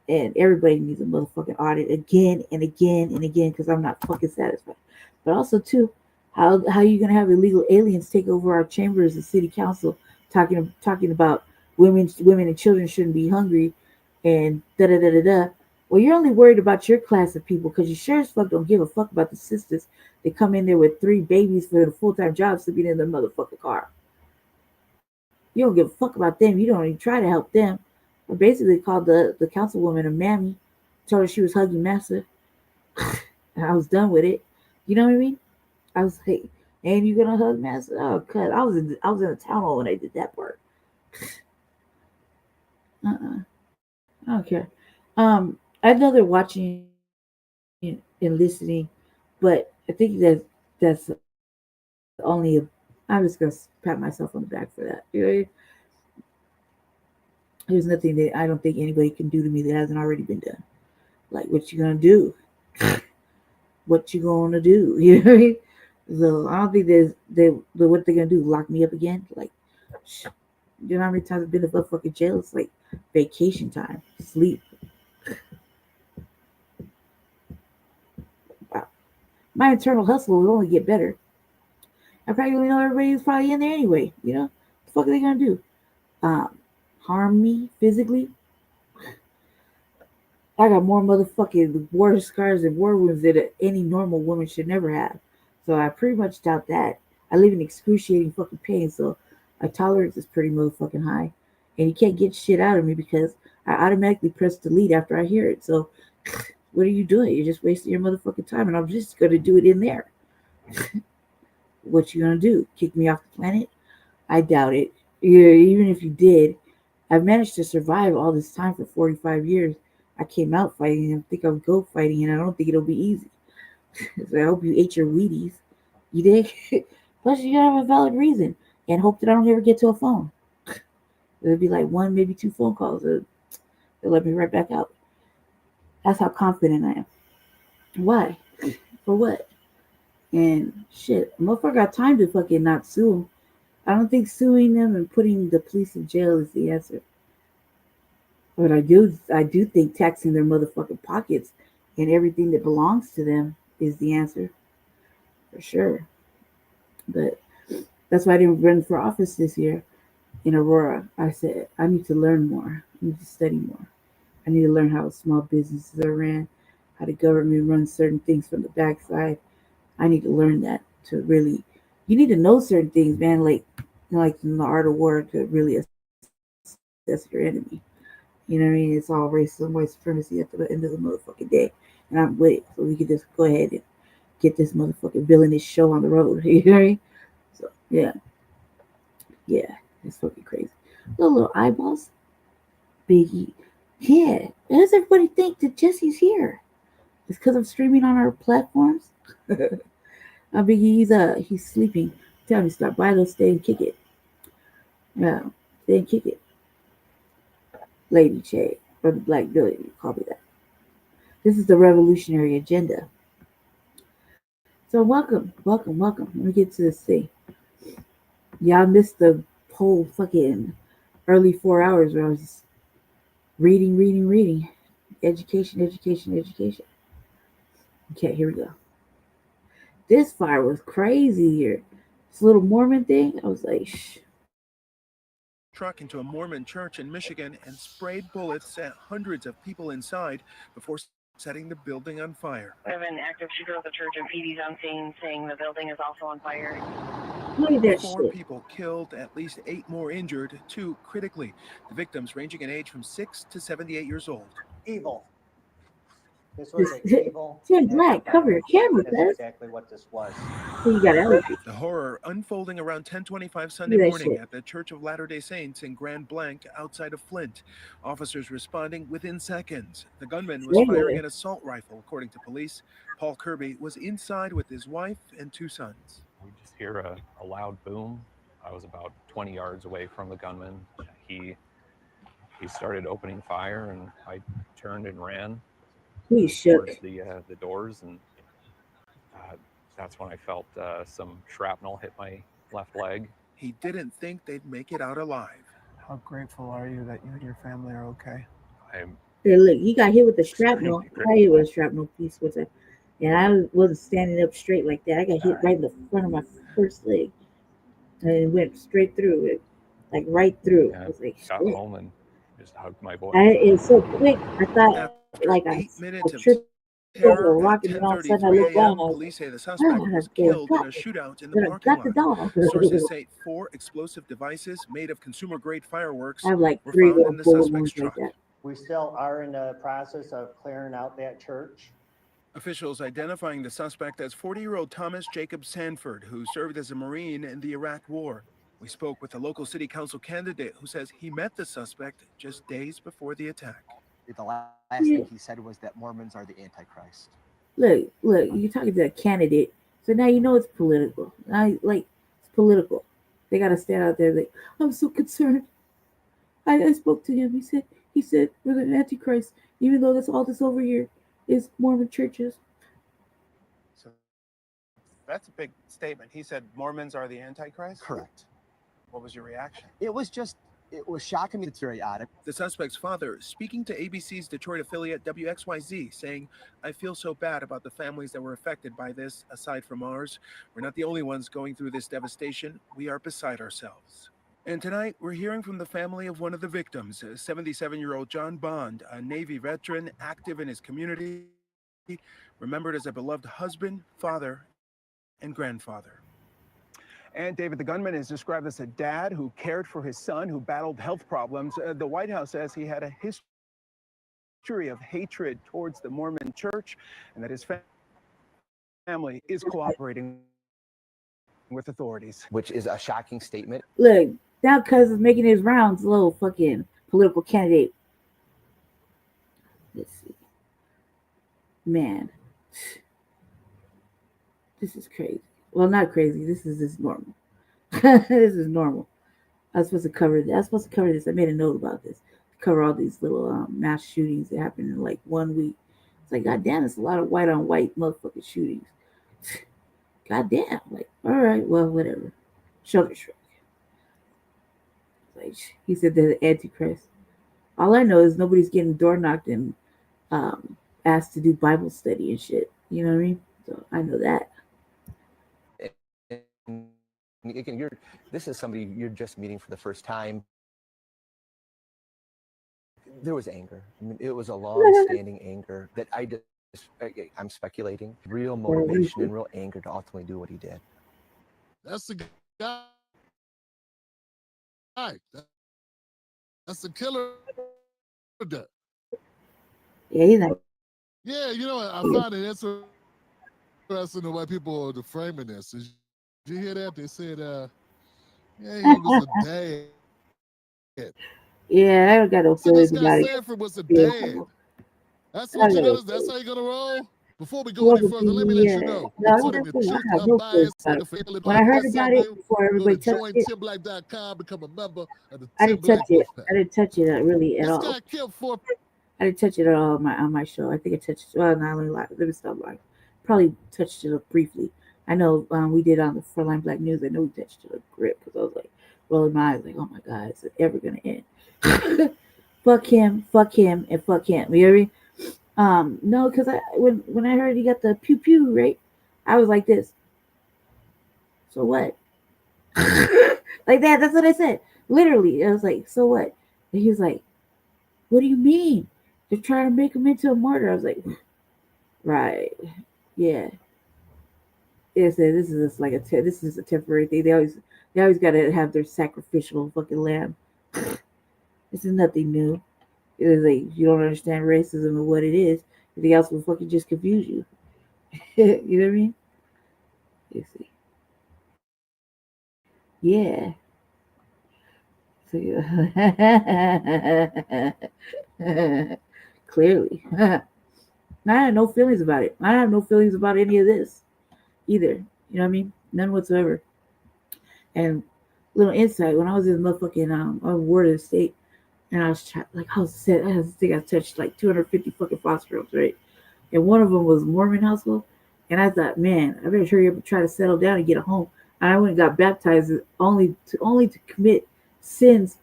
And everybody needs a motherfucking audit again and again and again because I'm not fucking satisfied. But also, too, how you going to have illegal aliens take over our chambers and city council talking about women and children shouldn't be hungry and da-da-da-da-da. Well, you're only worried about your class of people because you sure as fuck don't give a fuck about the sisters that come in there with 3 babies for the full-time job sleeping in their motherfucking car. You don't give a fuck about them. You don't even try to help them. I basically called the councilwoman a mammy, told her she was hugging massa, and I was done with it. You know what I mean? I was like, "Ain't you gonna hug massa?" Oh, cuz I was in a town hall when I did that part. I don't care. I know they're watching and listening, but I think that's only. I'm just gonna pat myself on the back for that. You know? There's nothing that I don't think anybody can do to me that hasn't already been done. Like, what you gonna do? What you gonna do? You know what I mean? So I don't think what they're gonna do, lock me up again? Like, you know how many times I've been to fucking jail? It's like vacation time, sleep. Wow. My internal hustle will only get better. I probably know everybody who's probably in there anyway. You know, what the fuck are they gonna do? Harm me physically? I got more motherfucking war scars and war wounds that any normal woman should never have. So I pretty much doubt that. I live in excruciating fucking pain, so my tolerance is pretty motherfucking high. And you can't get shit out of me because I automatically press delete after I hear it. So What are you doing? You're just wasting your motherfucking time, and I'm just gonna do it in there. What you gonna do? Kick me off the planet? I doubt it. Yeah, even if you did, I've managed to survive all this time for 45 years. I came out fighting, and I think I'll go fighting, and I don't think it'll be easy. So I hope you ate your Wheaties. You did? Plus, you gotta have a valid reason, and hope that I don't ever get to a phone. It'll be like one, maybe two phone calls. They'll let me right back out. That's how confident I am. Why? For what? And shit, motherfucker got time to fucking not sue them. I don't think suing them and putting the police in jail is the answer. But I do think taxing their motherfucking pockets and everything that belongs to them is the answer. For sure. But that's why I didn't run for office this year in Aurora. I said, I need to learn more. I need to study more. I need to learn how small businesses are ran, how the government runs certain things from the backside. I need to learn that to really. You need to know certain things, man. Like in the art of war to really assess your enemy. You know what I mean? It's all racism, white supremacy at the end of the motherfucking day, and I'm with it. So we can just go ahead and get this motherfucking villainous show on the road. You know what I mean? So yeah, it's fucking crazy. Little eyeballs, Biggie. Yeah, how does everybody think that Jesse's here? It's because I'm streaming on our platforms. Biggie, he's sleeping. Tell me, stop by, they'll stay and kick it. Yeah, stay and kick it. Lady Che, or the Black Billy, call me that. This is the revolutionary agenda. So welcome. Let me get to this thing. Y'all missed the whole fucking early 4 hours where I was just reading. Education. Okay, here we go. This fire was crazy here. This little Mormon thing, I was like, shh. Truck into a Mormon church in Michigan and sprayed bullets at hundreds of people inside before setting the building on fire. We have an active shooter at the church and PD's on scene saying the building is also on fire. Look at that 4 shit. people killed, at least 8 more injured, 2 critically. The victims ranging in age from 6 to 78 years old. Evil. This was an evil. Tim Black, cover your camera, That's cuz. exactly what this was. You got allergies. The horror unfolding around 10:25 Sunday Look at that morning shit. at the Church of Latter-day Saints in Grand Blanc outside of Flint. Officers responding within seconds. The gunman was firing an assault rifle, according to police. Paul Kirby was inside with his wife and 2 sons. We just hear a loud boom. I was about 20 yards away from the gunman. He started opening fire, and I turned and ran towards the doors, and that's when I felt some shrapnel hit my left leg. He didn't think they'd make it out alive. How grateful are you that you and your family are okay? I'm Hey, look, he got hit with the shrapnel. I got hit with a shrapnel piece with it. And I wasn't standing up straight like that. I got hit right in the front of my first leg. And it went straight through it. Like right through. I was like, got shit. home and just hugged my boy. It was so quick. I thought like I tripped over a rock and then all of a sudden I looked down. I was Police say the like, suspect oh, was I killed in a got it. shootout in Then the I parking got the lot. dog. Sources say 4 explosive devices made of consumer-grade fireworks I have like were 3 found little in the bullet suspect's wounds truck. like that. We still are in the process of clearing out that church. Officials identifying the suspect as 40-year-old Thomas Jacob Sanford, who served as a Marine in the Iraq War. We spoke with a local city council candidate who says he met the suspect just days before the attack. The last thing he said was that Mormons are the Antichrist. Look, you're talking to a candidate, so now you know it's political. It's political. They gotta stand out there like, I'm so concerned. I spoke to him. He said we're the Antichrist, even though that's all that's over here is Mormon churches. So that's a big statement. He said Mormons are the Antichrist? Correct. What was your reaction? It was shocking me. It's very odd. The suspect's father speaking to ABC's Detroit affiliate WXYZ, saying, I feel so bad about the families that were affected by this. Aside from ours, we're not the only ones going through this devastation. We are beside ourselves. And tonight, we're hearing from the family of one of the victims, 77-year-old John Bond, a Navy veteran active in his community, remembered as a beloved husband, father, and grandfather. And David, the gunman is described as a dad who cared for his son who battled health problems. The White House says he had a history history of hatred towards the Mormon Church, and that his family is cooperating with authorities. Which is a shocking statement. Look, now cuz is making his rounds, little fucking political candidate. Let's see. Man. This is crazy. Well, not crazy. This is just normal. This is normal. I was supposed to cover this. I made a note about this. Cover all these little mass shootings that happened in like 1 week. It's like, goddamn, it's a lot of white on white motherfucking shootings. Goddamn. Like, all right, well, whatever. Shoulder shrug. Like, he said they're the Antichrist. All I know is nobody's getting door knocked and asked to do Bible study and shit. You know what I mean? So I know that. And again, this is somebody you're just meeting for the first time. There was anger. I mean, it was a long-standing anger that I'm speculating, real motivation and real anger to ultimately do what he did. That's the guy. That's the killer. Yeah, he's like. Yeah, you know what? I find it interesting the way people are framing this. Did you hear that? They said, yeah, he was a dad. Yeah, I don't got no feelings about it. Sanford was a dad. That's what you're gonna. That's how you're gonna roll. Before we go any further, let me let you know. According to Truth Unbiased, when I heard about it before everybody touched it, jointimblight.com, become a member of the I didn't touch it. I didn't touch it really at This all. got killed for. I didn't touch it at all on my show. I think I touched it. Well, not only let me stop lying. Probably touched it up briefly. I know we did on the Frontline Black News. I know we touched it a grip because I was like rolling my eyes, like, oh my god, is it ever gonna end? Fuck him, and fuck him. You hear me? No, because when I heard he got the pew pew right, I was like this. So what? Like that. That's what I said. Literally, I was like, so what? And he was like, what do you mean? They're trying to make him into a martyr. I was like, right, yeah. This is just like this is a temporary thing. They always got to have their sacrificial fucking lamb. This is nothing new. It is like you don't understand racism and what it is. Anything else will fucking just confuse you. You know what I mean? You see. Yeah. So yeah. Clearly. I had no feelings about it. I have no feelings about any of this either. You know what I mean? None whatsoever. And little insight, when I was in motherfucking ward of the state, and I was I think I touched like 250 fucking foster homes, right? And one of them was Mormon household. And I thought, man, I better hurry up and try to settle down and get a home. And I went and got baptized only to commit sins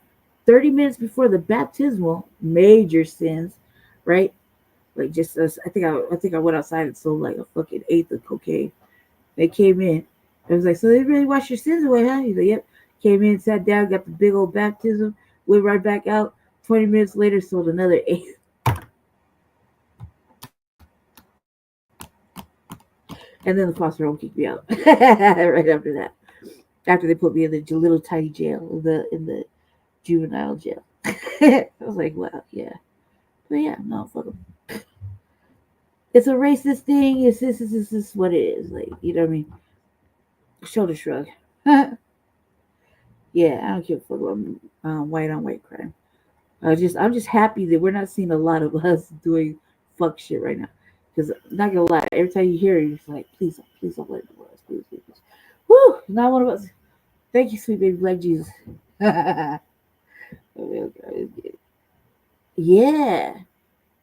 30 minutes before the baptismal, major sins, right? Like just I think I went outside and sold like a fucking eighth of cocaine. They came in. I was like, so they really wash your sins away, huh? He's like, yep. Came in, sat down, got the big old baptism, went right back out. 20 minutes later, sold another eighth. And then the foster home kicked me out right after that. After they put me in the little tiny jail, in the juvenile jail. I was like, wow, yeah. But yeah, no, fuck them. It's a racist thing. It's this what it is. Like, you know what I mean? Shoulder shrug. Yeah, I don't give a fuck about white on white crime. I'm just happy that we're not seeing a lot of us doing fuck shit right now. Because not gonna lie, every time you hear it, you're just like, please don't let it go. Please. Woo! Not one of us. Thank you, sweet baby black Jesus. Yeah.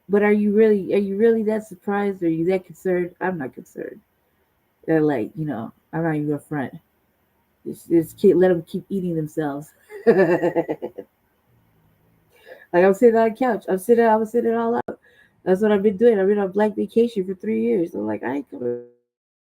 But are you really that surprised? Are you that concerned? I'm not concerned. They're like, I'm not even gonna front. This kid, let them keep eating themselves. Like I'm sitting on the couch. I'm sitting it all out. That's what I've been doing. I've been on black vacation for 3 years. I'm like, I ain't coming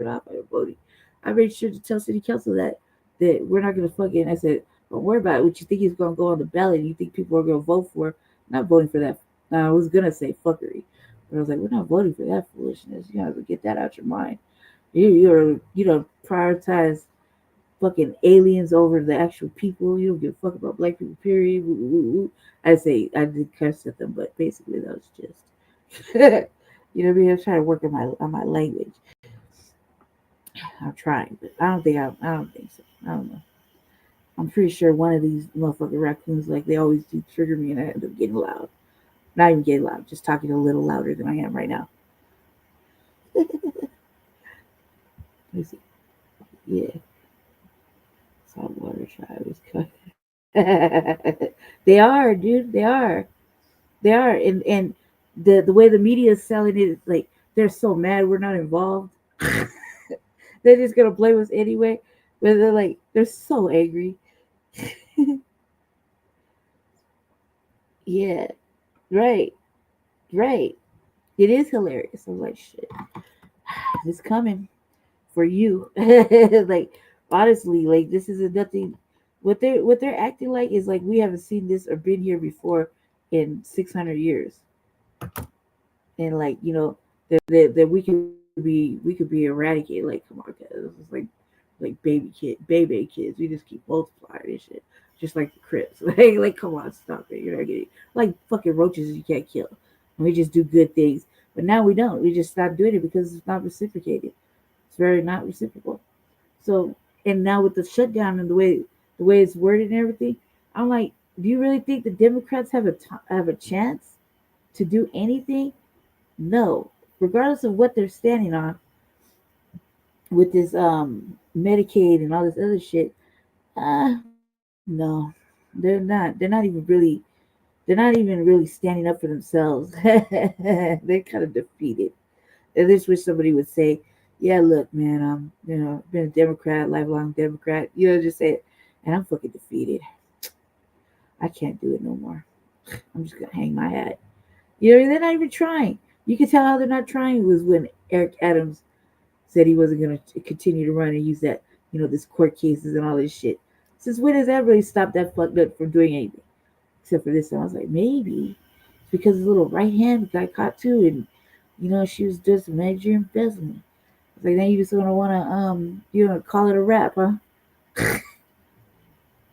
off my voting. I made sure to tell city council that we're not gonna fucking. I said, don't worry about it. What you think is gonna go on the ballot? You think people are gonna vote for? I'm not voting for that. I was gonna say fuckery, but I was like, we're not voting for that foolishness. You have to get that out your mind. You prioritize fucking aliens over the actual people. You don't give a fuck about black people, period. I did curse at them, but basically that was just You know what I mean? I'm trying to work on my language. I'm trying, but I don't think so. I don't know. I'm pretty sure one of these motherfucking raccoons, like they always do, trigger me, and I end up getting loud. Not even getting loud, just talking a little louder than I am right now. Let me see. Yeah, saltwater tribe is cut. They are, dude. They are, and the way the media is selling it, is like they're so mad we're not involved. They're just gonna blame us anyway. But they're so angry. Yeah, right, right. It is hilarious. I'm like, shit, it's coming for you. Like, honestly, like this is a nothing. What they're acting like is like we haven't seen this or been here before in 600 years, and like that we could be eradicated. Like, come on, guys, it's like baby kids. We just keep multiplying and shit, just like the Crips. Like come on, stop it. You're not getting like fucking roaches you can't kill. And we just do good things, but now we don't. We just stop doing it because it's not reciprocated. It's very not reciprocal. So, and now with the shutdown and the way it's worded and everything, I'm like, do you really think the Democrats have a chance to do anything? No, regardless of what they're standing on with this Medicaid and all this other shit. No, they're not. They're not even really standing up for themselves. They're kind of defeated. I just wish somebody would say, "Yeah, look, man, been a Democrat, lifelong Democrat." Just say it, and I'm fucking defeated. I can't do it no more. I'm just gonna hang my hat. They're not even trying. You can tell how they're not trying was when Eric Adams said he wasn't going to continue to run and use that, this court cases and all this shit. Since when has that really stopped that fucked up from doing anything? Except for this one. I was like, maybe it's because his little right hand got caught too, and she was just major embezzlement. I was like, now you just gonna wanna call it a wrap, huh?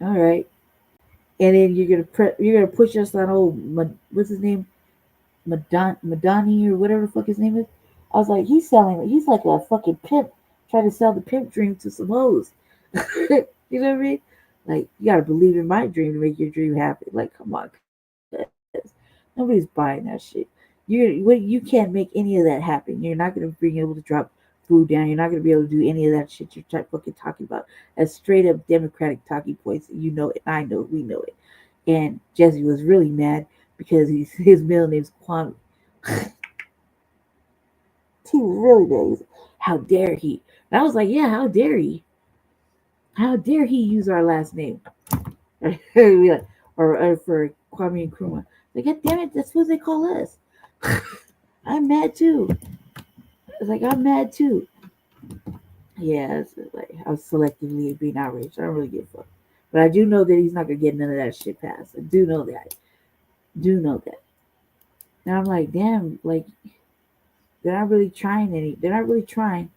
All right. And then you're gonna push us on what's his name, Madani or whatever the fuck his name is. I was like, he's like a fucking pimp trying to sell the pimp dream to some hoes. You know what I mean? Like, you gotta believe in my dream to make your dream happen. Like, come on, guys. Nobody's buying that shit. You can't make any of that happen. You're not gonna be able to drop food down. You're not gonna be able to do any of that shit you're fucking talking about. As straight up Democratic talking points. You know it. I know. We know it. And Jesse was really mad because his middle name's Kwame. He was really mad. How dare he? And I was like, yeah, how dare he? How dare he use our last name? or for Kwame Nkrumah. Like, God damn it, that's what they call us. I'm mad too. I'm mad too. Yeah, it's like I was selectively being outraged. I don't really give a fuck. But I do know that he's not gonna get none of that shit passed. I do know that. And I'm like, damn, like they're not really trying They're not really trying.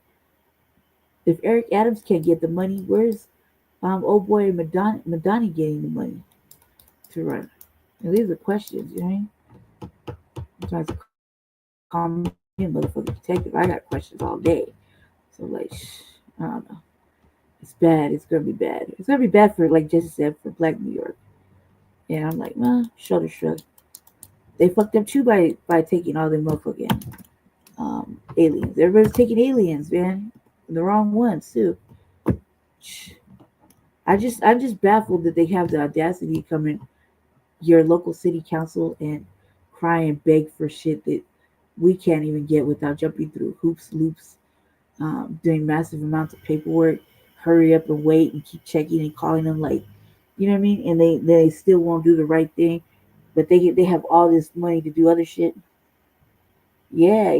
If Eric Adams can't get the money, where's old boy Madani getting the money to run? And these are questions, you know what I mean? I'm trying to call me a motherfucking detective. I got questions all day. So like, I don't know. It's bad. It's gonna be bad. It's gonna be bad for, like Jesse said, for Black New York. And I'm like, well, shoulder shrug. They fucked up too by taking all the motherfucking aliens. Everybody's taking aliens, man. The wrong ones too. I'm just baffled that they have the audacity to come in your local city council and cry and beg for shit that we can't even get without jumping through hoops, loops, doing massive amounts of paperwork. Hurry up and wait and keep checking and calling them, like, you know what I mean? And they still won't do the right thing, but they have all this money to do other shit. Yeah.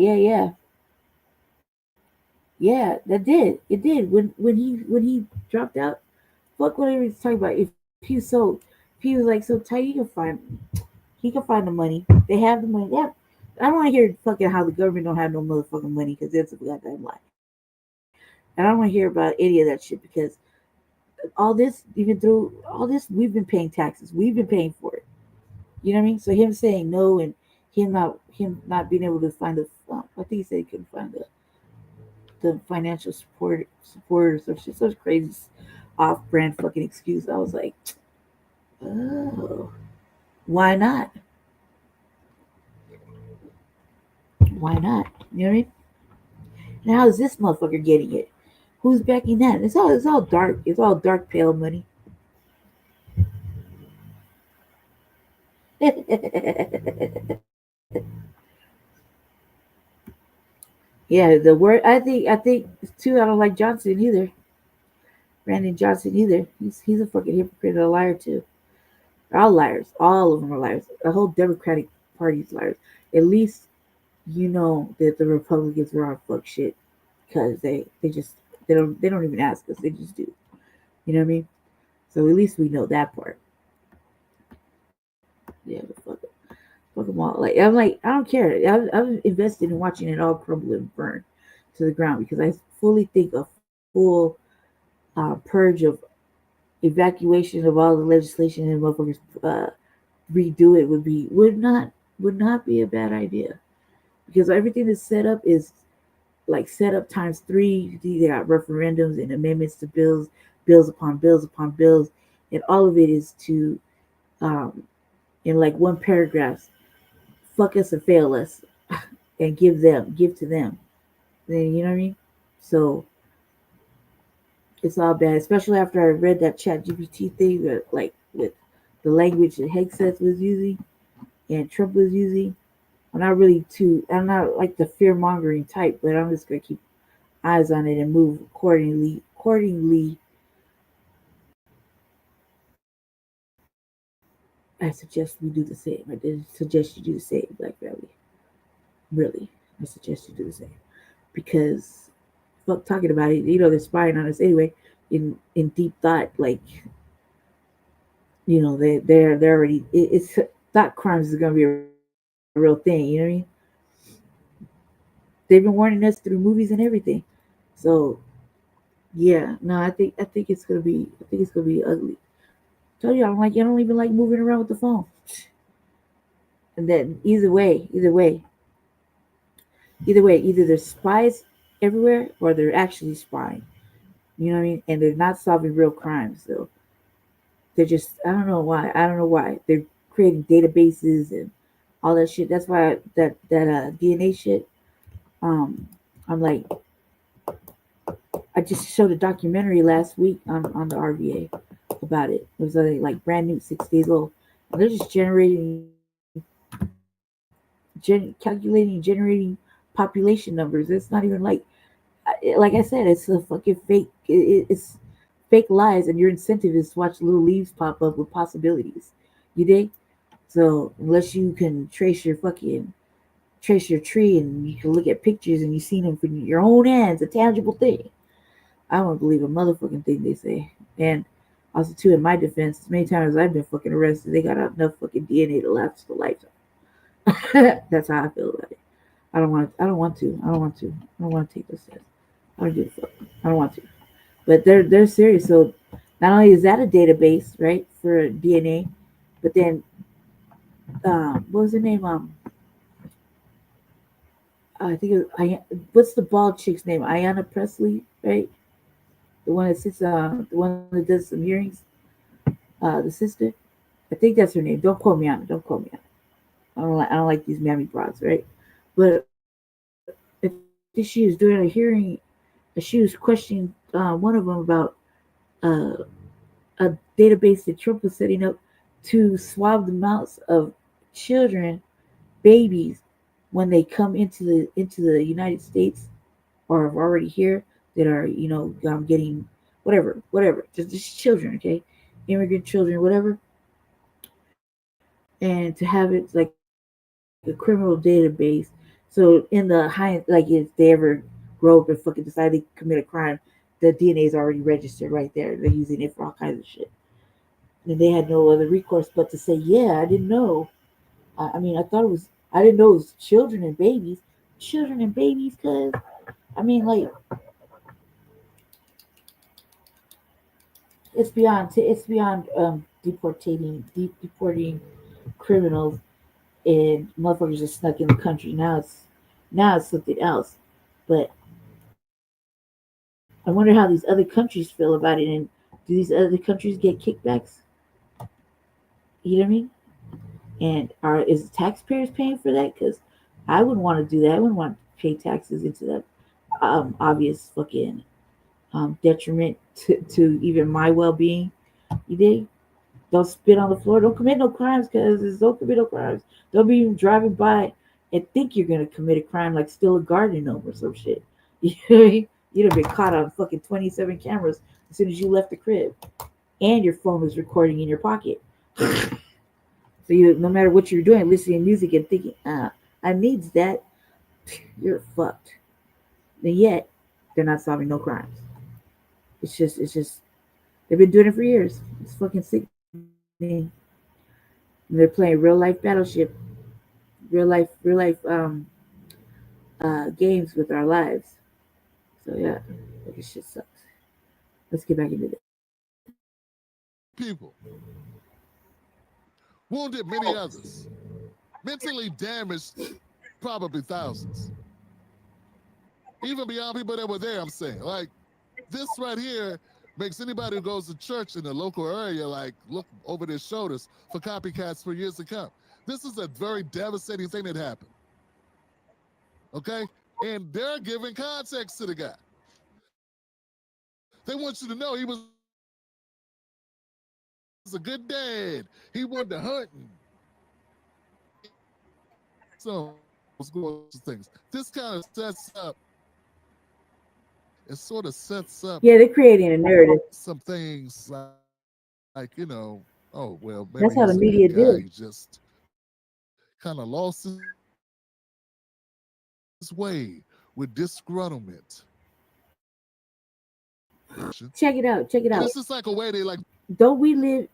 Yeah, that did. It did. When he dropped out, fuck whatever he's talking about. If he was like so tight, he can find the money. They have the money. Yeah. I don't want to hear fucking how the government don't have no motherfucking money, because that's a goddamn lie. And I don't want to hear about any of that shit, because all this, even through all this, we've been paying taxes. We've been paying for it. You know what I mean? So him saying no and him not being able to find the. I think he said he couldn't find the financial support or some shit. Such crazy off-brand fucking excuse. I was like, oh, why not? Why not? You know what I mean? Now how is this motherfucker getting it? Who's backing that? It's all dark. It's all dark pale money. Yeah, the word I think too. I don't like Johnson either. Brandon Johnson either. He's a fucking hypocrite and a liar too. They're all liars. All of them are liars. The whole Democratic Party's liars. At least you know that the Republicans are on fuck shit because they don't even ask us. They just do. You know what I mean? So at least we know that part. Yeah, but fuck them all. Like I don't care. I'm invested in watching it all crumble and burn to the ground because I fully think a full purge of evacuation of all the legislation and motherfuckers redo it would not be a bad idea because everything that's set up is like set up times three. They got referendums and amendments to bills upon bills upon bills, and all of it is to in like one paragraph fuck us and fail us and give to them. Then you know what I mean? So it's all bad, especially after I read that chat GPT thing that like with the language that Hegseth was using and Trump was using. I'm not like the fear mongering type, but I'm just gonna keep eyes on it and move accordingly. I suggest we do the same. I did suggest you do the same, Black Valley. Really. I suggest you do the same. Because fuck talking about it, they're spying on us anyway in deep thought, like they're already it's thought crimes is gonna be a real thing, you know what I mean? They've been warning us through movies and everything. So yeah, no, I think it's gonna be ugly. Tell you I don't even like moving around with the phone. And then either there's spies everywhere or they're actually spying. You know what I mean? And they're not solving real crimes. So they're just I don't know why. They're creating databases and all that shit. That's why that DNA shit. I'm like, I just showed a documentary last week on the RVA about it. It was like brand new, 6 days old. And they're just generating population numbers. It's not even like I said, it's a fucking fake. It's fake lies, and your incentive is to watch little leaves pop up with possibilities. You dig? So unless you can trace your tree and you can look at pictures and you've seen them from your own hands, a tangible thing, I don't believe a motherfucking thing they say. And also, too, in my defense, many times I've been fucking arrested, they got enough fucking DNA to last a lifetime. That's how I feel about it. I don't want to take this test. I don't give a fuck. I don't want to. But they're serious. So not only is that a database, right, for DNA, but then what was her name? I think it was, what's the bald chick's name? Ayanna Presley, right? The one that sits the one that does some hearings, the sister. I think that's her name. Don't quote me on it. Don't quote me on it. I don't like these mammy broads, right? But I think she was doing a hearing. She was questioning one of them about a database that Trump was setting up to swab the mouths of children, babies, when they come into the United States or are already here that are getting whatever, just children, okay, immigrant children, whatever, and to have it like a criminal database. So in the high, like if they ever grow up and fucking decide to commit a crime, the DNA is already registered right there. They're using it for all kinds of shit. And they had no other recourse but to say, yeah, I didn't know. I mean, I didn't know it was children and babies. Children and babies, because, I mean, like, it's beyond deporting criminals and motherfuckers just snuck in the country. Now it's something else. But I wonder how these other countries feel about it, and do these other countries get kickbacks? You know what I mean? And is the taxpayers paying for that? Because I wouldn't want to do that. I wouldn't want to pay taxes into that obvious fucking detriment to even my well being. You dig? Don't spit on the floor. Don't commit no crimes, because don't commit no crimes. Don't be even driving by and think you're gonna commit a crime, like steal a garden gnome or some shit. You know what I mean? You'd have been caught on fucking 27 cameras as soon as you left the crib, and your phone was recording in your pocket. So no matter what you're doing, listening to music and thinking, I needs that, you're fucked. And yet, they're not solving no crimes. It's just they've been doing it for years. It's fucking sickening. And they're playing real life battleship, real life games with our lives. So yeah, this shit sucks. Let's get back into this. People, wounded many others, mentally damaged probably thousands. Even beyond people that were there, I'm saying. Like, this right here makes anybody who goes to church in the local area, like, look over their shoulders for copycats for years to come. This is a very devastating thing that happened. Okay? And they're giving context to the guy. They want you to know he was a good dad. He went to hunting. So, what's going on things? This kind of sets up. It sort of sets up. Yeah, they're creating a narrative. Some things like oh well, maybe That's how the he's a media good guy. did. He just kind of lost his way with disgruntlement. Check it out. Check it out. And it's just like a way they like. Don't we live,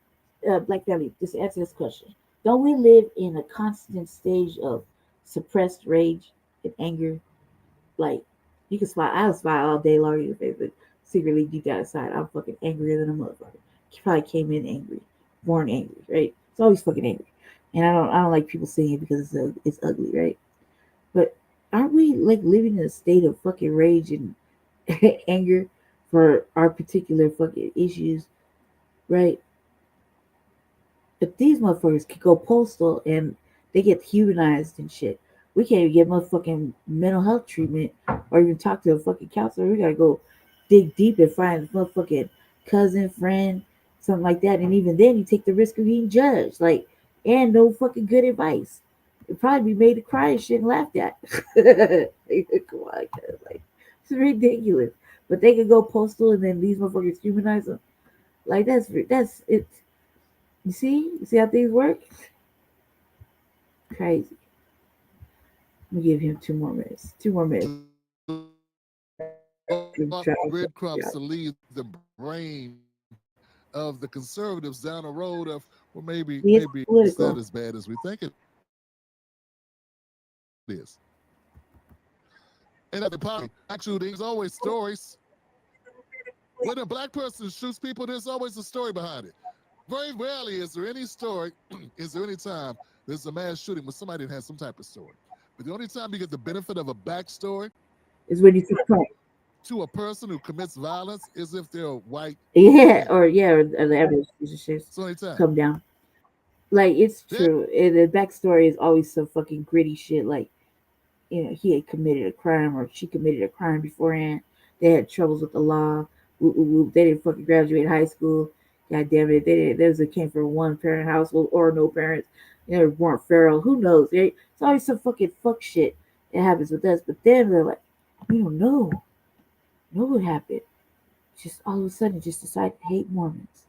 Black Family? Just answer this question. Don't we live in a constant stage of suppressed rage and anger? Like, you can smile. I'll smile all day long in your face, but secretly deep down inside, I'm fucking angrier than a motherfucker. You probably came in angry, born angry, right? It's always fucking angry, and I don't like people saying it because it's ugly, right? But aren't we like living in a state of fucking rage and anger for our particular fucking issues, right? If these motherfuckers could go postal and they get humanized and shit, we can't even get motherfucking mental health treatment or even talk to a fucking counselor. We gotta go dig deep and find a motherfucking cousin, friend, something like that. And even then, you take the risk of being judged, like, and no fucking good advice. It'd probably be made to cry and shit and laughed at. Come on, like, it's ridiculous. But they could go postal and then these motherfuckers humanize them. Like, that's it. You see how things work? Crazy. Let me give him 2 more minutes. 2 more minutes. Breadcrumbs to lead the brain of the conservatives down a road of, well, maybe it's not as bad as we think it is. And at the party, shootings, always stories. When a black person shoots people, there's always a story behind it. Very rarely is there any story, is there any time there's a mass shooting where somebody has some type of story. But the only time you get the benefit of a backstory is when you see to a person who commits violence is if they're white. Yeah, or the average come down. Like, it's true. The backstory is always some fucking gritty shit. Like, he had committed a crime or she committed a crime beforehand. They had troubles with the law. They didn't fucking graduate high school. God damn it. They came from one parent household or no parents. They were born feral. Who knows? Right? It's always some fucking fuck shit that happens with us. But then they're like, we don't know what happened. Just all of a sudden, just decide to hate Mormons.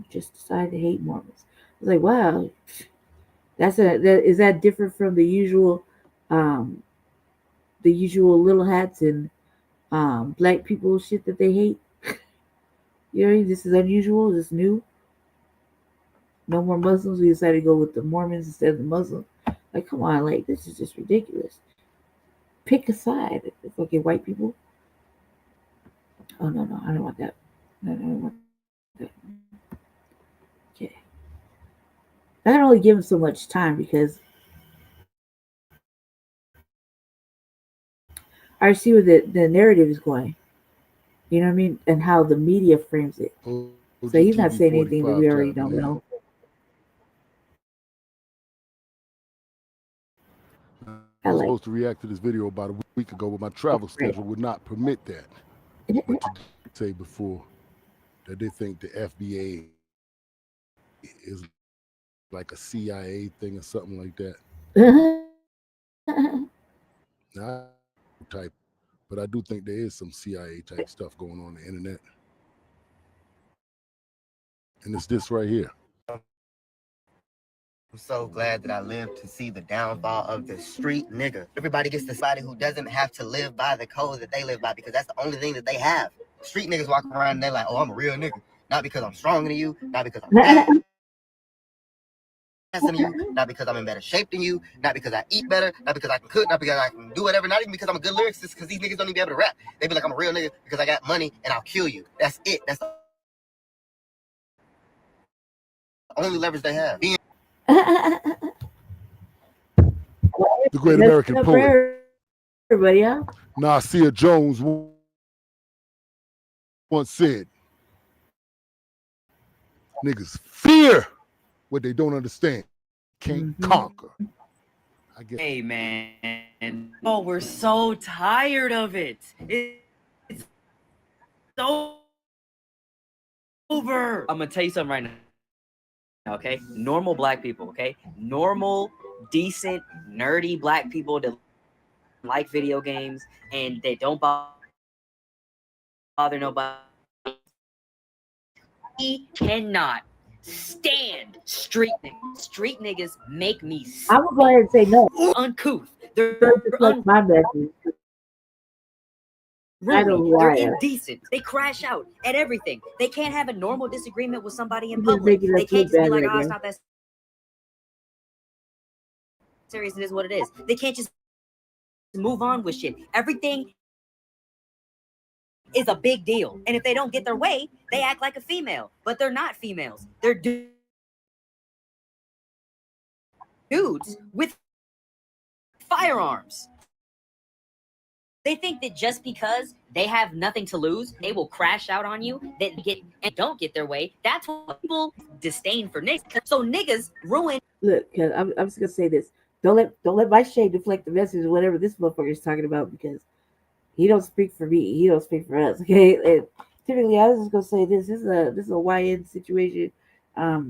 Just decide to hate Mormons. It's like, wow, is that different from the usual little hats and black people shit that they hate? This is unusual. This is new. No more Muslims. We decided to go with the Mormons instead of the Muslims. Like, come on, like, this is just ridiculous. Pick a side, the fucking white people. Oh no, I don't want that. No, I don't want that. Okay. I can only give him so much time because I see where the narrative is going. You know what I mean? And how the media frames it. So he's not saying anything that we already don't know. I was supposed to react to this video about a week ago, but my travel schedule would not permit that. But to say before that they think the FBA is like a CIA thing or something like that. Now, type, but I do think there is some CIA type stuff going on the internet. And it's this right here. I'm so glad that I lived to see the downfall of the street nigga. Everybody gets somebody who doesn't have to live by the code that they live by because that's the only thing that they have. Street niggas walk around and they're like, oh, I'm a real nigga. Not because I'm stronger than you, not because I'm faster than you, not because I'm in better shape than you, not because I eat better, not because I can cook, not because I can do whatever, not even because I'm a good lyricist, because these niggas don't even be able to rap. They be like, I'm a real nigga because I got money and I'll kill you. That's it. That's the only leverage they have. The great American poet. Everybody, huh? Nasir Jones once said, niggas fear what they don't understand, can't conquer. I guess. Hey, man. Oh, we're so tired of it. It's over. I'm going to tell you something right now, okay? Normal black people, okay? Normal, decent, nerdy black people that like video games and they don't bother nobody. We cannot stand street niggas. Street niggas make me I'm gonna go ahead and say no. Uncouth. They're my message. rude. They're indecent. They crash out at everything. They can't have a normal disagreement with somebody in public. They can't just be like, oh, it's not that serious. It is what it is. They can't just move on with shit. Everything is a big deal. And if they don't get their way, they act like a female. But they're not females. They're dudes with firearms. They think that just because they have nothing to lose, they will crash out on you, that get and don't get their way. That's what people disdain for niggas. So niggas ruin. Look, cause I'm just gonna say this. Don't let my shade deflect the message or whatever this motherfucker is talking about, because he don't speak for me. He don't speak for us. Okay. And typically, I was just gonna say this is a YN situation. I'll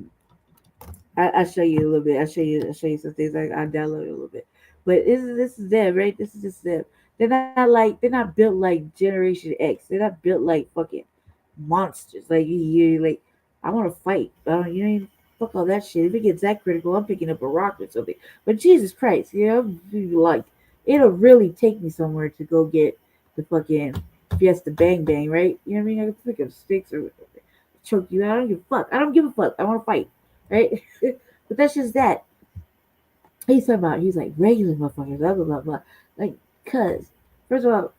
show you a little bit. I'll show you some things. I download it a little bit. But this is them, right? This is just them. They're not built like Generation X. They're not built like fucking monsters. Like you like, I want to fight. You know, fuck all that shit. If it gets that critical, I'm picking up a rock or something. But Jesus Christ, you know, like it'll really take me somewhere to go get the fucking Fiesta Bang Bang, right? You know what I mean? I can pick up sticks or choke you. I don't give a fuck. I don't give a fuck. I want to fight, right? But that's just that. He's talking about, he's like, regular motherfuckers, blah, blah, blah, blah. Like, cuz, first of all,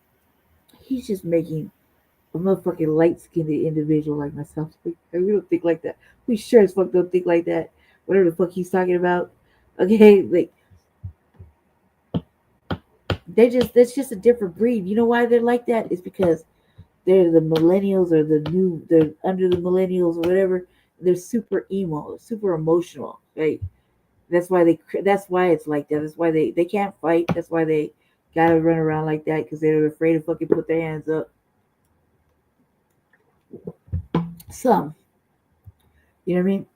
he's just making a motherfucking light-skinned individual like myself. Like, we don't think like that. We sure as fuck don't think like that. Whatever the fuck he's talking about. Okay, like, that's just a different breed. You know why they're like that? It's because they're the millennials or they're under the millennials or whatever. They're super emo, super emotional, right? That's why it's like that. That's why they can't fight. That's why they gotta run around like that, because they're afraid to fucking put their hands up. Some, you know what I mean?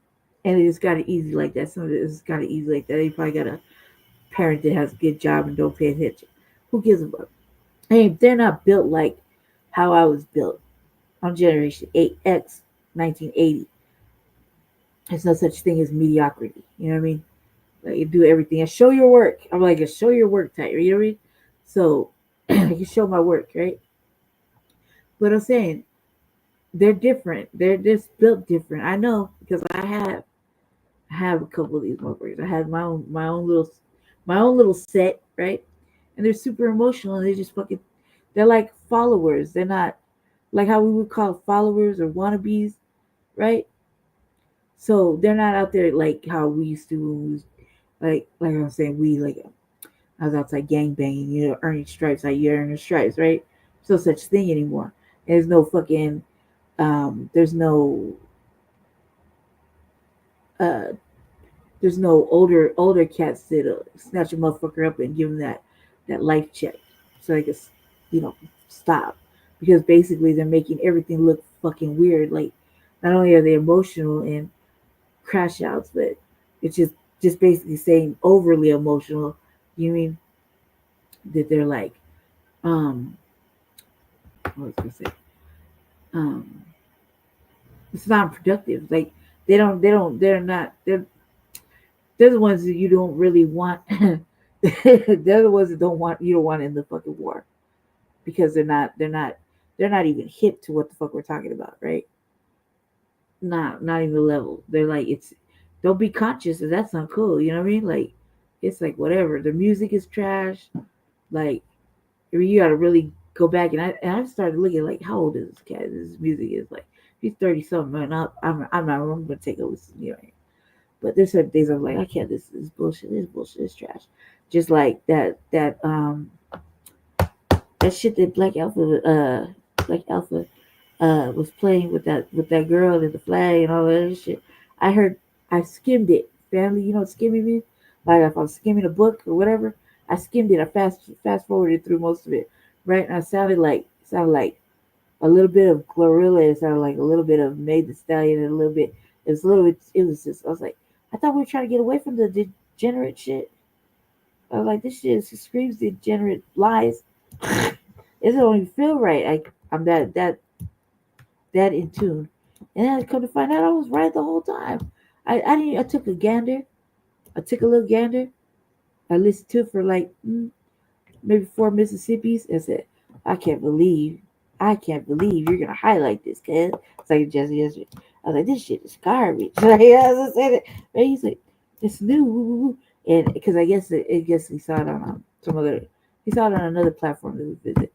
And they just got it easy like that. Some of it just got it easy like that. They probably got a parent that has a good job and don't pay attention. Who gives a fuck? Hey, they're not built like how I was built. I'm Generation 8X, 1980. There's no such thing as mediocrity. You know what I mean? Like, you do everything and show your work. I'm like a show your work type. You know what I mean? So I can show my work, right? But I'm saying they're different. They're just built different. I know, because I have a couple of these motherfuckers. I have my own little set, right? And they're super emotional, and they just fucking, they're like followers. They're not like how we would call followers or wannabes, right? So they're not out there like how we used to when we was, like I'm saying, I was outside gang banging, earning stripes, like you're earning stripes, right? There's no such thing anymore. There's no fucking there's no uh there's no older cats that snatch a motherfucker up and give them that life check so they can stop, because basically they're making everything look fucking weird. Like, not only are they emotional and crash outs, but it's just basically saying overly emotional. You mean that they're like what was I gonna say? um it's not productive. Like, they're the ones that you don't really want. They're the ones that you don't want in the fucking war, because they're not even hip to what the fuck we're talking about, right? Not even the level. They're like, don't be conscious, and that's not cool. You know what I mean? Like, it's like whatever. The music is trash. Like, I mean, you got to really go back, and I started looking like, how old is this cat? This music is like, he's 30 something, and I'm gonna take a listen. But there's certain things I'm like, I can't. This is bullshit. This bullshit is trash. Just like that shit that Black Alpha was playing with that girl and the flag and all that other shit. I skimmed it. Family, you know what skimming means? Like, if I'm skimming a book or whatever, I skimmed it. I fast forwarded through most of it, right? And I sounded like a little bit of Glorilla. It sounded like a little bit of Made the Stallion, and a little bit. It was just. I was like, I thought we were trying to get away from the degenerate shit. I was like, this shit screams degenerate lies. It don't even feel right. I'm that in tune. And then I come to find out I was right the whole time. I took a gander. I took a little gander. I listened to it for like maybe 4 Mississippis and said, I can't believe you're gonna highlight this, kid. It's like Jesse yesterday. I was like, this shit is garbage. Like, I said it. And he's like, it's new. And because I guess he saw it on he saw it on another platform that we visit.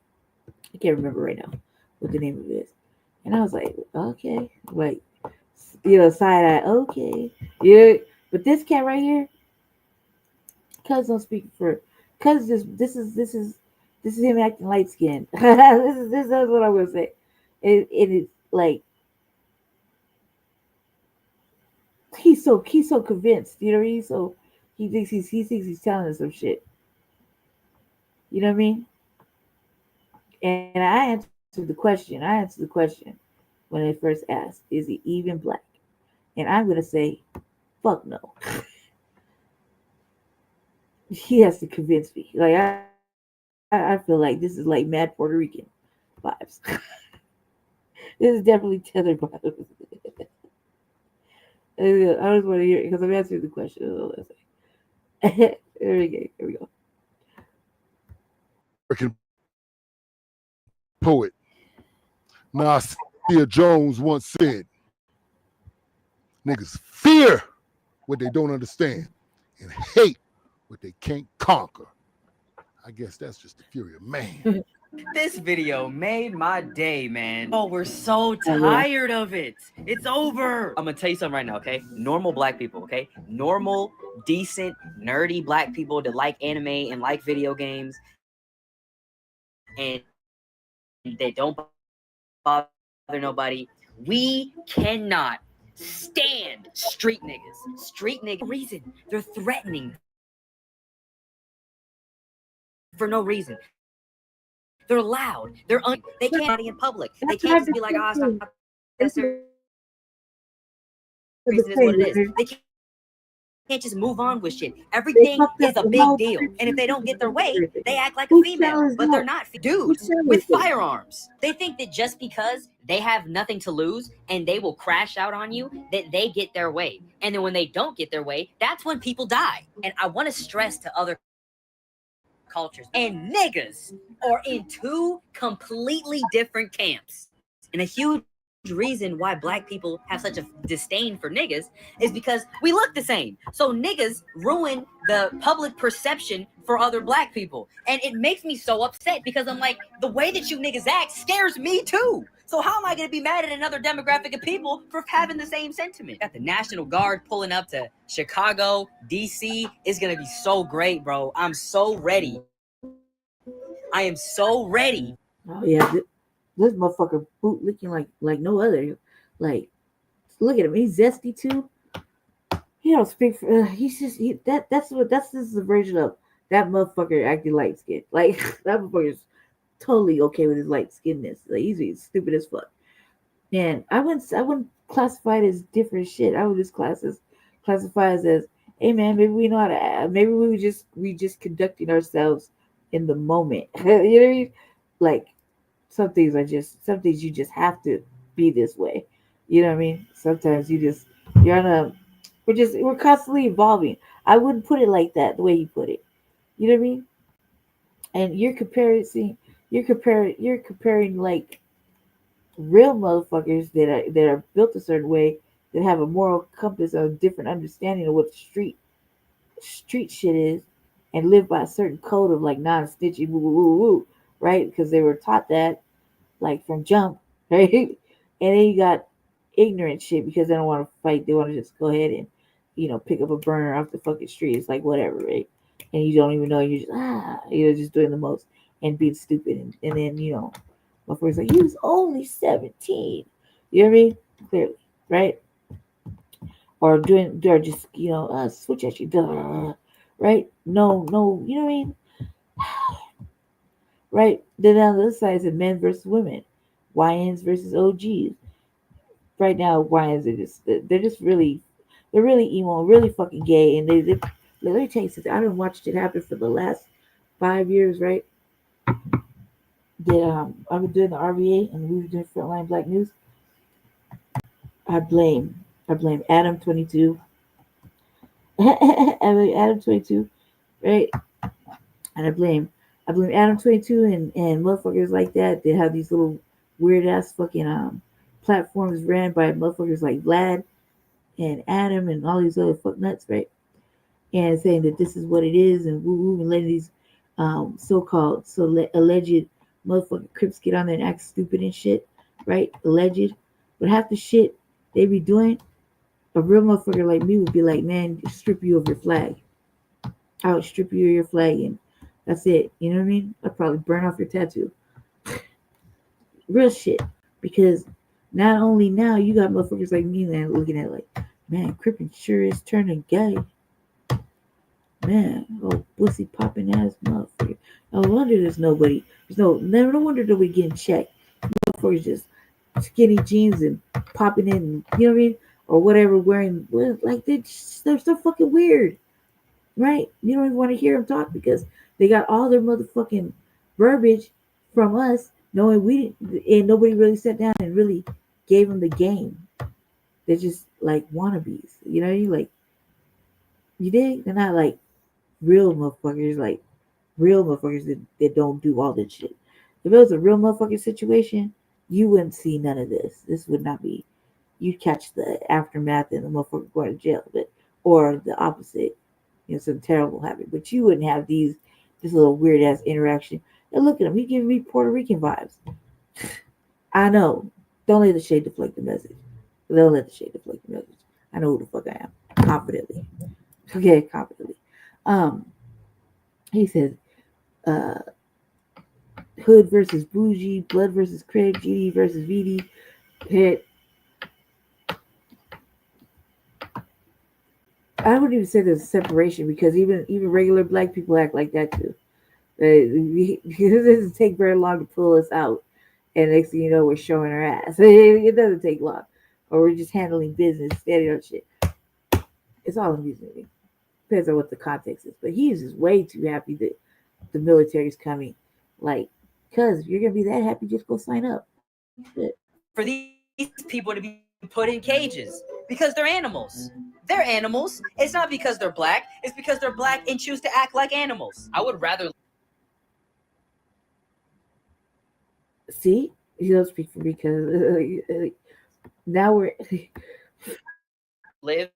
I can't remember right now what the name of it is. And I was like, okay, like, side eye, okay, yeah. But this cat right here, cuz don't speak for, cuz this is him acting light skinned. this is what I'm gonna say. It's like he's so convinced, you know what I mean? So he thinks he's telling us some shit. You know what I mean? And I answered the question. When they first asked, is he even black? And I'm gonna say, fuck no. He has to convince me. Like, I feel like this is like mad Puerto Rican vibes. This is definitely tethered vibes. I just want to hear it because I'm answering the question. Here we go. American poet Nasir Jones once said, niggas fear what they don't understand and hate what they can't conquer. I guess that's just the fury of man. This video made my day, man. Oh, we're so tired of it. It's over. I'm gonna tell you something right now, okay? Normal black people, okay? Normal, decent, nerdy black people that like anime and like video games, and they don't bother nobody. We cannot stand street niggas. Street niggas, reason they're threatening for no reason. They're loud. They can't be in public. They can't just be like, oh, it's not that serious. It is what it is. They can't just move on with shit. Everything is a big deal. And if they don't get their way, they act like a female. But they're not dudes with firearms. They think that just because they have nothing to lose and they will crash out on you, that they get their way. And then when they don't get their way, that's when people die. And I want to stress to other cultures and niggas are in 2 completely different camps. And a huge reason why black people have such a disdain for niggas is because we look the same. So niggas ruin the public perception for other black people. And it makes me so upset because I'm like, the way that you niggas act scares me too. So how am I going to be mad at another demographic of people for having the same sentiment? Got the National Guard pulling up to Chicago, DC. It's going to be so great, bro. I'm so ready. I am so ready. Oh yeah, this motherfucker boot licking like no other. Like, look at him. He's zesty too. He don't speak for. He's just that's this is a version of that motherfucker acting light skin. Like that motherfucker's totally okay with his light skinness. Like he's stupid as fuck. And I wouldn't classify it as different shit. I would just classify it as, hey man, maybe we know how to. Maybe we just conducting ourselves in the moment. You know what I mean? Like some things you just have to be this way. You know what I mean? Sometimes we're constantly evolving. I wouldn't put it like that the way he put it. You know what I mean? And you're comparing like real motherfuckers that are built a certain way, that have a moral compass, a different understanding of what street shit is, and live by a certain code of like non-snitching, woo, woo, woo, woo, right? Because they were taught that like from jump, right? And then you got ignorant shit because they don't want to fight. They want to just go ahead and, pick up a burner off the fucking street. It's like whatever, right? And you don't even know. You're just, just doing the most and being stupid. And then, motherfuckers like, he was only 17. You know what I mean? Clearly, right? Or just, switch at you, duh, right? No, you know what I mean? Right? Then on the other side is men versus women, YNs versus OGs. Right now, YNs they're really emo, really fucking gay, and let me tell you something. I done watched it happen for the last 5 years, right? That I've been doing the RVA and we were doing Frontline Black News. I blame Adam 22. Adam 22, right? And I blame Adam 22 and motherfuckers like that. They have these little weird ass fucking platforms ran by motherfuckers like Vlad and Adam and all these other fuck nuts, right? And saying that this is what it is, and woo woo, and letting these alleged motherfucking Crips get on there and act stupid and shit, right? Alleged. But half the shit they be doing, a real motherfucker like me would be like, man, strip you of your flag. I would strip you of your flag and that's it. You know what I mean? I'd probably burn off your tattoo. Real shit. Because not only now, you got motherfuckers like me that looking at like, man, Crippin sure is turning gay. Man, oh, pussy popping ass motherfucker. No wonder no wonder nobody getting checked. Motherfuckers just skinny jeans and popping in, you know what I mean? Or whatever, wearing, like, they're so fucking weird. Right? You don't even want to hear them talk because they got all their motherfucking verbiage from us, knowing we didn't, and nobody really sat down and really gave them the game. They're just like wannabes. You know what I mean? Like, you dig? They're not like real motherfuckers, that don't do all this shit. If it was a real motherfucking situation, you wouldn't see none of this. This would not be. You'd catch the aftermath and the motherfucker going to jail, or the opposite. Some terrible habit. But you wouldn't have this little weird ass interaction. And look at him, he giving me Puerto Rican vibes. I know. Don't let the shade deflect the message. Don't let the shade deflect the message. I know who the fuck I am. Confidently. Okay, confidently. He says, Hood versus Bougie, Blood versus Crib, GD versus VD, Hit. I wouldn't even say there's a separation because even regular black people act like that too. It doesn't take very long to pull us out, and next thing you know, we're showing our ass. It doesn't take long, or we're just handling business, standing on shit. It's all amusing. Depends on what the context is, but he is just way too happy that the military's coming. Like, cuz if you're gonna be that happy, just go sign up. Shit. For these people to be put in cages because they're animals. They're animals. It's not because they're black. It's because they're black and choose to act like animals. I would rather see. You don't speak for me because now we're live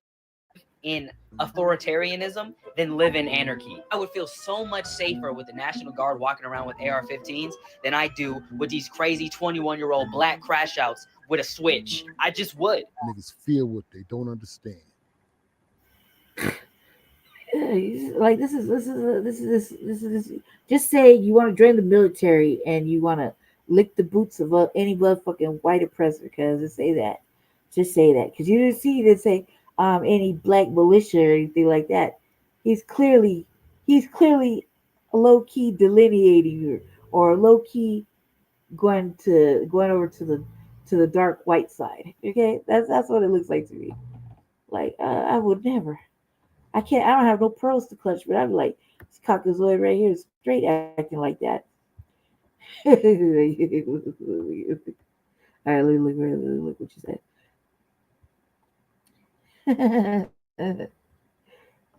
in authoritarianism than live in anarchy. I would feel so much safer with the National Guard walking around with AR-15s than I do with these crazy 21-year-old black crash outs with a switch. I just would. Niggas fear what they don't understand. Like this is just say you want to join the military and you want to lick the boots of any motherfucking white oppressor, because just say that. Just say that, because you didn't see that say any black militia or anything like that. He's clearly a low key delineating or low key going over to the dark white side. Okay, that's what it looks like to me. Like I would never. I don't have no pearls to clutch, but I'm like, this cockazoid right here is straight acting like that. All right, look what you said.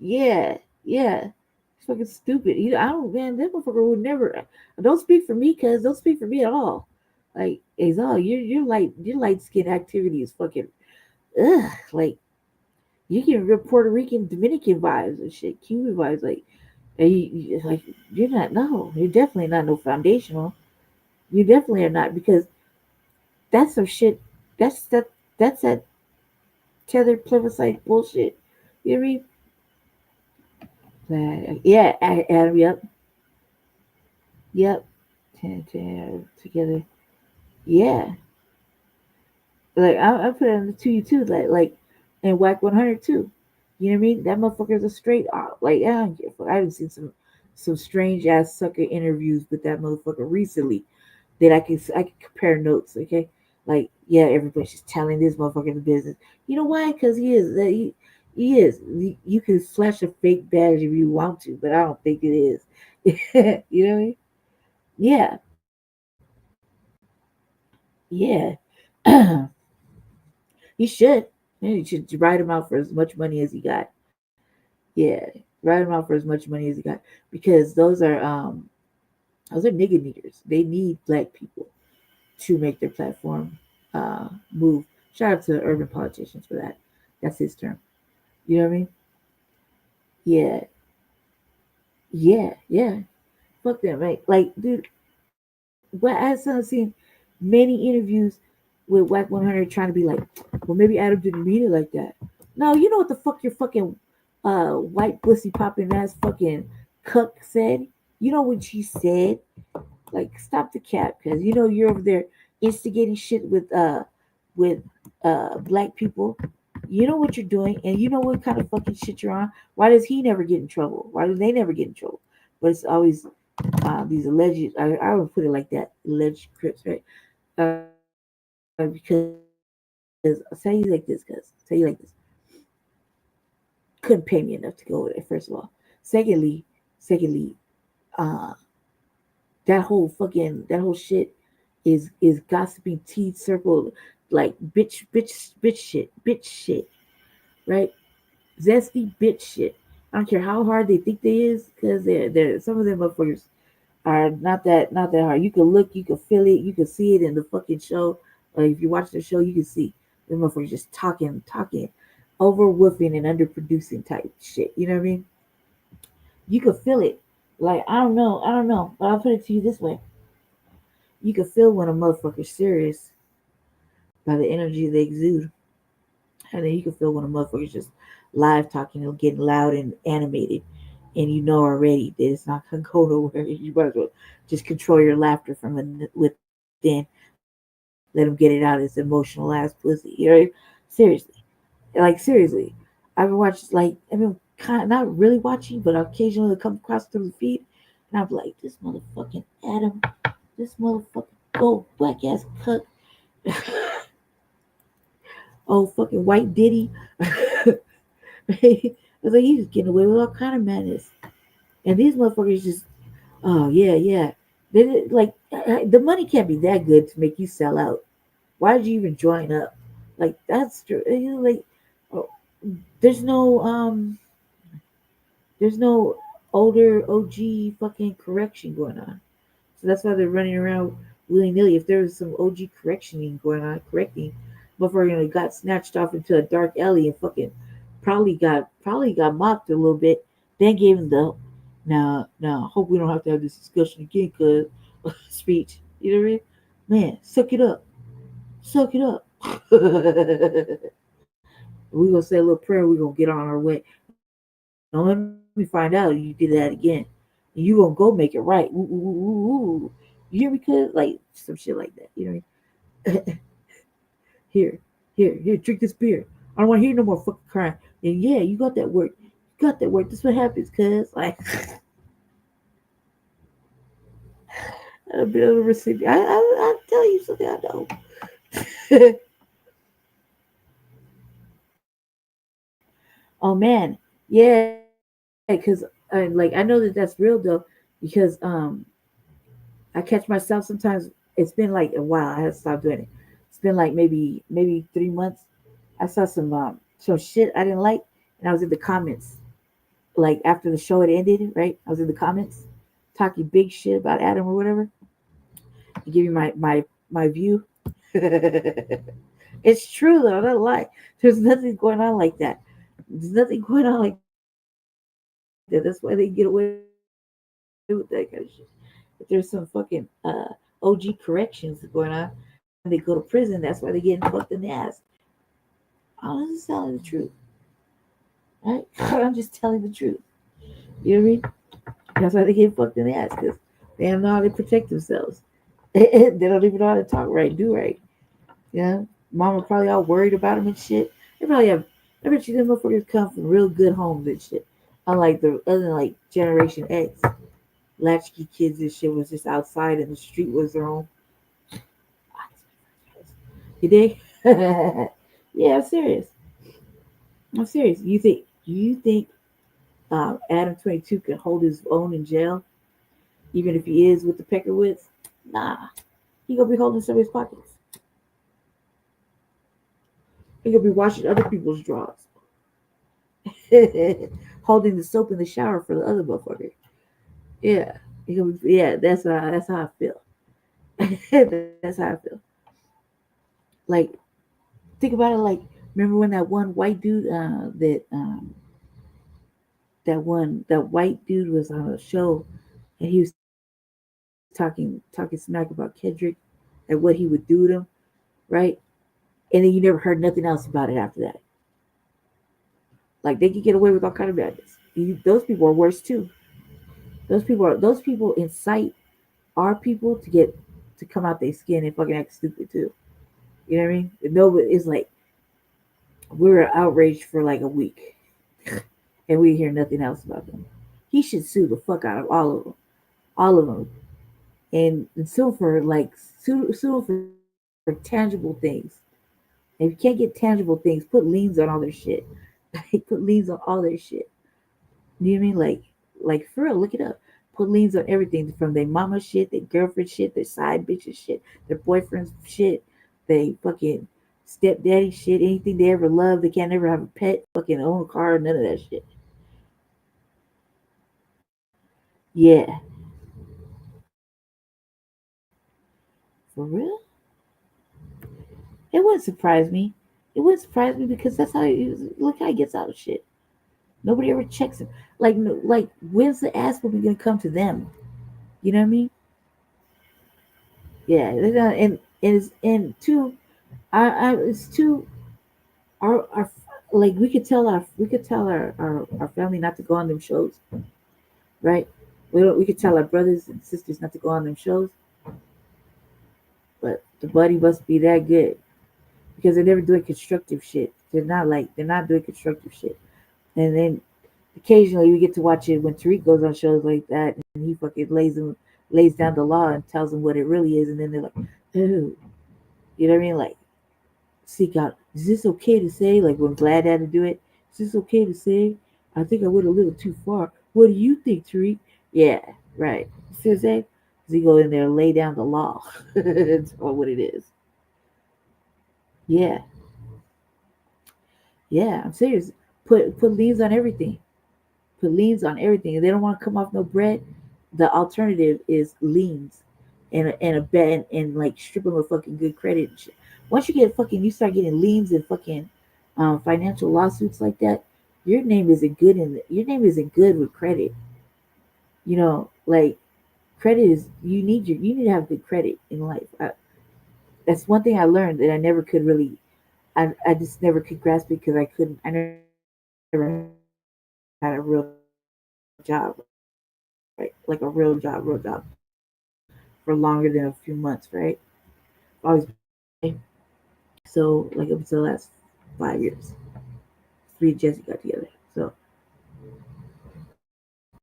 Yeah. It's fucking stupid. I don't, man, that motherfucker would never. Don't speak for me, cuz. Don't speak for me at all. Like, Azal, your light skin activity is fucking, ugh. Like, you get real Puerto Rican, Dominican vibes and shit, Cuban vibes. Like, you're not. No, you're definitely not no foundational. You definitely are not, because that's some shit. That's that tethered plebiscite bullshit. You know what I mean? Yeah, Adam. Yep. Together. Yeah. Like I put it on the 2 too. Like and Whack 100 too. You know what I mean? That motherfucker's a straight out. Like I don't give a fuck. I haven't seen some strange ass sucker interviews with that motherfucker recently that I can compare notes. Okay, like yeah, everybody's just telling this motherfucker the business. You know why? Because he is. He is. You can flash a fake badge if you want to, but I don't think it is. You know what I mean? Yeah. Yeah. He should. Yeah, you should write him out for as much money as he got. Yeah, write him out for as much money as he got, because those are nigga needers. They need black people to make their platform move. Shout out to urban politicians for that. That's his term. You know what I mean? Yeah. Fuck them, right? Like, dude, what I've seen many interviews with Whack 100 trying to be like, well, maybe Adam didn't mean it like that. No, you know what the fuck your fucking white pussy popping ass fucking cuck said? You know what she said? Like, stop the cap, because you know you're over there instigating shit with black people. You know what you're doing, and you know what kind of fucking shit you're on. Why does he never get in trouble? Why do they never get in trouble? But it's always these alleged. I would put it like that: alleged Crips, right? Because I'll tell you like this, couldn't pay me enough to go there. First of all, secondly, that whole shit is gossiping tea circle, like bitch shit, right? Zesty bitch shit. I don't care how hard they think they is, because they're some of them motherfuckers are not that hard. You can look, you can feel it, you can see it in the fucking show. If you watch the show, you can see the motherfuckers just talking, over woofing and underproducing type shit. You know what I mean? You can feel it. Like I don't know, but I'll put it to you this way: you can feel when a motherfucker's serious by the energy they exude, and then you can feel when a motherfucker's just live talking and getting loud and animated, and you know already that it's not gonna go nowhere. You better go just control your laughter from within. Let him get it out. His emotional ass pussy. You know, seriously. I've been watching, kind of not really watching, but occasionally come across through the feed, and I'm like, this motherfucking Adam, this motherfucking gold black ass cuck. Oh, fucking white Diddy. I was like, he's getting away with all kind of madness. And these motherfuckers just, oh, yeah. Then, the money can't be that good to make you sell out. Why did you even join up? Like, that's true. There's no older OG fucking correction going on. So that's why they're running around willy-nilly. If there was some OG correcting going on, before got snatched off into a dark alley and fucking probably got mocked a little bit, then gave him the now hope we don't have to have this discussion again cuz speech. You know what I mean? Man, suck it up. Suck it up. We're gonna say a little prayer, we're gonna get on our way. Don't let me find out you did that again. And you gonna go make it right. Ooh, ooh, ooh, ooh. You hear me, cuz? Like some shit like that. You know what I mean? Here, drink this beer. I don't want to hear no more fucking crying. And yeah, you got that work. You got that work. That's what happens, cuz. Like, a bit of a recipient. I'll tell you something I know. Oh man, yeah, because like I know that that's real though, because I catch myself sometimes. It's been like a while. I had to stop doing it. It's been like maybe 3 months. I saw some shit I didn't like, and I was in the comments. Like after the show had ended, right? I was in the comments talking big shit about Adam or whatever. To give you my view. It's true though. I don't lie. There's nothing going on like that. There's nothing going on like that. That's why they get away with that kind of shit. If there's some fucking OG corrections going on, and they go to prison, that's why they're getting fucked in the ass. I'm just telling the truth. Right? I'm just telling the truth. You know what I mean? That's why they get fucked in the ass, because they don't know how to protect themselves. They don't even know how to talk right, do right. Yeah. Mama probably all worried about them and shit. They probably have, I bet you them motherfuckers come from real good homes and shit. Unlike the other like Generation X. Latchkey kids and shit was just outside and the street was their home. You dig? Yeah, I'm serious. I'm serious. You think Adam 22 can hold his own in jail, even if he is with the Peckerwoods? Nah, he gonna be holding some of his pockets. He gonna be washing other people's drawers, holding the soap in the shower for the other motherfucker. Yeah, yeah. That's how I feel. That's how I feel. Like, think about it. Like, remember when that one white dude that white dude was on a show, and he was talking smack about Kendrick and what he would do to him, right? And then you never heard nothing else about it after that. Like they could get away with all kind of madness. Those people are worse too. Those people incite our people to come out their skin and fucking act stupid too. You know what I mean? No, it's like we were outraged for like a week, and we hear nothing else about them. He should sue the fuck out of all of them, and sue for like sue for tangible things. And if you can't get tangible things, put liens on all their shit. Put liens on all their shit. You know what I mean? Like for real, look it up. Put liens on everything from their mama shit, their girlfriend shit, their side bitches shit, their boyfriend's shit, they fucking stepdaddy shit, anything they ever loved. They can't ever have a pet, fucking own a car, none of that shit. Yeah. For real? It wouldn't surprise me. It wouldn't surprise me because that's how look how he gets out of shit. Nobody ever checks him. Like when's the ass will be gonna come to them? You know what I mean? Yeah, and two, it's two. Our like we could tell our family not to go on them shows, right? We could tell our brothers and sisters not to go on them shows, but the buddy must be that good because they're never doing constructive shit. They're not doing constructive shit, and then occasionally we get to watch it when Tariq goes on shows like that and he fucking lays down the law and tells them what it really is, and then they're like, "Ooh," you know what I mean? Like, seek out. Is this okay to say? Like when Glad had to do it. Is this okay to say? I think I went a little too far. What do you think, Tariq? Yeah, right. See what I'm saying? Because he go in there and lay down the law. That's what it is. Yeah, yeah. I'm serious. Put liens on everything. Put liens on everything. If they don't want to come off no bread, the alternative is liens and a bet and like strip them of fucking good credit and shit. Once you start getting liens and fucking financial lawsuits like that, your name isn't good your name isn't good with credit. You know, like credit is you need to have good credit in life. That's one thing I learned that I never could really I just never could grasp it because I never had a real job, right? Like a real job for longer than a few months, right? Always so like up until the last 5 years. Me and Jesse got together. So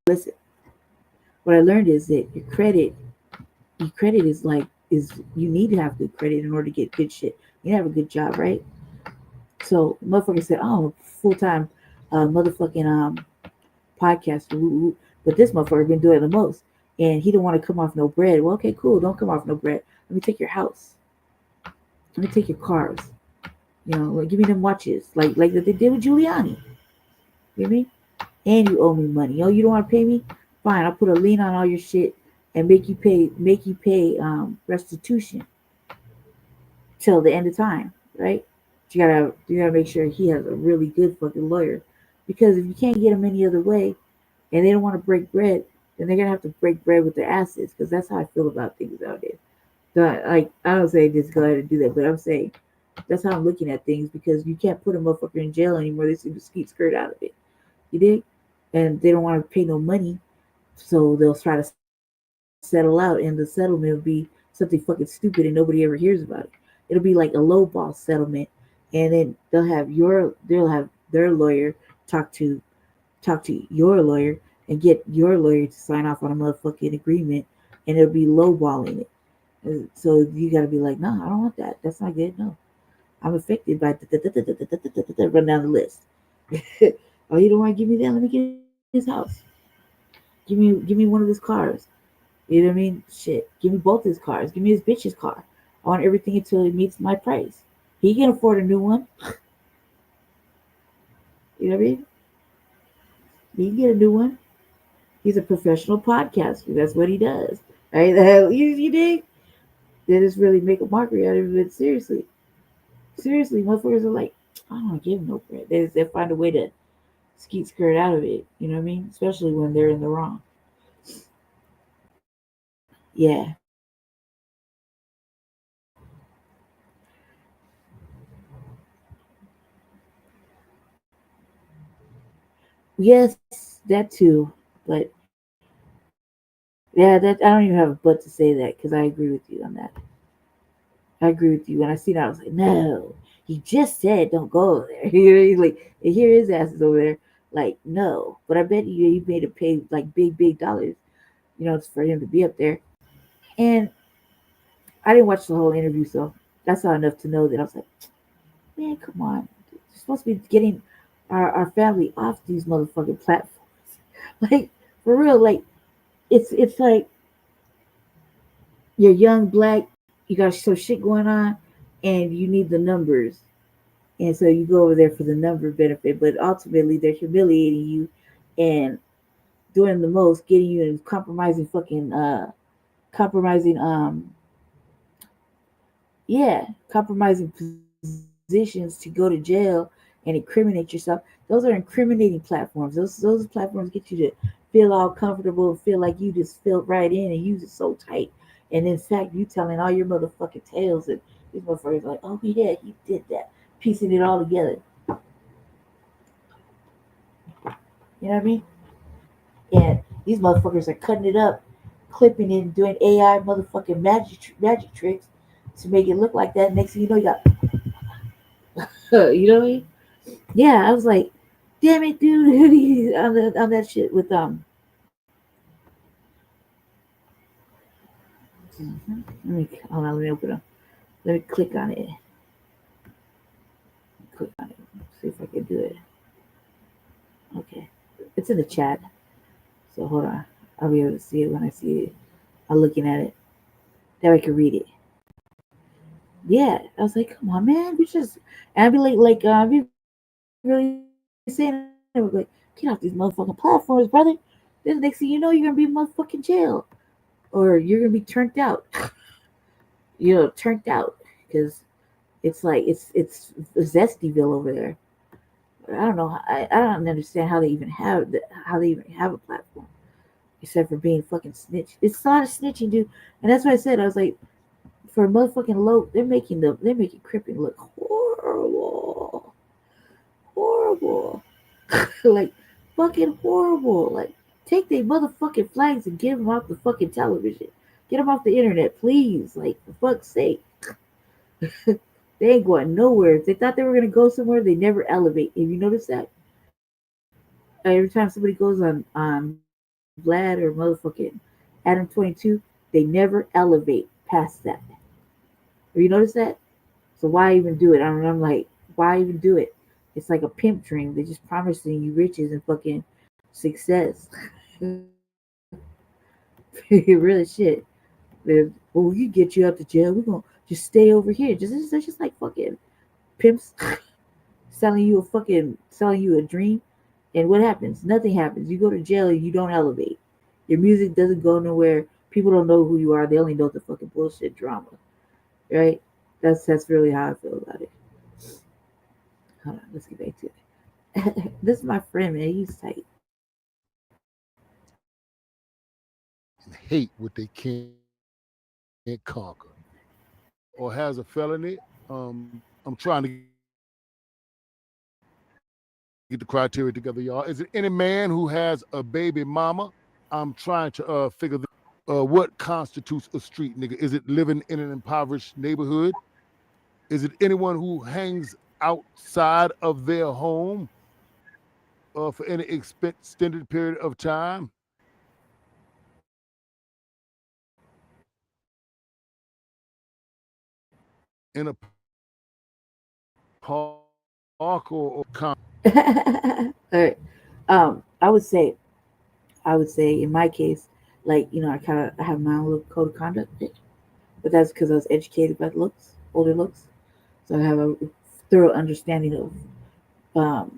listen, what I learned is that your credit is you need to have good credit in order to get good shit. You have a good job, right? So motherfucker said, "Oh, full time, motherfucking podcaster." But this motherfucker been doing the most, and he don't want to come off no bread. Well, okay, cool. Don't come off no bread. Let me take your house. Let me take your cars. You know, like, give me them watches, like that they did with Giuliani. You hear me? And you owe me money. Oh, you don't want to pay me? Fine, I'll put a lien on all your shit and make you pay restitution till the end of time, right? You gotta make sure he has a really good fucking lawyer, because if you can't get him any other way, and they don't want to break bread, then they're gonna have to break bread with their asses, because that's how I feel about things nowadays. So, like, I don't say just go ahead and do that, but I'm saying that's how I'm looking at things, because you can't put a motherfucker in jail anymore. They seem to skeet skirt out of it. You dig? And they don't want to pay no money, so they'll try to settle out, and the settlement will be something fucking stupid and nobody ever hears about it. It'll be like a low ball settlement, and then they'll have their lawyer talk to your lawyer and get your lawyer to sign off on a motherfucking agreement, and it'll be low balling it. And so you got to be like, no, I don't want that. That's not good. No, I'm affected by run down the list. Oh, you don't want to give me that? Let me get his house. Give me one of his cars. You know what I mean? Shit. Give me both his cars. Give me his bitch's car. I want everything until it meets my price. He can afford a new one. You know what I mean? He can get a new one. He's a professional podcaster. That's what he does. Right? The hell you dig? They just really make a mockery out of it. Seriously. Seriously, motherfuckers are like, I don't want to give him no bread. They find a way to skeet skirt out of it. You know what I mean? Especially when they're in the wrong. Yeah. Yes, that too. But yeah, that I don't even have a but to say that, because I agree with you on that. I agree with you. When I see that, I was like, no, he just said don't go over there. You know, he's like, and here his ass is over there. Like, no. But I bet you he made him pay like big dollars, you know, for him to be up there. And I didn't watch the whole interview, so that's not enough to know that I was like, man, come on. You're supposed to be getting our family off these motherfucking platforms. Like, for real, like, it's like you're young, black, you got some shit going on, and you need the numbers. And so you go over there for the number benefit, but ultimately they're humiliating you and doing the most, getting you in compromising compromising positions to go to jail and incriminate yourself. Those are incriminating platforms. Those platforms get you to feel all comfortable, feel like you just feel right in and use it so tight. And in fact, you telling all your motherfucking tales, and these motherfuckers are like, oh yeah, he did that, piecing it all together. You know what I mean? And these motherfuckers are cutting it up, clipping it, and doing AI motherfucking magic tricks to make it look like that. Next thing you know, you got, you know what I mean? Yeah, I was like, damn it, dude, on that shit with Let me hold on. Let me open up. Let me click on it. Click on it. See if I can do it. Okay, it's in the chat. So hold on. I'll be able to see it when I see it. I'm looking at it. That way I can read it. Yeah, I was like, come on, man. We just. And I'd be I'd be really saying, like, get off these motherfucking platforms, brother. Then the next thing you know, you're gonna be in motherfucking jail, or you're gonna be turned out. You know, turned out, because it's like it's Zestyville over there. I don't know. I don't understand how they even have a platform except for being fucking snitch. It's not a snitching, dude. And that's why I said I was like, for a motherfucking low, they're making cripping look horrible, horrible, like fucking horrible. Like take their motherfucking flags and get them off the fucking television, get them off the internet, please. Like for fuck's sake. They ain't going nowhere. If they thought they were gonna go somewhere, they never elevate. Have you noticed that? Every time somebody goes on Vlad or motherfucking Adam 22, they never elevate past that. Have you noticed that? So why even do it? I'm like, why even do it? It's like a pimp dream. They're just promising you riches and fucking success. Really shit. Well, we can get you out to jail. We're gonna just stay over here. It's just like fucking pimps selling you a dream. And what happens? Nothing happens. You go to jail and you don't elevate. Your music doesn't go nowhere. People don't know who you are. They only know the fucking bullshit drama. Right? That's really how I feel about it. Hold on, let's get back to it. This is my friend, man. He's tight. Hate what they can't conquer or has a felony. I'm trying to get the criteria together, y'all. Is it any man who has a baby mama? I'm trying to figure what constitutes a street nigga. Is it living in an impoverished neighborhood? Is it anyone who hangs outside of their home for any extended period of time? In a park or All right. I would say in my case, like, you know, I have my own little code of conduct, but that's because I was educated by older looks. So I have a thorough understanding of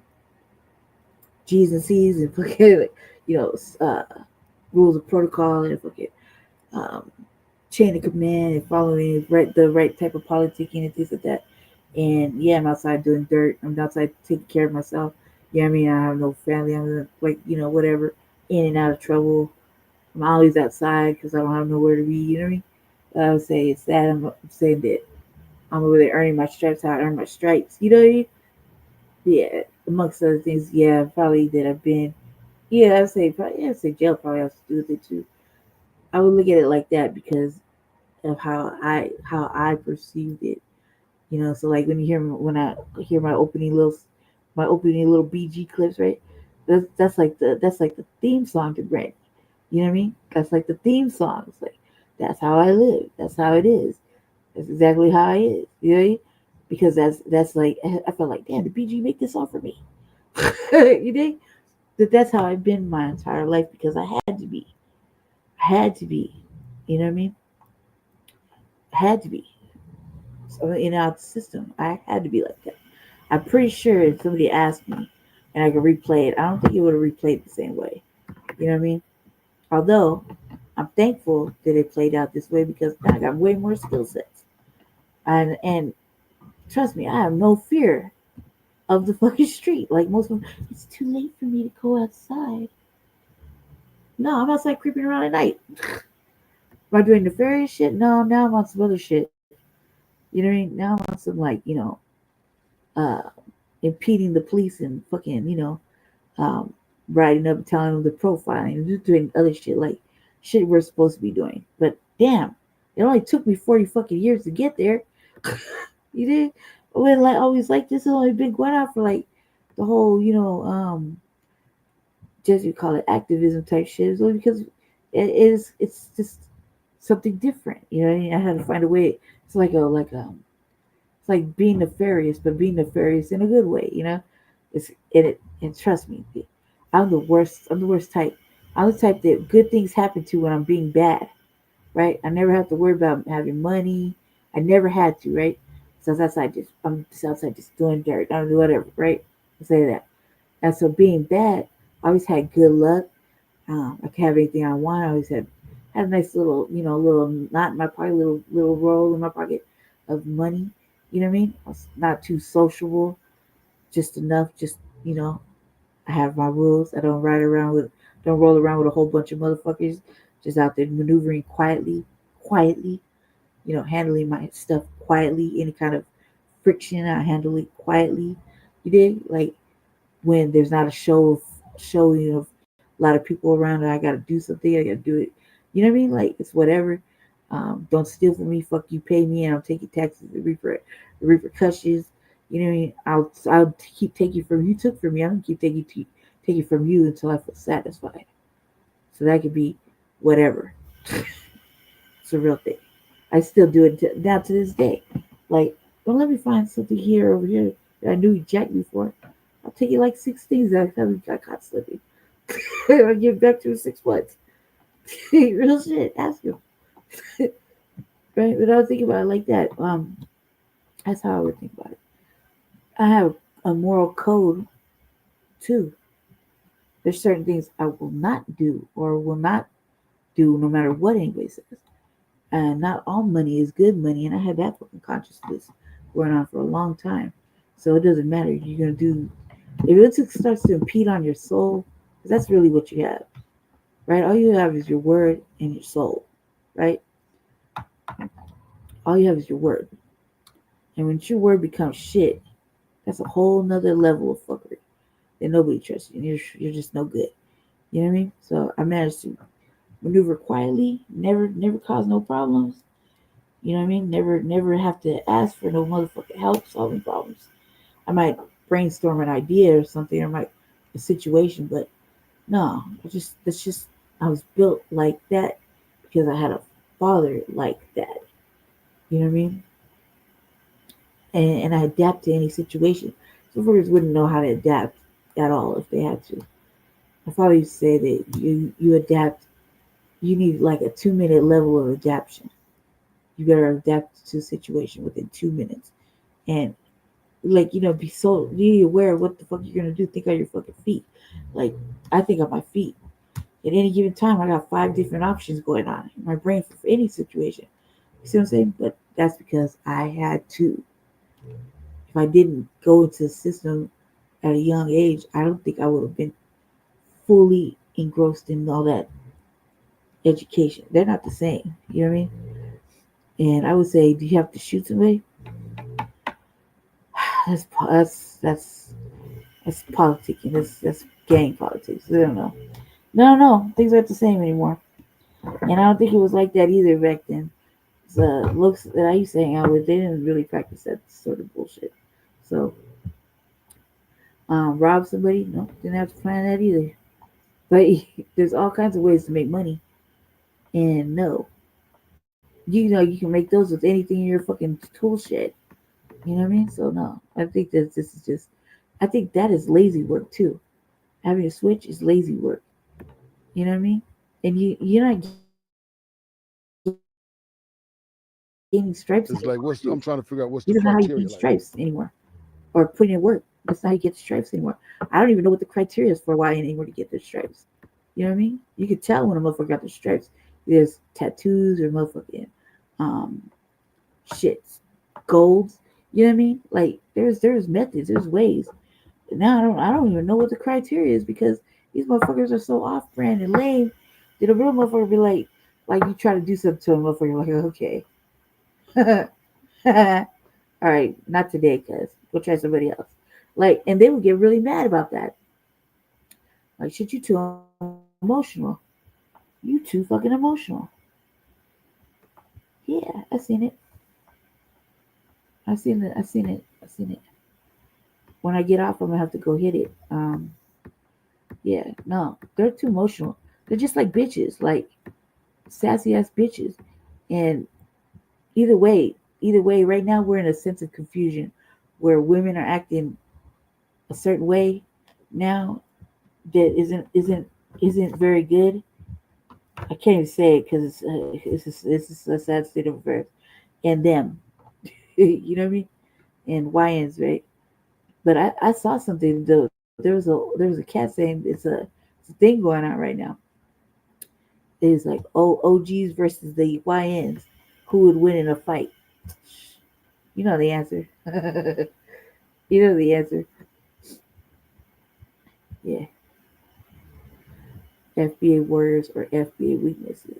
G's and C's and fucking, you know, rules of protocol and fucking chain of command and following the right type of politicking and things like that. And yeah, I'm outside doing dirt. I'm outside taking care of myself. Yeah, I mean, I have no family. I'm like, you know, whatever, in and out of trouble. I'm always outside because I don't have nowhere to be. You know what I mean? I would say it's that. I'm saying that I'm over there earning my stripes. How I earn my stripes. You know what I mean? Yeah. Amongst other things, yeah, probably that I've been. Yeah, I'd say probably. Yeah, I'd say jail probably has to do with it too. I would look at it like that because of how I perceived it. You know, so like when I hear my opening little BG clips, right? That's like the theme song to Brandy. You know what I mean? That's like the theme song. It's like that's how I live. That's how it is. That's exactly how I is. You know what I mean? Because that's like I felt like, damn, did BG make this song for me? You think that's how I've been my entire life because I had to be. I had to be. You know what I mean? I had to be. So in our system, I had to be like that. I'm pretty sure if somebody asked me and I could replay it, I don't think it would have replayed it the same way. You know what I mean? Although I'm thankful that it played out this way because I got way more skill sets. And trust me, I have no fear of the fucking street. Like most of them, it's too late for me to go outside. No, I'm outside creeping around at night. Am I doing nefarious shit? No, now I'm on some other shit. You know what I mean? Now I'm on some like, you know, impeding the police and fucking, you know, writing up and telling them the profiling and just doing other shit like shit we're supposed to be doing. But damn, it only took me 40 fucking years to get there. You did? When like always like this has only been going on for like the whole, you know, just you call it activism type shit. It's only because it's just something different. You know what I mean? I had to find a way. It's it's like being nefarious, but being nefarious in a good way, you know? It's in it and trust me, I'm the worst. I'm the worst type. I'm the type that good things happen to when I'm being bad. Right? I never have to worry about having money. I never had to, right? So I'm just outside just doing dirt. I don't do whatever, right? I say that. And so being bad, I always had good luck. I could have anything I want. I always had a nice little, you know, little knot in my pocket, little roll in my pocket of money. You know what I mean? I was not too sociable, just enough, just You know, I have my rules. I don't don't roll around with a whole bunch of motherfuckers just out there maneuvering quietly. You know, handling my stuff quietly. Any kind of friction, I handle it quietly. You dig? Like when there's not a show, you know, a lot of people around and I gotta do something, I gotta do it. You know what I mean? Like it's whatever. Don't steal from me, fuck you, pay me, and I'll take your taxes, the repercussions. You know what I mean? I'll keep taking from you took from me. I'm gonna keep taking from you until I feel satisfied. So that could be whatever. It's a real thing. I still do it now to this day. Like, don't let me find something here over here that I knew you jacked me for. I'll take you like 6 things that I got caught slipping. I'll give back to 6 months. Real shit. Ask him. Right? But I was thinking about it like that. That's how I would think about it. I have a moral code too. There's certain things I will not do or will not do no matter what anybody says. And not all money is good money, and I had that fucking consciousness going on for a long time. So it doesn't matter. You're gonna do if it starts to impede on your soul, because that's really what you have, right? All you have is your word and your soul, right? All you have is your word, and when your word becomes shit, that's a whole nother level of fuckery that nobody trusts you. And you're just no good. You know what I mean? So I managed to maneuver quietly, never cause no problems. You know what I mean? Never have to ask for no motherfucking help solving problems. I might brainstorm an idea or something or a situation, but no, that's just I was built like that because I had a father like that. You know what I mean? And I adapt to any situation. Some folks wouldn't know how to adapt at all if they had to. My father used to say that you adapt. You need like a 2 minute level of adaptation. You better adapt to a situation within 2 minutes, and like be so be aware of what the fuck you're gonna do. Think on your fucking feet. Like I think on my feet. At any given time, I got 5 different options going on in my brain for any situation. You see what I'm saying? But that's because I had to. If I didn't go into the system at a young age, I don't think I would have been fully engrossed in all that education. They're not the same. You know what I mean? And I would say, do you have to shoot somebody? That's politicking. That's gang politics. I don't know. No, things aren't the same anymore. And I don't think it was like that either back then. The looks that I used to hang out with, they didn't really practice that sort of bullshit. So, rob somebody? No, didn't have to plan that either. But there's all kinds of ways to make money. And no, you can make those with anything in your fucking tool shed. You know what I mean? So no, I think that this is just, I think that is lazy work too. Having a switch is lazy work. You know what I mean? And you're not gaining stripes. It's like I'm trying to figure out what's You the don't know how you criteria. get stripes anymore, or putting in work. That's not how you get stripes anymore. I don't even know what the criteria is for YN anymore to get their stripes. You know what I mean? You could tell when a motherfucker got their stripes. There's tattoos or motherfucking shits, golds. You know what I mean? Like there's methods, there's ways. But now I don't even know what the criteria is because these motherfuckers are so off brand and lame that a real motherfucker be like you try to do something to a motherfucker, like okay. All right, not today, cuz go try somebody else. Like, and they would get really mad about that. Like, shit, you too emotional. You too fucking emotional. Yeah, I seen it. I seen it. I seen it. I seen it. When I get off, I'm gonna have to go hit it. Yeah, no, they're too emotional. They're just like bitches, like sassy ass bitches. And either way, right now we're in a sense of confusion where women are acting a certain way now that isn't very good. I can't even say it because it's a sad state of affairs. And them, you know what I mean? And YNs, right? But I saw something though. There was a cat saying it's a thing going on right now. It's like OGs versus the YNs. Who would win in a fight? You know the answer. You know the answer. Yeah. FBA warriors or FBA weaknesses.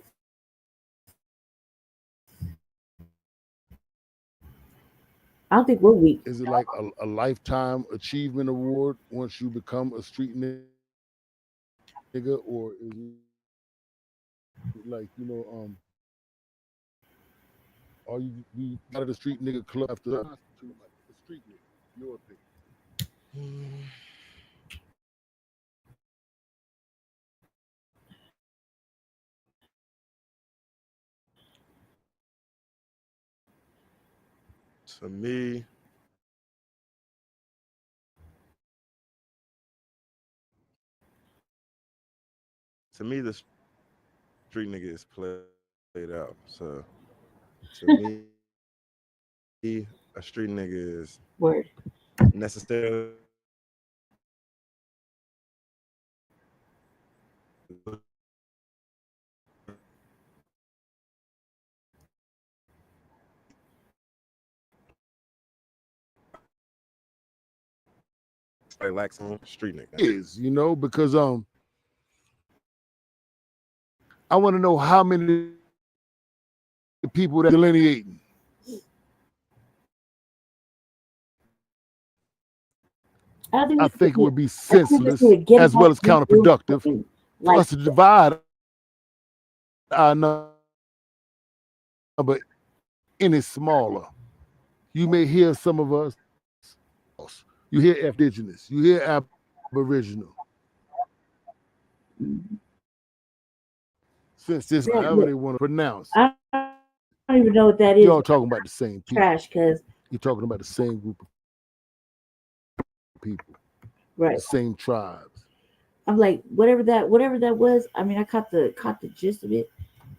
I don't think we're weak. Is it like a lifetime achievement award once you become a street nigga, or is it like are you out of the street nigga club after the street nigga? Your opinion. To me, the street nigga is played out. So to me, a street nigga is Word. necessarily like some street nigga is, because I want to know how many people that delineating. I think it would be senseless as well as counterproductive for us to divide our number any smaller. You may hear some of us, you hear indigenous, you hear aboriginal. Since this, however they want to pronounce. I don't even know what that is. You're all talking about the same people. Trash, because you're talking about the same group of people, right? The same tribes. I'm like, whatever that was. I mean, I caught the gist of it,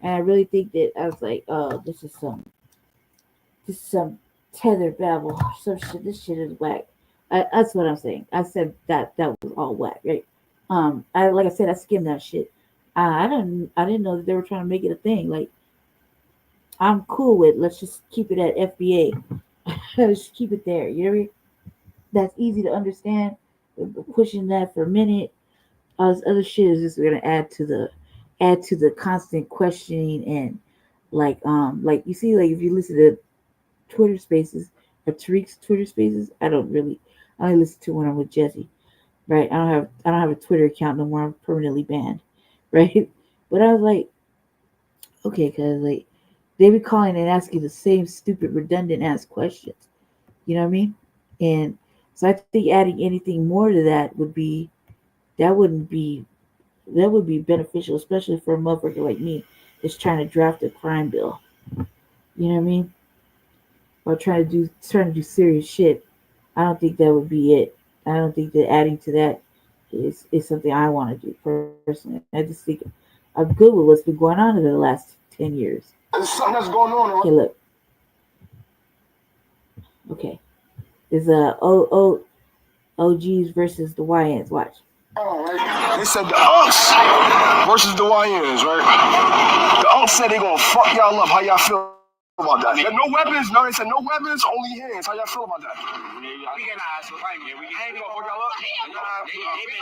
and I really think that I was like, oh, this is some tether babble, some shit. This shit is whack. That's what I'm saying. I said that was all whack, right? Like I said, I skimmed that shit. I didn't know that they were trying to make it a thing. Like, I'm cool with, let's just keep it at FBA. Let's keep it there. You know what I mean? That's easy to understand. Pushing that for a minute. This other shit is just gonna add to the constant questioning, and like you see, like if you listen to Twitter Spaces or Tariq's Twitter Spaces, I only listen to when I'm with Jesse, right? I don't have a Twitter account no more. I'm permanently banned, right? But I was like, okay, cause like they be calling and asking the same stupid, redundant ass questions. You know what I mean? And so I think adding anything more to that would be beneficial, especially for a motherfucker like me that's trying to draft a crime bill. You know what I mean? Or trying to do serious shit. I don't think that would be it. I don't think that adding to that is something I want to do personally. I just think I'm good with what's been going on in the last 10 years. There's something that's going on. Okay, look. Okay. There's OGs versus the YNs. Watch. They said the Unks versus the YNs, right? The Unks said they gonna fuck y'all up. How y'all feel about that? No weapons. No, they said no weapons, only hands. How y'all feel about that? We can ask. I ain't gonna fuck y'all up. They been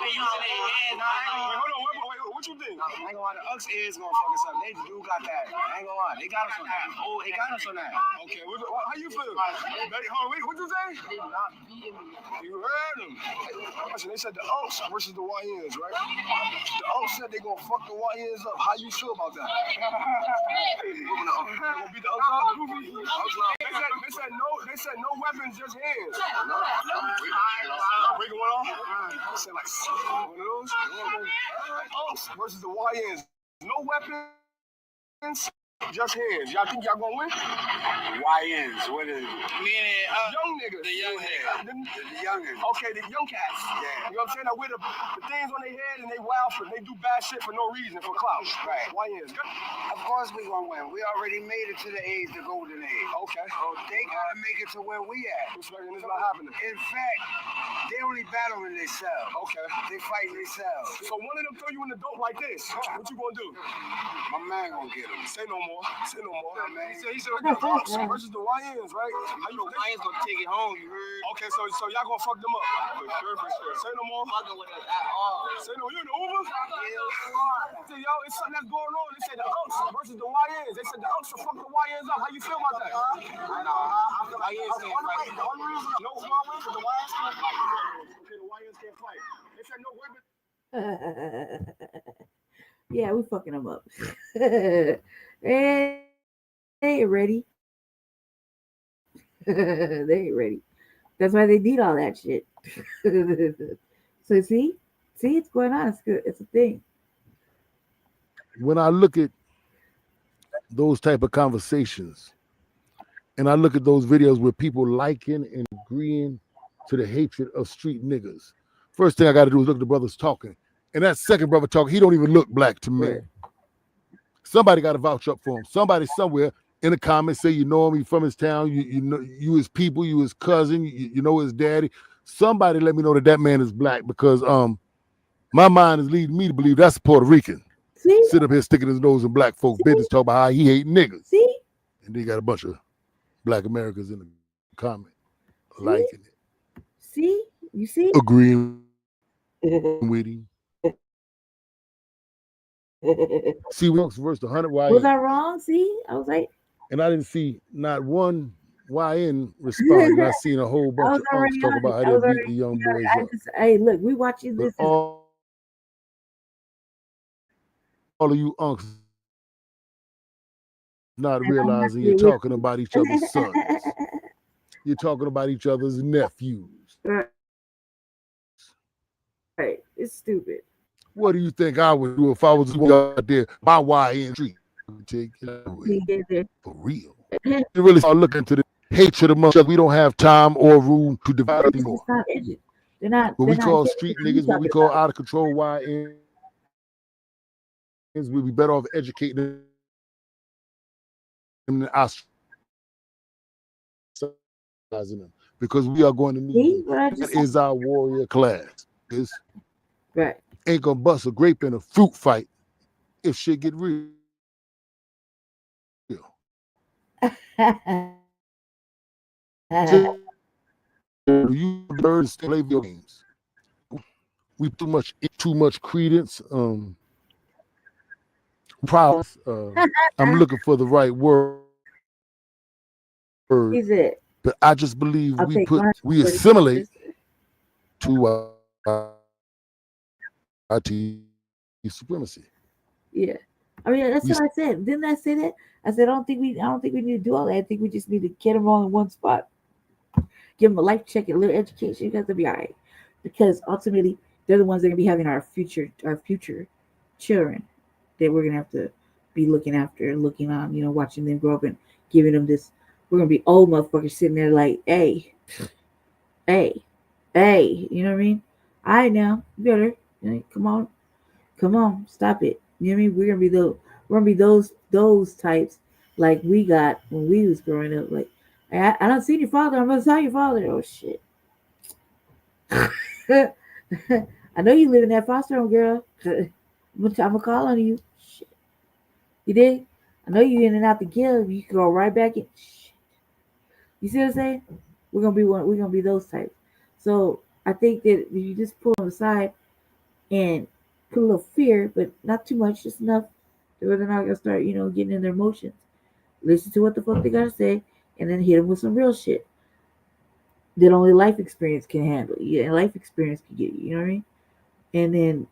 using their hands. Hold on, wait. What you think? I ain't gonna lie. The Unks is gonna fuck us up. They do got that. I ain't gonna lie. They got us on that. Oh, they got us on that. Okay. How you feel? Wait, what you say? You heard them. They said the Unks versus the YNs, right? The Unks said they gonna fuck the YNs up. How you feel about that? Gonna beat the Unks up? They said no weapons, just hands. Breaking one off? They said like one of those. Unks versus the YNs. No weapons, just hands. Y'all think y'all gonna win? YNs, what is it? Meaning young niggas. The young niggas. The youngins. Okay, the young cats. Yeah. You know what I'm saying? They wear the things on their head and they wild for, they do bad shit for no reason, for clout. Right. YNs. Of course we gonna win. We already made it to the age, the golden age. Okay. So they gotta make it to where we at. It's not happening. In fact, They only battling themselves. Okay. They fighting themselves. So one of them throw you in the dope like this. What you gonna do? My man gonna get him. Say no more. Say no more. Yeah, man. He said the Hawks versus the YNs, right? How you Lions gonna take it home, you heard? Okay, so y'all gonna fuck them up. For sure. Say no more. Fucking with us at all. Say no, you in the Uber? Say, yo, it's something that's going on. They said the Unks versus the YNs. They said the Unks will fuck the YNs up. How you feel about that? The Lions can't fight. No, one reason the YNs can't fight. Okay, the YNs can't fight. They said no weapon. Yeah, we fucking them up. They ain't ready. They ain't ready. That's why they need all that shit. So see, it's going on. It's good. It's a thing. When I look at those type of conversations, and I look at those videos where people liking and agreeing to the hatred of street niggas, first thing I got to do is look at the brothers talking. And that second brother talking, he don't even look black to me. Right. Somebody got to vouch up for him. Somebody somewhere in the comments say you know him, you from his town, you know you his people, you his cousin, you know his daddy. Somebody let me know that man is black, because my mind is leading me to believe that's a Puerto Rican. See? Sit up here sticking his nose in black folks' business, talk about how he hate niggas. See? And then you got a bunch of black Americans in the comment liking it. See? You see? Agreeing with him. See, we versus the 100 YN. Was I wrong? See? I was like, and I didn't see not one YN respond. And I seen a whole bunch of unks talk about how they beat the young boys up. Hey, look, we watching this. All of you unks not realizing you're talking about each other's sons. You're talking about each other's nephews. Right. It's stupid. What do you think I would do if I was out there by YN Street? Take it away. For real. You really start looking into the hatred among us. We don't have time or room to divide anymore. They're not. What we call street niggas, what we call out of control YNs, we'd be better off educating them than ostracizing them, because we are going to need them. That is our warrior class. Right. Ain't gonna bust a grape in a fruit fight if shit get real. You birds play video games. We too much credence. Prowess. I'm looking for the right word. Is it? But I just believe we assimilate to supremacy. Yeah, I mean that's what I said. Didn't I say that? I said I don't think we need to do all that. I think we just need to get them all in one spot, give them a life check, a little education. You got to be all right, because ultimately they're the ones that are gonna be having our future children that we're gonna have to be looking after and looking on. Watching them grow up and giving them this. We're gonna be old motherfuckers sitting there like, hey. You know what I mean? All right, now you better. Come on, stop it. You know what I mean? We're gonna be those types like we got when we was growing up. Like, I don't see your father. I'm gonna tell your father. Oh shit. I know you live in that foster home, girl. I'm gonna call on you. Shit. You did? I know you in and out the guild. You can go right back in. Shit. You see what I'm saying? We're gonna be those types. So I think that if you just pull them aside and put a little fear, but not too much, just enough that they're not gonna start, getting in their emotions. Listen to what the fuck they gotta say, and then hit them with some real shit that only life experience can handle. Yeah, life experience can get you. You know what I mean? And then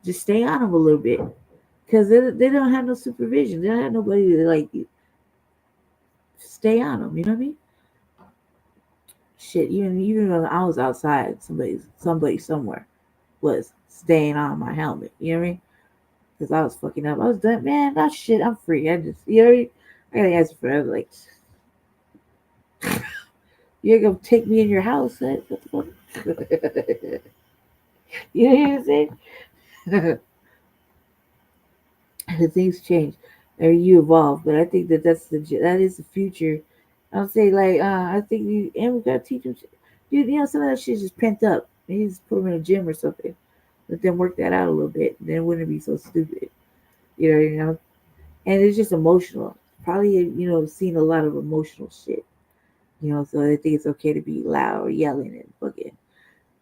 just stay on them a little bit, because they don't have no supervision. They don't have nobody to like stay on them. You know what I mean? Shit, even when I was outside, somebody somewhere was staying on my helmet. You know what I mean? Because I was fucking up. I was done, man. That shit, I'm free. I just, I gotta answer for that. Like, you're gonna take me in your house? What the fuck? You know what I'm saying? Things change, or you evolve. But I think that is the future. I'll say, like, I think we gotta teach them. Some of that shit's just pent up. You just put them in a gym or something. Let them work that out a little bit. Then it wouldn't be so stupid. You know. And it's just emotional. Probably, seen a lot of emotional shit. So they think it's okay to be loud or yelling and fucking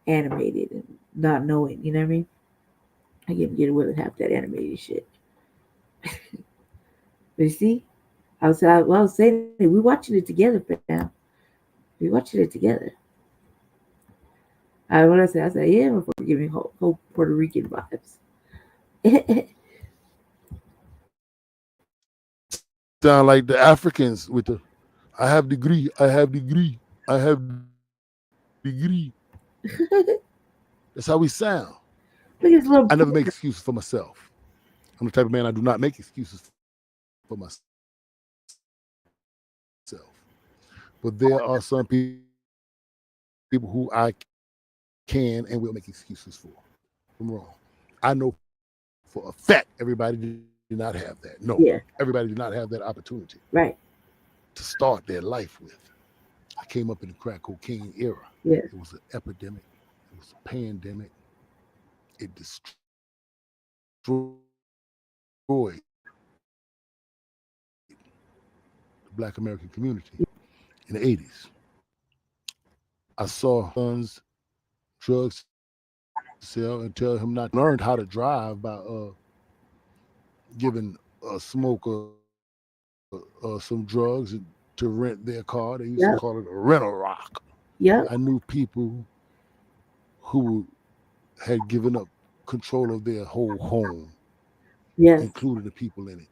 animated and not knowing, you know what I mean? I can get away with half that animated shit. But you see, I was saying, we watching it together, fam. We watching it together. What I said, yeah, I'm giving whole Puerto Rican vibes. Sound like the Africans with the, I have degree. That's how we sound. I never make excuses for myself. I'm the type of man, I do not make excuses for myself. But there are some people who I can and will make excuses for. I'm wrong. I know for a fact everybody did not have that. No, everybody did not have that opportunity. Right. To start their life with. I came up in the crack cocaine era. Yeah. It was an epidemic. It was a pandemic. It destroyed the Black American community in the 80s. I saw sons drugs sell and tell him not. Learned how to drive by giving a smoker some drugs to rent their car. They used to call it a rental rock. Yeah. I knew people who had given up control of their whole home, including the people in it.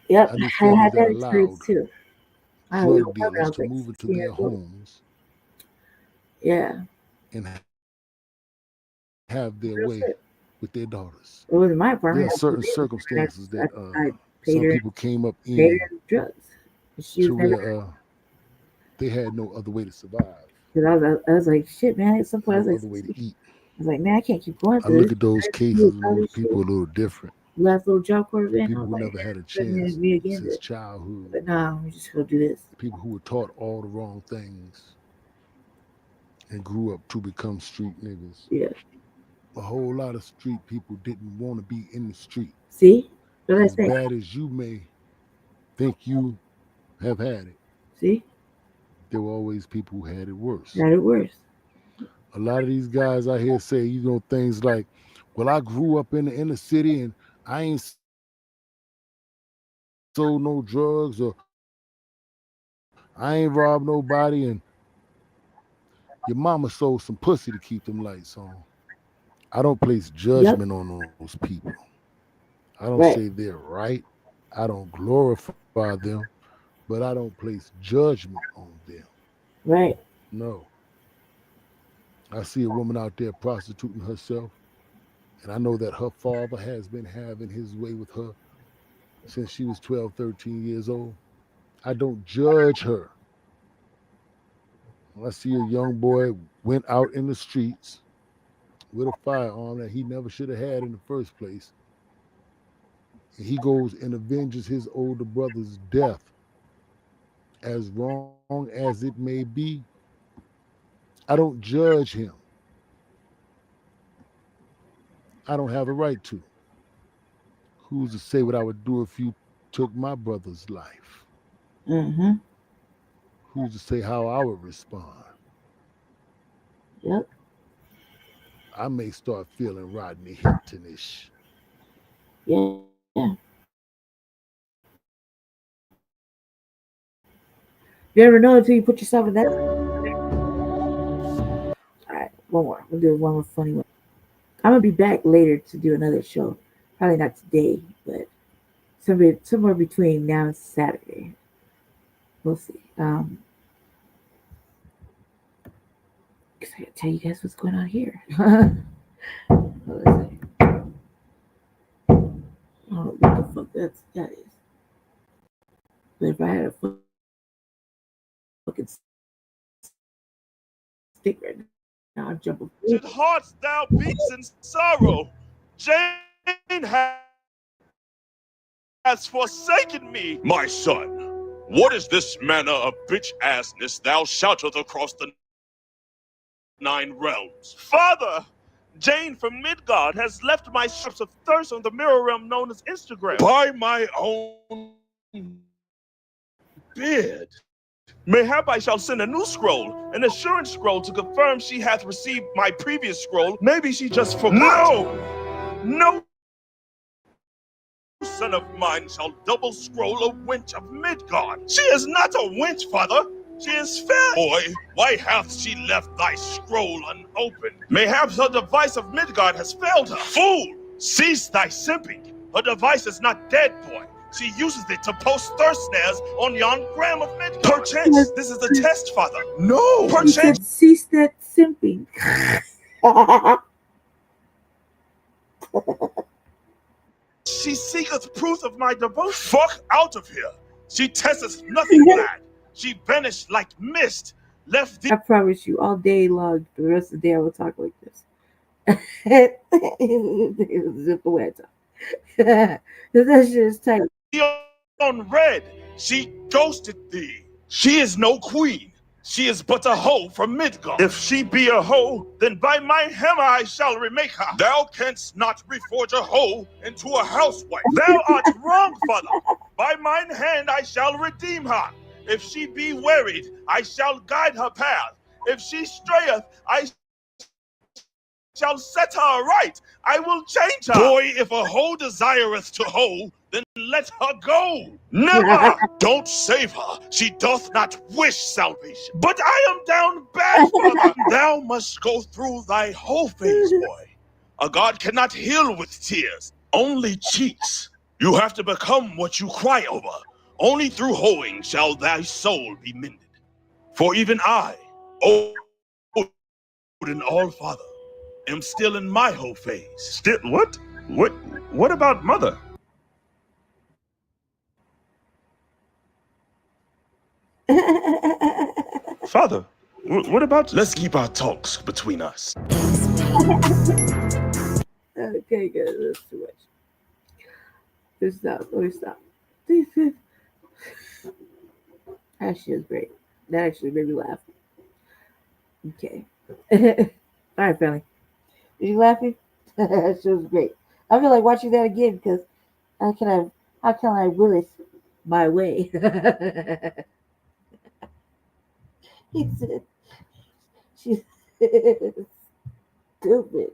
Yep, I knew I families had that that allowed experience too. drug dealers to move into their homes, and have their way with their daughters. It wasn't my apartment. There are certain circumstances that I some people came up in drugs. to where they had no other way to survive. Because I was like, shit, man. At some point, I was No like, other way to eat. I was like, man, I can't keep going I through look this. at those cases and those people a little different. Last little job corps event. People who never had a chance since childhood. But nah, we just gonna do this. People who were taught all the wrong things and grew up to become street niggas. Yeah. A whole lot of street people didn't want to be in the street. See? As bad as you may think you have had it. See? There were always people who had it worse. Had it worse. A lot of these guys out here say, things like, well, I grew up in the inner city and I ain't sold no drugs or I ain't robbed nobody, and your mama sold some pussy to keep them lights on. I don't place judgment on those people. I don't say they're right. I don't glorify them, but I don't place judgment on them. Right. No. I see a woman out there prostituting herself, and I know that her father has been having his way with her since she was 12, 13 years old. I don't judge her. When I see a young boy went out in the streets with a firearm that he never should have had in the first place, and he goes and avenges his older brother's death, as wrong as it may be, I don't judge him. I don't have a right to. Who's to say what I would do if you took my brother's life? Mm-hmm. Who's to say how I would respond? Yep. I may start feeling Rodney Hinton-ish. Yeah. You never know until you put yourself in that. All right, one more. We'll do one more funny one. I'm gonna be back later to do another show. Probably not today, but somewhere between now and Saturday. We'll see. Cause I gotta tell you guys what's going on here. I don't know what the fuck that is. But if I had a fucking stick right now, I'd jump over. Hearts thou beats in sorrow. Jane has forsaken me. My son, what is this manner of bitch assness thou shoutest across the 9 realms. Father, Jane from Midgard has left my strips of thirst on the mirror realm known as Instagram. By my own beard. Mayhap I shall send a new scroll, an assurance scroll to confirm she hath received my previous scroll. Maybe she just forgot. No son of mine shall double scroll a wench of Midgard. She is not a wench, father. She is fair. Boy, why hath she left thy scroll unopened? Mayhaps her device of Midgard has failed her. Fool! Cease thy simping. Her device is not dead, boy. She uses it to post thirst snares on yon gram of Midgard. Perchance, this is the test, father. No! He Perchance. said, cease that simping. She seeketh proof of my devotion. Fuck out of here. She testeth nothing, lad. She vanished like mist. Left I promise you, all day long, the rest of the day, I will talk like this. Zip away, talk. That shit is tight. On red, she ghosted thee. She is no queen. She is but a hoe from Midgard. If she be a hoe, then by my hammer I shall remake her. Thou canst not reforge a hoe into a housewife. Thou art wrong, father. By mine hand I shall redeem her. If she be wearied, I shall guide her path. If she strayeth, I shall set her right. I will change her. Boy, if a hoe desireth to hoe, then let her go. Never. Don't save her. She doth not wish salvation. But I am down bad, father. Thou must go through thy whole phase, boy. A god cannot heal with tears, only cheats. You have to become what you cry over. Only through hoeing shall thy soul be mended. For even I, Odin All-Father, am still in my hoe phase. Still what? What about mother? Father, what about? Let's keep our talks between us. Okay, good. That's too much. Just stop. Let me stop. That shit is great. That actually made me laugh. Okay. All right, family. Are you laughing? That shit was great. I feel like watching that again because how can I will it my way? He said she's stupid.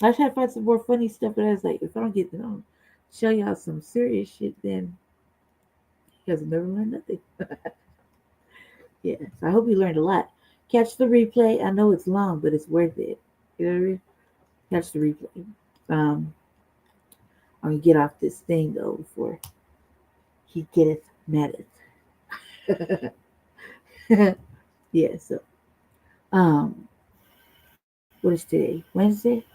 I tried to find some more funny stuff, but I was like, if I don't get to show y'all some serious shit, then you guys will never learn nothing. Yeah, so I hope you learned a lot. Catch the replay. I know it's long, but it's worth it. You know what I mean? Catch the replay. I'm gonna get off this thing though before he getteth mad at. Yeah, so what is today? Wednesday?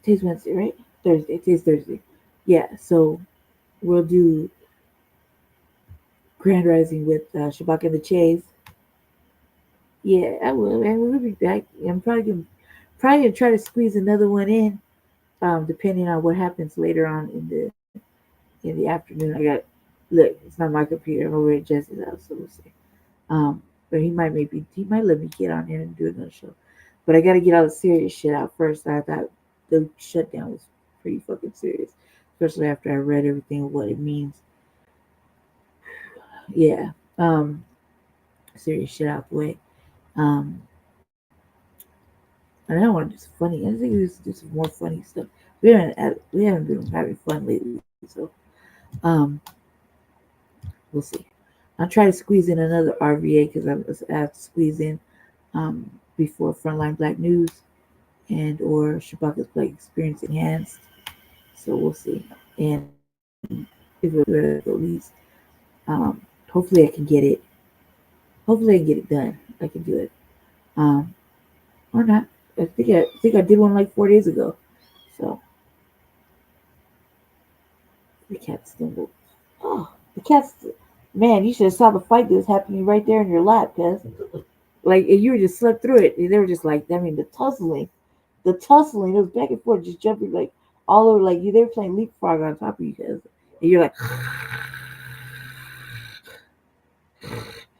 Today's Wednesday, right? Thursday. Today's Thursday. Yeah, so we'll do Grand Rising with Shabak and the Chase. Yeah, I will, and we'll be back. I'm probably gonna try to squeeze another one in, depending on what happens later on in the afternoon. Look, it's not my computer. I'm over at Jesse's house, so we'll see. But he might let me get on here and do another show. But I gotta get all the serious shit out first. I thought the shutdown was pretty fucking serious, especially after I read everything what it means. Yeah, serious shit out the way. And I don't want to do some funny. I think we used to do some more funny stuff. We haven't been having fun lately, so we'll see. I'll try to squeeze in another RVA because I have to squeeze in before Frontline Black News and or Shabaka's Black Experience Enhanced. So we'll see. And if it at least, hopefully I can get it. Hopefully I can get it done. I can do it. Or not. I think I did one like 4 days ago. So the cat stumbled. Oh, the cat's. Man, you should have saw the fight that was happening right there in your lap, cuz. Like, you were just slept through it. And they were just like, I mean, the tussling, it was back and forth, just jumping like all over, like they were playing leapfrog on top of you guys. And you're like,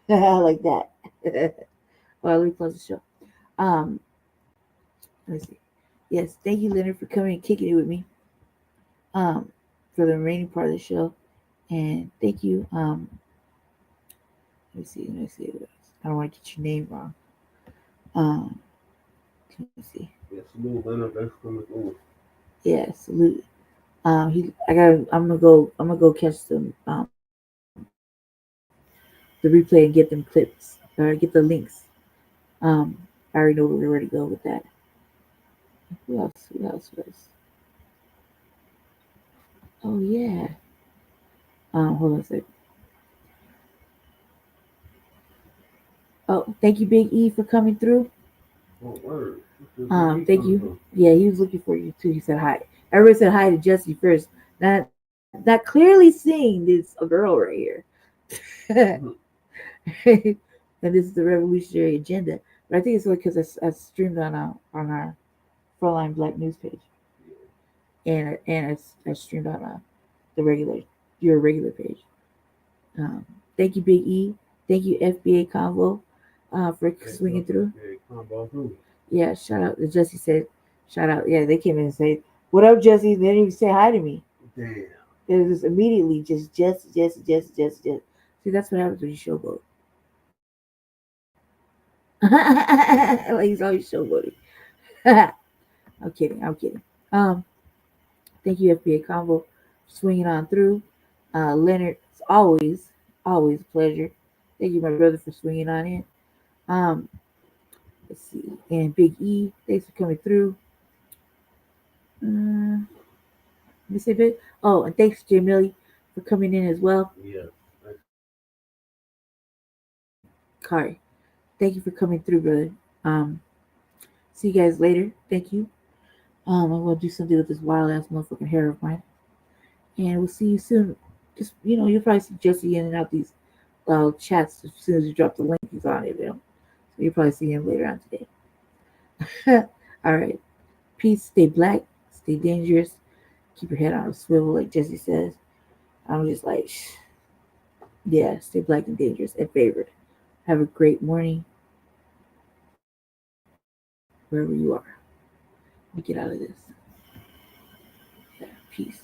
like that. Well, let me close the show. Let me see. Yes, thank you, Leonard, for coming and kicking it with me. For the remaining part of the show, and thank you. Let me see. I don't want to get your name wrong. Let me see. Yeah, salute, Leonard. Thanks for coming over. Yeah, salute. I'm gonna go catch some the replay and get them clips or get the links. I already know where to go with that. Who else was? Oh yeah. Hold on a second. Oh, thank you, Big E, for coming through. Oh, word. Thank you. Yeah, he was looking for you too. He said hi. Everybody said hi to Jesse first. Not clearly seeing this a girl right here. And this is the revolutionary agenda. But I think it's because I streamed on our Frontline Black News page, and I streamed on your regular page. Thank you, Big E. Thank you, FBA Convo, for swinging through. Yeah, shout out. Jesse said, shout out. Yeah, they came in and said, "What up, Jesse?" They didn't even say hi to me. Damn. It was immediately just Jesse. See, that's what happens when you showboat. Like he's always showboating. I'm kidding. Thank you, FBA Convo, for swinging on through. Leonard, it's always a pleasure. Thank you, my brother, for swinging on in. Let's see. And Big E, thanks for coming through. Let me say a bit. Oh, and thanks, Jay Millie, for coming in as well. Yeah. Kari, thank you for coming through, brother. See you guys later. Thank you. I'm gonna do something with this wild ass motherfucking hair of mine. And we'll see you soon. Just you'll probably see Jesse in and out these chats as soon as you drop the link. He's on it, So you'll probably see him later on today. All right. Peace. Stay black. Stay dangerous. Keep your head on a swivel, like Jesse says. I'm just like, yeah, stay black and dangerous and favored. Have a great morning wherever you are. Let me get out of this. Yeah, peace.